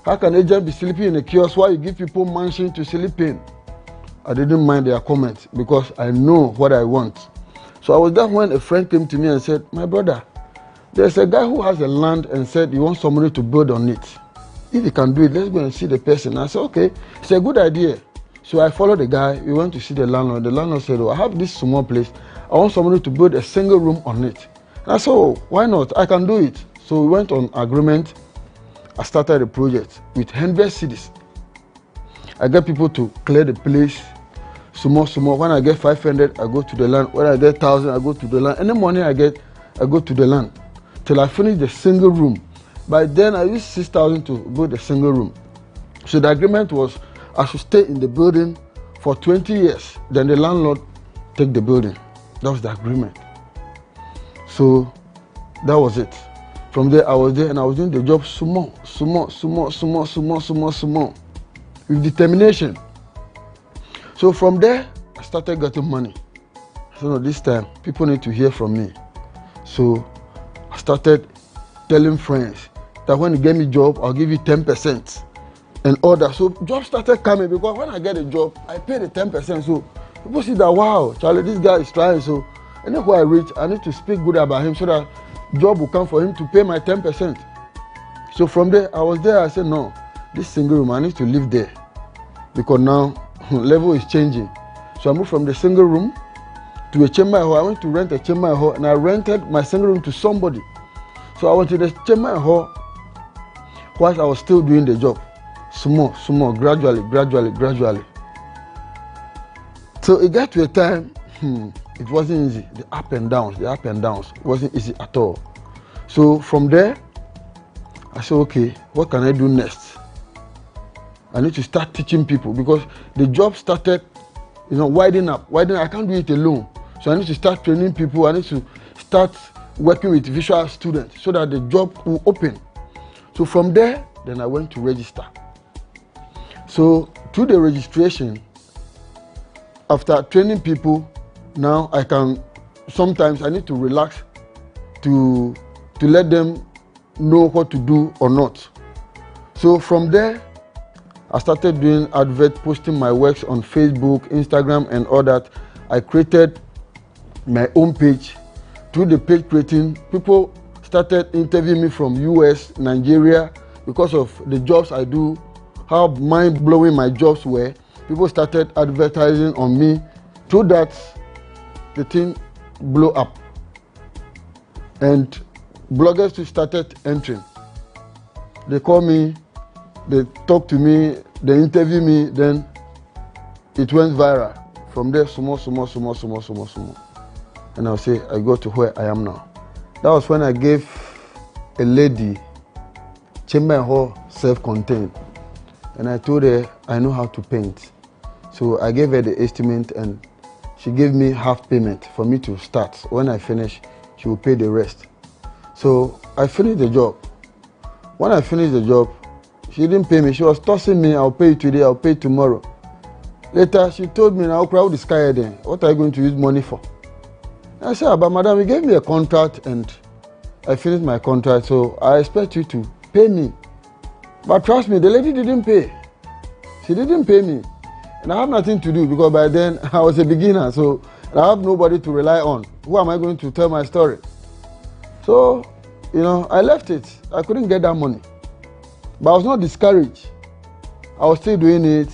How can agent be sleeping in a kiosk while you give people mansion to sleep in? I didn't mind their comments because I know what I want. So I was there when a friend came to me and said, my brother, there's a guy who has a land and said he wants somebody to build on it. If he can do it, let's go and see the person. I said, okay, it's a good idea. So I followed the guy. We went to see the landlord. The landlord said, "Oh, I have this small place. I want somebody to build a single room on it." And I said, "Oh, why not? I can do it." So we went on agreement. I started the project with 100 cedis. I get people to clear the place. Small. When I get 500, I go to the land. When I get 1,000, I go to the land. Any money I get, I go to the land till I finish the single room. By then, I used 6,000 to build the single room. So the agreement was I should stay in the building for 20 years. Then the landlord take the building. That was the agreement. So that was it. From there, I was there and I was doing the job small, with determination. So from there, I started getting money. So no, this time, people need to hear from me. So I started telling friends that when you get me a job, I'll give you 10% and all that. So jobs started coming because when I get a job, I pay the 10%. So people see that, wow, Charlie, this guy is trying. So anywhere I reach, I need to speak good about him so that job will come for him to pay my 10%. So from there, I was there. I said, no, this single room, I need to live there because now level is changing. So I moved from the single room to a chamber hall. I went to rent a chamber hall and I rented my single room to somebody. So I went to the chamber hall whilst I was still doing the job. Small, gradually. So it got to a time, it wasn't easy. The up and downs, it wasn't easy at all. So from there, I said, okay, what can I do next? I need to start teaching people because the job started, widening up. I can't do it alone. So I need to start training people. I need to start working with visual students so that the job will open. So from there, then I went to register. So through the registration, after training people, now sometimes I need to relax to let them know what to do or not. So from there, I started doing posting my works on Facebook, Instagram, and all that. I created my own page. Through the page creating, people started interviewing me from US, Nigeria, because of the jobs I do, how mind-blowing my jobs were. People started advertising on me. Through that, the thing blew up. And bloggers too started entering. They call me, they talk to me, they interview me, then it went viral. From there, small. And I'll say, I go to where I am now. That was when I gave a lady chamber hall self-contained. And I told her I know how to paint. So I gave her the estimate and she gave me half payment for me to start. When I finish, she will pay the rest. So I finished the job. When I finished the job, she didn't pay me. She was tossing me, I'll pay you today, I'll pay you tomorrow. Later, she told me, now crowd is scared then. What are you going to use money for? I said, but madam, you gave me a contract and I finished my contract, so I expect you to pay me. But trust me, the lady didn't pay. She didn't pay me. And I have nothing to do because by then I was a beginner, so I have nobody to rely on. Who am I going to tell my story? So, I left it. I couldn't get that money. But I was not discouraged. I was still doing it.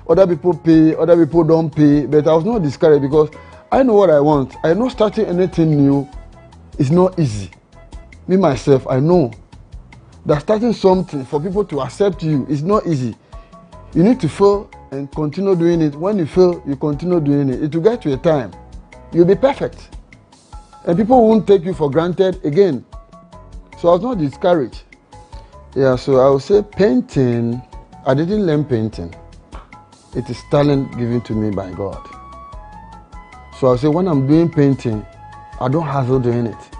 Other people pay, other people don't pay, but I was not discouraged because I know what I want. I know starting anything new is not easy. Me, myself, I know that starting something for people to accept you is not easy. You need to fail and continue doing it. When you fail, you continue doing it. It will get to a time. You'll be perfect. And people won't take you for granted again. So I was not discouraged. Yeah, so I would say painting, I didn't learn painting. It is talent given to me by God. So I would say when I'm doing painting, I don't hassle doing it.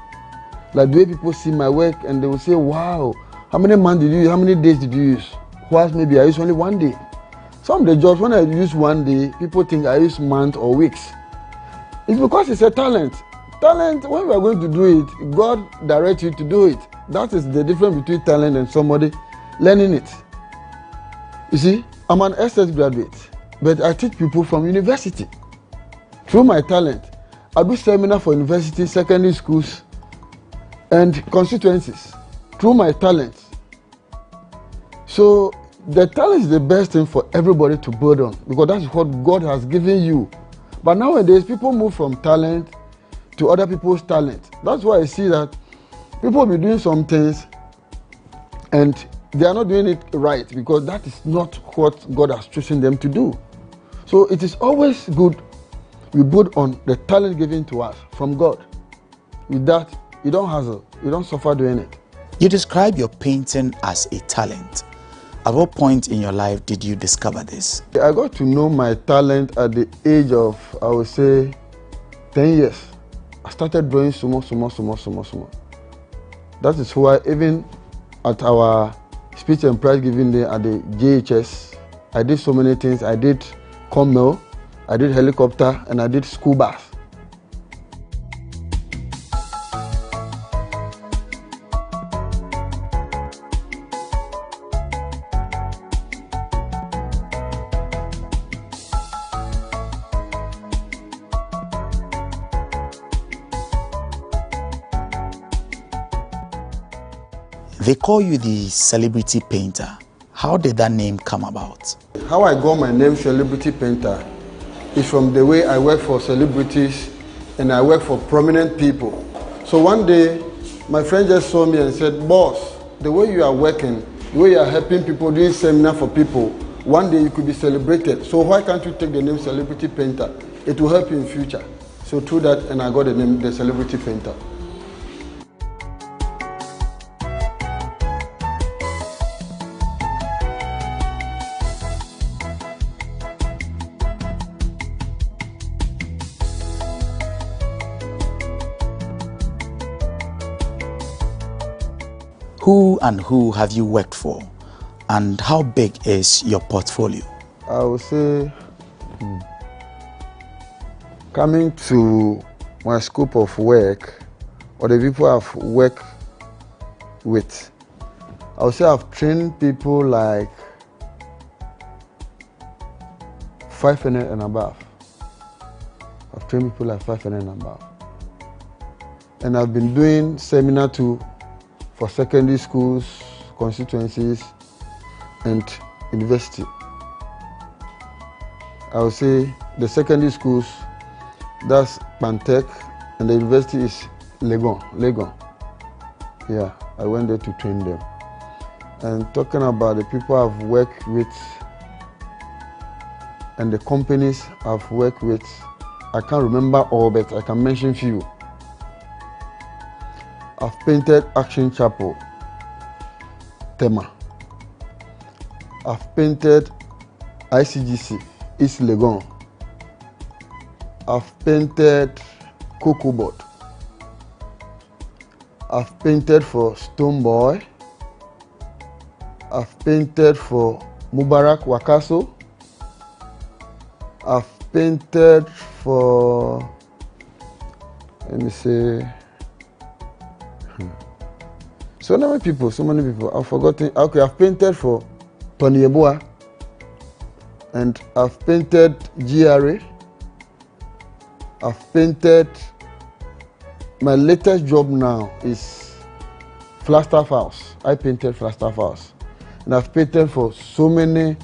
Like the way people see my work and they will say, wow, how many months did you use? How many days did you use? Whilst maybe I use only one day. Some of the jobs, when I use one day, people think I use months or weeks. It's because it's a talent. Talent, when we are going to do it, God directs you to do it. That is the difference between talent and somebody learning it. You see, I'm an SS graduate, but I teach people from university. Through my talent, I do seminar for university, secondary schools, and constituencies. Through my talent. So the talent is the best thing for everybody to build on because that's what God has given you. But nowadays, people move from talent to other people's talent. That's why I see that people will be doing some things and they are not doing it right because that is not what God has chosen them to do. So it is always good we build on the talent given to us from God. With that, you don't hustle, you don't suffer doing it. You describe your painting as a talent. At what point in your life did you discover this? I got to know my talent at the age of, I would say, 10 years. I started drawing small. That is why even at our speech and prize giving day at the JHS, I did so many things. I did Commel, I did helicopter, and I did school bus. They call you the celebrity painter. How did that name come about? How I got my name celebrity painter is from the way I work for celebrities and I work for prominent people. So one day, my friend just saw me and said, "Boss, the way you are working, the way you are helping people, doing seminar for people, one day you could be celebrated. So why can't you take the name celebrity painter? It will help you in future." So through that, and I got the name the celebrity painter. Who and who have you worked for? And how big is your portfolio? I would say, coming to my scope of work, or the people I've worked with, I would say I've trained people like 500 and above. I've trained people like 500 and above. And I've been doing seminar too for secondary schools, constituencies, and university. I would say the secondary schools, that's Pantech, and the university is Legon. Yeah, I went there to train them. And talking about the people I've worked with and the companies I've worked with, I can't remember all, but I can mention few. I've painted Action Chapel, Tema. I've painted ICGC, East Legon. I've painted Cocoa Board. I've painted for Stone Boy. I've painted for Mubarak Wakaso. I've painted for, let me say, so many people. I've forgotten. Okay, I've painted for Tony Eboa, and I've painted GRA. I've painted. My latest job now is Flagstaff House. I painted Flagstaff House, and I've painted for so many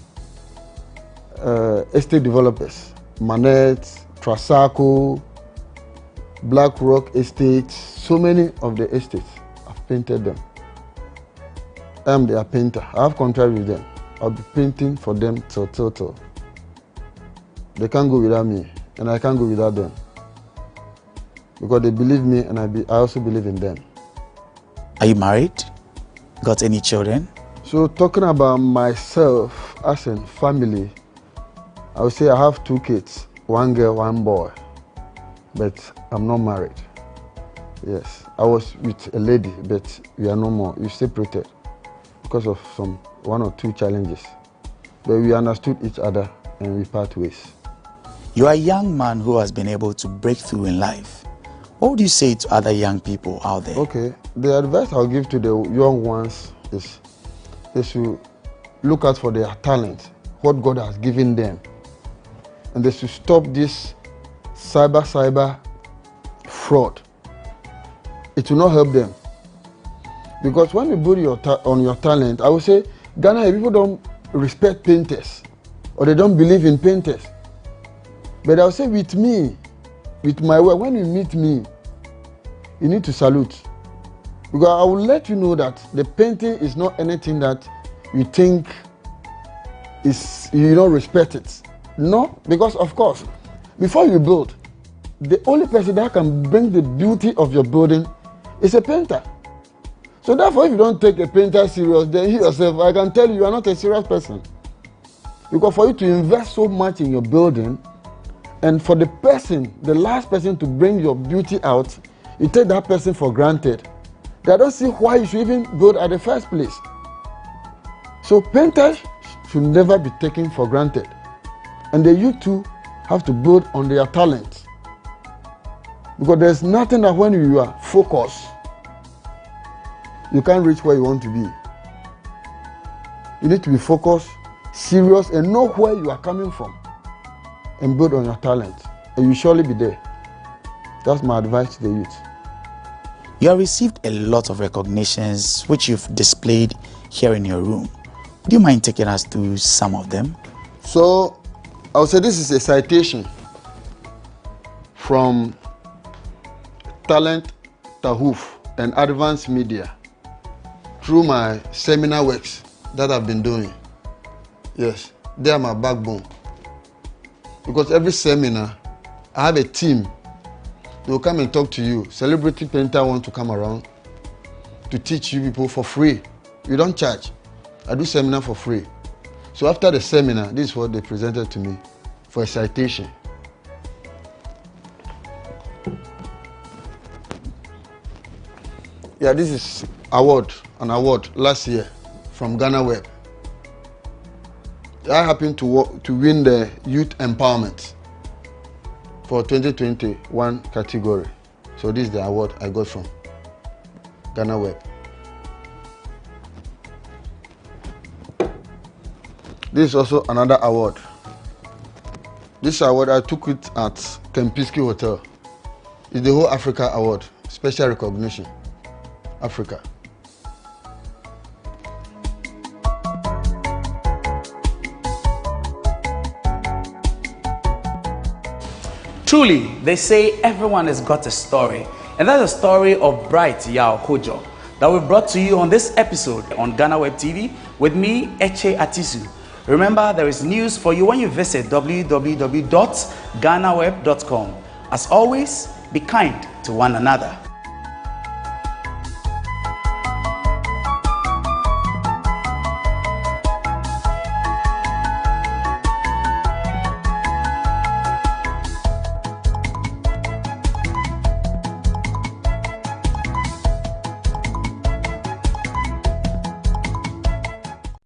estate developers: Manette, Trasaco, Black Rock Estates. So many of the estates, I've painted them. I am their painter. I have contract with them. I'll be painting for them till. They can't go without me, and I can't go without them. Because they believe me, and I also believe in them. Are you married? Got any children? So talking about myself as in family, I would say I have 2 kids, 1 girl, 1 boy, but I'm not married. Yes, I was with a lady, but we are no more. We separated because of some 1 or 2 challenges. But we understood each other and we part ways. You are a young man who has been able to break through in life. What would you say to other young people out there? Okay, the advice I'll give to the young ones is they should look out for their talent, what God has given them. And they should stop this cyber fraud. It will not help them. Because when you build on your talent, I would say, Ghana, people don't respect painters or they don't believe in painters. But I'll say with me, with my work, when you meet me, you need to salute. Because I will let you know that the painting is not anything that you think is, you don't respect it. No, because of course, before you build, the only person that can bring the beauty of your building is a painter. So therefore, if you don't take a painter serious, then you yourself, I can tell you, you are not a serious person. Because for you to invest so much in your building, and for the person, the last person to bring your beauty out, you take that person for granted. I don't see why you should even build at the first place. So painters should never be taken for granted. And the youth too have to build on their talents. Because there's nothing that when you are focused, you can't reach where you want to be. You need to be focused, serious, and know where you are coming from. And build on your talent. And you'll surely be there. That's my advice to the youth. You have received a lot of recognitions which you've displayed here in your room. Do you mind taking us through some of them? So, I would say this is a citation from Talent Tahoof and Advanced Media through my seminar works that I've been doing. Yes, they are my backbone. Because every seminar, I have a team. They will come and talk to you. Celebrity painter want to come around to teach you people for free. You don't charge. I do seminar for free. So after the seminar, this is what they presented to me for a citation. Yeah, this is an award last year from GhanaWeb. I happened to win the Youth Empowerment for 2021 category. So this is the award I got from GhanaWeb. This is also another award. This award, I took it at Kempinski Hotel. It's the Whole Africa Award, special recognition, Africa. Truly, they say everyone has got a story, and that's the story of Bright Yao Kojo that we brought to you on this episode on GhanaWeb TV with me, Eche Atisu. Remember, there is news for you when you visit www.ghanaweb.com. As always, be kind to one another.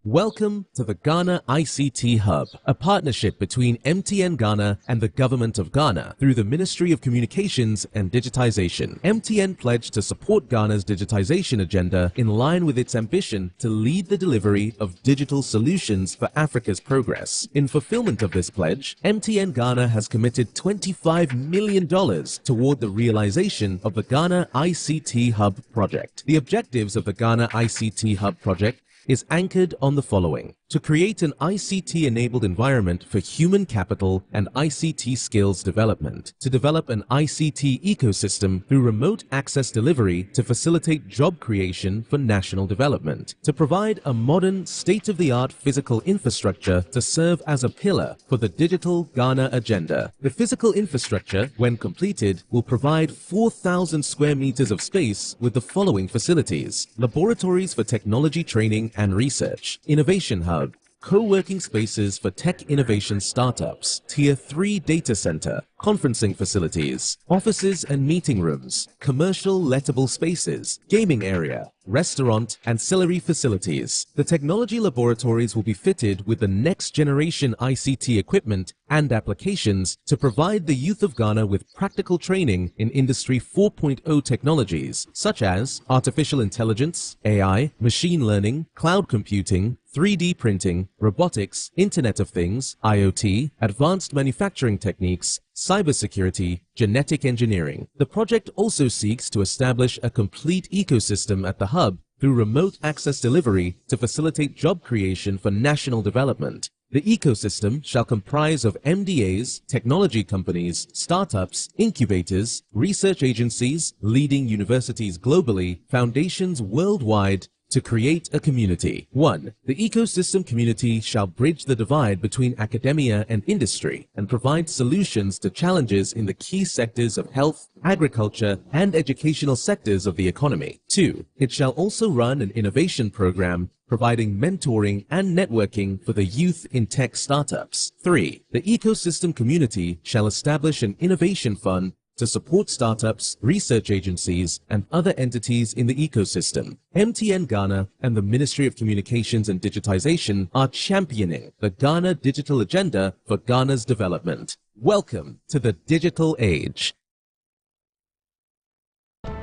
Welcome to the Ghana ICT Hub, a partnership between MTN Ghana and the Government of Ghana through the Ministry of Communications and Digitization. MTN pledged to support Ghana's digitization agenda in line with its ambition to lead the delivery of digital solutions for Africa's progress. In fulfillment of this pledge, MTN Ghana has committed $25 million toward the realization of the Ghana ICT Hub project. The objectives of the Ghana ICT Hub project is anchored on the following: to create an ICT-enabled environment for human capital and ICT skills development, to develop an ICT ecosystem through remote access delivery to facilitate job creation for national development, to provide a modern, state-of-the-art physical infrastructure to serve as a pillar for the digital Ghana agenda. The physical infrastructure, when completed, will provide 4,000 square meters of space with the following facilities: laboratories for technology training and research, innovation hub, co-working spaces for tech innovation startups, Tier 3 data center, conferencing facilities, offices and meeting rooms, commercial lettable spaces, gaming area, restaurant, ancillary facilities. The technology laboratories will be fitted with the next generation ICT equipment and applications to provide the youth of Ghana with practical training in Industry 4.0 technologies such as artificial intelligence, AI, machine learning, cloud computing, 3D printing, robotics, Internet of Things, IoT, advanced manufacturing techniques, cybersecurity, genetic engineering. The project also seeks to establish a complete ecosystem at the hub through remote access delivery to facilitate job creation for national development. The ecosystem shall comprise of MDAs, technology companies, startups, incubators, research agencies, leading universities globally, foundations worldwide, to create a community. 1. The ecosystem community shall bridge the divide between academia and industry and provide solutions to challenges in the key sectors of health, agriculture, and educational sectors of the economy. 2. It shall also run an innovation program providing mentoring and networking for the youth in tech startups. 3. The ecosystem community shall establish an innovation fund to support startups, research agencies, and other entities in the ecosystem. MTN Ghana and the Ministry of Communications and Digitization are championing the Ghana Digital Agenda for Ghana's development. Welcome to the digital age.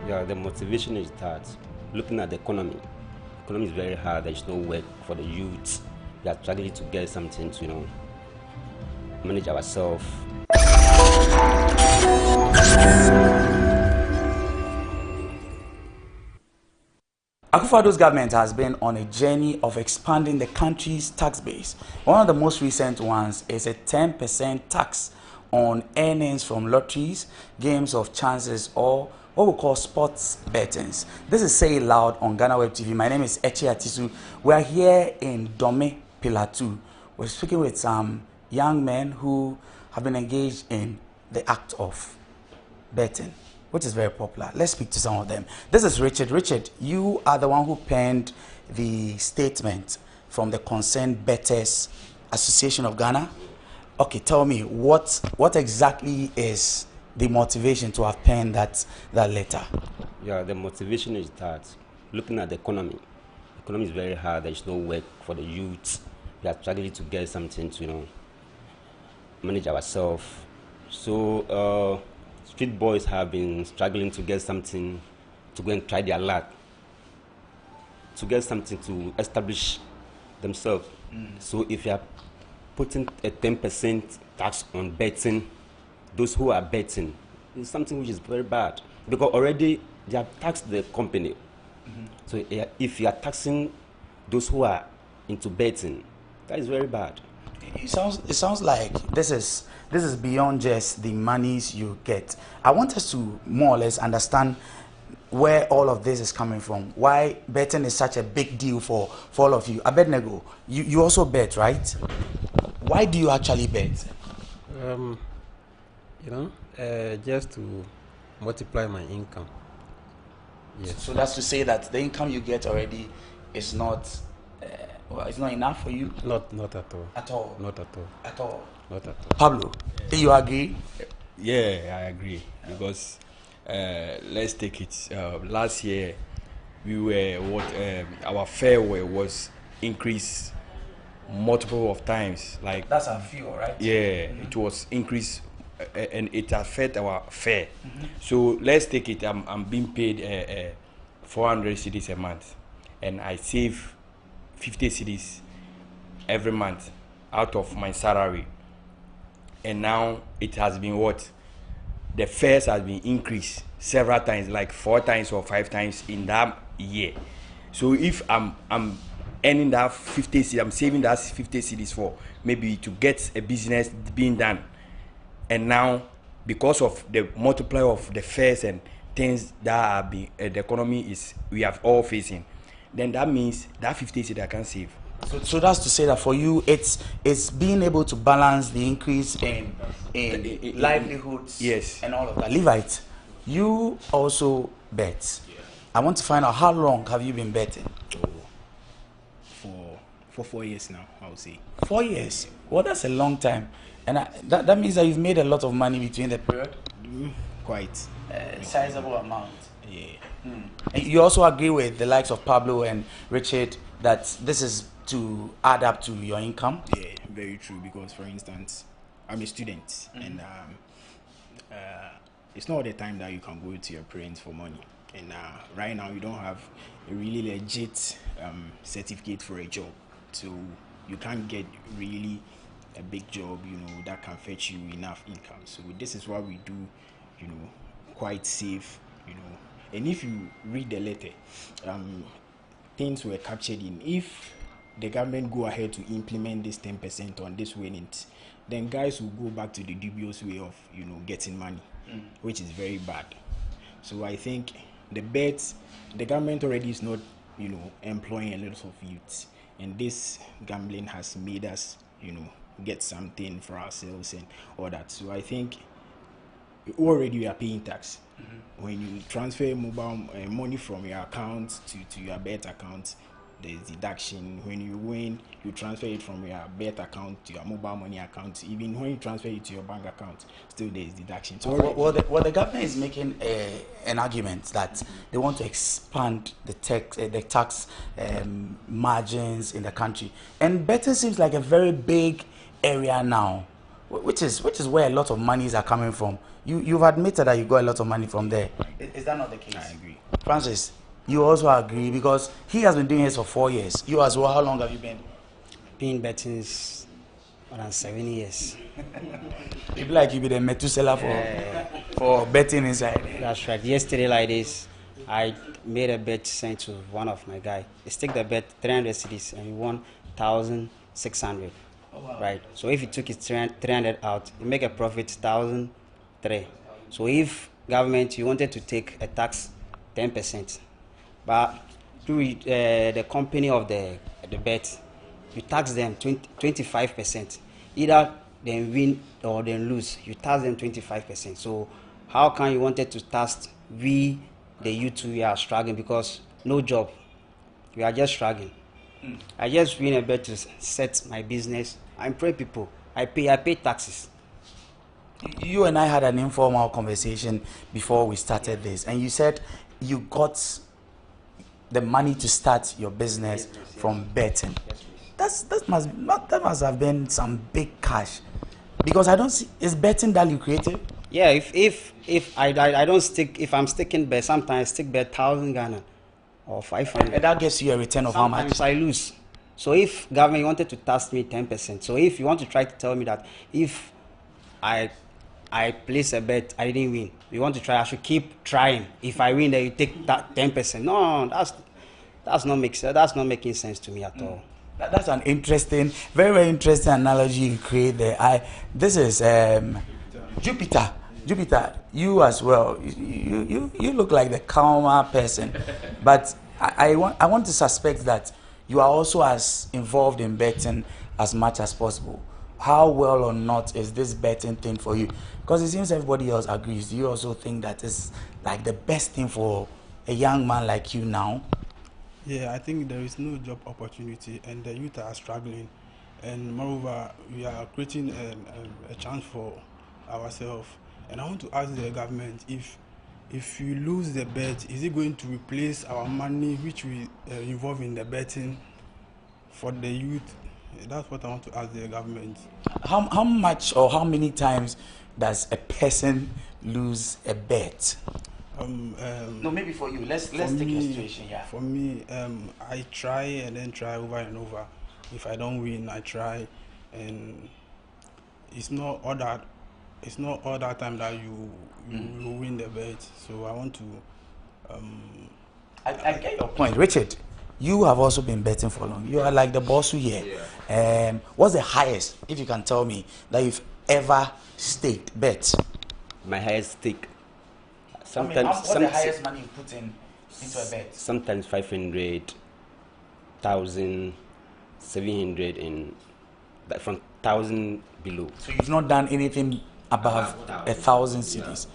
Yeah, the motivation is that looking at the economy is very hard. There's no work for the youth. We are struggling to get something to, manage ourselves. Akufo-Addo's government has been on a journey of expanding the country's tax base. One of the most recent ones is a 10% tax on earnings from lotteries, games of chances, or what we call sports bettings. This is Say It Loud on GhanaWeb TV. My name is Echi Atisu. We are here in Dome, Pillar 2. We're speaking with some young men who have been engaged in the act of betting, which is very popular. Let's speak to some of them. This is Richard. Richard, you are the one who penned the statement from the Concerned Bettors Association of Ghana. Okay, tell me, what exactly is the motivation to have penned that letter? Yeah, the motivation is that looking at the economy is very hard. There's no work for the youth. We are struggling to get something to, manage ourselves. So street boys have been struggling to get something to go and try their luck, to get something to establish themselves. So if you are putting a 10% tax on betting, those who are betting, it's something which is very bad, because already they have taxed the company. So if you are taxing those who are into betting, that is very bad. It sounds like this is beyond just the monies you get. I want us to more or less understand where all of this is coming from. Why betting is such a big deal for all of you. Abednego, you also bet, right? Why do you actually bet? Just to multiply my income. Yes. So that's to say that the income you get already is not, it's not enough for you? Not at all. At all? Not at all. At all? Not at all. Pablo, do you agree? Yeah, I agree. Because let's take it. Last year, we were our fare was increased multiple of times. Like that's our fuel, right? Yeah, it was increased, and it affect our fare. So let's take it. I'm being paid 400 cedis a month, and I save 50 cedis every month out of my salary. And now it has been what? The fares has been increased several times, like 4 times or 5 times in that year. So if I'm earning that 50 cedis, I'm saving that 50 cedis for maybe to get a business being done. And now, because of the multiplier of the fares and things that are being, the economy we have all facing, then that means that 50 cedis I can save. So that's to say that for you, it's being able to balance the increase in livelihoods, yes, and all of that. Levite, you also bet. Yeah. I want to find out, how long have you been betting? For 4 years now, I would say. 4 years? Well, that's a long time. And that means that you've made a lot of money between the period? Quite. Sizable amount. Yeah. And you also agree with the likes of Pablo and Richard that this is to add up to your income? Yeah, very true. Because, for instance, I'm a student, and it's not all the time that you can go to your parents for money. And right now, you don't have a really legit certificate for a job, so you can't get really a big job, that can fetch you enough income. So this is what we do, quite safe, And if you read the letter, things were captured in. If the government go ahead to implement this 10% on this winnings, then guys will go back to the dubious way of, you know, getting money, which is very bad. So I think the government already is not, you know, employing a lot of youths, and this gambling has made us, you know, get something for ourselves and all that. So I think already we are paying tax. When you transfer mobile money from your account to your bet account, there's deduction. When you win, you transfer it from your bet account to your mobile money account. Even when you transfer it to your bank account, still there's deduction. So well, the government is making an argument that they want to expand the tax margins in the country, and betting seems like a very big area now, which is where a lot of monies are coming from. You've admitted that you got a lot of money from there. Is that not the case? I agree. Francis, you also agree, because he has been doing this for 4 years. You as well, how long have you been? Been betting is around 7 years. People like you be the Methuselah for betting inside. That's right. Yesterday like this, I made a bet sent to one of my guys. He staked the bet 300 cedis and he won 1,600. Oh, wow. Right. So if he took his 300 out, he make a profit 1,003. So if government you wanted to take a tax 10%, but through the company of the bet, you tax them 25%. Either they win or they lose, you tax them 25%. So how can you wanted to tax we, the youth, we are struggling because no job, we are just struggling. I just win a bet to set my business. I employ people. I pay taxes. You and I had an informal conversation before we started this, and you said you got the money to start your business from betting. That must have been some big cash, because I don't see, is betting that lucrative? Yeah, if I don't stick, if I'm sticking bet, sometimes I stick bet 1,000 Ghana or 500. And that gives you a return of how much? Sometimes I lose. So if government wanted to tax me 10%, so if you want to try to tell me that if I place a bet, I didn't win, you want to try, I should keep trying. If I win, then you take that 10%. No, that's not making sense to me at all. That's an interesting, very, very interesting analogy you create there. This is Jupiter. Jupiter, you as well. You look like the calmer person, but I want to suspect that you are also as involved in betting as much as possible. How well or not is this betting thing for you? Because it seems everybody else agrees. Do you also think that it's like the best thing for a young man like you now? Yeah, I think there is no job opportunity and the youth are struggling. And moreover, we are creating a chance for ourselves. And I want to ask the government, if you lose the bet, is it going to replace our money which we involve in the betting for the youth? That's what I want to ask the government. How much or how many times does a person lose a bet? No, maybe for you. Let's take your situation. Yeah. For me, I try and then try over and over. If I don't win, I try, and it's not all that. It's not all that time that you win the bet. So I want to. I get your point, Richard. You have also been betting for long. You are like the boss here. Yeah. What's the highest, if you can tell me, that you've ever staked bet? My highest stake. Sometimes. What's the highest money you put into a bet? Sometimes 500, 1,000, 700, and from 1,000 below. So you've not done anything above 1,000 cedis.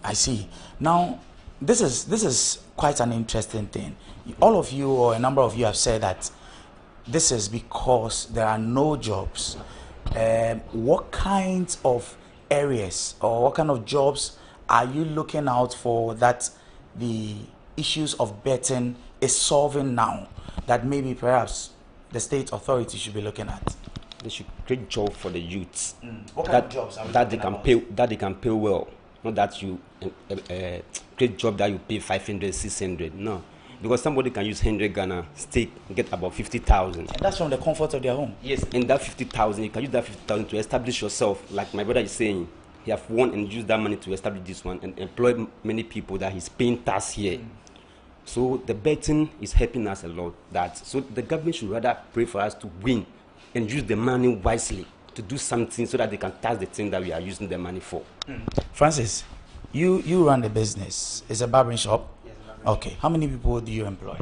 I see. Now, this is quite an interesting thing. All of you, or a number of you, have said that this is because there are no jobs. What kinds of areas or what kind of jobs are you looking out for that the issues of betting is solving now, that maybe perhaps the state authority should be looking at? They should create job for the youths. What kind of jobs are we that they can pay well. Not that you create job that you pay 500, 600. No, because somebody can use 100 Ghana, stake, get about 50,000. And that's from the comfort of their home. Yes, and that 50,000, you can use that 50,000 to establish yourself. Like my brother is saying, he have won and used that money to establish this one and employ many people that he's paying tax here. So the betting is helping us a lot. So the government should rather pray for us to win and use the money wisely to do something so that they can tax the thing that we are using the money for. Francis, you run the business. It's a barbering shop? Yes, okay. How many people do you employ?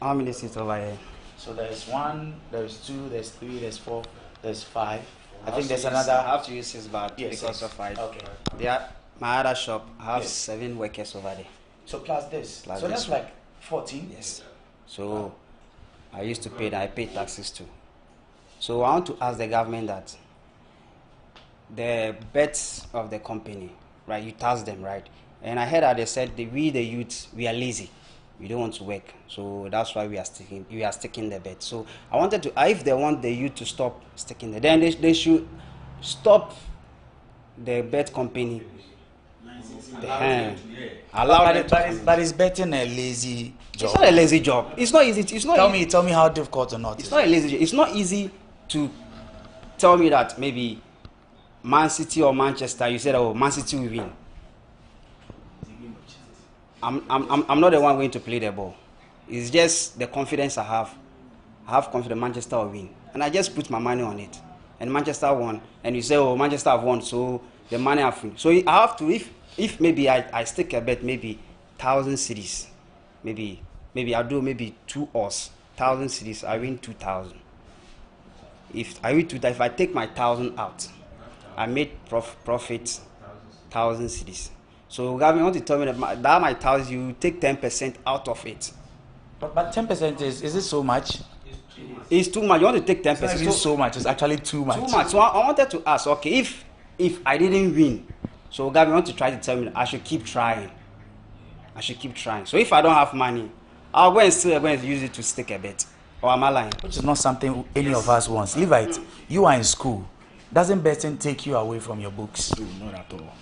How many seats over here? So there's 1, there's 2, there's 3, there's 4, there's 5. I think there's I another. have to use 6 bags because of I. Okay. My other shop, I have 7 workers over there. So plus this. So that's like 14? Yes. So I used to pay that. I pay taxes too. So I want to ask the government that the bets of the company, right? You tax them, right? And I heard that they said we the youth, we are lazy. We don't want to work. So that's why we are sticking the bet. So I wanted to, if they want the youth to stop sticking the, then they should stop the bet company. But is betting a lazy job? It's not a lazy job. It's not easy. It's not. Tell me how difficult or not. It's not a lazy job. It's not easy to tell me that maybe Man City or Manchester. You said, oh, Man City will win. I'm not the one going to play the ball. It's just the confidence I have. I have confidence Manchester will win, and I just put my money on it. And Manchester won, and you say, oh, Manchester have won, so the money have won. So I have to, if maybe I stick a bet, maybe 1,000 cedis, maybe I'll do maybe 2 odds, 1,000 cedis, I win 2,000. If I win 2,000, if I take my 1,000 out, I made profit 1,000 cedis. So government want to tell me that my 1,000, you take 10% out of it. But 10% is it so much? It's too much. You want to take 10%. It's not so much. It's actually too much. Too much. So I wanted to ask, okay, if I didn't win, so government want to try to tell me that I should keep trying. I should keep trying. So if I don't have money, I'll go and still going to use it to stick a bet. Or am I lying? Which is not something any of us wants. Levite, you are in school. Doesn't betting take you away from your books? No, not at all.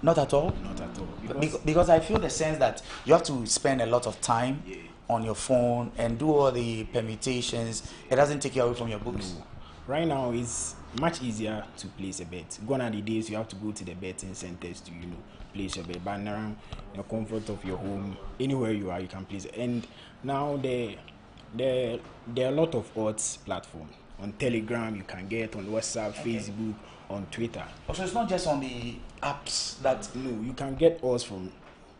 Not at all? Not at all. Because I feel the sense that you have to spend a lot of time on your phone and do all the permutations. It doesn't take you away from your books. No. Right now, it's much easier to place a bet. Gone are the days you have to go to the betting centers to, place your bet. But now, in the comfort of your home, anywhere you are, you can place it. And now there are a lot of odds platforms. On Telegram, you can get on WhatsApp, Facebook, on Twitter. So it's not just on the apps that... No, you can get odds from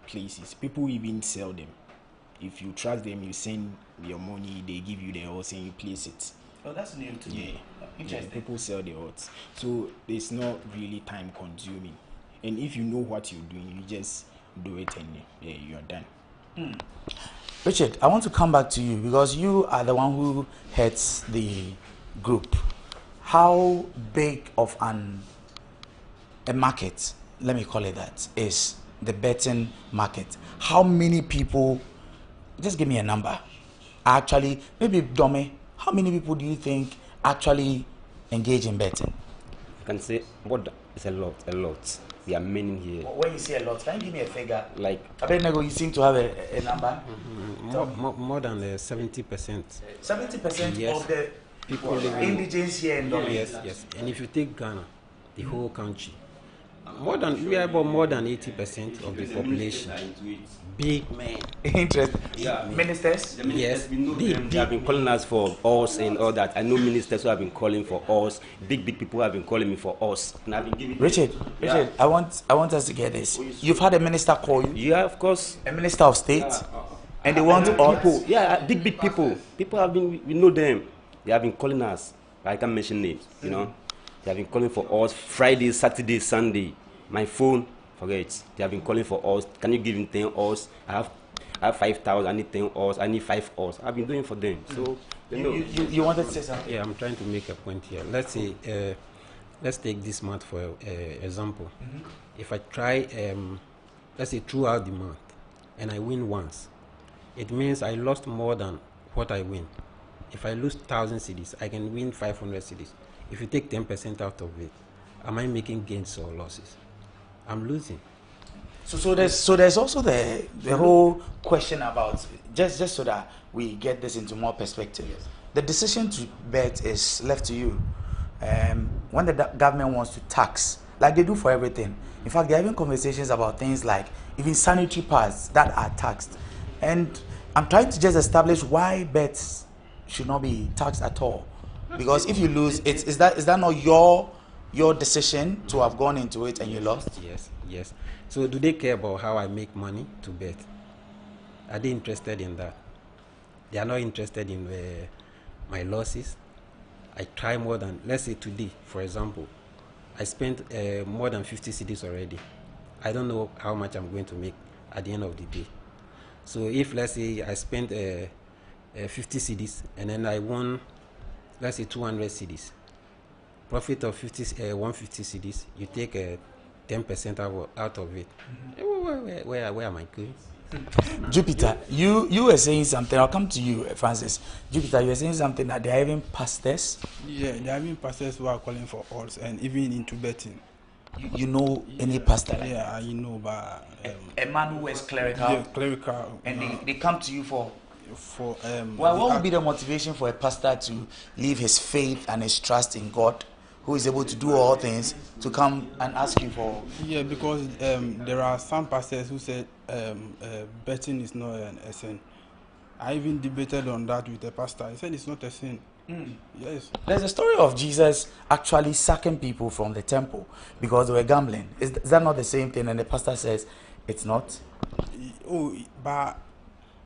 places. People even sell them. If you trust them, you send your money, they give you the odds and you place it. Oh, that's new to me. Interesting. Yeah, people sell the odds. So it's not really time consuming. And if you know what you're doing, you just do it and you're done. Richard, I want to come back to you because you are the one who heads the group. How big of a market, let me call it that, is the betting market? How many people, just give me a number, actually, maybe Dome, how many people do you think actually engage in betting? I can say, it's a lot. There are many here. When you say a lot, can you give me a figure? Like, Abednego, you seem to have a number? More than 70%. 70% yes. of the people indigents here in Dome? Yes. And if you take Ghana, the whole country, we are about more than 80% of the population. Big men. Interesting. Yeah. Ministers? Yes. They have been calling us for us and all that. I know ministers who have been calling for us. Big people have been calling me for us. And I've been giving Richard, I want us to get this. You've had a minister call you? Yeah, of course. A minister of state? And they want all people. Yeah, big people. People have been, we know them. They have been calling us. I can't mention names, They have been calling for us Friday, Saturday, Sunday. My phone, forget it. They have been calling for us. Can you give him 10 us? I have 5,000. I need 10 us. I need 5 us. I've been doing for them. So you wanted to say something? Yeah, I'm trying to make a point here. Let's say, let's take this month for example. If I try, let's say throughout the month, and I win once, it means I lost more than what I win. If I lose 1,000 cedis, I can win 500 cedis. If you take 10% out of it, am I making gains or losses? I'm losing. So there's also the whole question about, just so that we get this into more perspective. Yes. The decision to bet is left to you. When the government wants to tax, like they do for everything. In fact, there are even conversations about things like even sanitary pads that are taxed. And I'm trying to just establish why bets should not be taxed at all. Because if you lose, is that not your decision to have gone into it and you lost? Yes. So do they care about how I make money to bet? Are they interested in that? They are not interested in my losses. I try more than, let's say today, for example, I spent more than 50 cedis already. I don't know how much I'm going to make at the end of the day. So if, let's say, I spent 50 cedis and then I won, let's say, 200 cedis, profit of 150 cedis, you take 10% out of it. Where am I going? Jupiter, you were saying something. I'll come to you, Francis. Jupiter, you were saying something that there are even pastors. Yeah, there are even pastors who are calling for odds and even into betting. You know any pastor? Yeah, I know, but a man who is clerical. Yeah, clerical. And they come to you for. Well, what would be the motivation for a pastor to leave his faith and his trust in God, who is able to do all things, to come and ask you for? Yeah, because there are some pastors who said betting is not a sin. I even debated on that with a pastor. He said it's not a sin. Yes. There's a story of Jesus actually sacking people from the temple because they were gambling. Is that not the same thing? And the pastor says it's not. Oh, but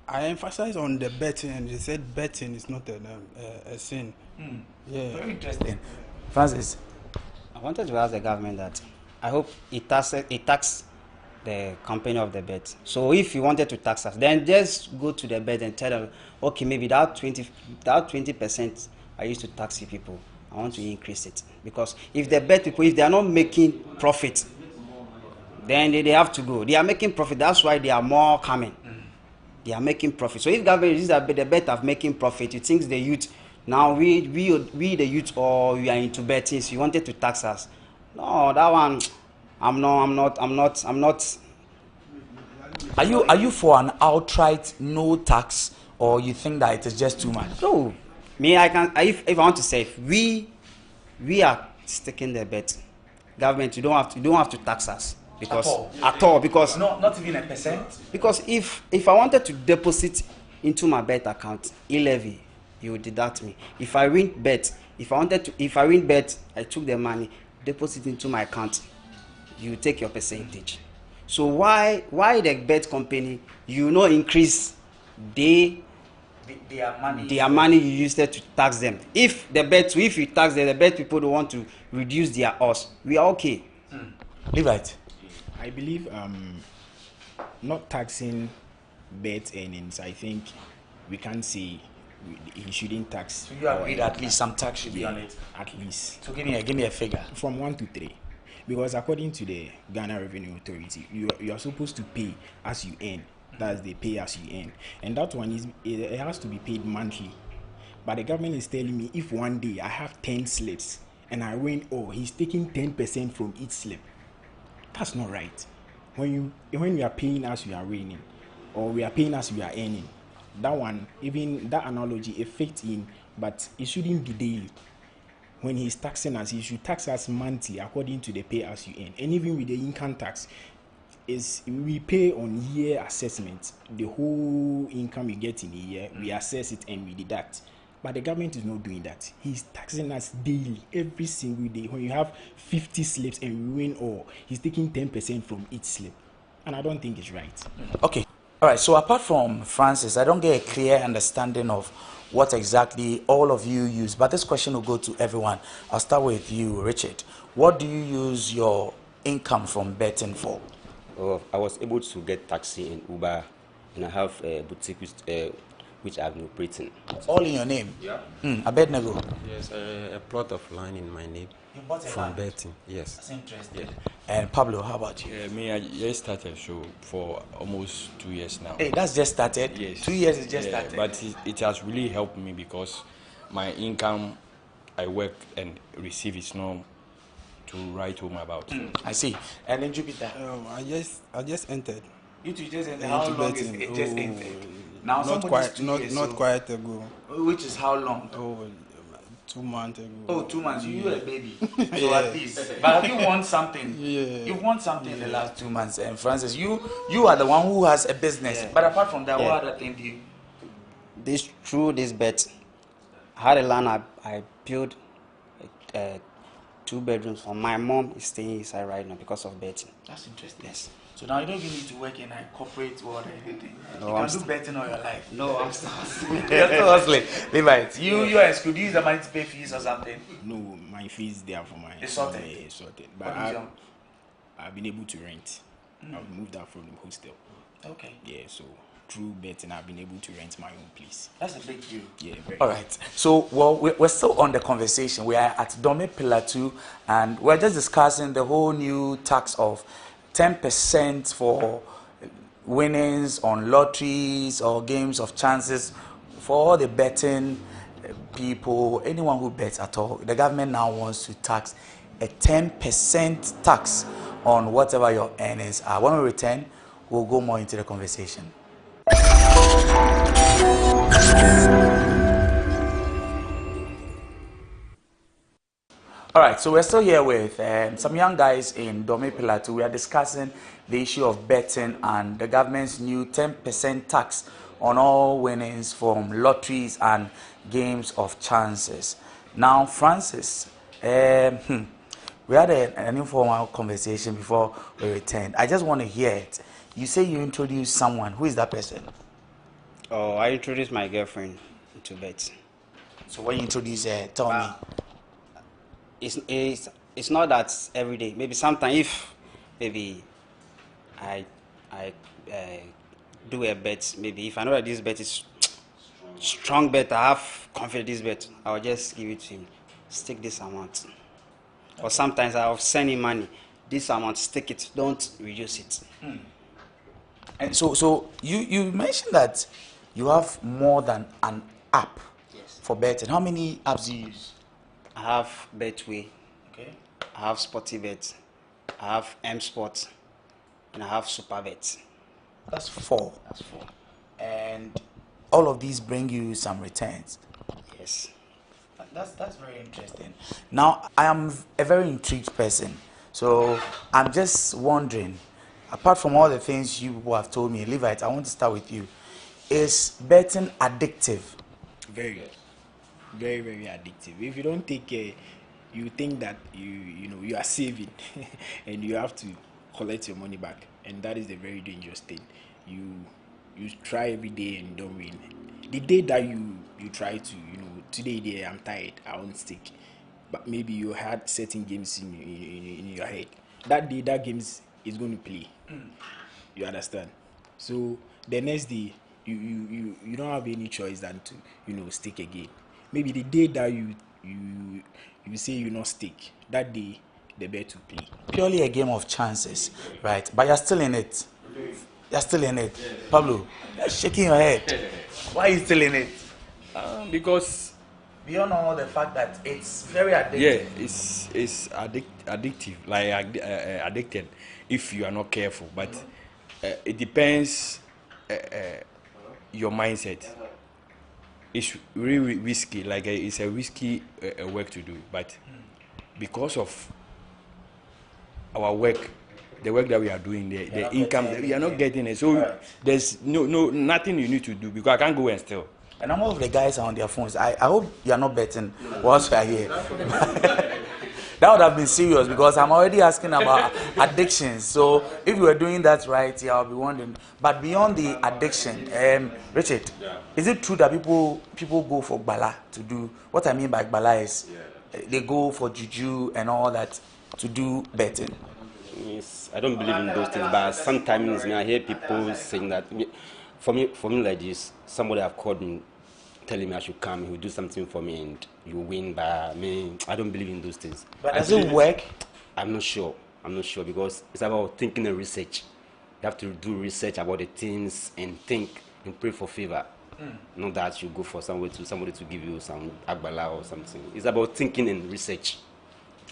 I emphasize on the betting, and they said betting is not a sin. Yeah. Very interesting. Francis, I wanted to ask the government that I hope it tax the company of the bet. So if you wanted to tax us, then just go to the bet and tell them, okay, maybe that 20% I used to tax you people, I want to increase it. Because if the bet people, if they are not making profit, then they have to go. They are making profit, that's why they are more coming. They are making profit. So if government is the bet of making profit, you think the youth, now we the youth, or we are into betting, so you wanted to tax us. No, that one, I'm not. Are you for an outright no tax, or you think that it is just too much? No, me, I can. If I want to say, if we are sticking the bet, government, you don't have to tax us because at all because not even a percent. Because if I wanted to deposit into my bet account, e-levy, you would deduct me. If I win bet, if I win bet, I took the money, deposit into my account, you take your percentage. So why the bet company, you know, increase their money you used to tax them? If you tax them, the bet people don't want to reduce their odds, we are okay. Levite, I believe not taxing bet earnings, I think we can't say he shouldn't tax. So you agree that at least some tax should be on it? At least. So give me a figure. From 1 to 3. Because according to the Ghana Revenue Authority, you are supposed to pay as you earn. That's the pay as you earn. And that one it has to be paid monthly. But the government is telling me if one day I have 10 slips and I win, he's taking 10% from each slip. That's not right. When we are paying as we are winning, or we are paying as we are earning, that one, even that analogy, it fits in, but it shouldn't be daily. When he's taxing us, he should tax us monthly according to the pay as you earn. And even with the income tax, we pay on year assessment. The whole income we get in a year, we assess it and we deduct. But the government is not doing that. He's taxing us daily, every single day. When you have 50 slips and we win all, he's taking 10% from each slip. And I don't think it's right. Okay. All right. So apart from Francis, I don't get a clear understanding of what exactly all of you use. But this question will go to everyone. I'll start with you, Richard. What do you use your income from betting for? I was able to get taxi and Uber, and I have a boutique which I've been operating. All in your name? Yeah. Abednego? Yes, a plot of land in my name. You bought a from land? Betting, yes. That's interesting. Yeah. And Pablo, how about you? Me, I just started show for almost 2 years now. Hey, that's just started? Yes. 2 years is just started? But it has really helped me because my income, I work and receive is not to write home about. I see. And then Jupiter? I just entered. You two just entered? How long is it just entered? Now, not quite ago. Which is how long? 2 months ago. Oh, 2 months. You were a baby. So Yeah. at least. But have you won something? Yeah. You've won something in the last 2 months. And Francis, you are the one who has a business. Yeah. But apart from that, Yeah. what other thing do you? Through this bet, I had a land I built 2 bedrooms for my mom is staying inside right now because of betting. That's interesting. Yes. So now you don't even need to work in a corporate world or anything. No, You I'm can do betting all your life. No, I'm still hustling. You're still hustling. Levites, you are in school. Do you use the money to pay fees or something? No, my fees there for my. It's sorted. Yeah, it's sorted. But What is your- I've been able to rent. I've moved out from the hostel. Okay. Yeah, so through betting, I've been able to rent my own place. That's a big deal. Yeah, very. All right. So, well, we're still on the conversation. We are at Dome Pillar 2, and we're just discussing the whole new tax of 10% for winnings on lotteries or games of chances for all the betting people, anyone who bets at all. The government now wants to tax a 10% tax on whatever your earnings are. When we return, we'll go more into the conversation. All right, so we're still here with some young guys in Dome Pillar 2. We are discussing the issue of betting and the government's new 10% tax on all winnings from lotteries and games of chances. Now, Francis, we had an informal conversation before we returned. I just want to hear it. You say you introduced someone. Who is that person? Oh, I introduced my girlfriend to bet. So when you introduce her, tell me. It's not that every day. Maybe sometimes if maybe I do a bet, maybe if I know that this bet is strong bet, I have confidence this bet, I'll just give it to him. Stick this amount. Or sometimes I'll send him money. This amount, stick it. Don't reduce it. And so you mentioned that you have more than an app for betting. How many apps do you use? I have Betway. Okay. I have Sportybet. I have M Sport, and I have Superbet. That's 4. That's 4. And all of these bring you some returns. Yes. That's very interesting. Now, I am a very intrigued person, so I'm just wondering, apart from all the things you people have told me, Levite, I want to start with you. Is betting addictive? Very, very, very addictive. If you don't take care, you think that you are saving, and you have to collect your money back, and that is a very dangerous thing. You try every day and you don't win. The day that you try to, today I'm tired, I won't stick. But maybe you had certain games in your head. That day, that games is going to play. You understand? So the next day, you don't have any choice than to stick again. Maybe the day that you say you not stick, that day the bet to play. Purely a game of chances, right? But you're still in it. You're still in it. Pablo, you're shaking your head. Why are you still in it? Because beyond all the fact that it's very addictive. Yeah, it's addictive, like addicted if you are not careful. But it depends your mindset. It's really risky. Like it's a risky work to do. But because of our work, the work that we are doing, the income, we are not getting it. So there's nothing you need to do because I can't go and steal. And some of the guys are on their phones. I hope you are not betting whilst we are here. That would have been serious because I'm already asking about addictions. So if you were doing that right, I'll be wondering. But beyond the addiction, Richard, is it true that people go for Gbala to do? What I mean by Gbala is they go for juju and all that to do betting. Yes, I don't believe in those things, but sometimes I hear people saying that. For me like this, somebody have called me, telling me I should come, he will do something for me, and you win. By me, I don't believe in those things. But does it work? I'm not sure because it's about thinking and research. You have to do research about the things and think and pray for favor. Not that you go for somebody to give you some agbala or something. It's about thinking and research.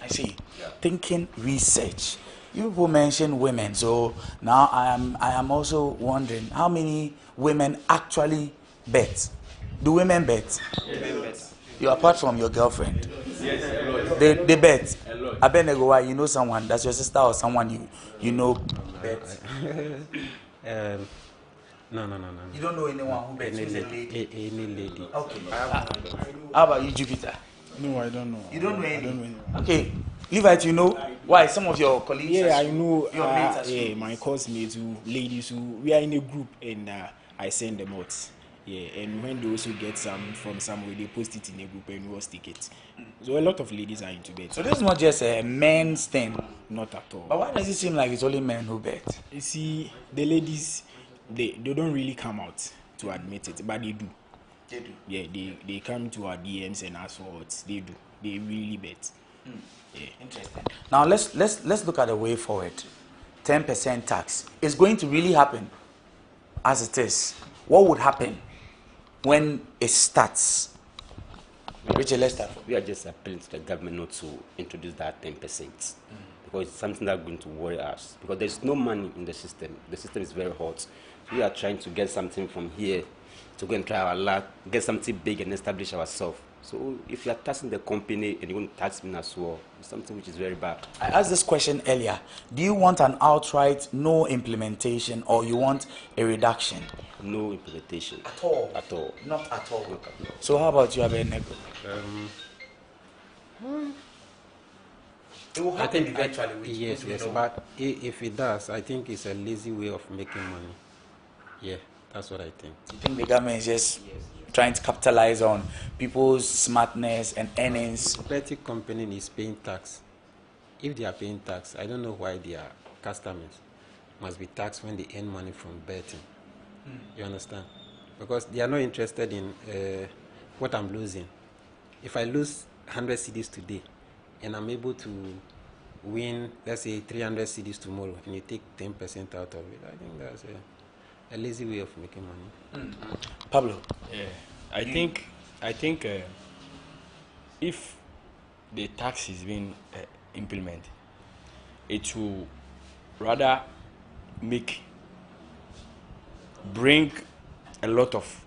I see. Yeah. Thinking, research. You people mentioned women, so now I am also wondering how many women actually bet. Do women bet? Women bet. You apart from your girlfriend. Yes, they bet. I bet they go why you know someone, that's your sister or someone you know bet. No. You don't know anyone who bets? Any Who's a lady. Any lady. Okay. How about you, Jupiter? No, I don't know. You don't know any? I don't know anyone. Okay. Levite, you know why some of your colleagues? Yeah, I know. Your mates at Yeah, school? my classmates who ladies who we are in a group and I send them out. Yeah, and when they also get some from somewhere, they post it in a group and we all stick it. So a lot of ladies are into bet. So this is not just a men's thing. Not at all. But why does it seem like it's only men who bet? You see, the ladies, they don't really come out to admit it, but they do. They do. Yeah, they come to our DMs and ask for what they do. They really bet. Yeah. Interesting. Now let's look at the way forward. 10% tax is going to really happen as it is. What would happen when it starts? Richard, let's start. We are just appealing to the government not to introduce that 10%, because it's something that's going to worry us. Because there's no money in the system. The system is very hot. So we are trying to get something from here to go and try our luck, get something big and establish ourselves. So if you are taxing the company and you want to tax me as well, it's something which is very bad. I asked this question earlier. Do you want an outright no implementation or you want a reduction? No implementation. At all? At all. Not at all. So how about you, Abenego? It will happen eventually. Yes, but if it does, I think it's a lazy way of making money. Yeah, that's what I think. You think the government is just trying to capitalize on people's smartness and earnings? Betting company is paying tax. If they are paying tax, I don't know why their customers must be taxed when they earn money from betting. You understand? Because they are not interested in what I'm losing. If I lose 100 cedis today and I'm able to win, let's say 300 cedis tomorrow, and you take 10% out of it, I think that's a lazy way of making money. Pablo? Yeah, I think if the tax is being implemented, it will rather bring a lot of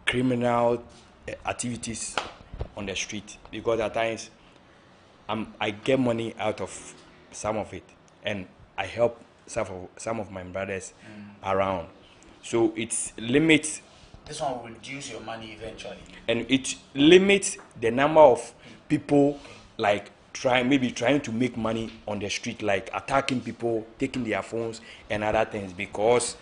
criminal activities on the street, because at times I get money out of some of it and I help some of my brothers around. So it limits. This one will reduce your money eventually. And it limits the number of people like trying to make money on the street, like attacking people, taking their phones and other things, because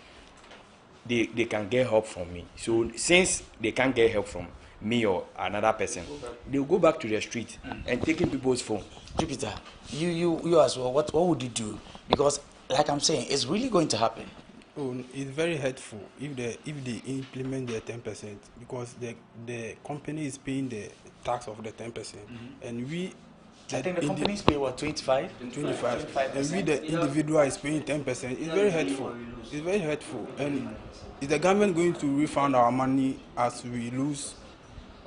they can get help from me. So since they can't get help from me or another person, they'll go back to the street and taking people's phone. Jupiter, you as well, what would you do? Because like I'm saying, it's really going to happen. Oh, it's very hurtful if they implement the 10%, because the company is paying the tax of the 10%, and we. I think the companies pay what, 25? 25. And we, the individual, is paying 10%. It's very hurtful. It's very hurtful. And is the government going to refund our money as we lose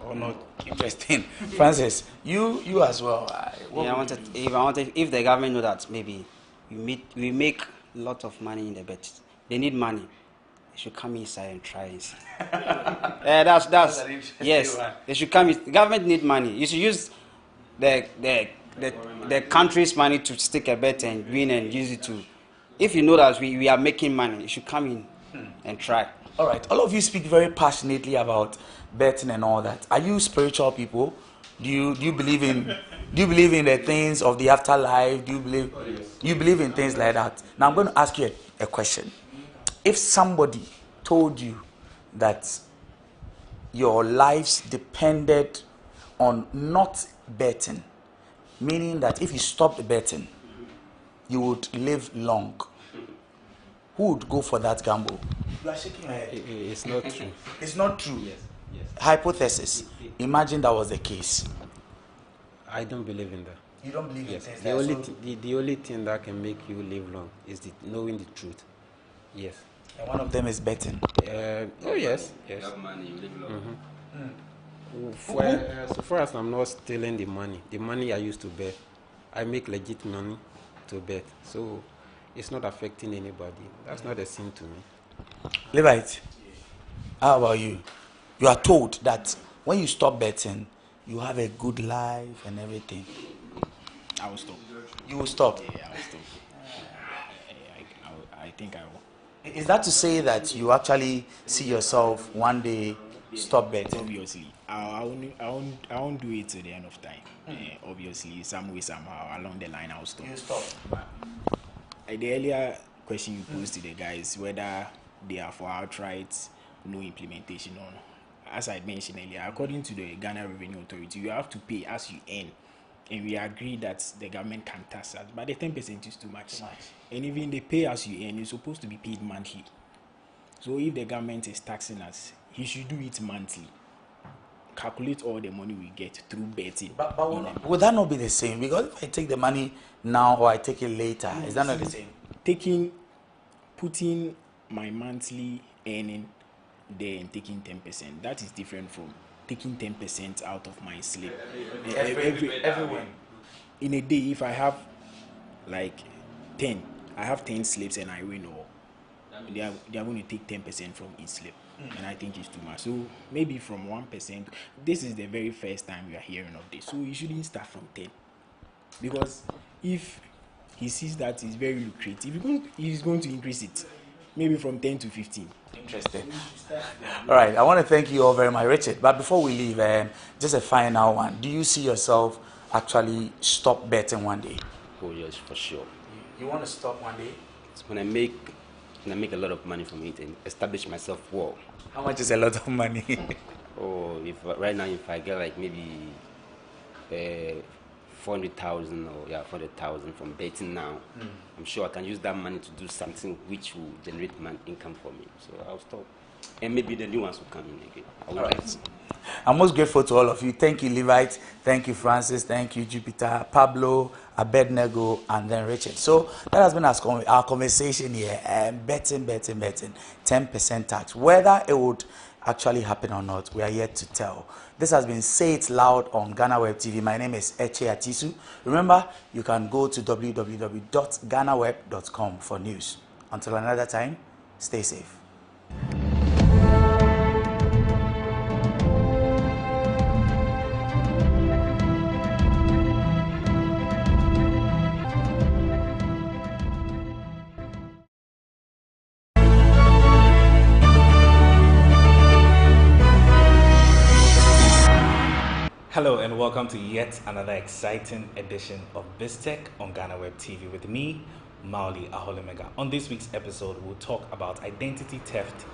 or not? Interesting. Francis, you as well. If the government know that maybe we make a lot of money in the bet, they need money. They should come inside and try and see. That's yes. They should come. The government need money. You should use the country's money to stick a bet and win and use it to. If you know that we are making money, you should come in and try. All right. All of you speak very passionately about betting and all that. Are you spiritual people? Do you believe in the things of the afterlife? Do you believe in things like that? Now I'm going to ask you a question. If somebody told you that your lives depended on not betting, meaning that if you stopped betting, you would live long, who would go for that gamble? You are shaking your head. It's not true. It's not true. Yes. Hypothesis. Imagine that was the case. I don't believe in that. You don't believe in things that? The only thing that can make you live long is knowing the truth. Yes. And one of them is betting. Yes. You have money, you live long. So far as I'm not stealing the money I used to bet, I make legit money to bet. So it's not affecting anybody. That's not a sin to me. Levite, how about you? You are told that when you stop betting, you have a good life and everything. I will stop. You will stop? Yeah, I will stop. I think I will. Is that to say that you actually see yourself one day stop betting? Obviously. I won't do it till the end of time. Obviously, some way, somehow, along the line, I'll stop. You stop. The earlier question you posed to the guys, whether they are for outright no implementation or, as I mentioned earlier, according to the Ghana Revenue Authority, you have to pay as you earn. And we agree that the government can tax us, but the 10% is too much. And even the pay as you earn, you're supposed to be paid monthly. So if the government is taxing us, he should do it monthly. Calculate all the money we get through betting. But would that not be the same? Because if I take the money now or I take it later, is that not the same? Putting my monthly earning there and taking 10%, that is different from taking 10% out of my slip. Everyone. In a day, if I have like 10, I have 10 slips and I win all, they are going to take 10% from each slip. And I think it's too much. So maybe from 1%, this is the very first time we are hearing of this. So you shouldn't start from 10. Because if he sees that it's very lucrative, he's going to increase it. Maybe from 10 to 15. Interesting. All right, I want to thank you all very much, Richard. But before we leave, just a final one. Do you see yourself actually stop betting one day? Oh yes, for sure. You want to stop one day? It's when I make a lot of money from it and establish myself well. How much is a lot of money? Oh, right now if I get like maybe 400,000 or 400,000 from betting now, I'm sure I can use that money to do something which will generate income for me. So I'll stop, and maybe the new ones will come in again. All right. I'm most grateful to all of you. Thank you, Levite. Thank you, Francis. Thank you, Jupiter, Pablo, Abednego, and then Richard. So that has been our conversation here. Betting, 10% tax. Whether it would actually happen or not, we are yet to tell. This has been Say It Loud on GhanaWeb TV. My name is Eche Atisu. Remember, you can go to www.ghanaweb.com for news. Until another time, stay safe. Hello and welcome to yet another exciting edition of BizTech on GhanaWeb TV with me, Mauli Aholemega. On this week's episode, we'll talk about identity theft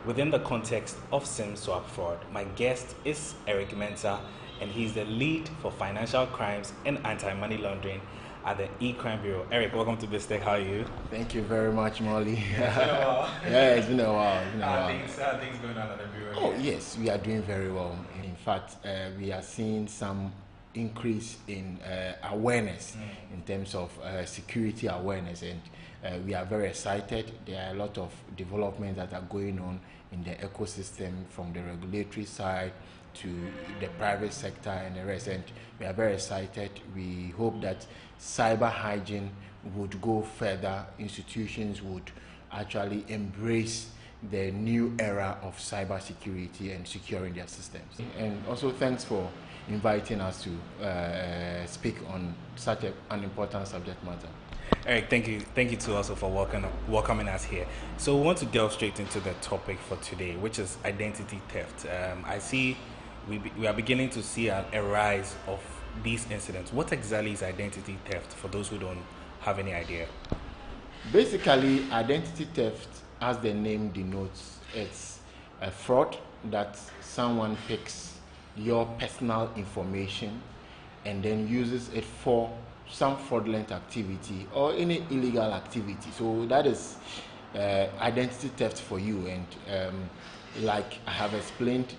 within the context of SIM swap fraud. My guest is Eric Mensah, and he's the lead for financial crimes and anti-money laundering at the E-Crime Bureau. Eric, welcome to BizTech. How are you? Thank you very much, Molly. It's been a while. Yeah, it's been a while. How are things going on at the Bureau? Oh, yes, we are doing very well. In fact, we are seeing some increase in awareness in terms of security awareness, and we are very excited. There are a lot of developments that are going on in the ecosystem from the regulatory side to the private sector and the rest, and we are very excited. We hope that cyber hygiene would go further. Institutions would actually embrace the new era of cyber security and securing their systems. And also thanks for inviting us to speak on such an important subject matter. Eric, thank you too also for welcoming us here. So we want to delve straight into the topic for today, which is identity theft. I see we are beginning to see a rise of these incidents. What exactly is identity theft for those who don't have any idea? Basically, identity theft, as the name denotes, it's a fraud that someone picks your personal information and then uses it for some fraudulent activity or any illegal activity. So that is identity theft for you. And like I have explained,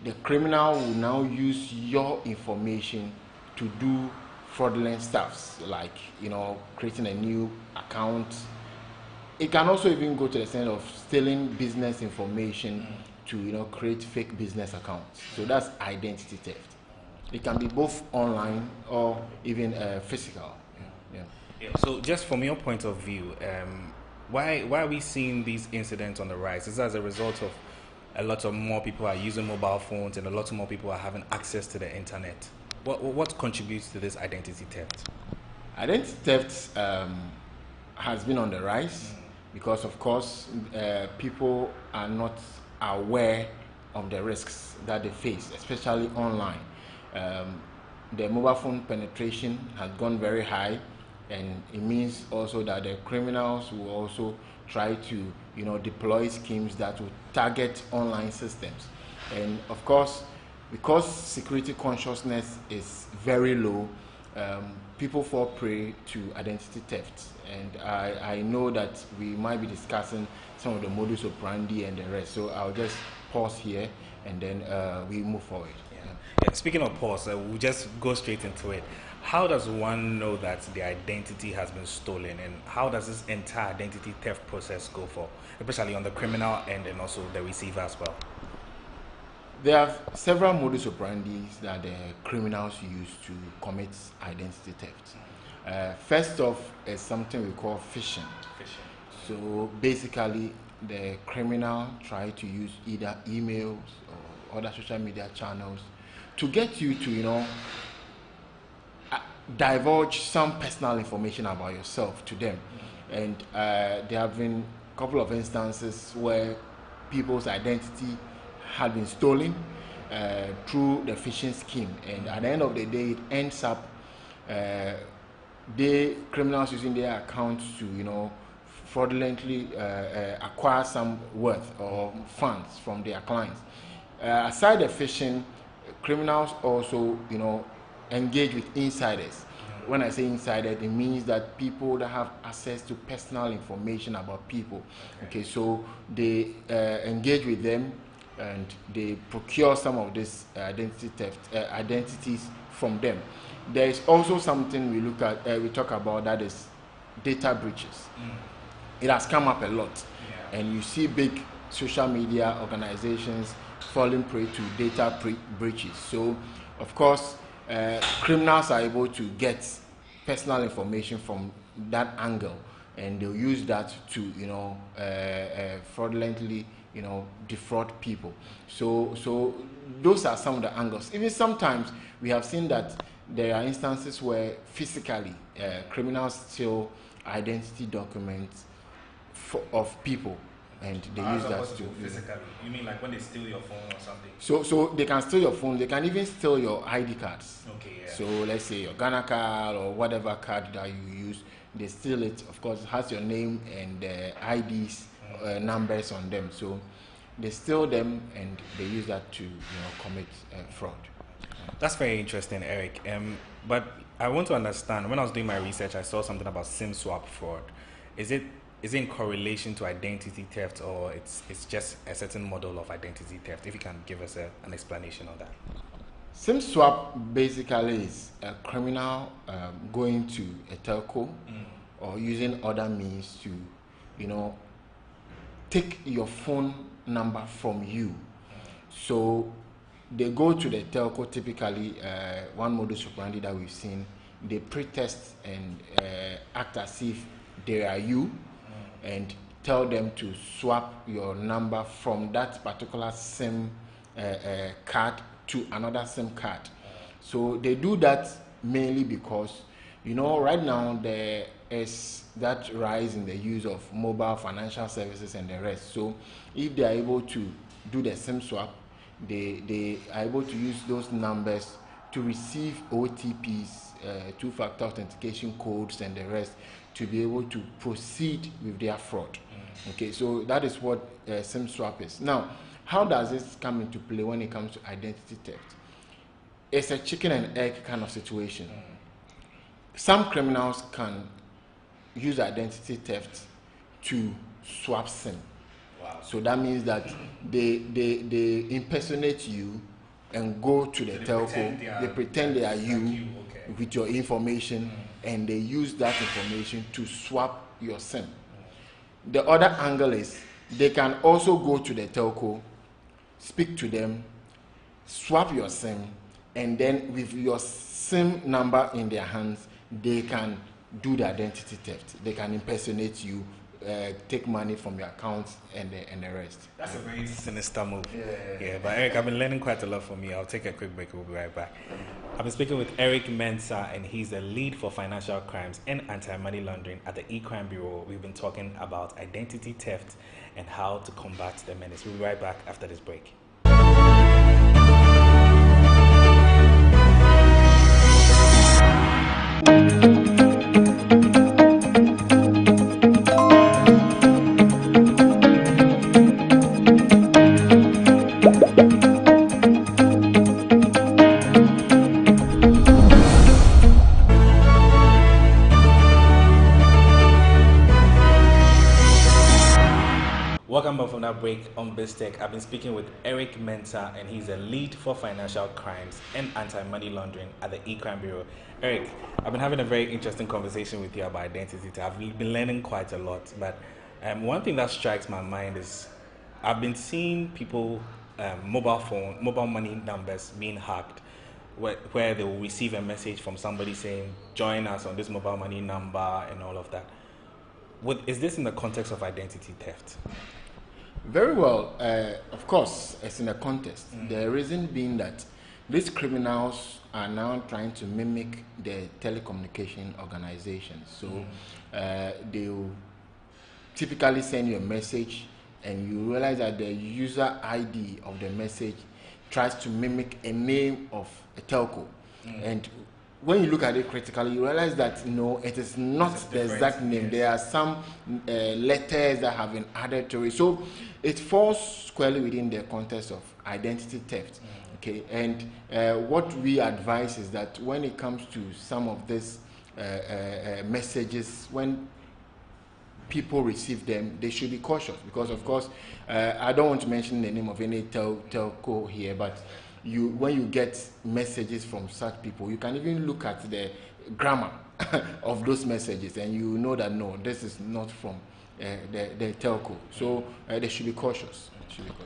the criminal will now use your information to do fraudulent stuffs, like creating a new account. It can also even go to the extent of stealing business information to create fake business accounts. So that's identity theft. It can be both online or even physical. Yeah. So just from your point of view, why are we seeing these incidents on the rise? Is that as a result of a lot of more people are using mobile phones, and a lot more people are having access to the internet. What contributes to this identity theft? Identity theft has been on the rise because, of course, people are not aware of the risks that they face, especially online. The mobile phone penetration has gone very high, and it means also that the criminals will also try to, deploy schemes that will target online systems. And of course, because security consciousness is very low, people fall prey to identity theft. And I know that we might be discussing some of the modus operandi and the rest. So I'll just pause here and then we move forward. Yeah, speaking of pause, we'll just go straight into it. How does one know that the identity has been stolen, and how does this entire identity theft process go for, especially on the criminal end and also the receiver as well? There are several modus operandi that the criminals use to commit identity theft. First off is something we call phishing. So basically, the criminal try to use either emails or other social media channels to get you to, divulge some personal information about yourself to them. And there have been a couple of instances where people's identity had been stolen through the phishing scheme, and at the end of the day it ends up criminals using their accounts to fraudulently acquire some worth or funds from their clients. Aside the phishing, criminals also engage with insiders. When I say insider, it means that people that have access to personal information about people. Okay, so they engage with them and they procure some of this identity theft identities from them. There is also something we talk about, that is data breaches. It has come up a lot, and you see big social media organizations falling prey to data breaches. So, of course, criminals are able to get personal information from that angle, and they'll use that to fraudulently defraud people. So those are some of the angles. Even sometimes we have seen that there are instances where physically criminals steal identity documents of people, and they use that to physically. You mean like when they steal your phone or something? So they can steal your phone. They can even steal your ID cards. Okay. Yeah. So let's say your Ghana card or whatever card that you use, they steal it. Of course, it has your name and IDs numbers on them. So they steal them and they use that to commit fraud. That's very interesting, Eric. But I want to understand. When I was doing my research, I saw something about SIM swap fraud. Is it in correlation to identity theft, or it's just a certain model of identity theft? If you can give us an explanation on that. SIM swap basically is a criminal going to a telco or using other means to, take your phone number from you. So they go to the telco. Typically, one modus operandi that we've seen, they pre-test and act as if they are you, and tell them to swap your number from that particular SIM card to another SIM card. So they do that mainly because, right now there is that rise in the use of mobile financial services and the rest. So if they are able to do the SIM swap, they are able to use those numbers to receive OTPs, two-factor authentication codes and the rest, to be able to proceed with their fraud. Okay, so that is what SIM swap is. Now, how does this come into play when it comes to identity theft? It's a chicken and egg kind of situation. Some criminals can use identity theft to swap SIM. Wow. So that means that they impersonate you and go to the telco. They pretend they are you with your information, and they use that information to swap your SIM. The other angle is they can also go to the telco, speak to them, swap your SIM, and then with your SIM number in their hands, they can do the identity theft. They can impersonate you, take money from your accounts and the rest. That's a very sinister move. Yeah, but Eric, I've been learning quite a lot from you. I'll take a quick break. We'll be right back. I've been speaking with Eric Mensah, and he's the lead for financial crimes and anti-money laundering at the E-Crime Bureau. We've been talking about identity theft and how to combat the menace. We'll be right back after this break. Welcome back from that break on BizTech. I've been speaking with Eric Mensah, and he's a lead for financial crimes and anti-money laundering at the E-Crime Bureau. Eric, I've been having a very interesting conversation with you about identity. I've been learning quite a lot, but one thing that strikes my mind is I've been seeing people, mobile money numbers being hacked, where they will receive a message from somebody saying, join us on this mobile money number and all of that. Is this in the context of identity theft? Very well. Of course, it's in a context. The reason being that these criminals are now trying to mimic the telecommunication organizations. So they will typically send you a message, and you realize that the user ID of the message tries to mimic a name of a telco. And when you look at it critically, you realize that no, it is not the exact name. Yes. There are some letters that have been added to it. So it falls squarely within the context of identity theft. Okay, and what we advise is that when it comes to some of these messages, when people receive them, they should be cautious, because of course, I don't want to mention the name of any telco here, but when you get messages from such people, you can even look at the grammar of those messages, and you know that no, this is not from the telco. So they should be cautious.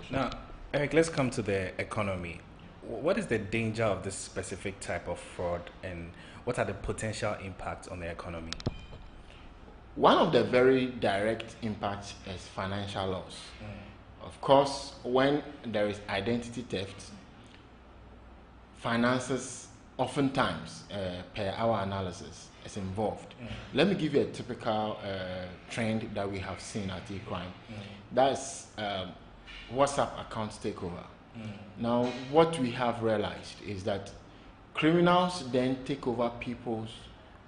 Now, Eric, let's come to the economy. What is the danger of this specific type of fraud, and what are the potential impacts on the economy? One of the very direct impacts is financial loss. Of course, when there is identity theft, finances oftentimes, per our analysis, is involved. Let me give you a typical trend that we have seen at E-Crime. That's WhatsApp account takeover. Now, what we have realized is that criminals then take over people's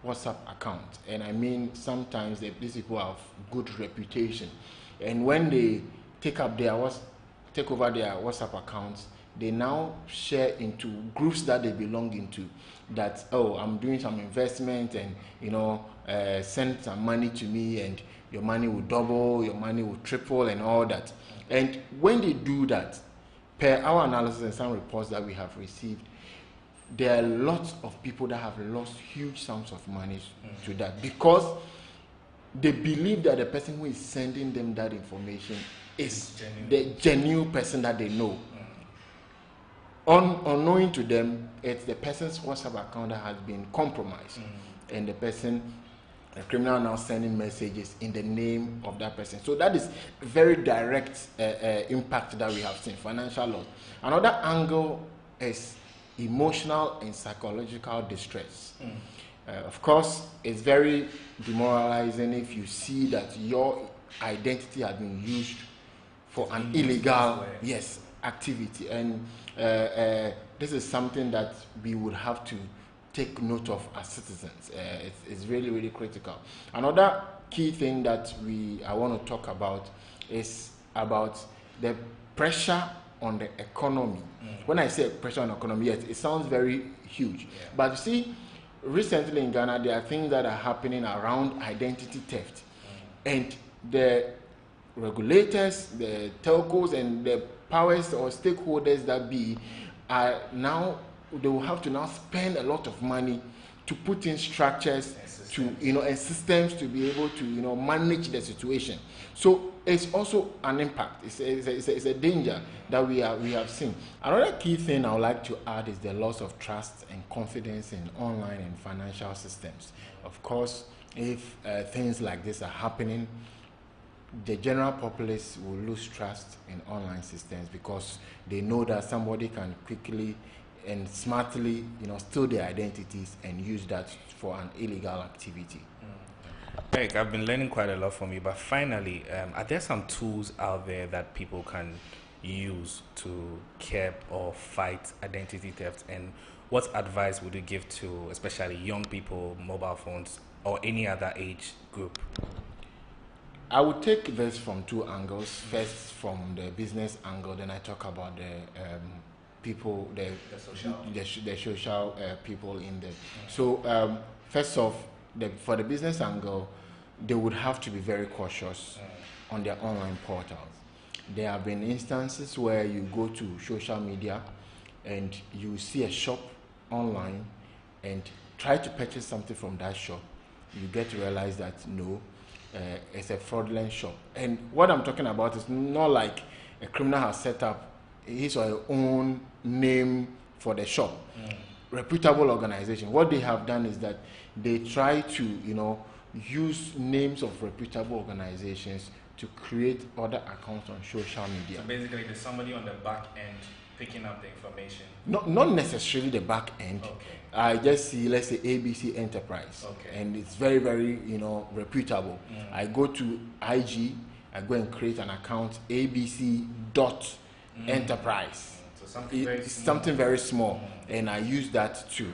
WhatsApp account, and I mean sometimes these people have good reputation, and when they take over their WhatsApp accounts, they now share into groups that they belong into, that, oh, I'm doing some investment, and send some money to me, and your money will double, your money will triple, and all that. And when they do that, per our analysis and some reports that we have received, there are lots of people that have lost huge sums of money to that, because they believe that the person who is sending them that information is the genuine person that they know. Unknowing to them, it's the person's WhatsApp account that has been compromised, and the criminal now sending messages in the name of that person. So that is very direct impact that we have seen, financial loss. Another angle is emotional and psychological distress. Of course, it's very demoralizing if you see that your identity has been used for an illegal activity, and this is something that we would have to take note of as citizens. It's really, really critical. Another key thing that I want to talk about is about the pressure on the economy. When I say pressure on the economy, yes, it sounds very huge. But you see, recently in Ghana, there are things that are happening around identity theft. And the regulators, the telcos, and the powers or stakeholders that be are now, they will have to now spend a lot of money to put in structures and systems to be able to manage the situation. So it's also an impact. It's a danger that we have seen. Another key thing I would like to add is the loss of trust and confidence in online and financial systems. Of course, if things like this are happening, the general populace will lose trust in online systems because they know that somebody can quickly and smartly, steal their identities and use that for an illegal activity. Eric, I've been learning quite a lot from you, but finally, are there some tools out there that people can use to curb or fight identity theft? And what advice would you give to especially young people, mobile phones, or any other age group? I would take this from two angles. First, from the business angle, then I talk about the people, the social people in there. So, first off, for the business angle, they would have to be very cautious on their online portals. There have been instances where you go to social media and you see a shop online and try to purchase something from that shop. You get to realize that no, it's a fraudulent shop. And what I'm talking about is not like a criminal has set up his or her own name for the shop. Reputable organization. What they have done is that they try to, use names of reputable organizations to create other accounts on social media. So basically, there's somebody on the back end picking up the information. Not necessarily the back end. Okay. I just see, let's say, ABC Enterprise, and it's very, very, reputable. I go to IG, I go and create an account, abc.enterprise. So something very small, and I use that to,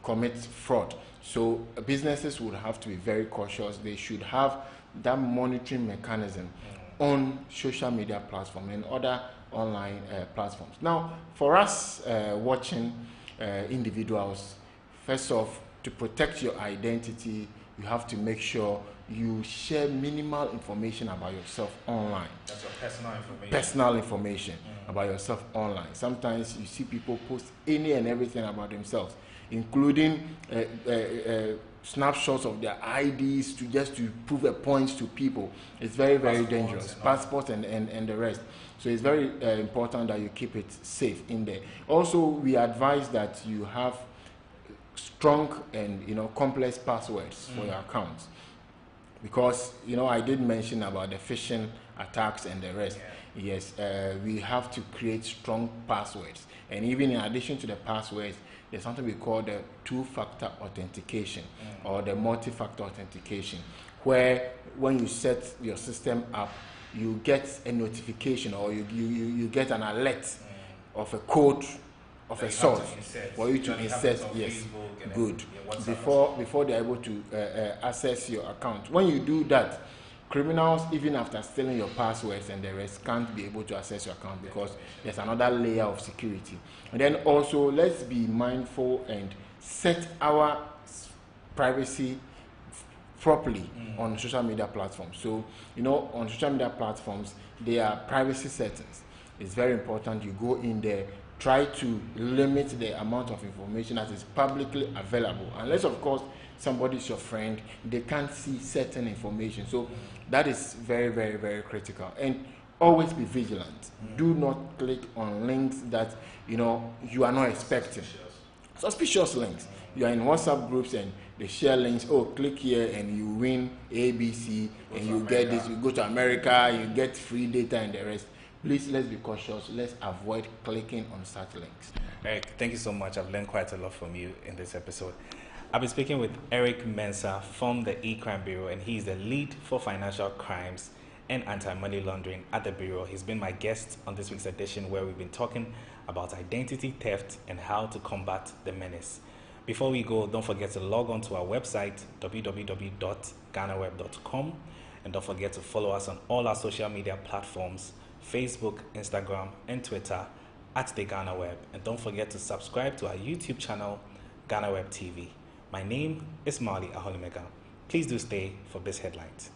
commit fraud. So businesses would have to be very cautious. They should have that monitoring mechanism on social media platforms and other online platforms. Now, for us watching individuals, first off, to protect your identity, you have to make sure you share minimal information about yourself online. That's your personal information. Personal information about yourself online. Sometimes you see people post any and everything about themselves, including snapshots of their IDs to prove a point to people. It's very, very dangerous. Passports and the rest. So it's very important that you keep it safe in there. Also, we advise that you have strong and complex passwords for your accounts, because I did mention about the phishing attacks and the rest. Yes, we have to create strong passwords, and even in addition to the passwords, there's something we call the two-factor authentication or the multi-factor authentication, where when you set your system up, you get a notification or you get an alert of a code of a source for you to insert. Yes, good. Before they're able to access your account. When you do that, criminals, even after stealing your passwords and the rest, can't be able to access your account because there's another layer of security. And then also, let's be mindful and set our privacy properly on social media platforms. So, on social media platforms, there are privacy settings. It's very important you go in there, try to limit the amount of information that is publicly available. Unless, of course, somebody is your friend, they can't see certain information. So that is very, very, very critical. And always be vigilant. Do not click on links that you are not expecting. Suspicious links. You are in WhatsApp groups and they share links. Oh, click here and you win ABC and you get this. You go to America, you get free data and the rest. Please, let's be cautious. Let's avoid clicking on such links. Eric, thank you so much. I've learned quite a lot from you in this episode. I've been speaking with Eric Mensah from the E-Crime Bureau, and he's the lead for financial crimes and anti-money laundering at the Bureau. He's been my guest on this week's edition, where we've been talking about identity theft and how to combat the menace. Before we go, don't forget to log on to our website, www.GhanaWeb.com, and don't forget to follow us on all our social media platforms, Facebook, Instagram, and Twitter at the GhanaWeb. And don't forget to subscribe to our YouTube channel, GhanaWeb TV. My name is Mali Aholimega. Please do stay for Biz Headlines.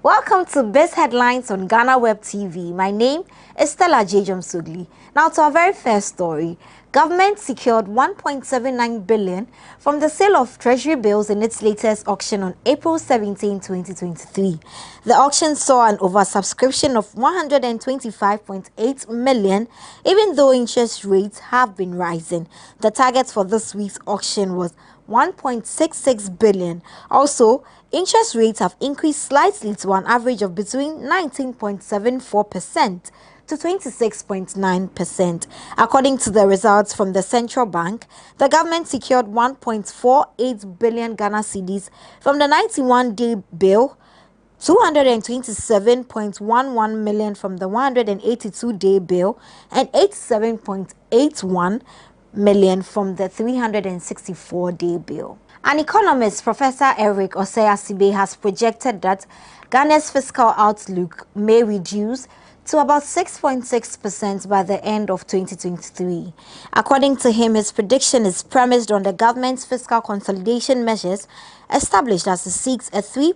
Welcome to Best Headlines on GhanaWeb TV. My name is Stella Jejom Sugli. Now to our very first story. Government secured 1.79 billion from the sale of treasury bills in its latest auction on April 17, 2023. The auction saw an oversubscription of 125.8 million, even though interest rates have been rising. The target for this week's auction was 1.66 billion. Also, interest rates have increased slightly to an average of between 19.74% to 26.9%. According to the results from the central bank, the government secured 1.48 billion Ghana cedis from the 91-day bill, 227.11 million from the 182-day bill, and 87.81 million from the 364-day bill. An economist, Professor Eric Osei-Asibe, has projected that Ghana's fiscal outlook may reduce to about 6.6% by the end of 2023. According to him, his prediction is premised on the government's fiscal consolidation measures established as it seeks a 3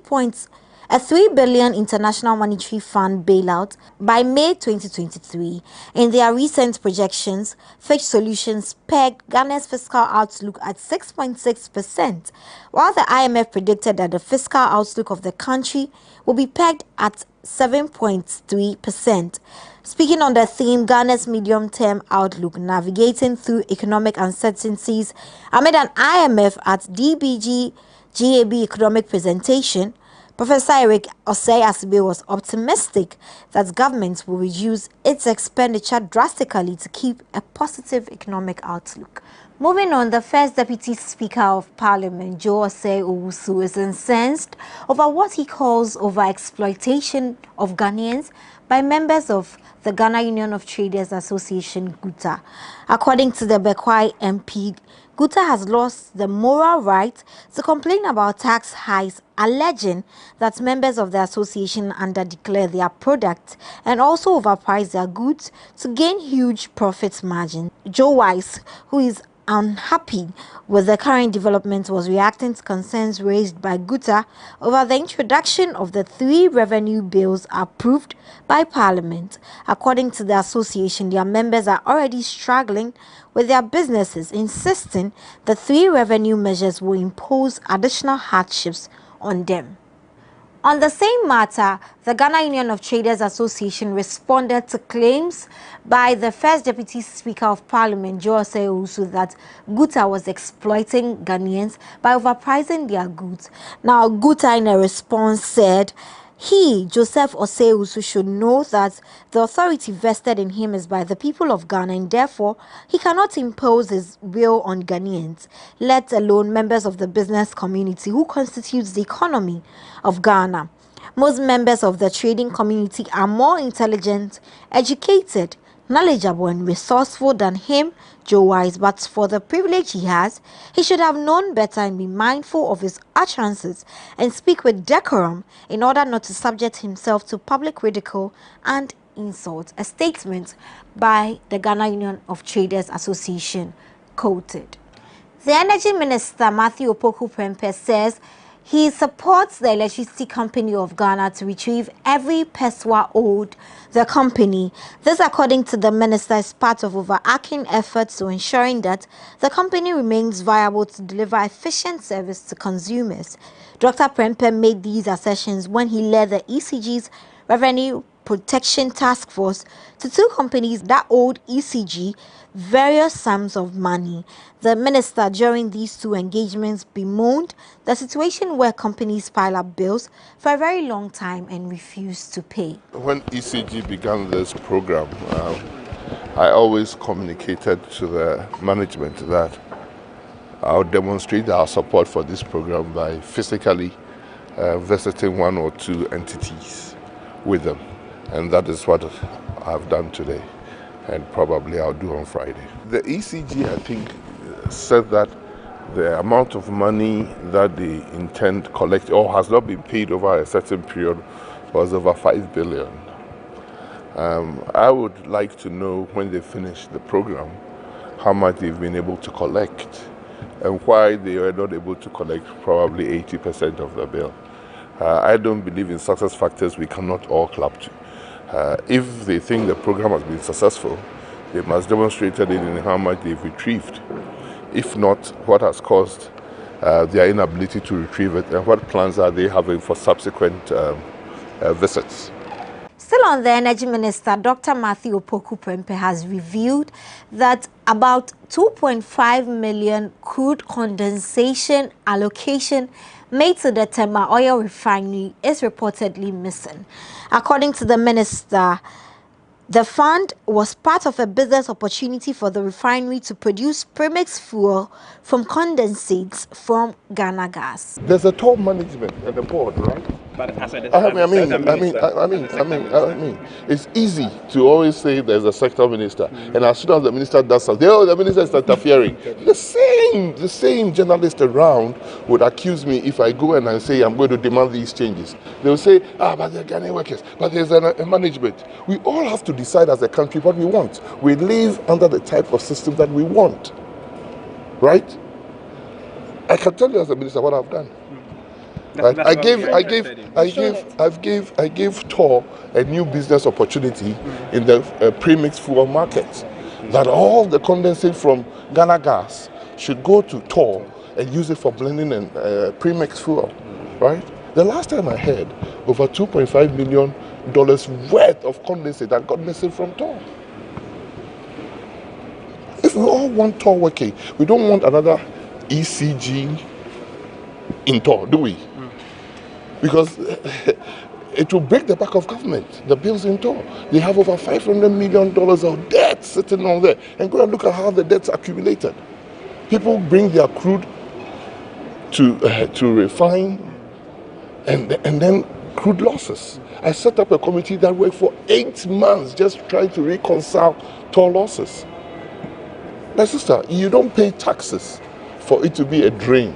billion International Monetary Fund bailout by May 2023. In their recent projections, Fitch Solutions pegged Ghana's fiscal outlook at 6.6%, while the IMF predicted that the fiscal outlook of the country will be pegged at 7.3%. Speaking on the theme, Ghana's medium-term outlook, navigating through economic uncertainties amid an IMF at DBG GAB economic presentation, Professor Eric Osei-Asibe was optimistic that government will reduce its expenditure drastically to keep a positive economic outlook. Moving on, the first Deputy Speaker of Parliament, Joe Osei-Owusu, is incensed over what he calls overexploitation of Ghanaians by members of the Ghana Union of Traders Association, GUTA. According to the Bekwai MP, GUTA has lost the moral right to complain about tax hikes, alleging that members of the association underdeclare their products and also overprice their goods to gain huge profit margins. Joe Wise, who is unhappy with the current development, was reacting to concerns raised by GUTA over the introduction of the 3 revenue bills approved by Parliament. According to the association, their members are already struggling with their businesses, insisting the 3 revenue measures will impose additional hardships on them. On the same matter, the Ghana Union of Traders Association responded to claims by the first Deputy Speaker of Parliament, Joe Osei-Owusu, that GUTA was exploiting Ghanaians by overpricing their goods. Now, GUTA in a response said, he, Joseph Osei-Owusu, should know that the authority vested in him is by the people of Ghana, and therefore he cannot impose his will on Ghanaians, let alone members of the business community who constitutes the economy of Ghana. Most members of the trading community are more intelligent, educated, knowledgeable and resourceful than him, Joe Wise, but for the privilege he has, he should have known better and be mindful of his utterances and speak with decorum in order not to subject himself to public ridicule and insult. A statement by the Ghana Union of Traders Association quoted. The Energy Minister, Matthew Opoku-Prempeh, says he supports the Electricity Company of Ghana to retrieve every peswa owed the company. This, according to the minister, is part of overarching efforts to ensuring that the company remains viable to deliver efficient service to consumers. Dr. Prempeh made these assertions when he led the ECG's Revenue Protection Task Force to 2 companies that owed ECG various sums of money. The minister, during these 2 engagements, bemoaned the situation where companies pile up bills for a very long time and refuse to pay. When ECG began this program, I always communicated to the management that I'll demonstrate our support for this program by physically visiting 1 or 2 entities with them. And that is what I've done today, and probably I'll do on Friday. The ECG, I think, said that the amount of money that they intend to collect or has not been paid over a certain period was over 5 billion. I would like to know, when they finish the program, how much they've been able to collect and why they were not able to collect probably 80% of the bill. I don't believe in success factors we cannot all clap to. If they think the program has been successful, they must demonstrate it in how much they've retrieved. If not, what has caused their inability to retrieve it, and what plans are they having for subsequent visits? Still on the Energy Minister, Dr. Matthew Opoku-Prempeh has revealed that about 2.5 million crude condensation allocation made to the Tema oil refinery is reportedly missing. According to the minister, the fund was part of a business opportunity for the refinery to produce premixed fuel from condensates from Ghana gas. There's a top management at the board, right? But as I mean, it's easy to always say there's a sector minister, and as soon as the minister does something, oh, the minister is interfering. The same journalist around would accuse me if I go and I say I'm going to demand these changes. They will say, but they're Ghanaian workers, but there's a management. We all have to decide as a country what we want. We live under the type of system that we want, right? I can tell you as a minister what I've done. Right? I gave Tor a new business opportunity in the premixed fuel market. That all the condensate from Ghana gas should go to Tor and use it for blending and premixed fuel, right? The last time I heard, over $2.5 million worth of condensate that got missing from Tor. If we all want Tor working, we don't want another ECG in Tor, do we? Because it will break the back of government, the bills in Tor. They have over $500 million of debt sitting on there. And go and look at how the debt's accumulated. People bring their crude to refine, and then crude losses. I set up a committee that worked for 8 months just trying to reconcile Tor losses. My sister, you don't pay taxes for it to be a drain.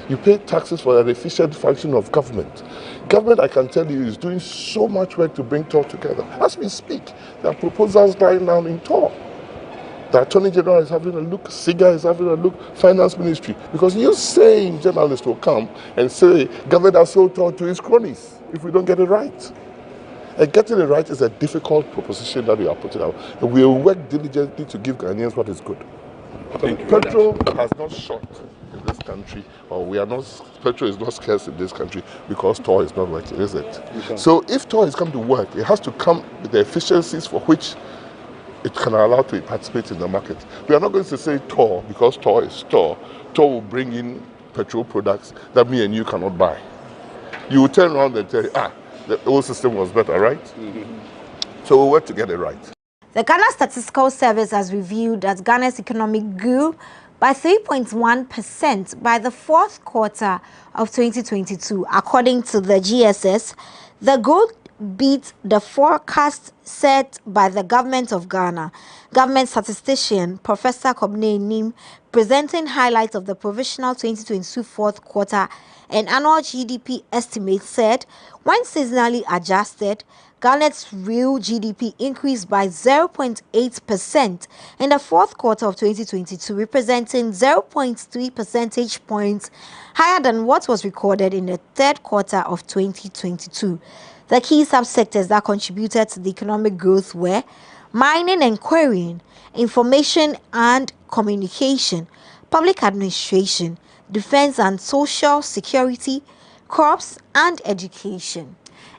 You pay taxes for an efficient function of government. Government, I can tell you, is doing so much work to bring Tor together. As we speak, there are proposals lying down in Tor. The Attorney General is having a look, SIGA is having a look, Finance Ministry. Because you saying journalists will come and say, government has sold Tor to its cronies if we don't get it right. And getting it right is a difficult proposition that we are putting out. And we will work diligently to give Ghanaians what is good. Petrol has not shot in this country, or petrol is not scarce in this country because Tor is not working, is it? So if Tor is come to work, it has to come with the efficiencies for which it can allow to participate in the market. We are not going to say Tor because Tor is Tor. Tor will bring in petrol products that me and you cannot buy. You will turn around and tell, the old system was better, right? So we'll work to get it right. The Ghana Statistical Service has revealed that Ghana's economy grew by 3.1% by the fourth quarter of 2022. According to the GSS, the growth beat the forecast set by the government of Ghana. Government statistician Professor Kobne Nim, presenting highlights of the provisional 2022 fourth quarter and annual GDP estimate, said when seasonally adjusted, Ghana's real GDP increased by 0.8% in the fourth quarter of 2022, representing 0.3 percentage points higher than what was recorded in the third quarter of 2022. The key subsectors that contributed to the economic growth were mining and quarrying, information and communication, public administration, defense and social security, crops, and education.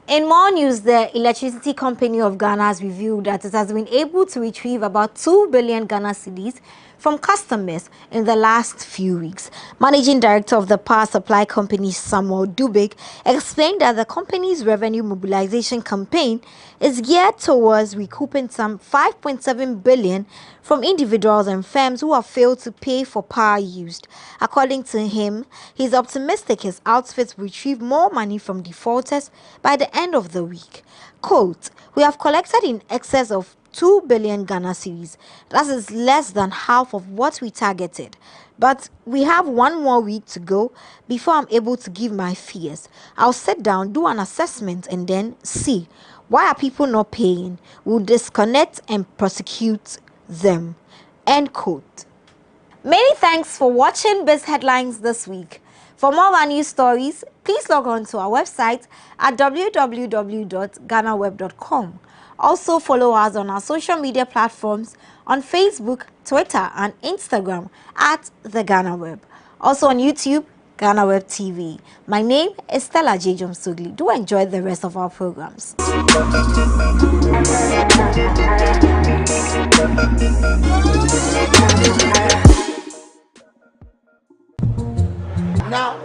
In more news, the Electricity Company of Ghana has revealed that it has been able to retrieve about 2 billion Ghana cedis from customers in the last few weeks. Managing Director of the Power Supply Company, Samuel Dubik, explained that the company's revenue mobilization campaign is geared towards recouping some 5.7 billion from individuals and firms who have failed to pay for power used. According to him, he's optimistic his outfit will retrieve more money from defaulters by the end of the week. Quote, "We have collected in excess of 2 billion Ghana cedis. That is less than half of what we targeted. But we have one more week to go before I'm able to give my fears. I'll sit down, do an assessment, and then see. Why are people not paying? We'll disconnect and prosecute them." End quote. Many thanks for watching Biz Headlines this week. For more of our news stories, please log on to our website at www.ghanaweb.com. Also follow us on our social media platforms on Facebook, Twitter, and Instagram at The Ghana Web. Also on YouTube, GhanaWeb TV. My name is Stella J. Jomsugli. Do enjoy the rest of our programs. Now,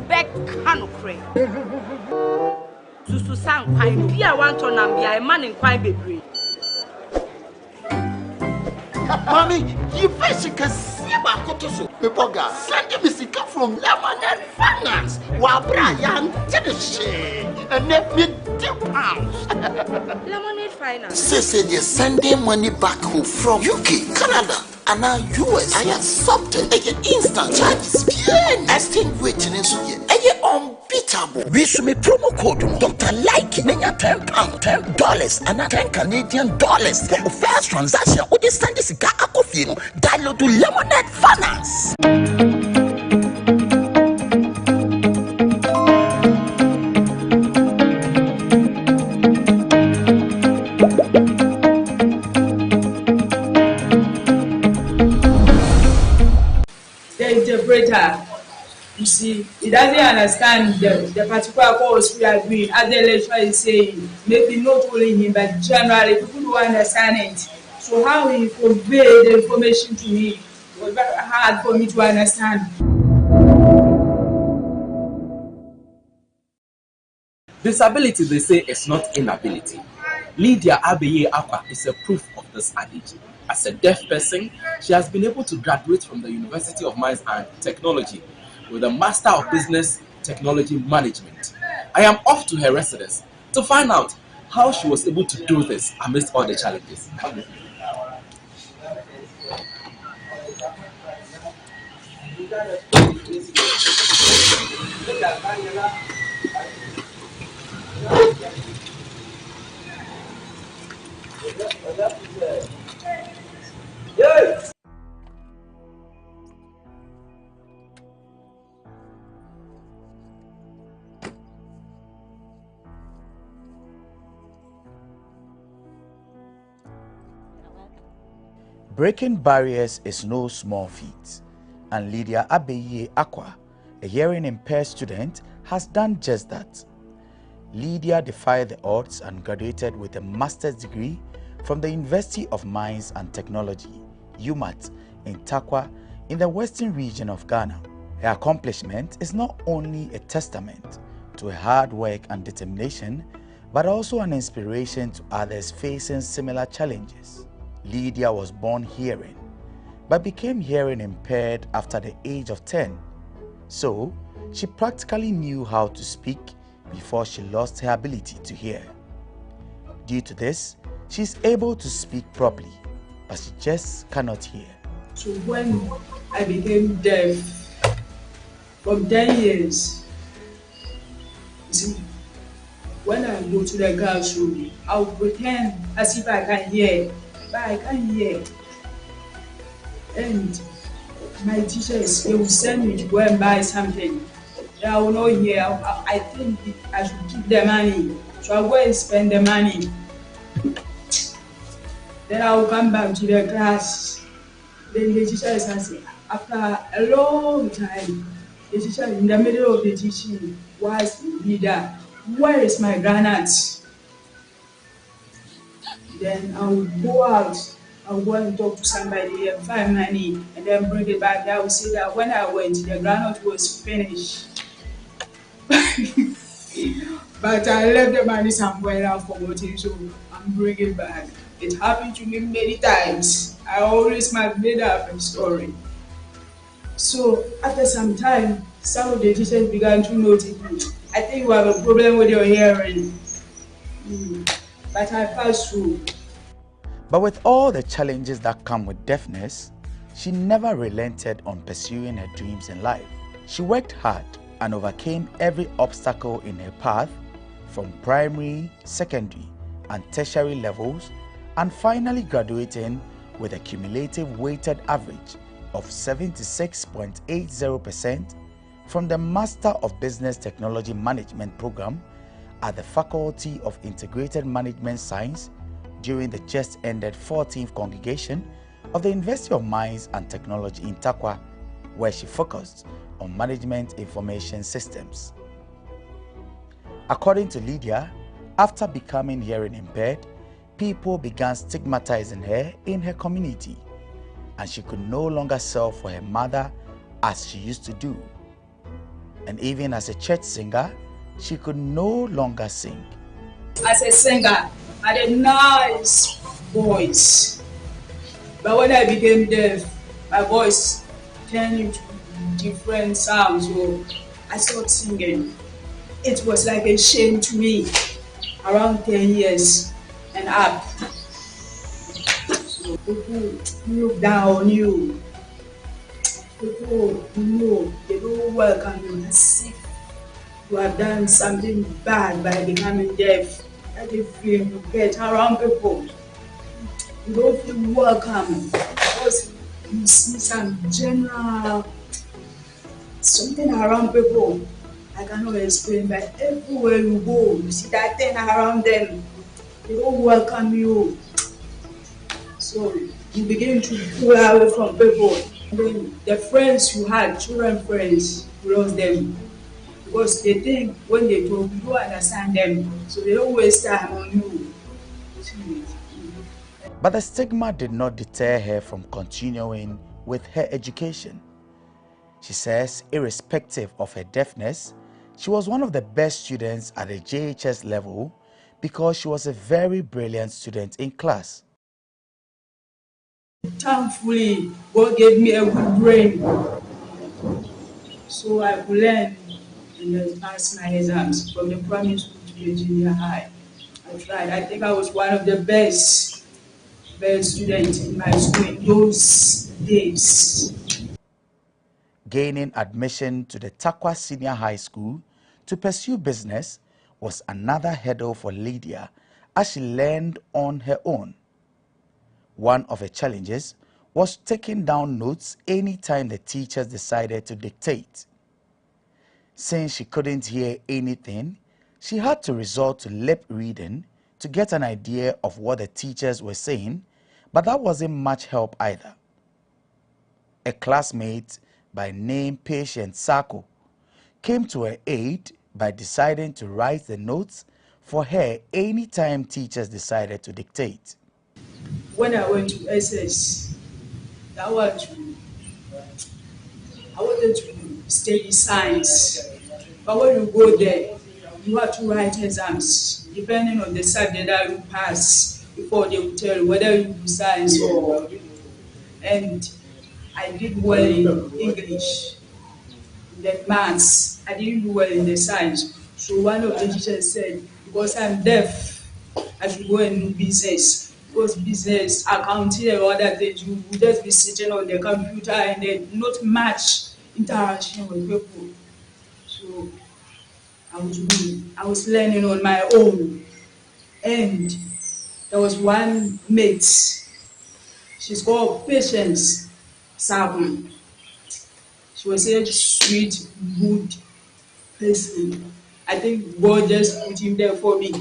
back canocre. To sound quite be a want on and be a man in quite baby. Mommy, you first can see my cotoso. Pepoga, send me sick from Lemonade Finance. While Brian did the shade and let me £2. Lemonade Finance. Say they sending money back home from UK, Canada, and now US. I accepted a instant charges. Exchange rate in Suya. Unbeatable. We should make promo code Dr. Like £10, $10, and $10 Canadian for the first transaction. With this Sunday cigar coffee, download to Lemonade Finance. The interpreter. You see, he doesn't understand the particular course we are doing. As the lecturer is saying, maybe not only him, but generally people who understand it. So how he convey the information to me was very hard for me to understand. Disability, they say, is not inability. Lydia Aqua is a proof of this adage. As a deaf person, she has been able to graduate from the University of Mines and Technology with a Master of Business Technology Management. I am off to her residence to find out how she was able to do this amidst all the challenges. Breaking barriers is no small feat, and Lydia Aqua, a hearing impaired student, has done just that. Lydia defied the odds and graduated with a master's degree from the University of Mines and Technology, UMAT, in Takwa, in the western region of Ghana. Her accomplishment is not only a testament to her hard work and determination, but also an inspiration to others facing similar challenges. Lydia was born hearing, but became hearing impaired after the age of 10. So, she practically knew how to speak before she lost her ability to hear. Due to this, she is able to speak properly, but she just cannot hear. So when I became deaf, from 10 years, you see, when I go to the classroom, I'll pretend as if I can hear, but I can't hear. And my teachers, they will send me to go and buy something. I will not hear. I think I should keep the money. So I'll go and spend the money. Then I will come back to the class. Then the teacher is asking, after a long time, the teacher in the middle of the teaching was leader. Where is my granite? Then I will go out. I'll go and talk to somebody and find money and then bring it back. I will say that when I went, the granite was finished. But I left the money somewhere and forgot it, so I'm bringing it back. It happened to me many times. I always made up a story. So after some time, some of the teachers began to notice me. I think you have a problem with your hearing. But I passed through. But with all the challenges that come with deafness, she never relented on pursuing her dreams in life. She worked hard and overcame every obstacle in her path from primary, secondary, and tertiary levels, and finally graduating with a cumulative weighted average of 76.80% from the Master of Business Technology Management program at the Faculty of Integrated Management Science during the just ended 14th congregation of the University of Mines and Technology in Takwa, where she focused on management information systems. According to Lydia, after becoming hearing impaired, people began stigmatizing her in her community, and she could no longer sell for her mother as she used to do. And even as a church singer, she could no longer sing. As a singer, I had a nice voice. But when I became deaf, my voice turned into different sounds. So I started singing. It was like a shame to me around 10 years and up. So people look down on you. People they don't welcome you as if you have done something bad by becoming deaf. That you feel you get around people. You don't feel welcome because you see some general something around people. I cannot explain, but everywhere you go, you see that thing around them. They don't welcome you. So you begin to pull away from people. Then the friends you had, children friends, you lost them. Because they think when they talk, you don't understand them. So they don't waste time on you. But the stigma did not deter her from continuing with her education. She says, irrespective of her deafness, she was one of the best students at the JHS level because she was a very brilliant student in class. Thankfully, God gave me a good brain, so I could learn and then pass my exams from the primary school to the junior high. I tried. I think I was one of the best students in my school in those days. Gaining admission to the Takwa Senior High School to pursue business was another hurdle for Lydia as she learned on her own. One of her challenges was taking down notes anytime the teachers decided to dictate. Since she couldn't hear anything, she had to resort to lip reading to get an idea of what the teachers were saying, but that wasn't much help either. A classmate by name Patient Sako came to her aid by deciding to write the notes for her anytime teachers decided to dictate. When I went to SS, I wanted to study science. But when you go there, you have to write exams depending on the subject that you pass before they will tell you whether you do science or. And I did well in English. Then maths, I didn't do well in the science. So one of the teachers said, because I'm deaf, I should go and do business. Because business, accounting and other things, you would just be sitting on the computer and then not much interaction with people. So I was learning on my own. And there was one mate, she's called Patience Sabon. She was a sweet, good person. I think God just put him there for me.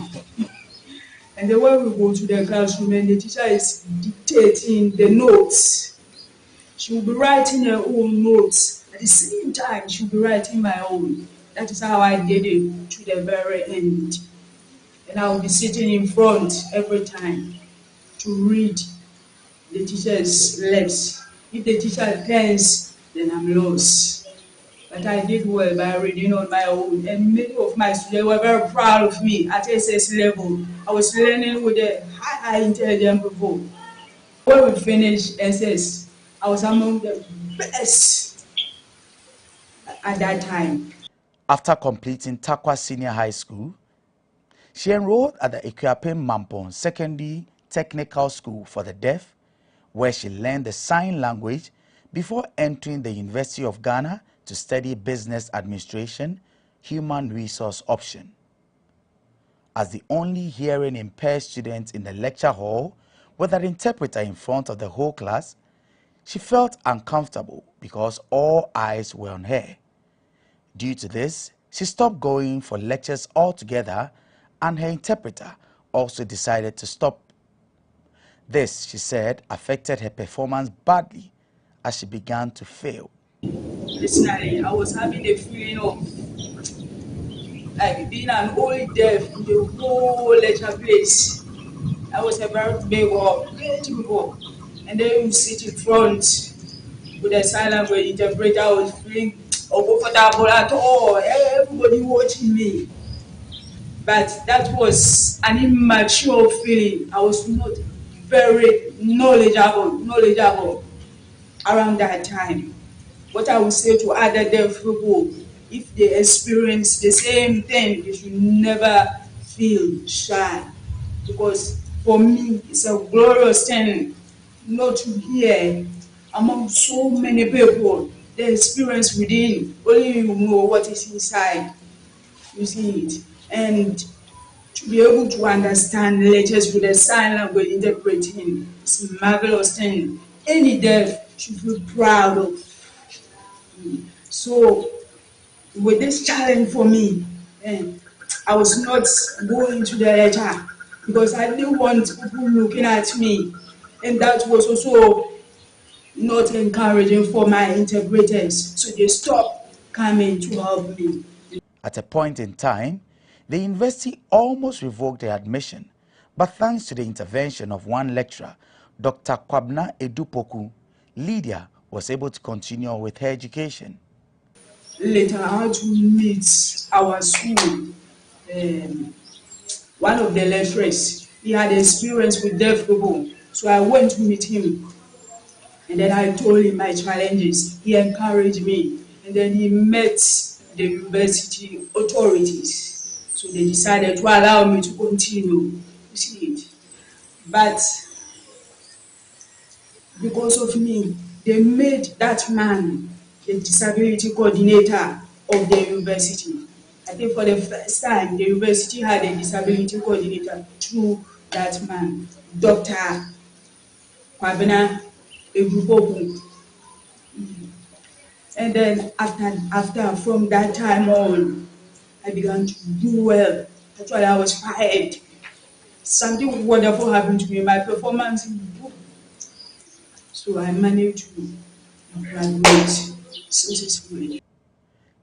And then when we go to the classroom and the teacher is dictating the notes, she will be writing her own notes. At the same time, she will be writing my own. That is how I did it to the very end. And I will be sitting in front every time to read the teacher's lips. If the teacher turns, then I'm lost. But I did well by reading on my own, and many of my students were very proud of me at SS level. I was learning with the high intelligent people. When we finished SS, I was among the best at that time. After completing Takwa Senior High School, she enrolled at the Ekuapem Mampon Secondary Technical School for the Deaf, where she learned the sign language before entering the University of Ghana to study business administration, human resource option. As the only hearing impaired student in the lecture hall with an interpreter in front of the whole class, she felt uncomfortable because all eyes were on her. Due to this, she stopped going for lectures altogether, and her interpreter also decided to stop. This, she said, affected her performance badly as she began to fail. Personally, I was having a feeling of like being an old deaf in the whole lecture place. I was about to make up, and then you sit in front with a sign language interpreter. I was feeling uncomfortable at all. Everybody watching me. But that was an immature feeling. I was not very knowledgeable around that time. What I would say to other deaf people, if they experience the same thing, they should never feel shy. Because for me, it's a glorious thing not to hear among so many people the experience within. Only you know what is inside. You see it. And to be able to understand letters with a sign language interpreting is a marvelous thing. Any deaf should feel proud of. So, with this challenge for me, I was not going to the lecture because I didn't want people looking at me, and that was also not encouraging for my interpreters. So they stopped coming to help me. At a point in time, the university almost revoked her admission, but thanks to the intervention of one lecturer, Dr. Kwabna Edupoku, Lydia was able to continue with her education. Later, I had to meet our school. One of the lecturers, he had experience with deaf people, so I went to meet him. And then I told him my challenges. He encouraged me, and then he met the university authorities. So they decided to allow me to continue. You see it. But because of me, they made that man the disability coordinator of the university. I think for the first time, the university had a disability coordinator through that man, Dr. Kwabena Edupoku. And then after from that time on, I began to do well. That's why I was fired. Something wonderful happened to me. My performance improved. So I managed to graduate successfully.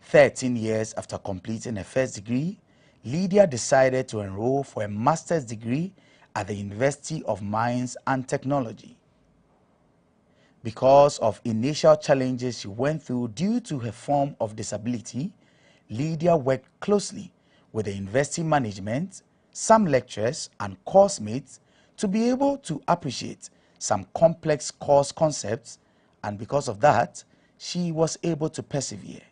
13 years after completing her first degree, Lydia decided to enroll for a master's degree at the University of Mines and Technology. Because of initial challenges she went through due to her form of disability, Lydia worked closely with the university management, some lecturers and course mates to be able to appreciate some complex course concepts, and because of that, she was able to persevere.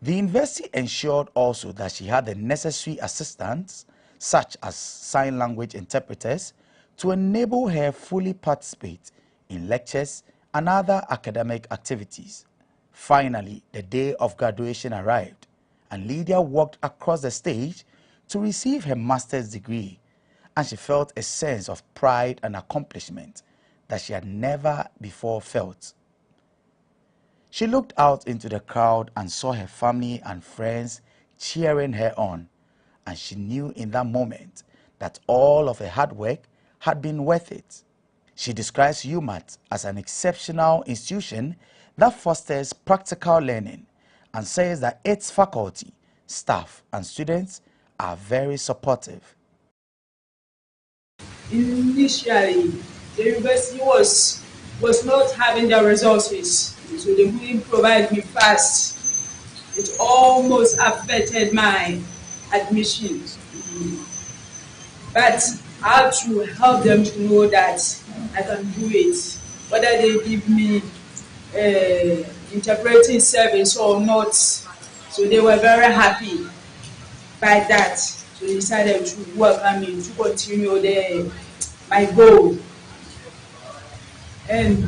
The university ensured also that she had the necessary assistants, such as sign language interpreters, to enable her fully participate in lectures and other academic activities. Finally, the day of graduation arrived, and Lydia walked across the stage to receive her master's degree, and she felt a sense of pride and accomplishment that she had never before felt. She looked out into the crowd and saw her family and friends cheering her on, and she knew in that moment that all of her hard work had been worth it. She describes UMAT as an exceptional institution that fosters practical learning and says that its faculty, staff, and students are very supportive. Initially, the university was not having the resources, so they couldn't provide me fast. It almost affected my admission. But I had to help them to know that I can do it, whether they give me interpreting service or not. So they were very happy by that. So they decided to welcome me to continue my goal. And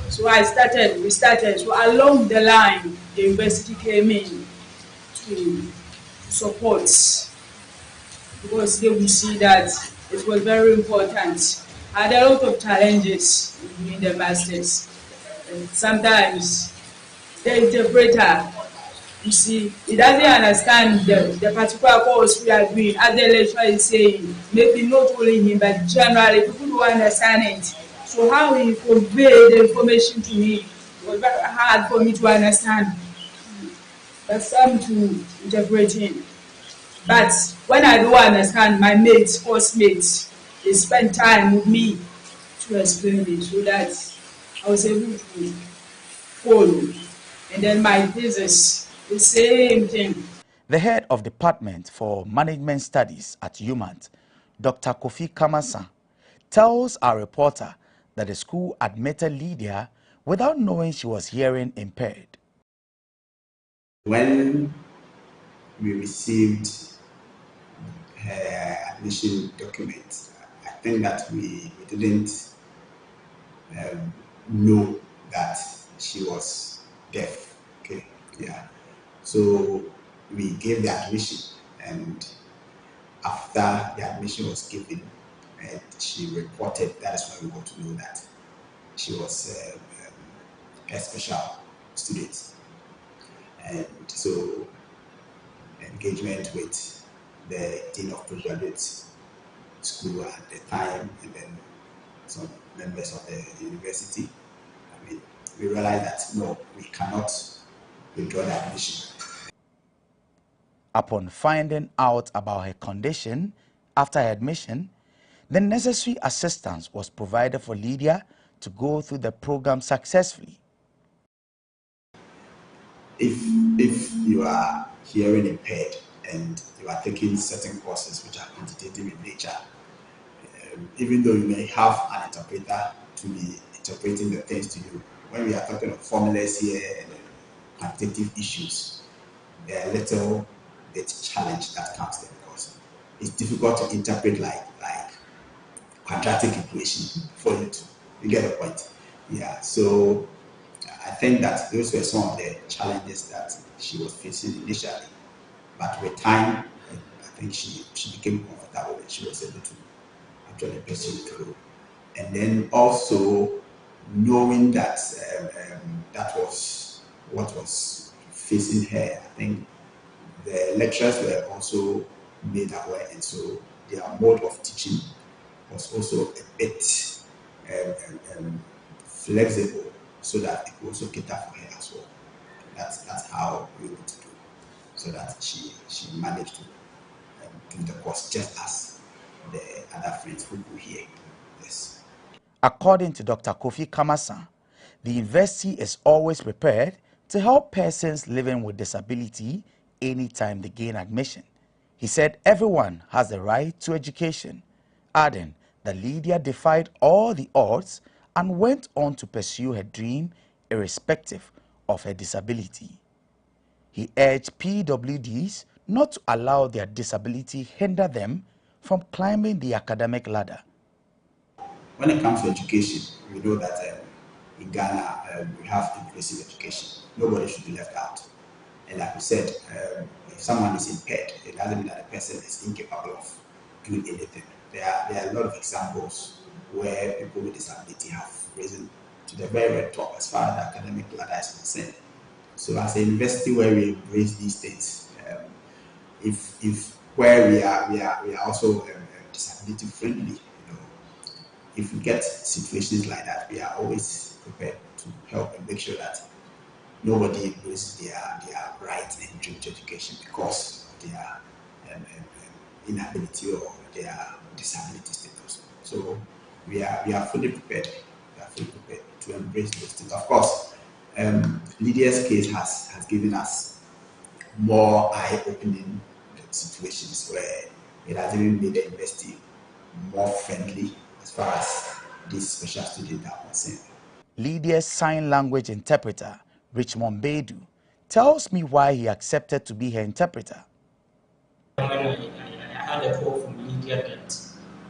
so we started. So along the line, the university came in to support, because they would see that it was very important. I had a lot of challenges in the masters. And sometimes the interpreter You see, he doesn't understand the particular course we are doing. As the lecturer is saying, maybe not only him, but generally people who understand it. So how he convey the information to me was very hard for me to understand. But some to interpret him. But when I don't understand, my mates, course mates, they spend time with me to explain it so that I was able to follow. And then my thesis, the same thing. The head of Department for Management Studies at UMAT, Dr. Kofi Kamasa, tells our reporter that the school admitted Lydia without knowing she was hearing impaired. When we received her admission document, I think that we didn't know that she was deaf. Okay, yeah. So we gave the admission, and after the admission was given, she reported. That is when we got to know that she was a special student. And so engagement with the Dean of Postgraduate School at the time, and then some members of the university, I mean, we realized that no, we cannot withdraw the admission. Upon finding out about her condition after her admission, the necessary assistance was provided for Lydia to go through the program successfully. If you are hearing impaired and you are taking certain courses which are quantitative in nature, even though you may have an interpreter to be interpreting the things to you, when we are talking of formulas here and quantitative issues, there are little bit challenge that comes there because it's difficult to interpret like quadratic equation for you to, you get the point. Yeah, so I think that those were some of the challenges that she was facing initially, but with time, I think she became comfortable and she was able to actually pursue through. And then also knowing that that was what was facing her, I think the lecturers were also made aware, and so their mode of teaching was also a bit flexible, so that it could also cater for her as well. That's how we were to do, so that she managed to do the course just as the other friends who were here. Yes. According to Dr. Kofi Kamasa, the university is always prepared to help persons living with disability anytime they gain admission. He said everyone has the right to education, adding that Lydia defied all the odds and went on to pursue her dream irrespective of her disability. He urged PWDs not to allow their disability hinder them from climbing the academic ladder. When it comes to education, we know that in Ghana we have inclusive education. Nobody should be left out. And like we said, if someone is impaired, it doesn't mean that the person is incapable of doing anything. There are a lot of examples where people with disability have risen to the very, very top as far as the academic ladder is concerned. So as a university where we embrace these things, if where we are also disability friendly, if we get situations like that, we are always prepared to help and make sure that nobody loses their right and dream to education because of their inability or their disability status. So we are fully prepared. We are fully prepared to embrace those things. Of course, Lydia's case has given us more eye-opening situations where it has even made the university more friendly as far as these special students are concerned. Lydia's sign language interpreter, Richmond Bedu, tells me why he accepted to be her interpreter. When I had a call from Lydia that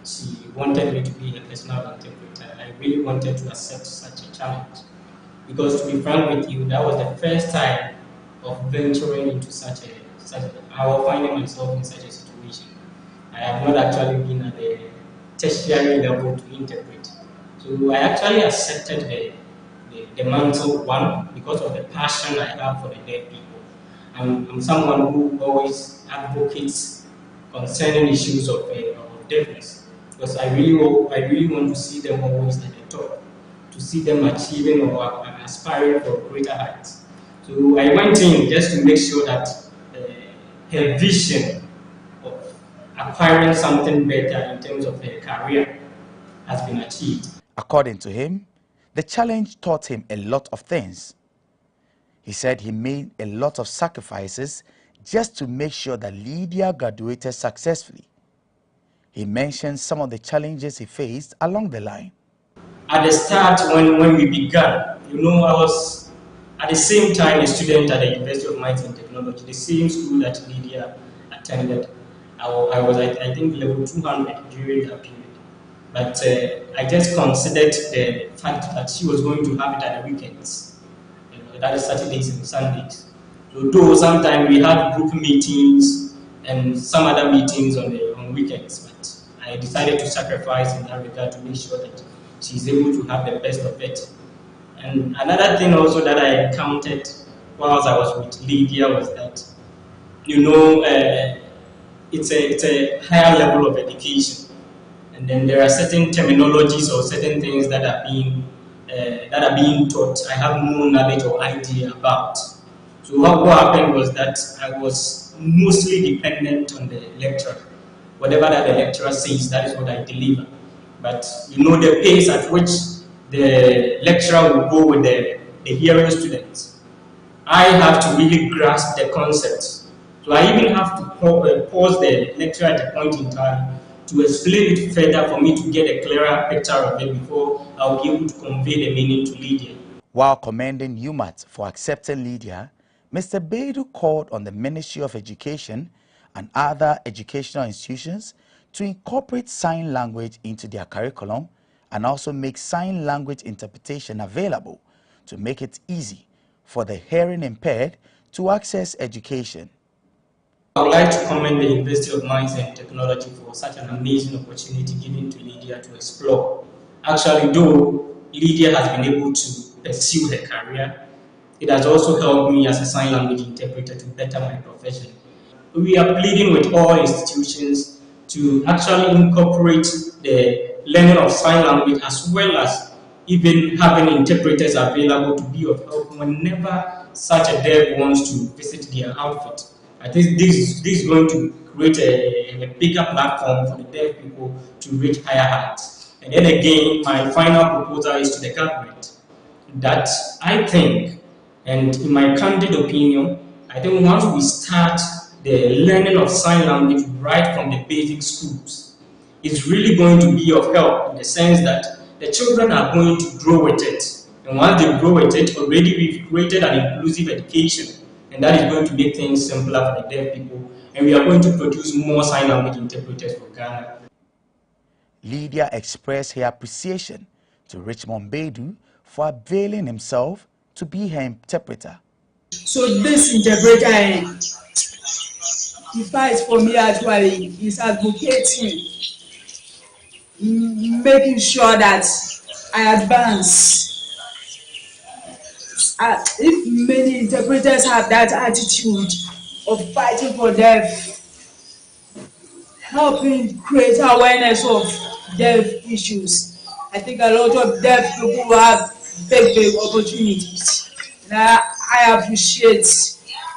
she wanted me to be her personal interpreter, I really wanted to accept such a challenge. Because to be frank with you, that was the first time of venturing into I was finding myself in such a situation. I have not actually been at the tertiary level to interpret. So I actually accepted the mantle, one, because of the passion I have for the deaf people, I'm someone who always advocates concerning issues of deafness, because I really want to see them always at the top, to see them achieving or aspiring for greater heights. So I went in just to make sure that her vision of acquiring something better in terms of her career has been achieved. According to him, the challenge taught him a lot of things. He said he made a lot of sacrifices just to make sure that Lydia graduated successfully. He mentioned some of the challenges he faced along the line. At the start, when we began, I was at the same time a student at the University of Mines and Technology, the same school that Lydia attended. I was, I think, level 200 during that period. But I just considered the fact that she was going to have it at the weekends, that is Saturdays and Sundays. Though sometimes we had group meetings and some other meetings on weekends, but I decided to sacrifice in that regard to make sure that she's able to have the best of it. And another thing also that I encountered whilst I was with Lydia was that, it's a higher level of education. And then there are certain terminologies or certain things that are being taught I have no knowledge or idea about. So what happened was that I was mostly dependent on the lecturer. Whatever that the lecturer says, that is what I deliver. But the pace at which the lecturer will go with the hearing students, I have to really grasp the concepts. So I even have to pause the lecture at a point in time to explain it further for me to get a clearer picture of it before I'll be able to convey the meaning to Lydia. While commending UMAT for accepting Lydia, Mr. Baidu called on the Ministry of Education and other educational institutions to incorporate sign language into their curriculum and also make sign language interpretation available to make it easy for the hearing impaired to access education. I would like to commend the University of Mines and Technology for such an amazing opportunity given to Lydia to explore. Actually, though Lydia has been able to pursue her career, it has also helped me as a sign language interpreter to better my profession. We are pleading with all institutions to actually incorporate the learning of sign language as well as even having interpreters available to be of help whenever such a dev wants to visit their outfit. I think this is going to create a bigger platform for the deaf people to reach higher heights. And then again, my final proposal is to the government that I think, and in my candid opinion, I think once we start the learning of sign language right from the basic schools, it's really going to be of help in the sense that the children are going to grow with it. And once they grow with it, already we've created an inclusive education. And that is going to make things simpler for the deaf people. And we are going to produce more sign language interpreters for Ghana. Lydia expressed her appreciation to Richmond Baidu for availing himself to be her interpreter. So this interpreter, he fights for me actually. He's advocating, making sure that I advance. If many interpreters have that attitude of fighting for deaf, helping create awareness of deaf issues, I think a lot of deaf people will have big opportunities. And I appreciate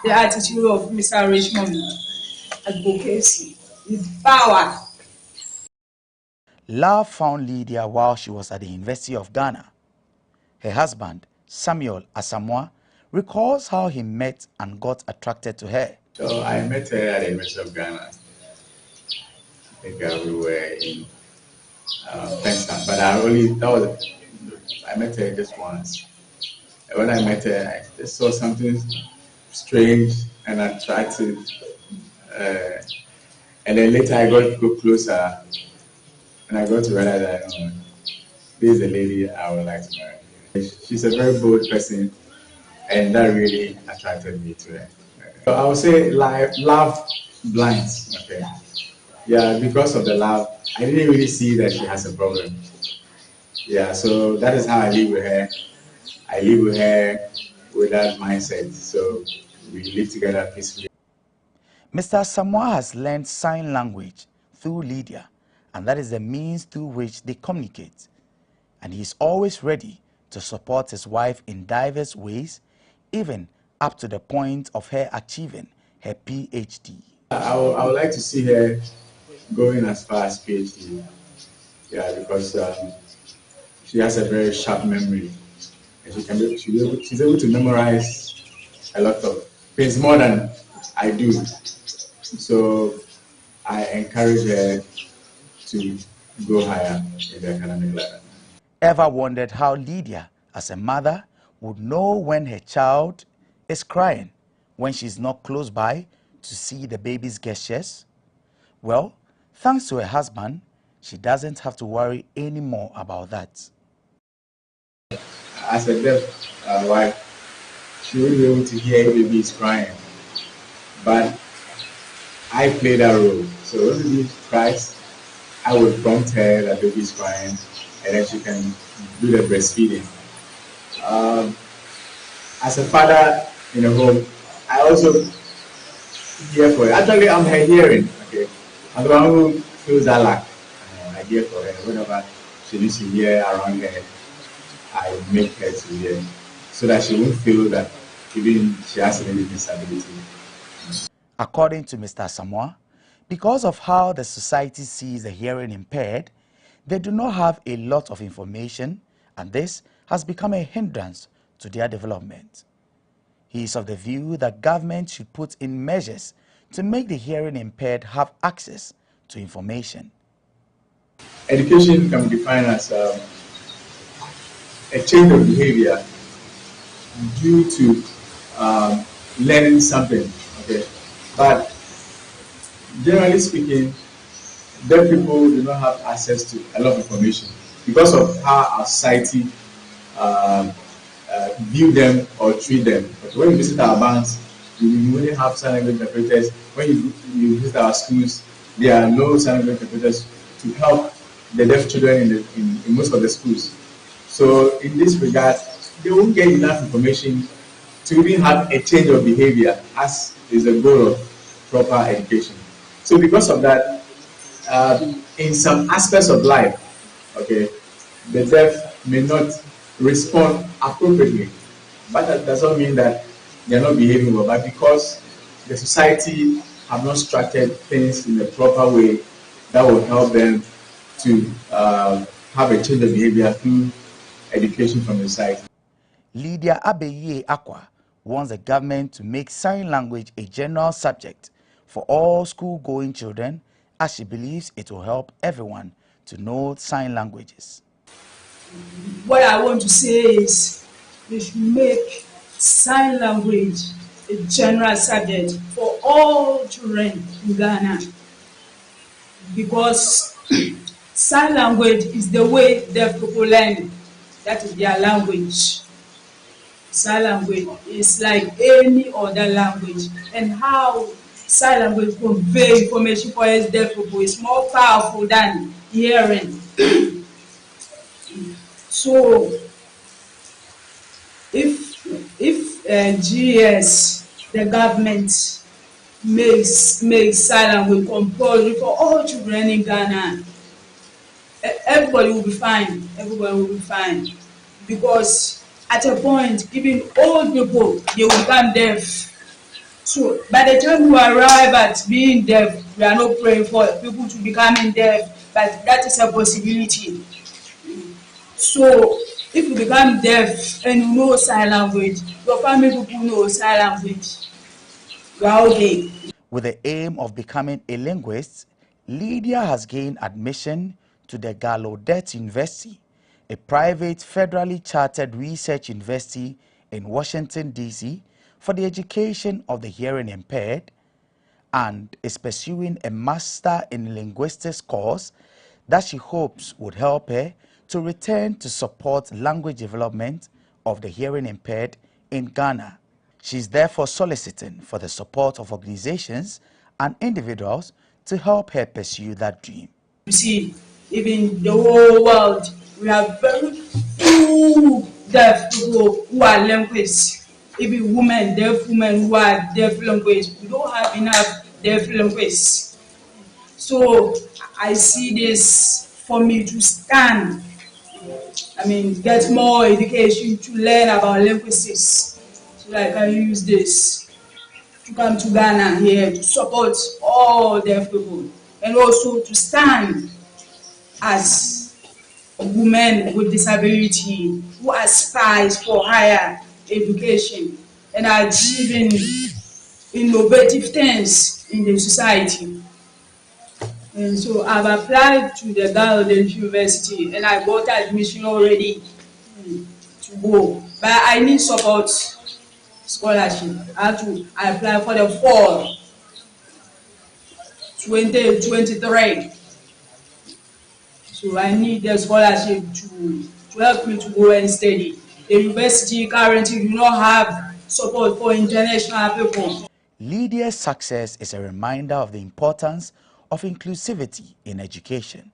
the attitude of Mr. Richmond. Advocacy with power. Love found Lydia while she was at the University of Ghana. Her husband, Samuel Asamoah, recalls how he met and got attracted to her. So I met her at the University of Ghana. I think we were in Princeton, but I met her just once. And when I met her, I just saw something strange and attractive. And then later I got to go closer and I got to realize that this is the lady I would like to marry. She's a very bold person and that really attracted me to her. So I would say love blinds. Okay. Yeah, because of the love, I didn't really see that she has a problem. Yeah, so that is how I live with her. I live with her with that mindset. So we live together peacefully. Mr. Samoa has learned sign language through Lydia, and that is the means through which they communicate. And he is always ready to support his wife in diverse ways, even up to the point of her achieving her PhD. I would like to see her going as far as PhD. Yeah, because she has a very sharp memory, and she's able to memorize a lot of things more than I do. So I encourage her to go higher in the academic ladder. Ever wondered how Lydia, as a mother, would know when her child is crying when she's not close by to see the baby's gestures? Well, thanks to her husband, she doesn't have to worry anymore about that. As a deaf wife, she wouldn't be able to hear if baby is crying. But I play that role. So when baby cries, I would prompt her that baby is crying, and then she can do the breastfeeding. As a father in a home, I also hear for her. Actually, I'm her hearing. Okay, I'm the one who feels that lack. I hear for her. Whenever she needs to hear around her, I make her to hear, so that she won't feel that even she has any disability. According to Mr. Samoa, because of how the society sees the hearing impaired, they do not have a lot of information, and this has become a hindrance to their development. He is of the view that government should put in measures to make the hearing impaired have access to information. Education can be defined as a change of behavior due to learning something. Okay, but generally speaking, deaf people do not have access to a lot of information because of how our society view them or treat them. But when you visit our banks, you only have sign language interpreters. When you visit our schools, there are no sign language interpreters to help the deaf children in most of the schools. So in this regard, they won't get enough information to even have a change of behavior, as is the goal of proper education. So because of that, in some aspects of life, okay, the deaf may not respond appropriately, but that does not mean that they are not behaving well. But because the society have not structured things in a proper way that will help them to have a change of behavior through education from the society. Lydia Aqua wants the government to make sign language a general subject for all school-going children, as she believes it will help everyone to know sign languages. What I want to say is we should make sign language a general subject for all children in Ghana, because sign language is the way deaf people learn. That is their language. Sign language is like any other language, and how sign language convey information for us deaf people is more powerful than hearing. So if GS, the government makes sign language compulsory for all children in Ghana, everybody will be fine. Everybody will be fine, because at a point, even old people, they will become deaf. So by the time we arrive at being deaf, we are not praying for people to becoming deaf, but that is a possibility. So if you become deaf and you know sign language, your family people know sign language, you are okay. With the aim of becoming a linguist, Lydia has gained admission to the Gallaudet University, a private federally chartered research university in Washington, D.C., for the education of the hearing impaired, and is pursuing a Master in Linguistics course that she hopes would help her to return to support language development of the hearing impaired in Ghana. She is therefore soliciting for the support of organizations and individuals to help her pursue that dream. You see, even the whole world, we have very few deaf people who are linguists. even women, deaf women who are deaf linguists. We don't have enough deaf linguists. So I see this for me to stand. I mean, get more education to learn about linguistics. So I can use this to come to Ghana here to support all deaf people and also to stand as women with disability who aspires for higher education and are achieving innovative things in the society. And so I've applied to the Ghana University and I got admission already to go. But I need support scholarship. I apply for the fall 2023. So I need the scholarship to help me to go and study. The university currently do not have support for international people. Lydia's success is a reminder of the importance of inclusivity in education.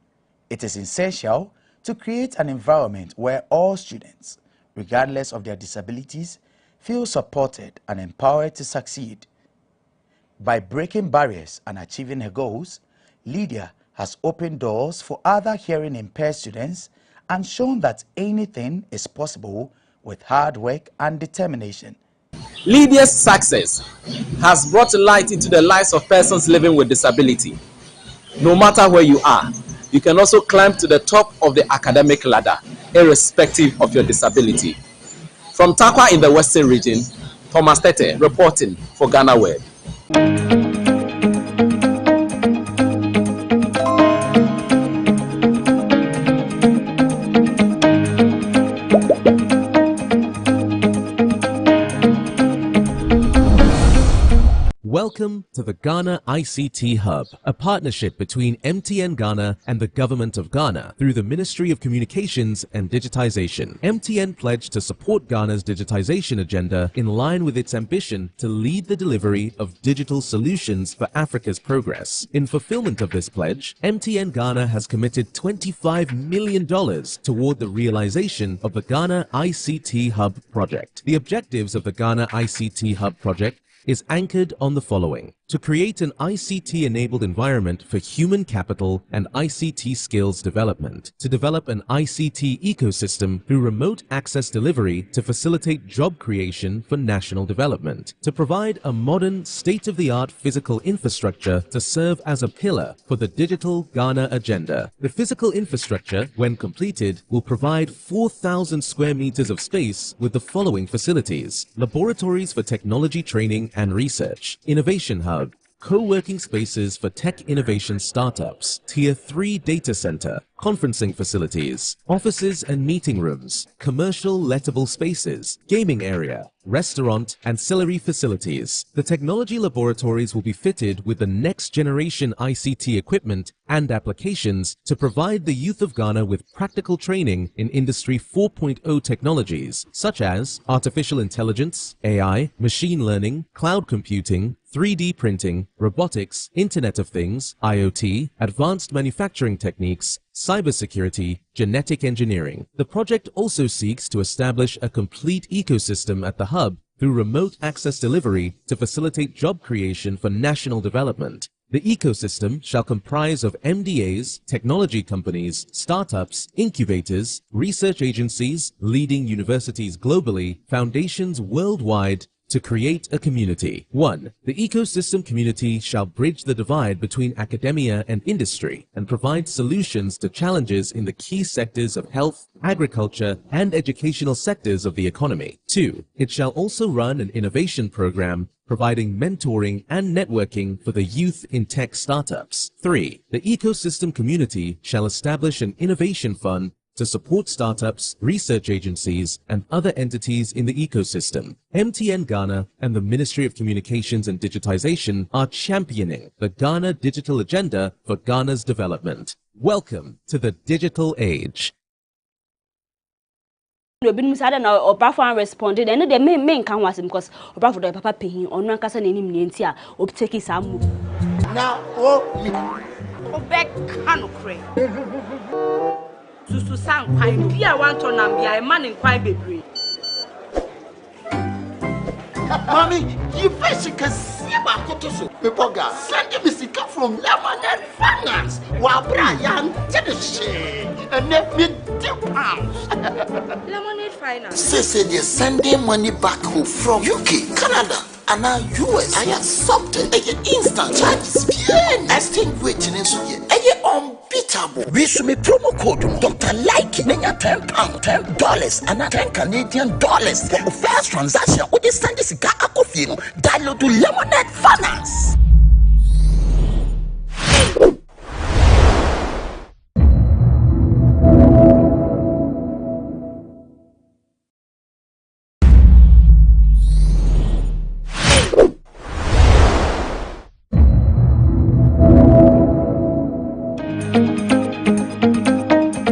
It is essential to create an environment where all students, regardless of their disabilities, feel supported and empowered to succeed. By breaking barriers and achieving her goals, Lydia has opened doors for other hearing impaired students and shown that anything is possible with hard work and determination. Lydia's success has brought light into the lives of persons living with disability. No matter where you are, you can also climb to the top of the academic ladder, irrespective of your disability. From Takwa in the Western region, Thomas Tete reporting for GhanaWeb. Welcome to the Ghana ICT Hub, a partnership between MTN Ghana and the Government of Ghana through the Ministry of Communications and Digitization. MTN pledged to support Ghana's digitization agenda in line with its ambition to lead the delivery of digital solutions for Africa's progress. In fulfillment of this pledge, MTN Ghana has committed $25 million toward the realization of the Ghana ICT Hub project. The objectives of the Ghana ICT Hub project is anchored on the following: to create an ICT-enabled environment for human capital and ICT skills development, to develop an ICT ecosystem through remote access delivery to facilitate job creation for national development, to provide a modern, state-of-the-art physical infrastructure to serve as a pillar for the digital Ghana agenda. The physical infrastructure, when completed, will provide 4,000 square meters of space with the following facilities: laboratories for technology training and research, innovation hub, co-working spaces for tech innovation startups, Tier 3 data center, conferencing facilities, offices and meeting rooms, commercial lettable spaces, gaming area, restaurant, ancillary facilities. The technology laboratories will be fitted with the next generation ICT equipment and applications to provide the youth of Ghana with practical training in Industry 4.0 technologies such as artificial intelligence, AI, machine learning, cloud computing, 3D printing, robotics, Internet of Things, IoT, advanced manufacturing techniques, cybersecurity, genetic engineering. The project also seeks to establish a complete ecosystem at the hub through remote access delivery to facilitate job creation for national development. The ecosystem shall comprise of MDAs, technology companies, startups, incubators, research agencies, leading universities globally, foundations worldwide, to create a community. 1. The ecosystem community shall bridge the divide between academia and industry and provide solutions to challenges in the key sectors of health, agriculture, and educational sectors of the economy. 2. It shall also run an innovation program providing mentoring and networking for the youth in tech startups. 3. The ecosystem community shall establish an innovation fund to support startups, research agencies, and other entities in the ecosystem. MTN Ghana and the Ministry of Communications and Digitization are championing the Ghana digital agenda for Ghana's development. Welcome to the digital age. Obinum sada na Obrafo responded and the main can was because Obrafo do papa pay on one kasa na nim ni enti a obtake some move. Now oh me Obek kanu kre. Susu san kwan bia wan to na bia e man kwan bebre. Mommy, you fish can see about Kotoso. Pepoga, send me sika from Lemonade Finance. While Brian did the shit and let me £2. Lemonade Finance. Say they're sending money back home from UK, Canada, and now US. I accepted a instant charges. Exchange rate in unbeatable. We should be promo code Dr. Like Nenya £10, $10, and $10 Canadian for the first transaction. What is send this guy? Download to Lemonade Finance.